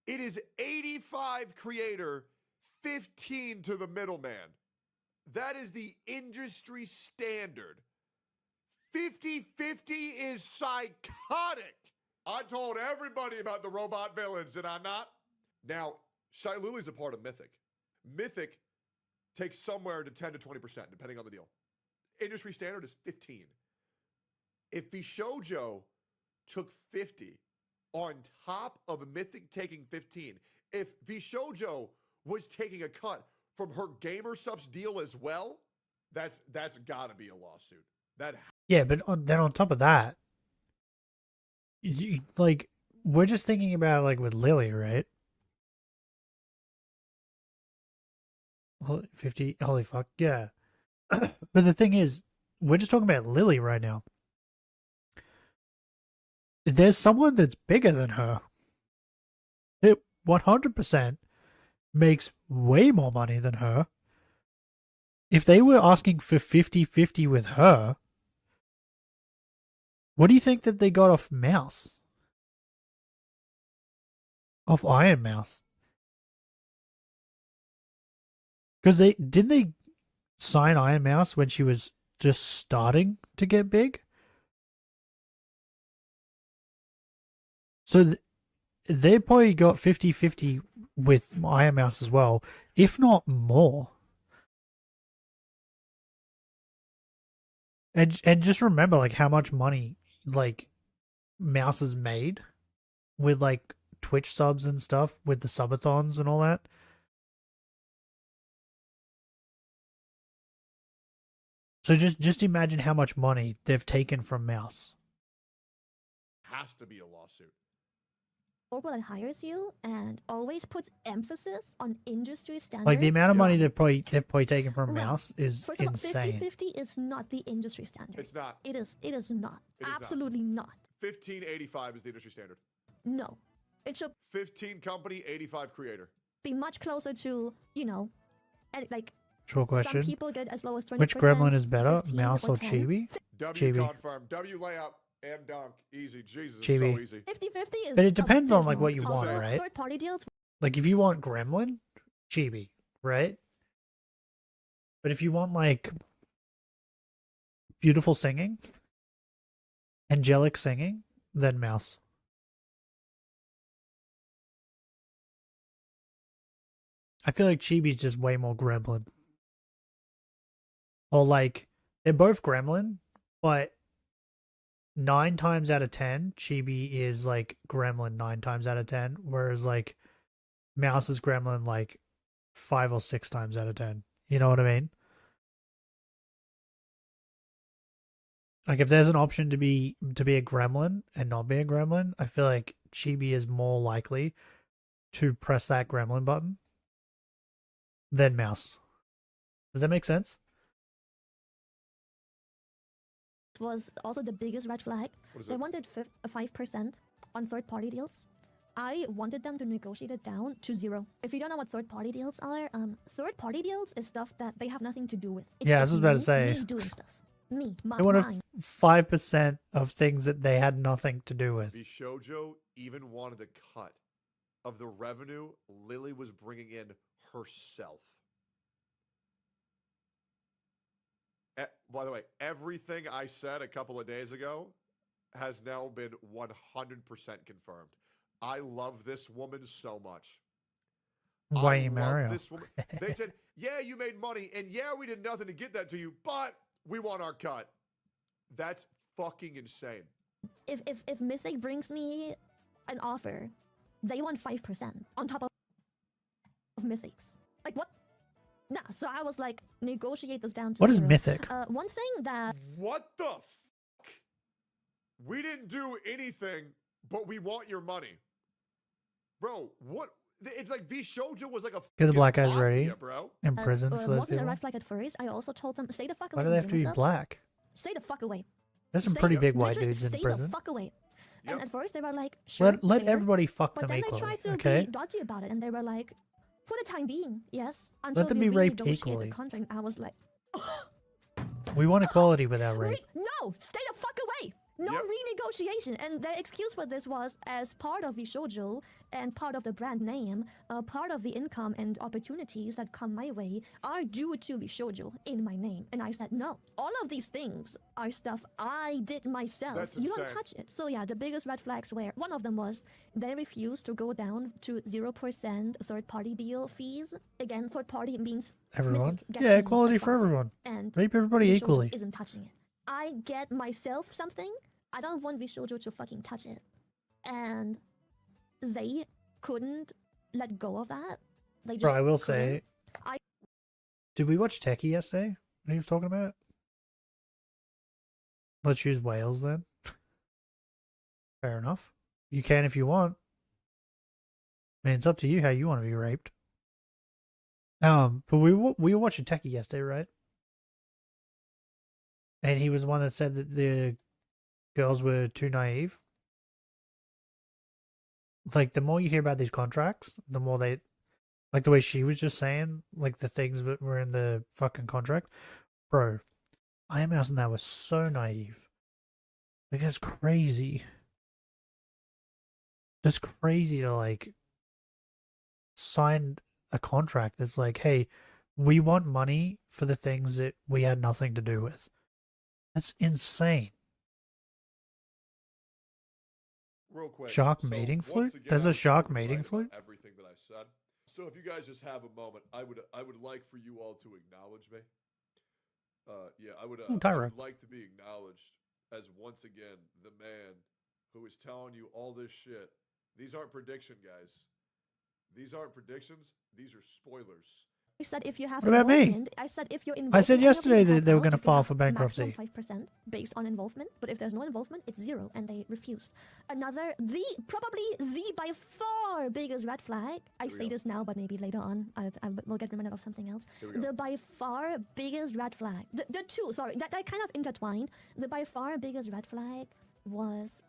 It is 85 creator, 15 to the middleman. That is the industry standard. 50-50 is psychotic. I told everybody about the robot villains, did I not? Now, Shilyuke's a part of Mythic. Mythic takes somewhere to 10 to 20%, depending on the deal. Industry standard is 15. If Bishoujo took 50 on top of Mythic taking 15, if Bishoujo was taking a cut from her gamer subs deal as well, that's got to be a lawsuit. Yeah, but then on top of that, like, we're just thinking about like with Lily, right? 50, holy fuck, yeah. But the thing is, we're just talking about Lily right now. There's someone that's bigger than her. It 100% makes way more money than her. If they were asking for 50-50 with her, what do you think that they got off Mouse? Off Iron Mouse? Because didn't they sign Iron Mouse when she was just starting to get big? So they probably got 50-50 with Iron Mouse as well, if not more. And just remember like how much money like Mouse has made with like Twitch subs and stuff, with the subathons and all that. So just imagine how much money they've taken from Mouse. Has to be a lawsuit. org that hires you and always puts emphasis on industry standards. Like the amount of money they've probably taken from Mouse is First of all, insane. 50-50 is not the industry standard. It's not. It is not. It is Absolutely not. 1585 is the industry standard. No. It should 15 company, 85 creator. be much closer to, and like Short question. some people get as low as 20%. Which gremlin is better, 15 Mouse or 10. Chibi? W Chibi. confirmed. W layup and dunk. Easy. Jesus, it's Chibi. so easy. 50-50 is But it depends on like abysmal. what you want, Also, right? Third-party deals. Like if you want gremlin, Chibi, right? But if you want like beautiful singing, angelic singing, then Mouse. I feel like Chibi's just way more gremlin. Or like, they're both gremlin, but 9 times out of 10, Chibi is like gremlin 9 times out of 10, whereas like Mouse is gremlin like 5 or 6 times out of 10. You know what I mean? Like if there's an option to be a gremlin and not be a gremlin, I feel like Chibi is more likely to press that gremlin button than Mouse. Does that make sense? Was also the biggest red flag. They it? wanted 5% on third-party deals. I wanted them to negotiate it down to 0. If you don't know what third-party deals are, third-party deals is stuff that they have nothing to do with. It's Yeah, I was about to say. me doing stuff. Me, They wanted mine. 5% of things that they had nothing to do with. The shoujo even wanted a cut of the revenue Lily was bringing in herself. By the way, everything I said a couple of days ago has now been 100% confirmed. I love this woman so much. Why I you marry love her? this woman. They said, yeah, you made money, and yeah, we did nothing to get that to you, but we want our cut. That's fucking insane. If Mythic brings me an offer, they want 5% on top of Mythic's. Like what? Nah, so I was like, negotiate this down to What is 0. Mythic? One thing that... What the fuck? We didn't do anything, but we want your money. Bro, what? It's like V Shoujo was like a Get the black guys mafia, ready bro. in prison for those wasn't people. a red flag at first. I also told them, stay the fuck away Why do from they have to be subs. black? Stay the fuck away. There's some Stay- pretty big white literally dudes in stay prison. the fuck away. And at first they were like, sure, Let fair. everybody fuck But them then equally, they tried to okay? be dodgy about it, and they were like, for the time being, yes. Until Let them we be raped renegotiate equally. the contract. I was like, We want equality without rape. no, stay the fuck away. No renegotiation. And their excuse for this was, as part of Shoujo and part of the brand name, part of the income and opportunities that come my way are due to Shoujo in my name. And I said, no, all of these things are stuff I did myself. That's You don't insane. touch it. So yeah, the biggest red flags were, one of them was they refused to go down to 0% third-party deal fees. Again, third-party means Everyone? Mythic gets Yeah, me equality a for sponsor, everyone. and Rape everybody Shoujo equally. isn't touching it. I get myself something. I don't want Shoujo to fucking touch it. And they couldn't let go of that. They just Bro, I will couldn't. say, did we watch Techie yesterday when he was talking about it? Let's use whales then. Fair enough. You can if you want. I mean, it's up to you how you want to be raped. But we were watching Techie yesterday, right? And he was the one that said that the girls were too naive. Like, the more you hear about these contracts, the more they... Like, the way she was just saying, like, the things that were in the fucking contract. Bro, I imagine that was so naive. Like, that's crazy. That's crazy to, like, sign a contract that's like, hey, we want money for the things that we had nothing to do with. That's insane. Real quick. Shark so mating once flute? again, There's I a was shark totally mating right flute? about everything that I said. So if you guys just have a moment, I would like for you all to acknowledge me. Yeah, I would like to be acknowledged as once again the man who is telling you all this shit. These aren't prediction, guys. These aren't predictions. These are spoilers. I said if you have What about me? involvement, I said if you're involved. I said in any of yesterday these that they were account, going to you can file have for bankruptcy. maximum 5% based on involvement, but if there's no involvement, it's 0, and they refused. Another, probably the by far biggest red flag. I say this now, but maybe later on I will get reminded of something else. The by far biggest red flag. The two, sorry, that kind of intertwined. The by far biggest red flag was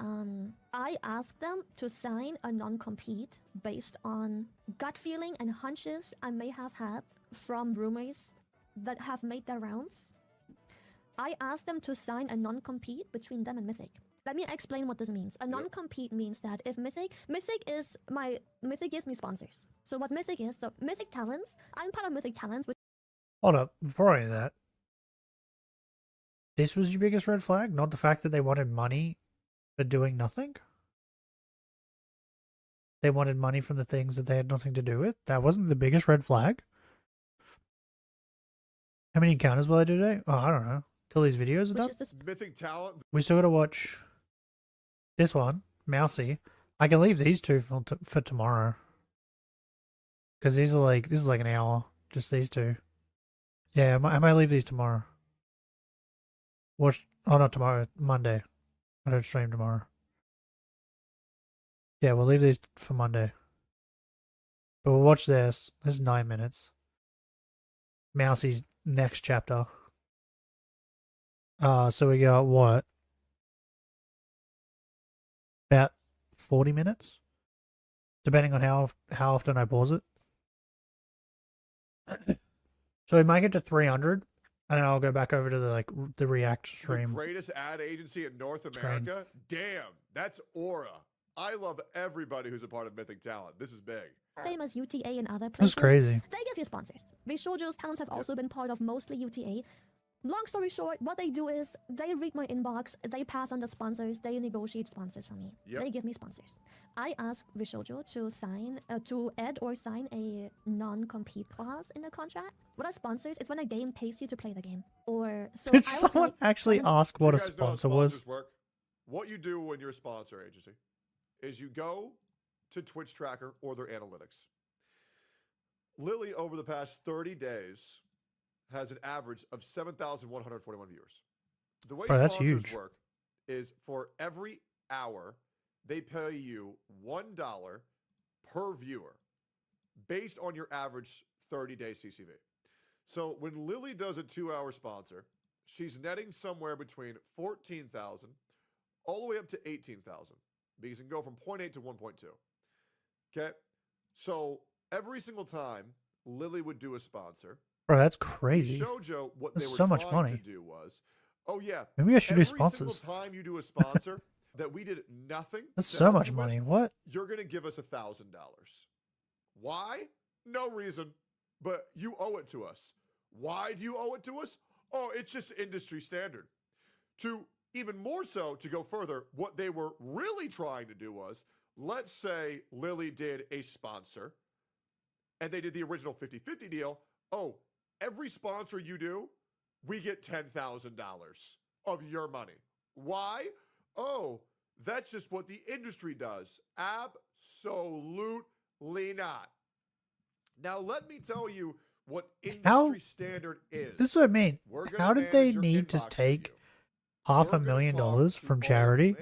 I asked them to sign a non-compete based on gut feeling and hunches I may have had from rumors that have made their rounds. I asked them to sign a non-compete between them and Mythic. Let me explain what this means. A non-compete means that if Mythic gives me sponsors. So what Mythic is, so Mythic Talents, I'm part of Mythic Talents, which Hold up, before I do that. This was your biggest red flag? Not the fact that they wanted money for doing nothing? They wanted money from the things that they had nothing to do with? That wasn't the biggest red flag? How many encounters will I do today? Oh, I don't know. Till these videos are done? Mythic talent. We still gotta watch this one, Mousy. I can leave these two for tomorrow. Because these are like, this is like an hour. Just these two. Yeah, I might leave these tomorrow. Watch, oh, not tomorrow, Monday. I don't stream tomorrow. Yeah, we'll leave these for Monday. But we'll watch this. This is 9 minutes. Mousy's next chapter. So we got what? About 40 minutes? Depending on how often I pause it. So we might get to 300, and then I'll go back over to the React stream. The greatest ad agency in North America? Damn, that's Aura. I love everybody who's a part of Mythic Talent. This is big. same as UTA and other That's places. crazy. They give you sponsors. Shoujo's talents have also been part of mostly UTA. Long story short, what they do is they read my inbox, they pass on the sponsors, they negotiate sponsors for me. Yep. They give me sponsors. I ask Vishoujo to sign, to add or sign a non-compete clause in the contract. What are sponsors? It's when a game pays you to play the game. Or so. Did I was someone like, actually ask what a You guys know how sponsor was? sponsors work? What you do when you're a sponsor agency is you go to Twitch Tracker or their analytics. Lily, over the past 30 days, has an average of 7,141 viewers. The way Bro, that's sponsors huge. work is for every hour, they pay you $1 per viewer based on your average 30-day CCV. So when Lily does a 2-hour sponsor, she's netting somewhere between 14,000 all the way up to 18,000 because it can go from 0.8 to 1.2. Okay? So every single time Lily would do a sponsor, Bro, that's crazy. Shoujo, what That's they were so much trying money. to do was, oh yeah, Maybe I should do every sponsors. single time you do a sponsor that we did nothing. That's to so help much you with, money. What? You're gonna give us $1,000. Why? No reason, but you owe it to us. Why do you owe it to us? Oh, it's just industry standard. To even more so, to go further, what they were really trying to do was, let's say Lily did a sponsor and they did the original 50-50 deal. Oh, every sponsor you do, we get $10,000 of your money. Why? Oh, that's just what the industry does. Absolutely not. Now, let me tell you what industry standard is. This is what I mean. We're gonna How did they manage your need to inbox for take you. $500,000 from charity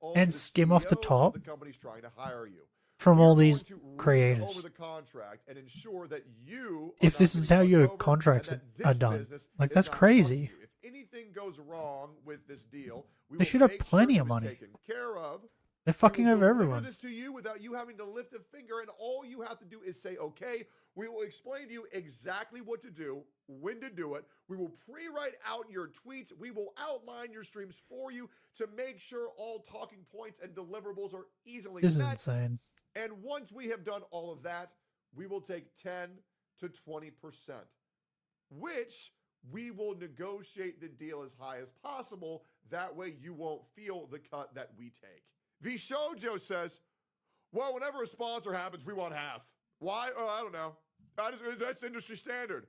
all and the skim off the CEOs of top the companies trying to hire you. from all We're these going to read creators? over the contract and ensure that you are If not this is getting how fucked your over and contracts that are this done, business like is that's not crazy. fucking you. If anything goes wrong with this deal, we They will should have make plenty sure of it is money. taken care of. They're fucking We will over deliver everyone. this to you without you having to lift a finger, and all you have to do is say, okay. We will explain to you exactly what to do, when to do it. We will pre-write out your tweets. We will outline your streams for you to make sure all talking points and deliverables are easily This is met. insane. And once we have done all of that, we will take 10 to 20%, which we will negotiate the deal as high as possible. That way you won't feel the cut that we take. Vishoujo says, well, whenever a sponsor happens, we want half. Why? Oh, I don't know. That's industry standard.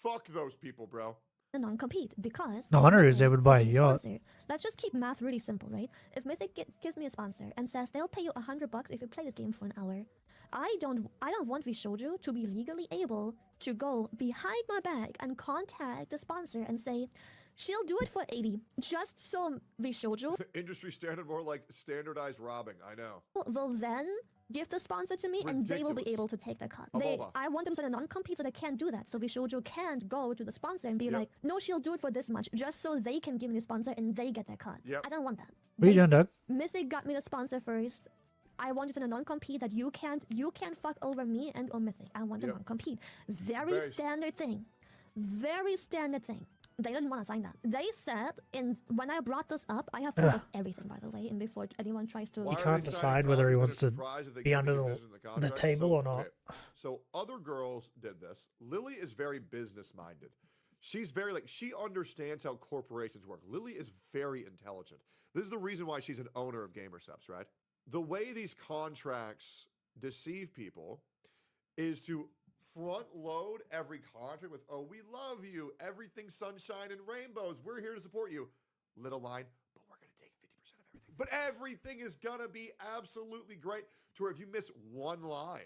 Fuck those people, bro. A non-compete because No wonder Mythic they would buy a is yacht. sponsor. Let's just keep math really simple, right? If Mythic gives me a sponsor and says they'll pay you $100 if you play this game for an hour, I don't want Vishoujo to be legally able to go behind my back and contact the sponsor and say, she'll do it for 80, just so Vishoujo Industry standard, more like standardized robbing. I know. will then give the sponsor to me and they will be Ridiculous. able to take the cut. Of all that. I want them to sign a non-compete so they can't do that. So Vishoujo can't go to the sponsor and be Yep. like, no, she'll do it for this much, just so they can give me the sponsor and they get their cut. Yep. I don't want that. What are you doing, Doug? Mythic got me the sponsor first. I want you to non-compete that you can't fuck over me and or Mythic. I want a Yep. non-compete. Very Very- standard thing. Very standard thing. They didn't want to sign that. They said when I brought this up, I have proof of everything, by the way, and before anyone tries to Why He are can't they decide signing whether he contracts wants that to are surprised that they be give under you the, business in contract? table So, or not. okay, so other girls did this. Lily is very business minded. She's very she understands how corporations work. Lily is very intelligent. This is the reason why she's an owner of Gamerceps, right? The way these contracts deceive people is to front load every contract with, oh, we love you, everything sunshine and rainbows, we're here to support you. Little line, but we're going to take 50% of everything. But everything is going to be absolutely great to where if you miss one line,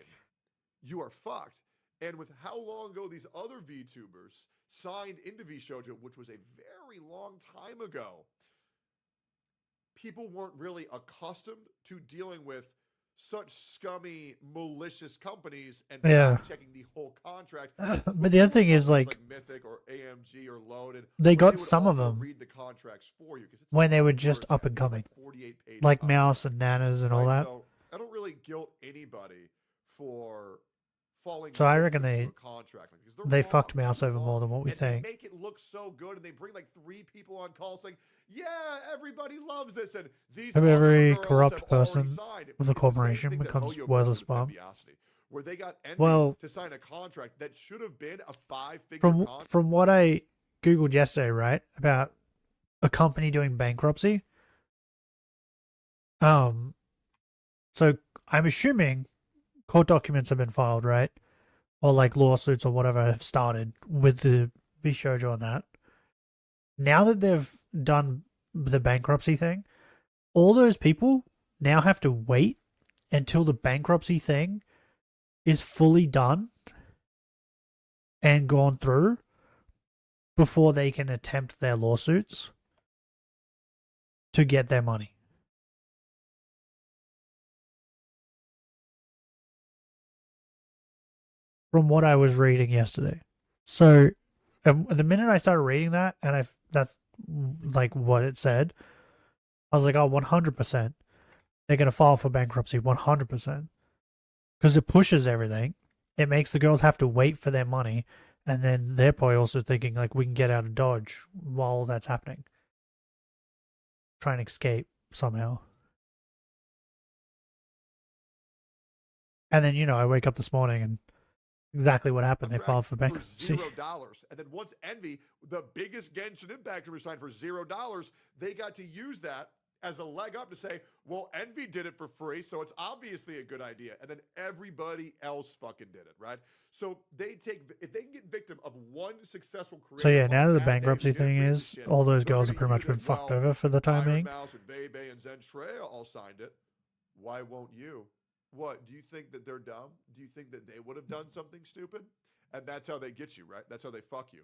you are fucked. And with how long ago these other VTubers signed into Vshoujo, which was a very long time ago, people weren't really accustomed to dealing with such scummy, malicious companies and Yeah. checking the whole contract. But the other thing is, like, Mythic or AMG or Loaded, they where got would some of also them read the contracts for you, 'cause it's when a they were Word just up and document, coming, 48-page like contract. Mouse and Nanas and all Right, that. So I don't really guilt anybody for falling So I reckon victim to they a contract because they they're fucked wrong. Mouse over more than what we And they think. make it look so good, and they bring like 3 people on call saying, "Yeah, everybody loves this," and these Maybe other every girls corrupt have already person signed. with a It's the same corporation thing that becomes Hoyo worthless pulled with bomb. Enviosity, where they got Envy Well, to sign a contract that should have been a 5-figure From contract. from what I Googled yesterday, right, about a company doing bankruptcy. So I'm assuming court documents have been filed, right? Or like lawsuits or whatever have started with the Bishoujo on that. Now that they've done the bankruptcy thing, all those people now have to wait until the bankruptcy thing is fully done and gone through before they can attempt their lawsuits to get their money. From what I was reading yesterday. So the minute I started reading that, and that's like what it said, I was like, oh, 100%. They're going to file for bankruptcy, 100%. Because it pushes everything. It makes the girls have to wait for their money. And then they're probably also thinking, like, we can get out of Dodge while that's happening. Try and escape somehow. And then, you know, I wake up this morning and exactly what happened. They filed for bankruptcy. $0. And then once Envy, the biggest Genshin Impact was signed for $0, they got to use that as a leg up to say, well, Envy did it for free, so it's obviously a good idea. And then everybody else fucking did it, right? So they take, if they can get victim of one successful creator. So yeah, now that the bankruptcy thing is, all those girls have pretty much been fucked over for the time being. Mouse and Bebe and Zentreya all signed it. Why won't you? What, do you think that they're dumb? Do you think that they would have done something stupid? And that's how they get you, right? That's how they fuck you.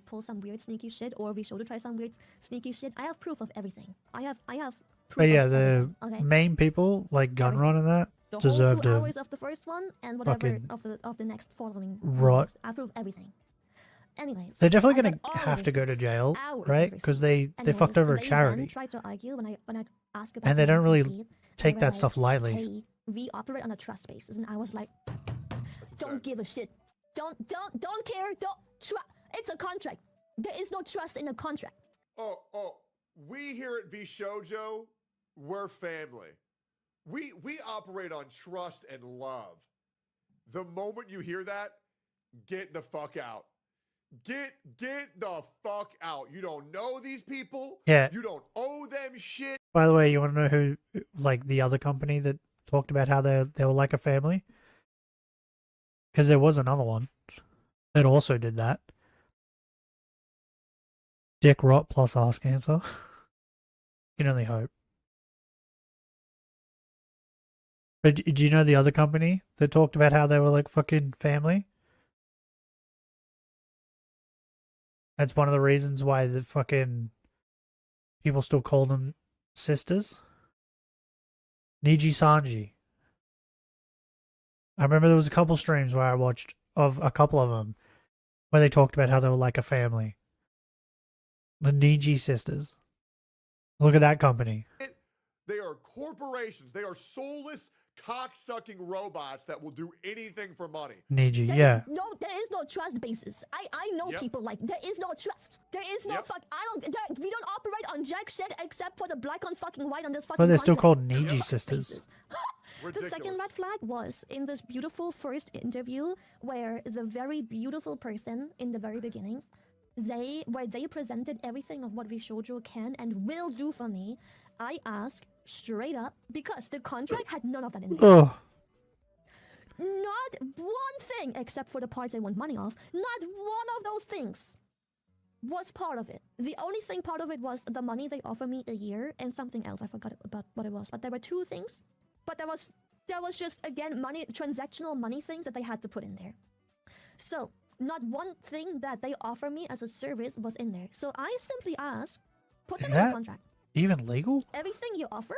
Pull some weird sneaky shit, or we should try some weird sneaky shit. I have proof of everything. I have proof. But yeah, of the main people like Gunrun and that the deserve whole 2 to hours of the first one and whatever of the next following. Rot. I prove everything. Anyways, they're definitely gonna have to go to jail, right? Because they fucked over a charity. Tried to argue when I ask about and they don't really take that stuff lightly. Hey, we operate on a trust basis, and I was like, don't give a shit. Don't care. It's a contract. There is no trust in a contract. We here at Bishoujo, we're family. We operate on trust and love. The moment you hear that, get the fuck out. Get the fuck out. You don't know these people. Yeah. You don't owe them shit. By the way, you want to know who, like, the other company that talked about how they were like a family? Because there was another one that also did that. Dick rot plus ass cancer. You can only hope. But do you know the other company that talked about how they were like fucking family? That's one of the reasons why the fucking people still call them sisters. Niji Sanji. I remember there was a couple streams where I watched of a couple of them where they talked about how they were like a family. The Niji sisters. Look at that company. They are corporations. They are soulless, cock-sucking robots that will do anything for money. Niji, There yeah. is no trust basis. I know people like there is no trust. There is no we don't operate on jack shit except for the black on fucking white on this fucking. But they're still contract. called Niji sisters. The second red flag was in this beautiful first interview where the very beautiful person in the very beginning, they presented everything of what Bishoujo can and will do for me. I asked straight up because the contract had none of that in there. Oh. Not one thing except for the parts I want money off. Not one of those things was part of it. The only thing part of it was the money they offer me a year and something else. I forgot about what it was, but there were 2 things. But there was just again money, transactional money things that they had to put in there. So not one thing that they offer me as a service was in there. So I simply asked, put them in a contract. Even legal? Everything you offer,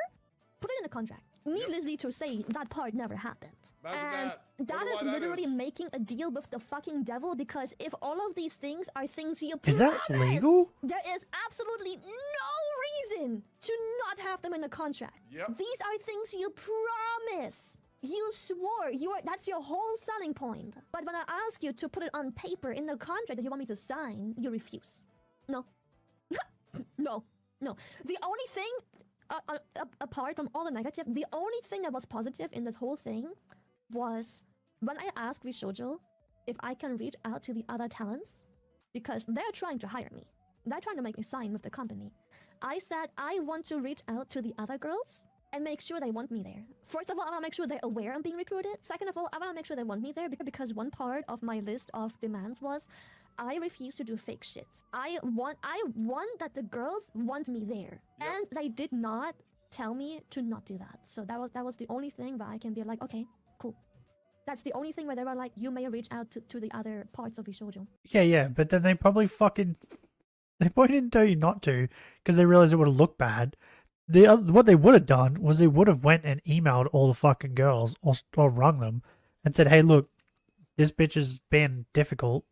put it in a contract. Needlessly to say, that part never happened. And that is literally making a deal with the fucking devil, because if all of these things are things you promise, is that legal? There is absolutely no reason to not have them in a contract. These are things you promise. You swore. That's your whole selling point. But when I ask you to put it on paper in the contract that you want me to sign, you refuse. No. No. The only thing, apart from all the negative, the only thing that was positive in this whole thing was when I asked Bishoujo if I can reach out to the other talents because they're trying to hire me. They're trying to make me sign with the company. I said I want to reach out to the other girls and make sure they want me there. First of all, I want to make sure they're aware I'm being recruited. Second of all, I want to make sure they want me there because one part of my list of demands was I refuse to do fake shit. I want that the girls want me there. Yep. And they did not tell me to not do that. So that was the only thing that I can be like, okay, cool. That's the only thing where they were like, you may reach out to the other parts of Ishoujo. Yeah, but then they probably didn't tell you not to because they realized it would have looked bad. What they would have done was they would have went and emailed all the fucking girls or rung them and said, hey, look, this bitch has been difficult.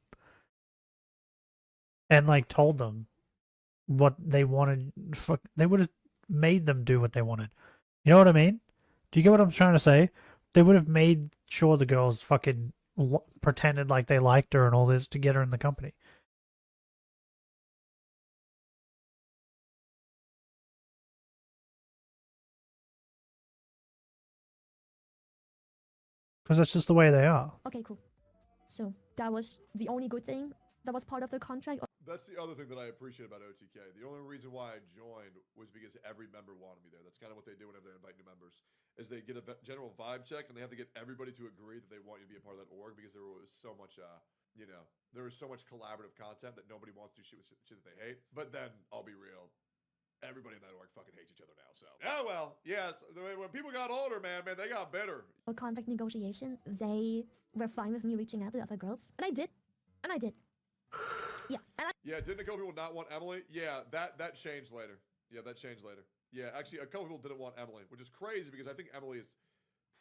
And like told them what they wanted. They would have made them do what they wanted. You know what I mean? Do you get what I'm trying to say? They would have made sure the girls fucking pretended like they liked her and all this to get her in the company. Because that's just the way they are. Okay, cool. So that was the only good thing that was part of the contract. That's the other thing that I appreciate about OTK. The only reason why I joined was because every member wanted me there. That's kind of what they do whenever they invite new members, is they get a general vibe check and they have to get everybody to agree that they want you to be a part of that org because there was so much, there was so much collaborative content that nobody wants to do shit that they hate. But then, I'll be real, everybody in that org fucking hates each other now, so. Oh, well, yes, when people got older, man, they got bitter. A contract negotiation, they were fine with me reaching out to other girls. And I did. Yeah, didn't a couple people not want Emily? Yeah, that changed later. Yeah, actually, a couple people didn't want Emily, which is crazy because I think Emily is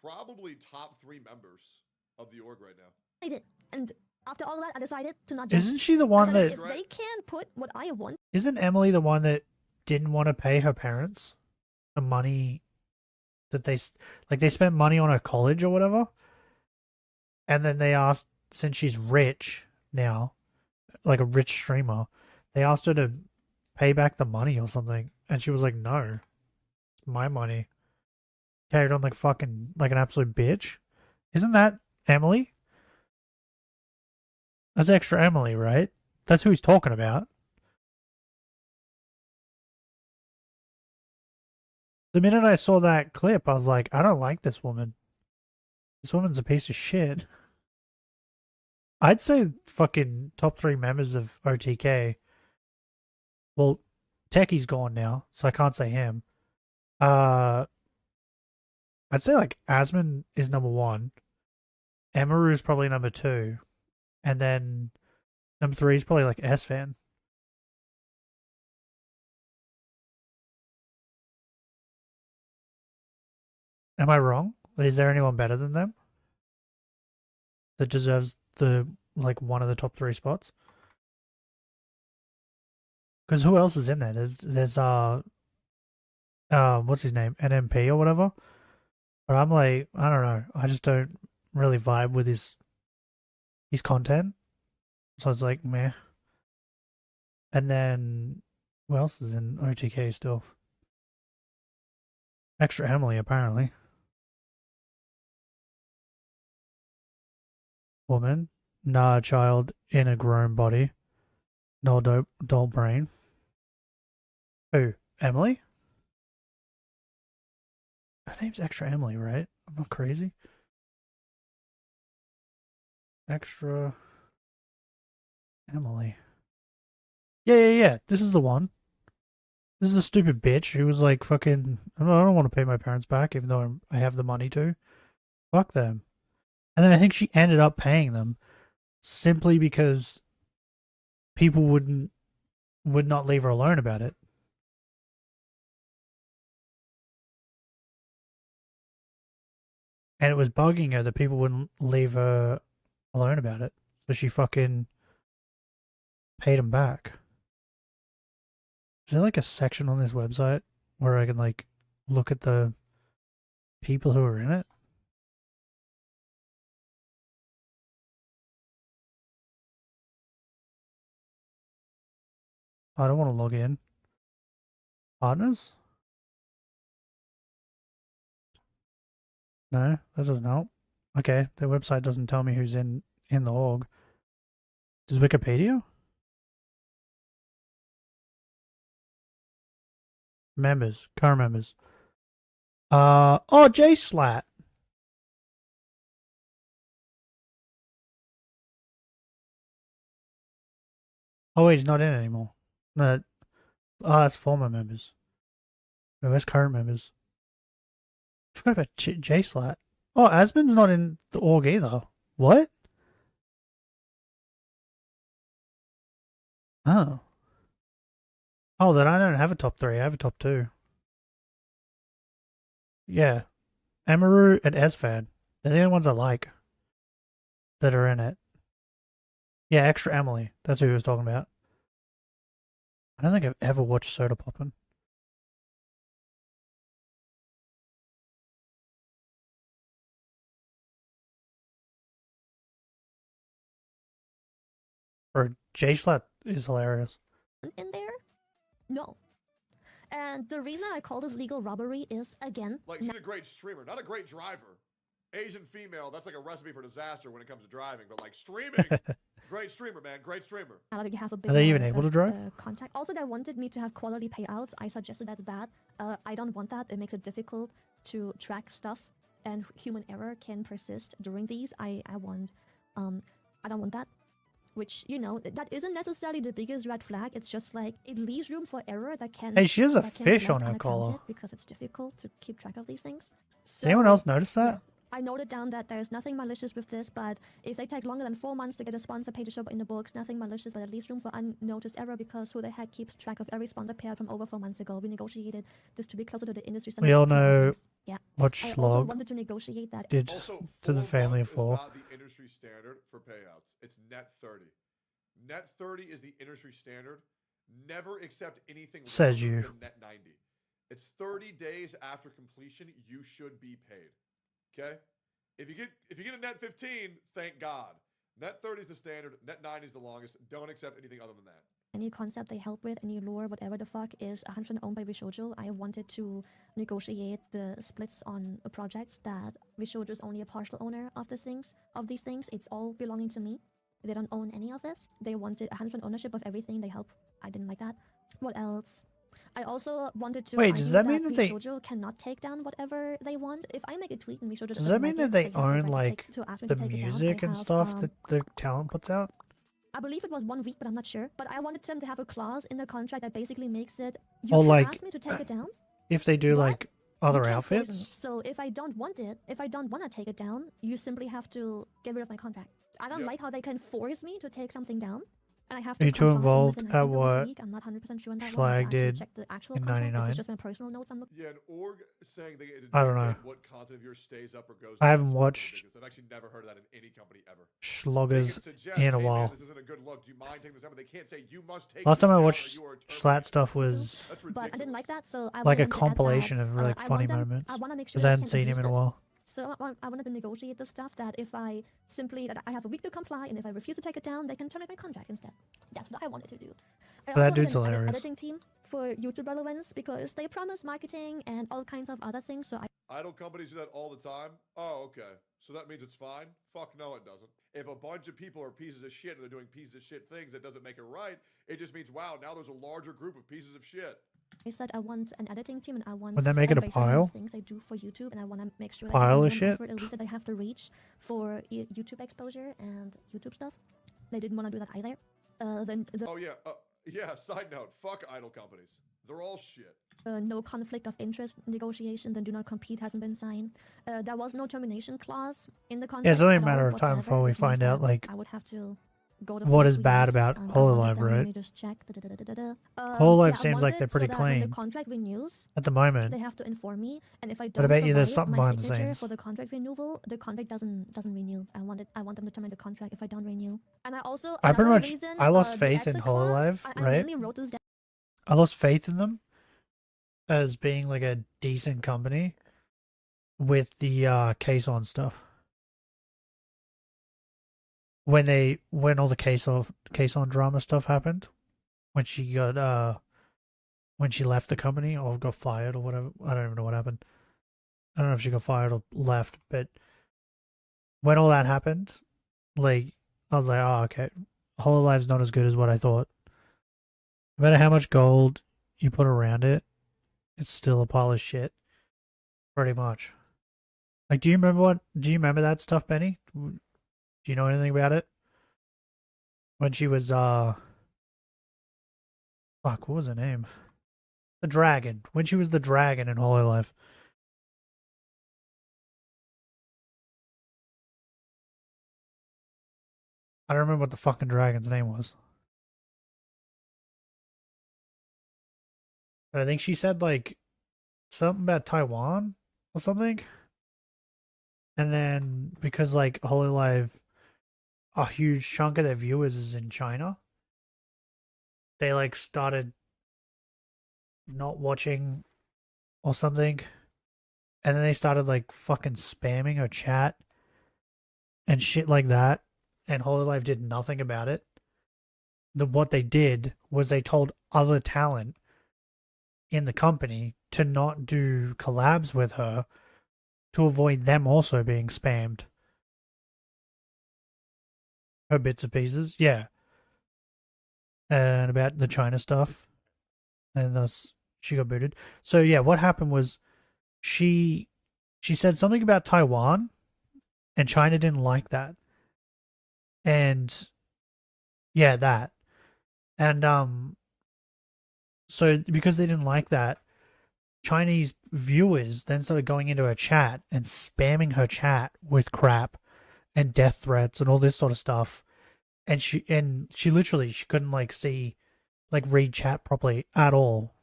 probably top 3 members of the org right now. I did. And after all of that, I decided to not join. Isn't she the one that... If they can put what I want... Isn't Emily the one that didn't want to pay her parents the money that they spent money on her college or whatever? And then they asked, since she's rich now, like a rich streamer, they asked her to pay back the money or something, and she was like, no, it's my money. Carried on like fucking like an absolute bitch. Isn't that Emily? That's extra Emily, right? That's who he's talking about. The minute I saw that clip, I was like, I don't like this woman. This woman's a piece of shit. I'd say fucking top 3 members of OTK. Well, Techie's gone now, so I can't say him. I'd say like Asmon is number 1. Emaru is probably number 2. And then number 3 is probably like S-Fan. Am I wrong? Is there anyone better than them that deserves the like one of the top 3 spots? Because who else is in there? There's what's his name, NMP or whatever. But I'm like, I don't know. I just don't really vibe with his content. So it's like meh. And then who else is in OTK still? Extra Emily apparently. Woman, nah, child in a grown body, no doll brain. Who? Emily? Her name's Extra Emily, right? I'm not crazy. Extra Emily. Yeah. This is the one. This is a stupid bitch who was like fucking, I don't want to pay my parents back even though I have the money to. Fuck them. And then I think she ended up paying them simply because people would not leave her alone about it. And it was bugging her that people wouldn't leave her alone about it. So she fucking paid them back. Is there like a section on this website where I can like look at the people who are in it? I don't want to log in. Partners? No, that doesn't help. Okay, their website doesn't tell me who's in the org. Does Wikipedia? Members. Current members. Oh, J-Slat. Oh, he's not in anymore. No. Oh, that's former members. No, that's current members. I forgot about J-Slat. Oh, Asmon's not in the org either. What? Oh. Oh, then I don't have a top 3. I have a top 2. Yeah. Amaru and Esfad. They're the only ones I like that are in it. Yeah, Extra Emily. That's who he was talking about. I don't think I've ever watched Soda Poppin'. Or J-Slat is hilarious. In there? No. And the reason I call this legal robbery is, again... Like, she's a great streamer, not a great driver. Asian female, that's like a recipe for disaster when it comes to driving. But, like, streaming, great streamer, man. Great streamer. Now that you have a bit Are they even able to drive? Contact. Also, they wanted me to have quality payouts. I suggested that's bad. I don't want that. It makes it difficult to track stuff. And human error can persist during these. I don't want that. Which, you know, that isn't necessarily the biggest red flag. It's just like, it leaves room for error that can... Hey, she has a that can fish be on left her collar. unaccounted because it's difficult to keep track of these things. So, Anyone else notice that? yeah, I noted down that there's nothing malicious with this, but if they take longer than 4 months to get a sponsor page to show up in the books, nothing malicious, but it leaves room for unnoticed error because who the heck keeps track of every sponsor payout from over 4 months ago? We negotiated this to be closer to the industry standard. We all know yeah. what I also Shiylocke wanted to negotiate that. did to the family of 4. It's not the industry standard for payouts. It's net 30. Net 30 is the industry standard. Never accept anything Says lower you. than net 90. It's 30 days after completion you should be paid. Okay? If you get a net 15, thank God. Net 30 is the standard. Net 90 is the longest. Don't accept anything other than that. Any concept they help with, any lore, whatever the fuck, is 100% owned by Vishoujo. I wanted to negotiate the splits on projects that Vishoujo is only a partial owner of these things. It's all belonging to me. They don't own any of this. They wanted 100% ownership of everything they help. I didn't like that. What else? I also wanted to. Wait, does that mean that they Vishoujo cannot take down whatever they want? If I make a tweet and Vishoujo Does that mean that they own like the music music and stuff that the talent puts out? I believe it was 1 week, but I'm not sure. But I wanted them to have a clause in the contract that basically makes it. You can like, ask me to take it down. If they do like you other can't force outfits? me. So if I don't want it, if I don't want to take it down, you simply have to get rid of my contract. I don't like how they can force me to take something down, and I have to. Are you too involved within, I at think it was a what week. I'm not 100% sure on that Schlag one. did check the actual in contract. This 99? is just my personal notes. I'm looking. Yeah, an org saying they I don't know. what content of yours stays up or goes I down haven't is watched ridiculous. I've actually never heard of that in any company ever. Schloggers Suggest, in a hey, while. Man, this isn't a good look. Do you mind taking this out? But they can't say you must take Last this time I down or watched you are Schlat stuff was But I didn't like that, so I like a wanted them to add compilation that. of like I funny want them- moments. I want to make sure Because that I they hadn't can't seen him abuse in a this. while. So I wanted to negotiate the stuff that if I simply that I have a week to comply, and if I refuse to take it down, they can terminate my contract instead. That's what I wanted to do. I That also dude's wanted an hilarious. editing team for YouTube relevance because they promise marketing and all kinds of other things. So Idle companies do that all the time. Oh, okay. So that means it's fine? Fuck no, it doesn't. If a bunch of people are pieces of shit and they're doing pieces of shit things, that doesn't make it right. It just means, wow, now there's a larger group of pieces of shit. I said I want an editing team and I want. Would that make it a based on the pile? Things I do for YouTube, and I want to make sure Pile that of shit? effort a week that they have to reach for YouTube exposure and YouTube stuff. They didn't want to do that either. Oh yeah, yeah. Side note: fuck idle companies. They're all shit. No conflict of interest negotiation, then do not compete hasn't been signed. There was no termination clause in the contract. Yeah, it's only a at all matter of time before we whatsoever, which find means out that like I would have to go to what 4 is bad years, about and I Hololive, wanted them- Let right? me just check. Hololive Yeah, I seems like wanted they're pretty so that when clean the contract renews at the moment. they have to inform me, and if I But don't I bet you there's provide something my behind the signature scenes. for the contract renewal, the contract doesn't renew. I want them to terminate the contract if I don't renew. And I also I pretty another much reason, I lost the faith in exit clause, Hololive, I right? mainly wrote this down. I lost faith in them as being like a decent company with the case on stuff. When all the case on drama stuff happened, when she got when she left the company or got fired or whatever, I don't even know what happened. I don't know if she got fired or left, but when all that happened, like I was like, oh okay, Hololive's not as good as what I thought. No matter how much gold you put around it, it's still a pile of shit. Pretty much. Like, do you remember that stuff, Benny? Do you know anything about it? When she was, fuck, what was her name? The dragon. When she was the dragon in Hololive. I don't remember what the fucking dragon's name was. But I think she said, like, something about Taiwan or something. And then, because, like, Hololive, a huge chunk of their viewers is in China, they, like, started not watching or something. And then they started, like, fucking spamming her chat and shit like that. And Hololive did nothing about it. What they did was they told other talent in the company to not do collabs with her to avoid them also being spammed. Her bits and pieces, yeah. And about the China stuff. And thus she got booted. So yeah, what happened was she said something about Taiwan and China didn't like that. And yeah, that. And so because they didn't like that, Chinese viewers then started going into her chat and spamming her chat with crap and death threats and all this sort of stuff. And she literally, she couldn't like read chat properly at all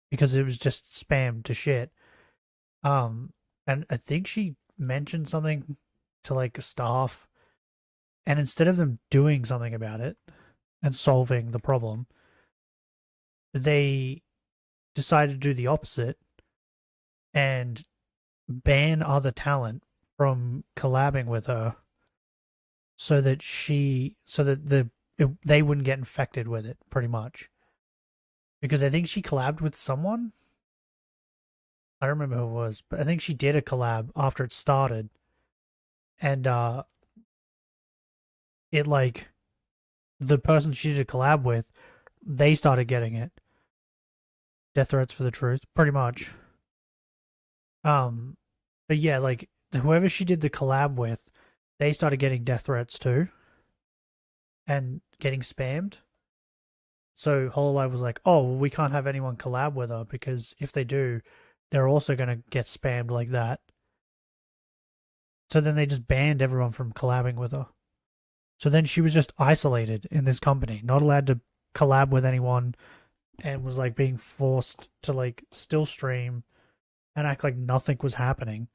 because it was just spammed to shit. And I think she mentioned something to like staff, and instead of them doing something about it and solving the problem, they decided to do the opposite and ban other talent from collabing with her so that they wouldn't get infected with it, pretty much. Because I think she collabed with someone. I don't remember who it was, but I think she did a collab after it started. And it like the person she did a collab with, they started getting it. Death threats for the truth, pretty much. But yeah, like whoever she did the collab with, they started getting death threats too, and getting spammed. So Hololive was like, "Oh, well, we can't have anyone collab with her because if they do, they're also gonna get spammed like that." So then they just banned everyone from collabing with her. So then she was just isolated in this company, not allowed to collab with anyone, and was like being forced to like still stream and act like nothing was happening.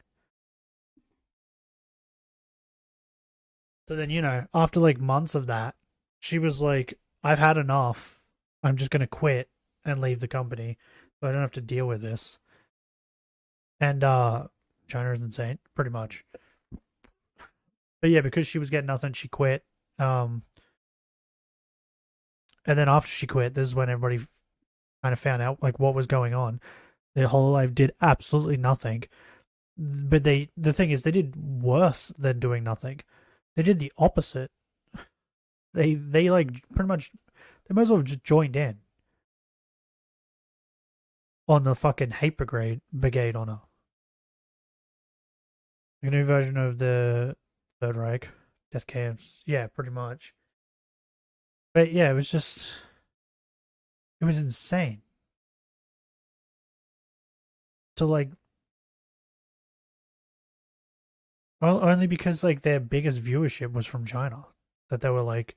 So then, you know, after like months of that, she was like, I've had enough. I'm just going to quit and leave the company so I don't have to deal with this. And China is insane, pretty much. But yeah, because she was getting nothing, she quit. And then after she quit, this is when everybody kind of found out like what was going on. The Hololive did absolutely nothing. But the thing is, they did worse than doing nothing. They did the opposite. They like pretty much, they might as well have just joined in on the fucking hate brigade on her. A new version of the Third Reich, death camps. Yeah, pretty much. But yeah, it was insane. To like, well, only because like their biggest viewership was from China, that they were like,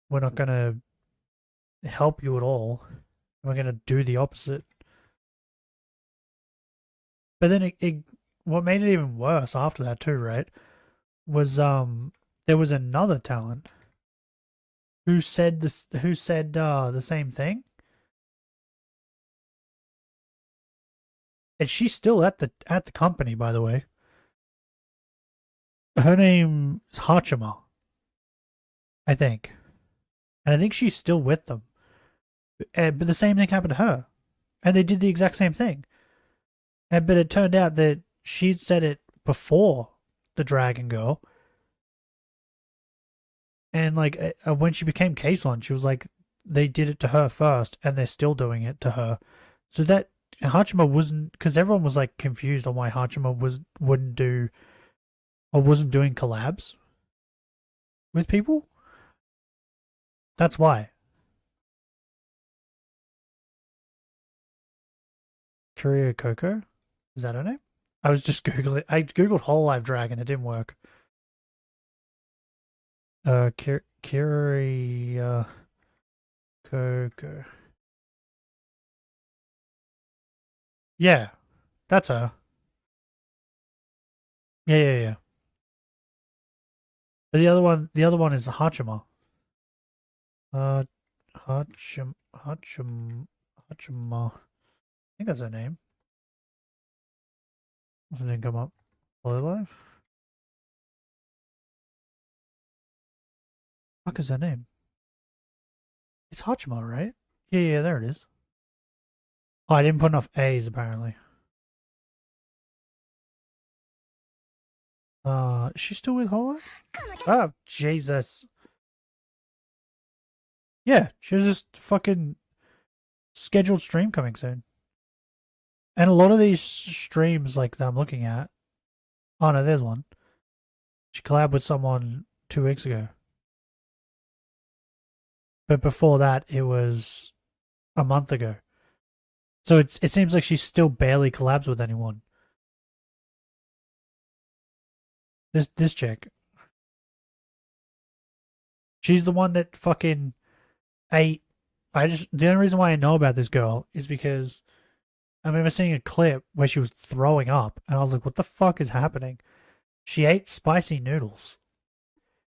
we're not gonna help you at all. We're gonna do the opposite. But then what made it even worse after that too, right? Was there was another talent who said the same thing. And she's still at the company, by the way. Her name is Hachima, I think. And I think she's still with them. But the same thing happened to her. And they did the exact same thing. But it turned out that she'd said it before the Dragon Girl. And like when she became Caseon, she was like, they did it to her first, and they're still doing it to her. So that Hachima wasn't, because everyone was like confused on why Hachima wouldn't do or wasn't doing collabs with people. That's why. Korea Coco? Is that her name? I was just Googling. I Googled Hololive Dragon. It didn't work. Korea Coco. Yeah. That's her. Yeah. But the other one is Hachima. Hachima. I think that's her name. Doesn't come up. Hololive? Fuck is her name? It's Hachima, right? Yeah, there it is. Oh, I didn't put enough A's apparently. Is she still with Hololive? Oh, Jesus. Yeah, she has this fucking scheduled stream coming soon. And a lot of these streams, like, that I'm looking at... Oh, no, there's one. She collabed with someone 2 weeks ago. But before that, it was a month ago. So it seems like she still barely collabs with anyone. This chick. She's the one that fucking ate... The only reason why I know about this girl is because... I remember seeing a clip where she was throwing up, and I was like, what the fuck is happening? She ate spicy noodles.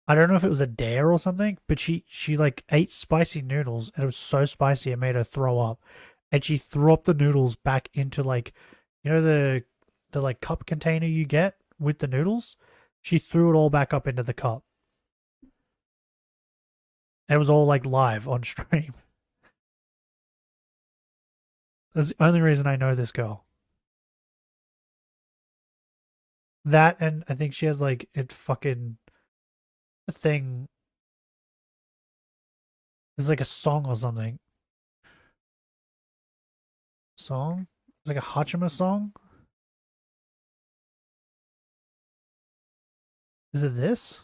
I don't know if it was a dare or something, but she like ate spicy noodles, and it was so spicy it made her throw up. And she threw up the noodles back into, like, you know, the like cup container you get with the noodles? She threw it all back up into the cup. It was all like live on stream. That's the only reason I know this girl. That, and I think she has like a thing. There's like a song or something. Song? It's like a Hachima song? Is it this?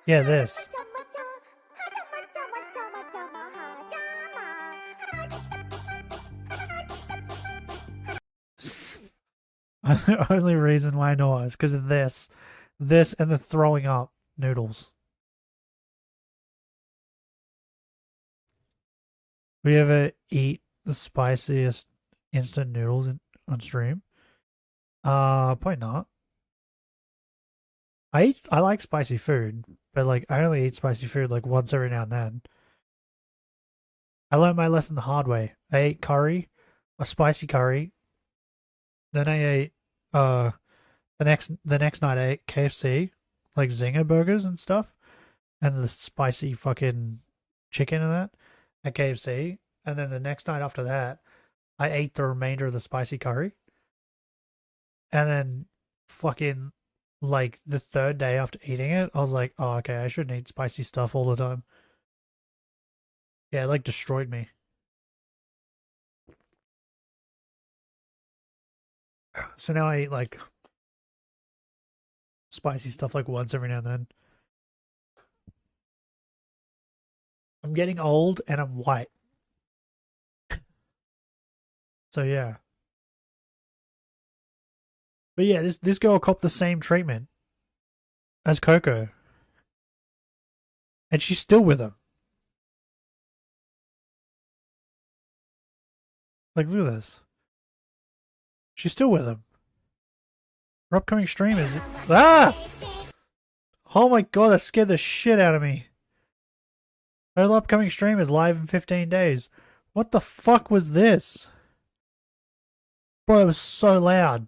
Yeah, this. The only reason why I know it is because of this and the throwing up noodles. We ever eat the spiciest instant noodles on stream? Probably not. I like spicy food, but like I only eat spicy food like once every now and then. I learned my lesson the hard way. I ate curry, a spicy curry. Then I ate the next night I ate KFC, like Zinger burgers and stuff, and the spicy fucking chicken and that at KFC. And then the next night after that, I ate the remainder of the spicy curry. And then fucking like the third day after eating it, I was like, oh, okay, I shouldn't eat spicy stuff all the time. Yeah, it like destroyed me. So now I eat like spicy stuff like once every now and then. I'm getting old and I'm white. So yeah. But yeah, this girl copped the same treatment as Coco. And she's still with him. Like, look at this. She's still with him. Her upcoming stream is... Ah! Oh my god, that scared the shit out of me. Her upcoming stream is live in 15 days. What the fuck was this? Bro, it was so loud.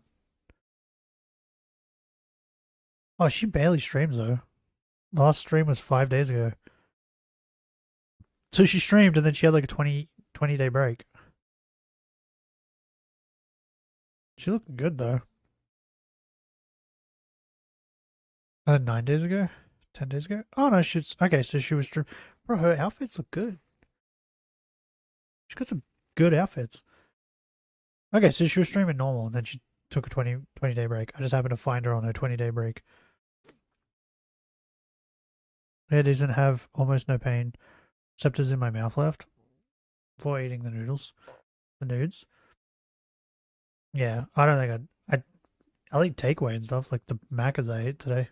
Oh, she barely streams though. Last stream was 5 days ago. So she streamed and then she had like a 20-day break. She looked good though. 9 days ago? 10 days ago. Oh no, she's okay. So she was streaming. Bro, her outfits look good. She's got some good outfits. Okay, so she was streaming normal, and then she took a 20-day break. I just happened to find her on her 20-day break. It doesn't have almost no pain, except is in my mouth left for eating the noodles, the nudes. Yeah, I don't think I'll eat takeaway and stuff like the Macca's I ate today.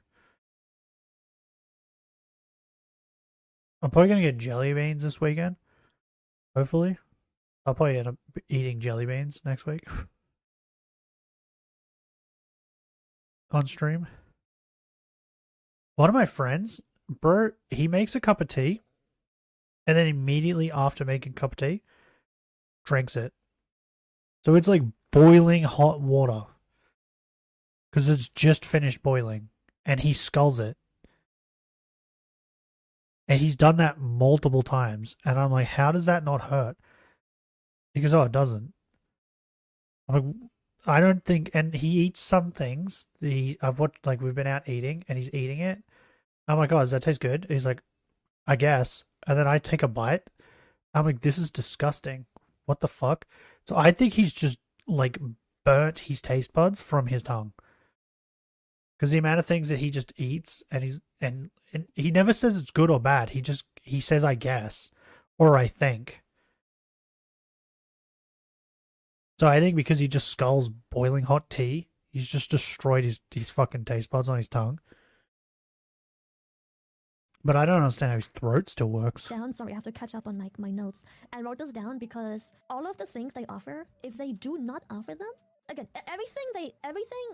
I'm probably gonna get jelly beans this weekend. Hopefully, I'll probably end up eating jelly beans next week on stream. One of my friends, bro, he makes a cup of tea, and then immediately after making a cup of tea, drinks it. So it's like boiling hot water. Because it's just finished boiling. And he sculls it. And he's done that multiple times. And I'm like, how does that not hurt? He goes, oh, it doesn't. I'm like, I don't think... And he eats some things. I've watched, like, we've been out eating, and he's eating it. I'm like, oh, does that taste good? He's like, I guess. And then I take a bite. I'm like, this is disgusting. What the fuck? So I think he's just, like, burnt his taste buds from his tongue. Because the amount of things that he just eats, and he never says it's good or bad. He says, I guess, or I think. So I think because he just sculls boiling hot tea, he's just destroyed his fucking taste buds on his tongue. But I don't understand how his throat still works. Sorry, I have to catch up on like my notes. I wrote this down because all of the things they offer, if they do not offer them, again, everything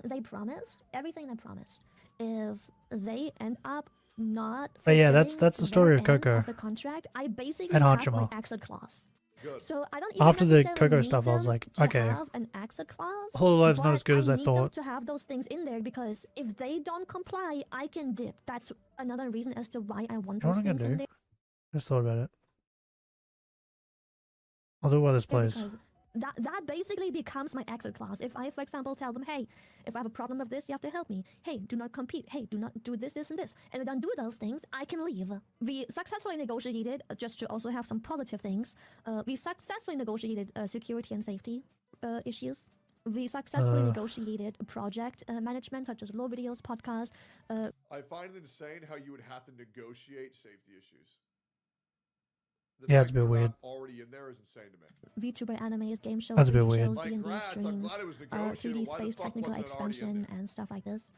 they promised, if they end up not. But yeah, that's the story of Coco. Of the contract, I basically and have Hanshima. my exit clause. So I don't even after the necessarily Coco need stuff, I was them like, to okay, have an exit clause, Hololiv's not as good as I need thought. them to have those things in there because if they don't comply, I can dip. That's another reason as to why I want You know those what I'm things gonna in do? there. Just thought about it. I'll do while this plays. Because that basically becomes my exit clause. If I, for example, tell them, hey, if I have a problem with this, you have to help me. Hey, do not compete. Hey, do not do this, and this. And if I don't do those things, I can leave. We successfully negotiated, just to also have some positive things, we successfully negotiated security and safety issues. We successfully negotiated project management, such as low videos, podcast. I find it insane how you would have to negotiate safety issues. Yeah, it's a bit weird. Already in there is insane to me. VTuber animes, game shows, That's a bit 3D weird. shows, D&D streams, 3D space technical expansion, and stuff like this.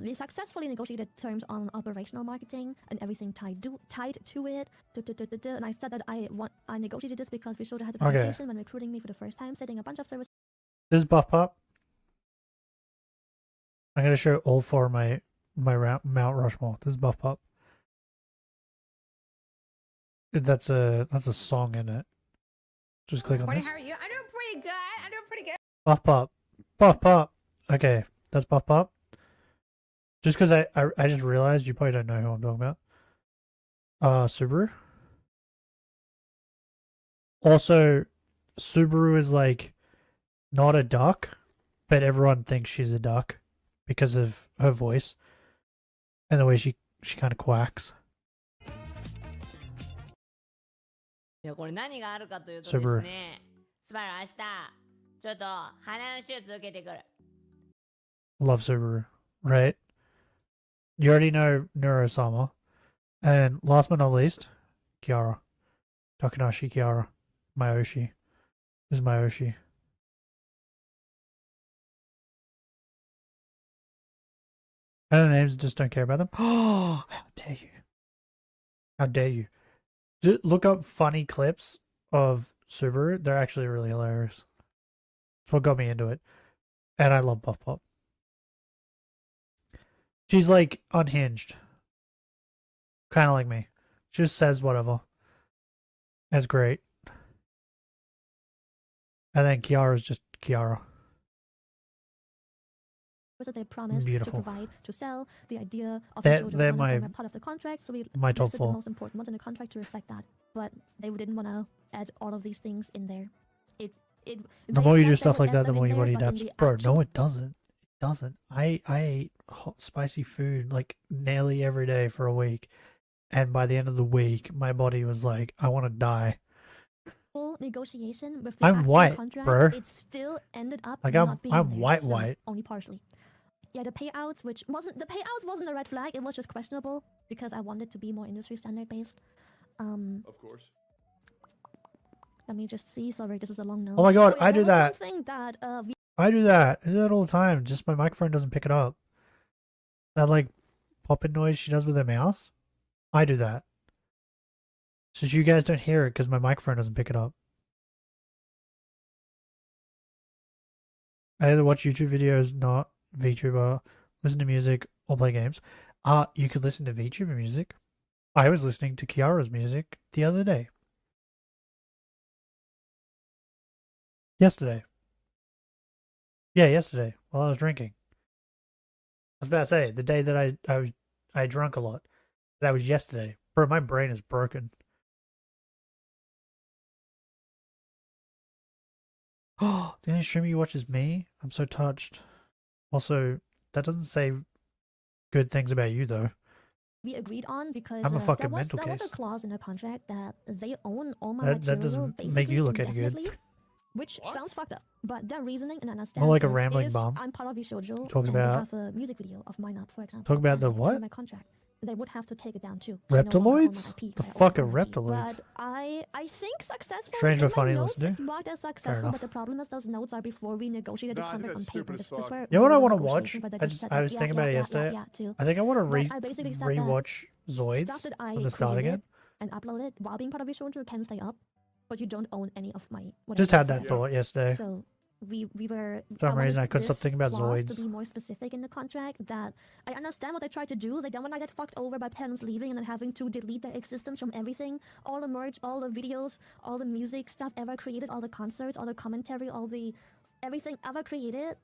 We successfully negotiated terms on operational marketing and everything tied to it. And I said that I negotiated this because we showed I had the presentation when recruiting me for the first time, setting a bunch of services. This is Buff Pop. I'm gonna show all four of my Mount Rushmore. This is Buff Pop. That's a song in it. Just click on this. How are you? I'm doing pretty good. Buff Pop. Okay, that's Buff Pop. Just because I just realized you probably don't know who I'm talking about. Subaru. Also, Subaru is like not a duck, but everyone thinks she's a duck because of her voice and the way she kind of quacks. これ何があるかというとですね、スパイラ明日ちょっと鼻の手術受けてくる。 Love Subaru, right? You already know Neuro-sama. And last but not least, Kiara. Takanashi Kiara. Mayoshi. This is Mayoshi. I know names, just don't care about them. Oh, how dare you. How dare you. Just look up funny clips of Subaru. They're actually really hilarious. That's what got me into it. And I love Buff Pop. She's like unhinged. Kind of like me. She just says whatever. That's great. And then Kiara's just Kiara. That they promised Beautiful. to provide, to sell, the idea of they're my part of the contract, so we my top listed the 4. most important ones in the contract to reflect that. But they didn't want to add all of these things in there. The more you do stuff like that, the more you want to adapt. Bro, no it doesn't. doesn't. I ate hot, spicy food like nearly every day for a week, and by the end of the week, my body was like, I want to die. Full negotiation with the I'm actual white, contract, bro. it still ended up Like not being I'm there, white, so white. only partially. Yeah, the payouts wasn't a red flag. It was just questionable because I wanted to be more industry standard based. Of course. Let me just see. Sorry, this is a long note. Oh my god, yeah, I do was that. One thing that I do that. I do that all the time. Just my microphone doesn't pick it up. That like popping noise she does with her mouth. I do that. So you guys don't hear it because my microphone doesn't pick it up. I either watch YouTube videos, not VTuber, listen to music, or play games. You could listen to VTuber music. I was listening to Kiara's music the other day. Yesterday. Yeah, yesterday, while I was drinking. I was about to say, the day that I drank a lot. That was yesterday. Bro, my brain is broken. Oh, the only streamer you watch is me? I'm so touched. Also, that doesn't say good things about you, though. we agreed on because I'm a fucking there mental was a case. clause in the contract that they own all my That material doesn't basically make you look any good. indefinitely, which sounds fucked up. But their reasoning and understanding More like a is rambling if bomb. I'm part of Shoujo Talk and about- they have a music video of mine up, for example. Talk about and the I enter what? My contract. They would have to take it down too. 'cause I no longer own my Reptiloids? IP, The 'cause I own fuck my are IP. reptiloids? But I think successful. Strange in but my funny to notes, listen to. it's marked as successful, enough. but the problem is those notes are before we negotiated the No, I think contract on that's paper. stupid as This fuck. were You know what I want to negotiation, watch? but they I was said, thinking about it yeah, yesterday. too. I think I want to But I basically said that rewatch Zoids stuff that I from the start created again. and uploaded while being part of Shoujo can stay up, but you don't own any of my. Just whatever had that file. thought yesterday. So we were. For some reason, I wanted couldn't stop this thinking about clause Zoids. To be more specific in the contract, that I understand what they tried to do. They don't want to get fucked over by tenants leaving and then having to delete their existence from everything, all the merch, all the videos, all the music stuff ever created, all the concerts, all the commentary, all the everything ever created.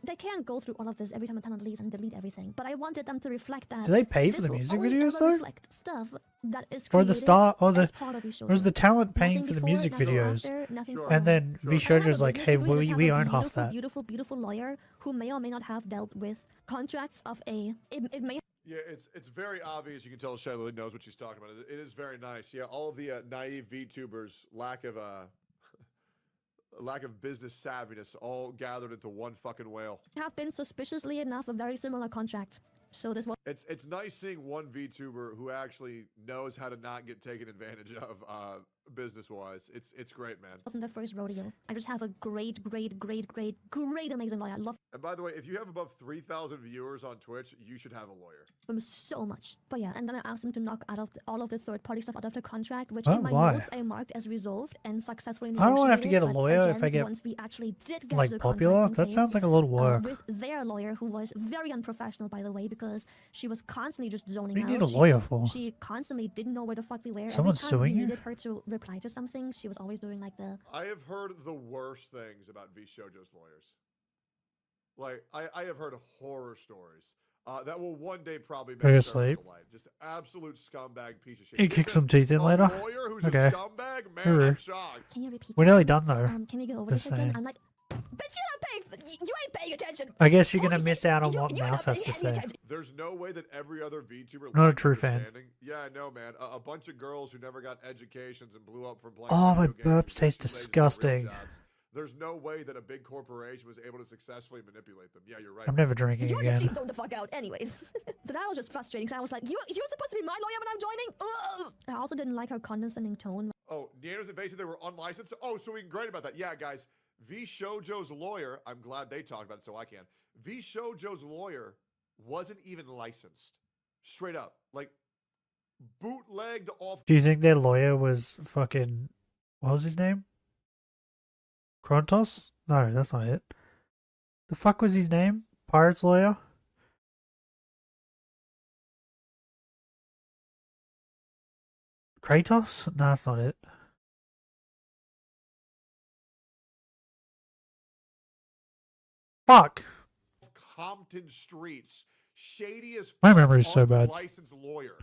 They can't go through all of this every time a tenant leaves and delete everything. But I wanted them to reflect that. Do they pay for this the will music only videos ever though? reflect stuff that is Or the created star, or the, as part of Shoujo. or is the talent paying Nothing for the before, music nothing videos? after, nothing And from. then I have VShojo's a like, business hey, degree, just have we a own half beautiful, that. Beautiful lawyer who may or may not have dealt with contracts of a. It may. Yeah, it's very obvious. You can tell Shiylocke knows what she's talking about. It is very nice. Yeah, all of the naive VTubers, lack of business savviness, all gathered into one fucking whale. Have been suspiciously enough a very similar contract. So this was. It's nice seeing one VTuber who actually knows how to not get taken advantage of business wise. It's great, man. Wasn't the first rodeo. I just have a great, amazing lawyer. I love And by the way, if you have above 3,000 viewers on Twitch, you should have a lawyer. them so much. But yeah, and then I asked them to knock out of all of the third-party stuff out of the contract, which Oh, in my why? notes I marked as resolved and successfully I don't want to have to get a negotiated, lawyer but if I again, get once we actually did get like to the popular. contracting That phase, sounds like a lot of work. with their lawyer, who was very unprofessional, by the way, because she was constantly just zoning What out. do you need a She- lawyer for? She constantly didn't know where the fuck we were. Someone's Every time suing we you? needed her to reply to something, she was always doing like the. I have heard the worst things about VShojo's lawyers. Like, I have heard horror stories that will one day probably Go to make service sleep. to life. Just absolute scumbag piece of shit. You Get kick this, some teeth in a later? lawyer who's Okay. a scumbag? Man, Hooroo. I'm shocked. Can you repeat? We're that? nearly done though. Can you go over Just this again? saying. I'm like, bitch, you're not paying. You ain't paying attention. I guess you're gonna miss out on what Mouse has to say. There's no way that every other VTuber. Not a lacks true fan. understanding. Yeah, I know, man. A bunch of girls who never got educations and blew up from playing. Oh, my video games burps taste and shoelaces and real disgusting. jobs. There's no way that a big corporation was able to successfully manipulate them. Yeah, you're right. I'm never drinking You again. actually zoned the fuck out, anyways. So that was just frustrating. So I was like, you're supposed to be my lawyer when I'm joining. Ugh! I also didn't like her condescending tone. Oh, Neander's invasive, they were unlicensed. Oh, so we can grade about that. Yeah, guys. VShojo's lawyer, I'm glad they talked about it so I can. VShojo's lawyer wasn't even licensed. Straight up. Like, bootlegged off. Do you think their lawyer was fucking? What was his name? Krontos? No, that's not it. The fuck was his name? Pirate's lawyer? Kratos? No, that's not it. Fuck. Compton streets. Shadiest My memory's so bad. licensed lawyer.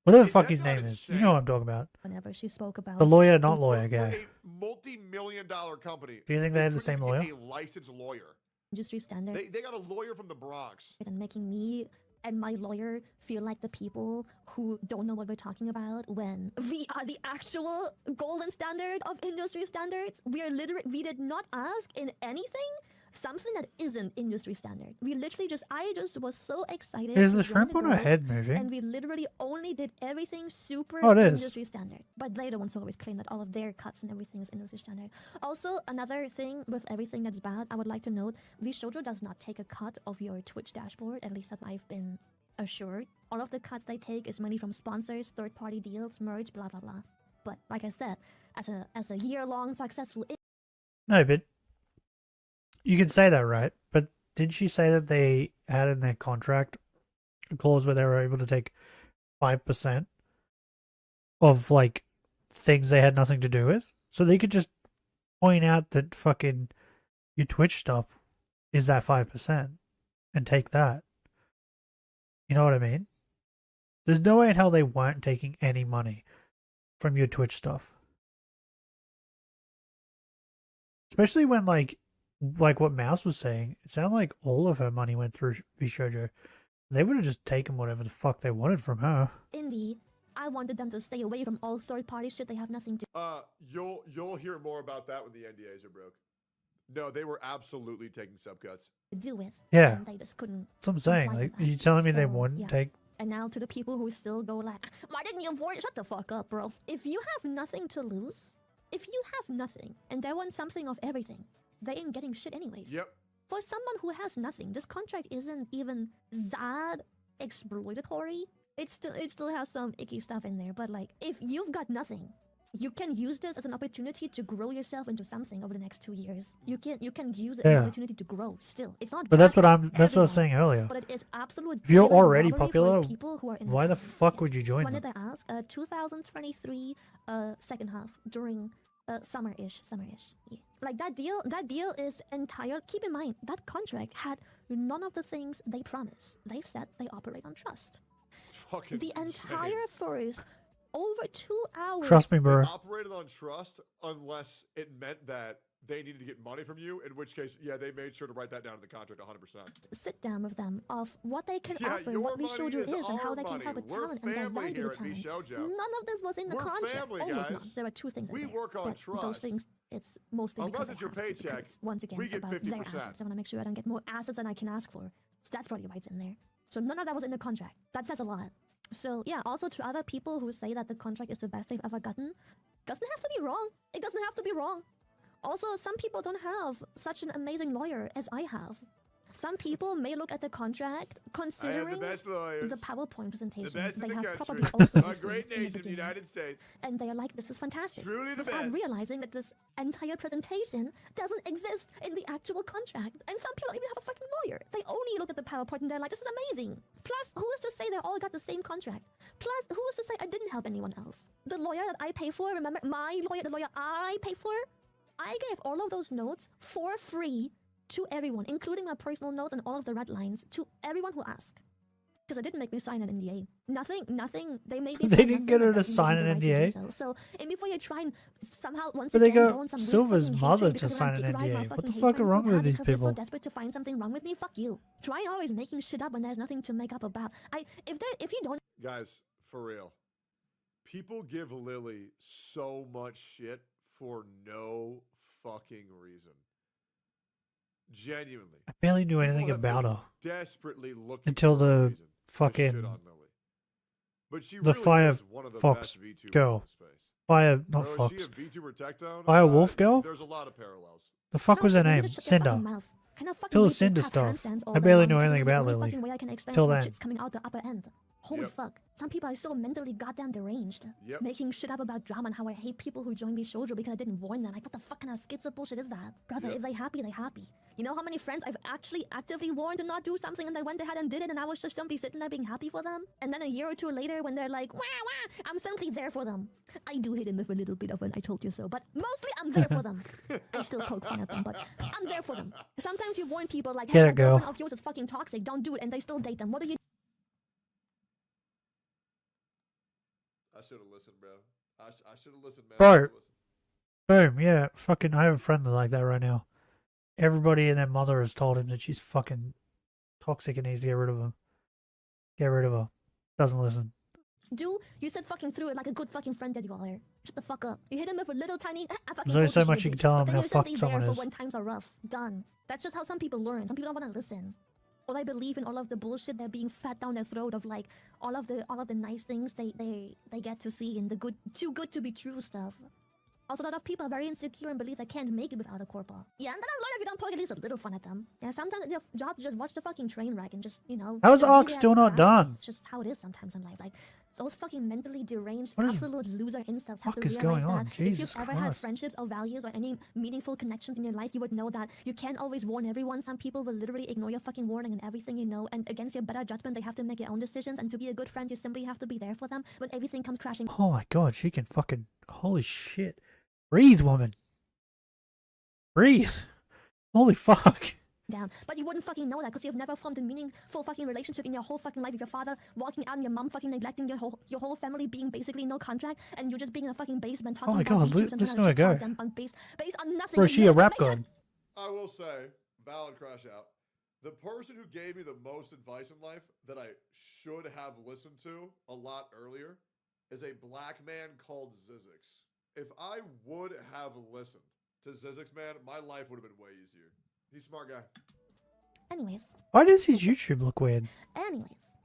Whatever the Is fuck that his not name is. insane? You know what I'm talking about. Whenever she spoke about The lawyer, not a- lawyer For guy. a multi-million-dollar company. Do you think they have the couldn't same even lawyer? get a licensed lawyer. industry standard. They got a lawyer from the Bronx. And making me and my lawyer feel like the people who don't know what we're talking about when we are the actual golden standard of industry standards. We are literally, we did not ask in anything something that isn't industry standard. We literally just, I just was so excited. Is the shrimp on her head moving? And we literally only did everything super industry standard. But they're the ones who always claim that all of their cuts and everything is industry standard. Also, another thing with everything that's bad, I would like to note, VShojo does not take a cut of your Twitch dashboard, at least that I've been assured. All of the cuts they take is money from sponsors, third-party deals, merch, blah, blah, blah. But like I said, as a year-long successful... No, but you can say that, right? But did she say that they had in their contract a clause where they were able to take 5% of, like, things they had nothing to do with? So they could just point out that fucking your Twitch stuff is that 5% and take that. You know what I mean? There's no way in hell they weren't taking any money from your Twitch stuff. Especially when, like what Mouse was saying, it sounded like all of her money went through VShojo. They would have just taken whatever the fuck they wanted from her. Indie, I wanted them to stay away from all third-party shit they have nothing to... You'll hear more about that when the NDAs are broke. No, they were absolutely taking subcuts. ...do with. Yeah. And they just couldn't... That's what I'm saying. Like, are you telling me they wouldn't take... And now to the people who still go like, why didn't you avoid? Shut the fuck up, bro. If you have nothing to lose, if you have nothing, and they want something of everything, they ain't getting shit anyways. Yep. For someone who has nothing, this contract isn't even that exploitatory. It still has some icky stuff in there, but like, if you've got nothing, you can use this as an opportunity to grow yourself into something over the next 2 years. You can use it as an opportunity to grow still. It's not. But that's what I was saying earlier. But it is absolute. If you're already popular, people who are in why the fuck would you join them? them? When did I ask? 2023 second half during summer-ish. Yeah. Like that deal is entire. Keep in mind that contract had none of the things they promised. They said they operate on trust. Fucking the entire first over 2 hours. Trust me, bro. They operated on trust unless it meant that they needed to get money from you, in which case, yeah, they made sure to write that down in the contract 100%. Sit down with them of what they can offer, what VShojo is, and how they can help with talent and their value to talent. None of this was in the contract. Family, almost guys. not. There were 2 things. We work on trust. Those things, it's mostly unless because it's your paycheck. It's, once again, we get about 50%. their assets. I want to make sure I don't get more assets than I can ask for. So that's probably why it's in there. So none of that was in the contract. That says a lot. So yeah, also to other people who say that the contract is the best they've ever gotten, doesn't have to be wrong. It doesn't have to be wrong. Also, some people don't have such an amazing lawyer as I have. Some people may look at the contract considering the PowerPoint presentation they have probably also a great nation, the United States. And they are like, this is fantastic. Truly the without best. realizing that this entire presentation doesn't exist in the actual contract. And some people don't even have a fucking lawyer. They only look at the PowerPoint and they're like, this is amazing. Plus, who is to say they all got the same contract? Plus, who is to say I didn't help anyone else? The lawyer that I pay for, remember, my lawyer, the lawyer I pay for, I gave all of those notes for free to everyone, including my personal note and all of the red lines, to everyone who asked. Because I didn't make me sign an NDA. Nothing. They made me. They didn't get her to sign an NDA. So, and before you try and somehow once but again they go on some Silver's mother to sign an NDA. What the fuck is wrong with these people? people? You're so desperate to find something wrong with me. Fuck you. Try always making shit up when there's nothing to make up about. If you don't. Guys, for real, people give Lily so much shit for no fucking reason. Genuinely. I barely knew anything about her. Desperately looking until the fucking but she the really Firefox girl. Fire, not Bro, Fox. is she a VTuber tech down? Fire Wolf girl? There's a lot of parallels. The fuck was her name? Cinder. Till the Cinder stuff. I barely knew anything about Lily. Till then. Shit's coming out the upper end. Holy fuck. Some people are so mentally goddamn deranged. Making shit up about drama and how I hate people who join VShojo because I didn't warn them. Like, what the fuck kind of schizo bullshit is that? Brother, if they happy, they happy. You know how many friends I've actually actively warned to not do something and they went ahead and did it and I was just simply sitting there being happy for them? And then a year or two later when they're like, wah, wah, I'm simply there for them. I do hit them with a little bit of an I told you so, but mostly I'm there for them. I still poke fun at them, but I'm there for them. Sometimes you warn people like, hey, a girlfriend of yours is fucking toxic, don't do it, and they still date them. What do you I should have listened, bro. I should have listened, man. Bro. Boom, yeah. Fucking, I have a friend like that right now. everybody and their mother has told him that she's fucking toxic and needs to get rid of her. Get rid of her. Doesn't listen. You said fucking through it like a good fucking friend that you are. Shut the fuck up. You hit him with a little tiny. There's only so much you can tell him how fucked someone is. For when times are rough. Done. That's just how some people learn. Some people don't want to listen. Or they believe in all of the bullshit they're being fed down their throat of like all of the nice things they get to see and the good, too good to be true stuff. Also, a lot of people are very insecure and believe they can't make it without a corpo. Yeah, and then a lot of you don't poke at least a little fun at them. Yeah, sometimes it's your job to just watch the fucking train wreck and just, you know. How is Ark still not done? It's just how it is sometimes in life. Like, those fucking mentally deranged, absolute loser incels have to realize that if you've ever had friendships or values or any meaningful connections in your life, you would know that you can't always warn everyone. Some people will literally ignore your fucking warning and everything you know, and against your better judgment, they have to make their own decisions, and to be a good friend, you simply have to be there for them when everything comes crashing. Oh my god, she can fucking... Holy shit. Breathe, woman. Breathe. Holy fuck. Down. But you wouldn't fucking know that because you've never formed a meaningful fucking relationship in your whole fucking life with your father walking out and your mom fucking neglecting your whole family, being basically no contract, and you just being in a fucking basement talking about VTubers and trying to go them on based on nothing. Bro, she a rap god. I will say, valid crash out. The person who gave me the most advice in life that I should have listened to a lot earlier is a black man called Zizix. If I would have listened to Zizix, man, my life would have been way easier. He's a smart guy. Anyways. Why does his YouTube look weird? Anyways.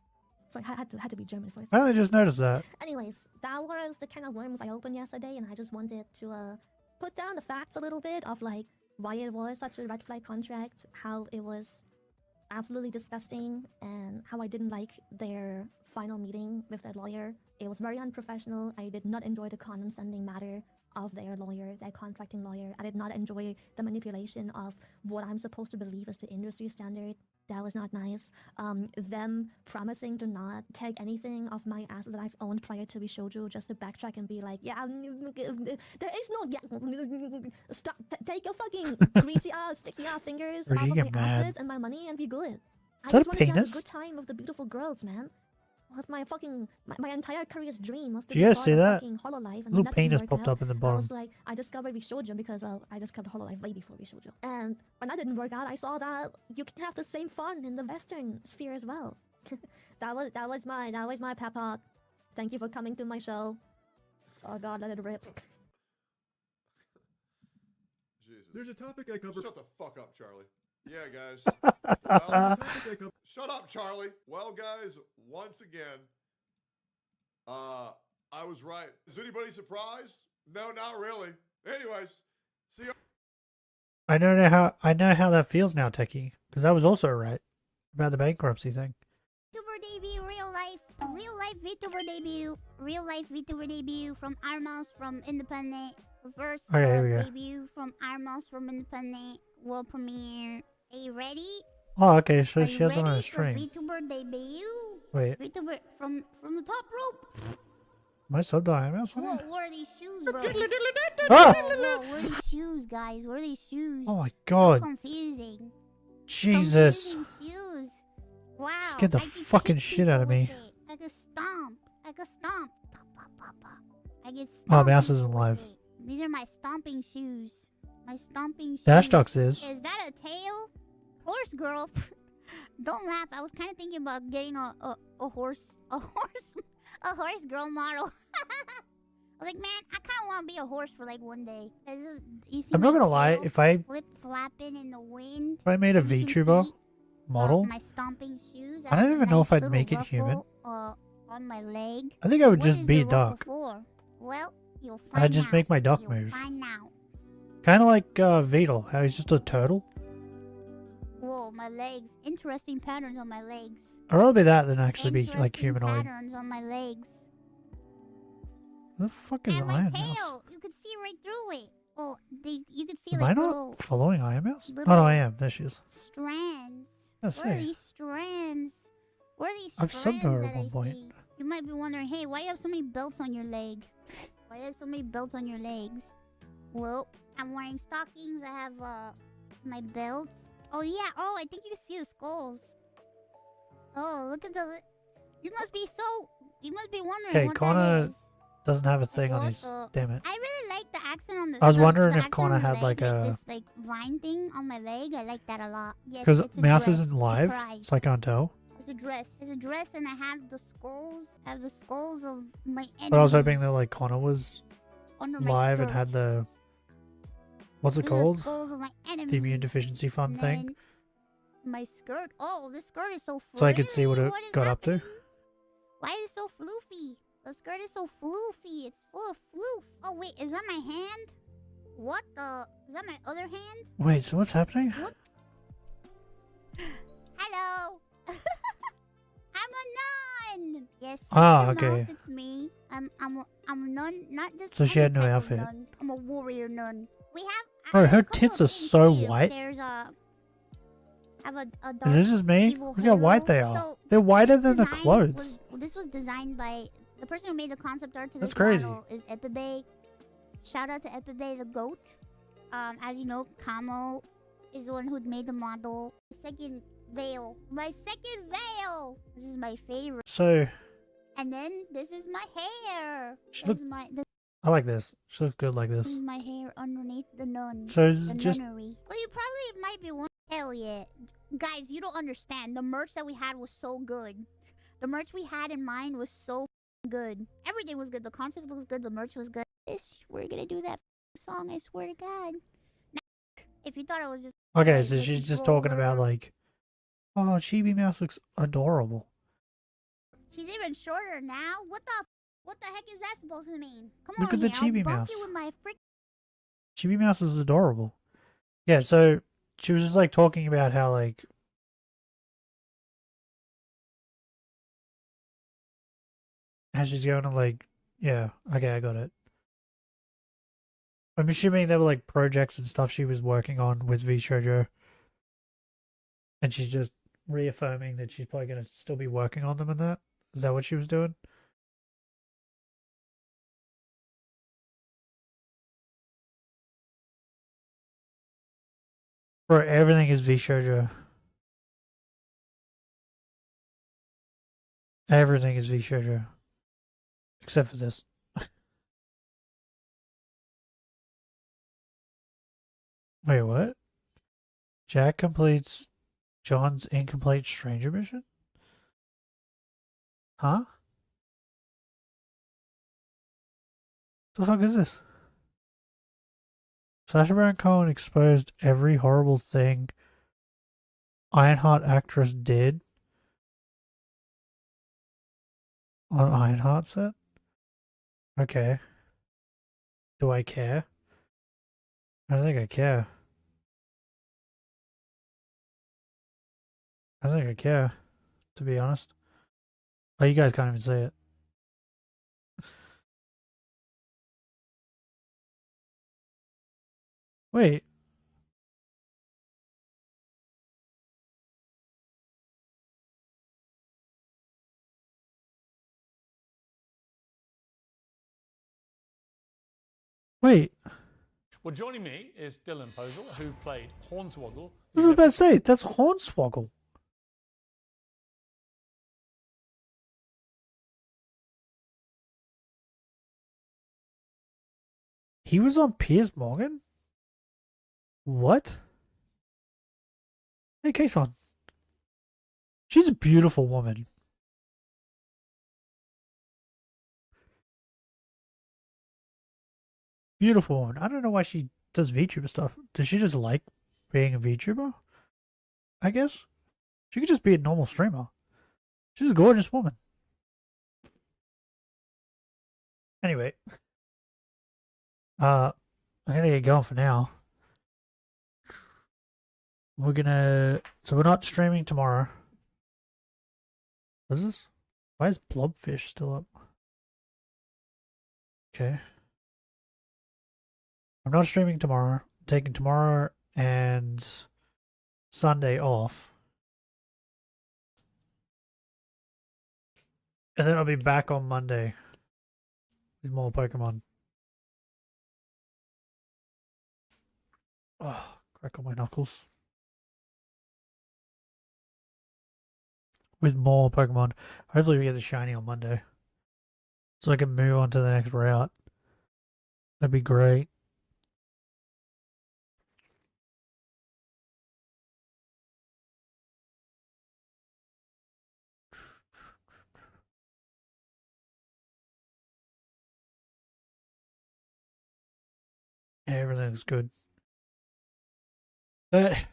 Sorry, I had to be German for a second. I only just noticed that. Anyways, that was the kind of worms I opened yesterday, and I just wanted to put down the facts a little bit of like why it was such a red flag contract, how it was absolutely disgusting, and how I didn't like their final meeting with their lawyer. It was very unprofessional. I did not enjoy the condescending matter of their lawyer, their contracting lawyer. I did not enjoy the manipulation of what I'm supposed to believe is the industry standard. That was not nice. Them promising to not take anything of my assets that I've owned prior to Shoujo, just to backtrack and be like, yeah, there is no, yeah, stop, take your fucking greasy ass, sticky ass fingers off of my assets and my money and be good. I just wanted to have a good time with the beautiful girls, man. Was my fucking my entire career's dream was to be part of fucking Hololive, and little penis popped up in the bottom. I was like, I discovered Shoujo because, well, I discovered Hololive way before Shoujo. And when that didn't work out, I saw that you can have the same fun in the Western sphere as well. that was my pep talk. Thank you for coming to my show. Oh God, let it rip. Jesus. There's a topic I covered. Shut the fuck up, Charlie. Yeah, guys. Shut up, Charlie. Well, guys, once again, I was right. Is anybody surprised? No, not really. Anyways, see you. I know how that feels now, Techie, because I was also right about the bankruptcy thing. VTuber debut, real life VTuber debut, from our mouse from Independent. First debut from our mouse from Independent world premiere. Are you ready? Oh, okay, so she has it on a stream. VTuber debut. Wait. VTuber from the top rope. My subtitle. Whoa, what are these shoes, bro? Ah! Whoa, what are these shoes, guys? What are these shoes? Oh my God. So confusing. Jesus. Confusing shoes. Wow. Scared the fucking shit out of me. I can stomp. I get stomped. Oh, Mouse isn't live. These are my stomping shoes. My stomping shoes. Dashdux is. Is that a tail? Horse girl. Don't laugh. I was kind of thinking about getting a horse girl model. I was like, man, I kind of want to be a horse for like one day. You see I'm not gonna lie. If I flip flapping in the wind. If I made a VTuber model, my stomping shoes. I don't even know if I'd make it human. On my leg. I think I would just be a duck. Well, you'll find I'd just make my duck move. Kind of like Vedal, how he's just a turtle. Whoa, my legs. Interesting patterns on my legs. I'd rather be that than actually be like humanoid. Patterns on my legs. The fuck is and my Iron tail. Mouse? You can see right through it. Oh, you can see Am like I not little following Iron Mouse? Oh no, I am. There she is. strands. Let's Where are see. these strands? Where are these I've strands subbed her that at one I point. see? You might be wondering, hey, why do you have so many belts on your leg? Why do you have so many belts on your legs? Well, I'm wearing stockings. I have my belts. Oh yeah. Oh, I think you can see the skulls. Oh, look at the. You must be wondering Okay, what that Connor is. doesn't have a thing on his. Also, Damn it. I really like the accent on the. I was the- wondering the if accent Connor on the had leg, like a this like vine thing on my leg. I like that a lot. Yes, because it's a Mouse dress. isn't live, Surprise. so I can't tell. It's a dress. It's a dress, and I have the skulls. I have the skulls of my enemies. But I was hoping that like Connor was under my live and skirt. had the what's it These are the called? skulls of my The enemies. immune deficiency fun And thing. then my skirt. Oh, this skirt is so frilly. So I could see what it What is got up to. Why is it so floofy? The skirt is so floofy. It's full of floof. Oh wait, is that my hand? What the? Is that my other hand? Wait, so what's happening? What? Hello. I'm a nun. Yes. Ah, Mr. Mouse, okay. it's me. I'm a nun. Not just. So she any had no type of outfit. nun. I'm a warrior nun. We have. Bro, her tits are so white. There's a. Have a dark Is this just me? evil Look how white hero. they are. So They're whiter this than the design clothes. this was designed by the person who made the concept art to That's this crazy. model is Epibe. Shout out to Epibe the goat. As you know, Kamo is the one who made the model. Second veil. My second veil. This is my favorite. So And then this is my hair. She This look- is my I like this. She looks good like this this. is my hair underneath the nun. So is the it just- nunnery. Well, you probably might be one. Hell yeah. Guys, you don't understand. The merch that we had was so good. The merch we had in mind was so good. Everything was good. The concept was good. The merch was good. We're gonna do that song, I swear to God. Now, if you thought it was just... Okay, like, so the she's just talking about controller, like, oh, Chibi Mouse looks adorable. She's even shorter now. What the heck is that supposed to mean? Come Look on at the here, I'll Chibi bonk Mouse. you with my frick... Chibi Mouse is adorable. Yeah, so she was just like talking about how like how she's going to like, yeah, okay, I got it. I'm assuming there were like projects and stuff she was working on with V Shoujo, and she's just reaffirming that she's probably going to still be working on them and that. Is that what she was doing? Bro, everything is V Shoujo. Everything is V Shoujo. Except for this. Wait, what? Jack completes John's incomplete stranger mission? Huh? The fuck is this? Sacha Baron Cohen exposed every horrible thing Ironheart actress did on Ironheart set? Okay. Do I care? I don't think I care. I don't think I care, to be honest. Oh, you guys can't even see it. Wait. Wait. Well, joining me is Dylan Posel, who played Hornswoggle. I was about to say, that's Hornswoggle. He was on Piers Morgan? What? Hey, Kason. She's a beautiful woman. Beautiful woman. I don't know why she does VTuber stuff. Does she just like being a VTuber? I guess. She could just be a normal streamer. She's a gorgeous woman. Anyway. I'm gonna get going for now. So we're not streaming tomorrow. What is this? Why is Blobfish still up? Okay. I'm not streaming tomorrow. I'm taking tomorrow and Sunday off. And then I'll be back on Monday with more Pokemon. Oh, crack on my knuckles. With more Pokemon. Hopefully we get the shiny on Monday. So I can move on to the next route. That'd be great. think it's good. That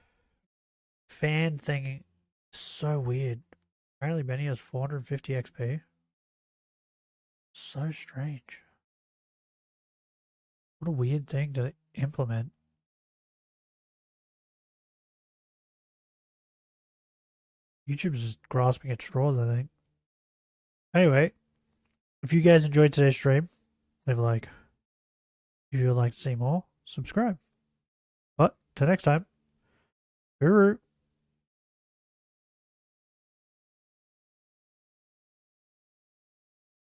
fan thing is so weird. Apparently Benny has 450 XP. So strange. What a weird thing to implement. YouTube's just grasping at straws, I think. Anyway, if you guys enjoyed today's stream, leave a like. If you would like to see more, subscribe. But till next time, hooroo.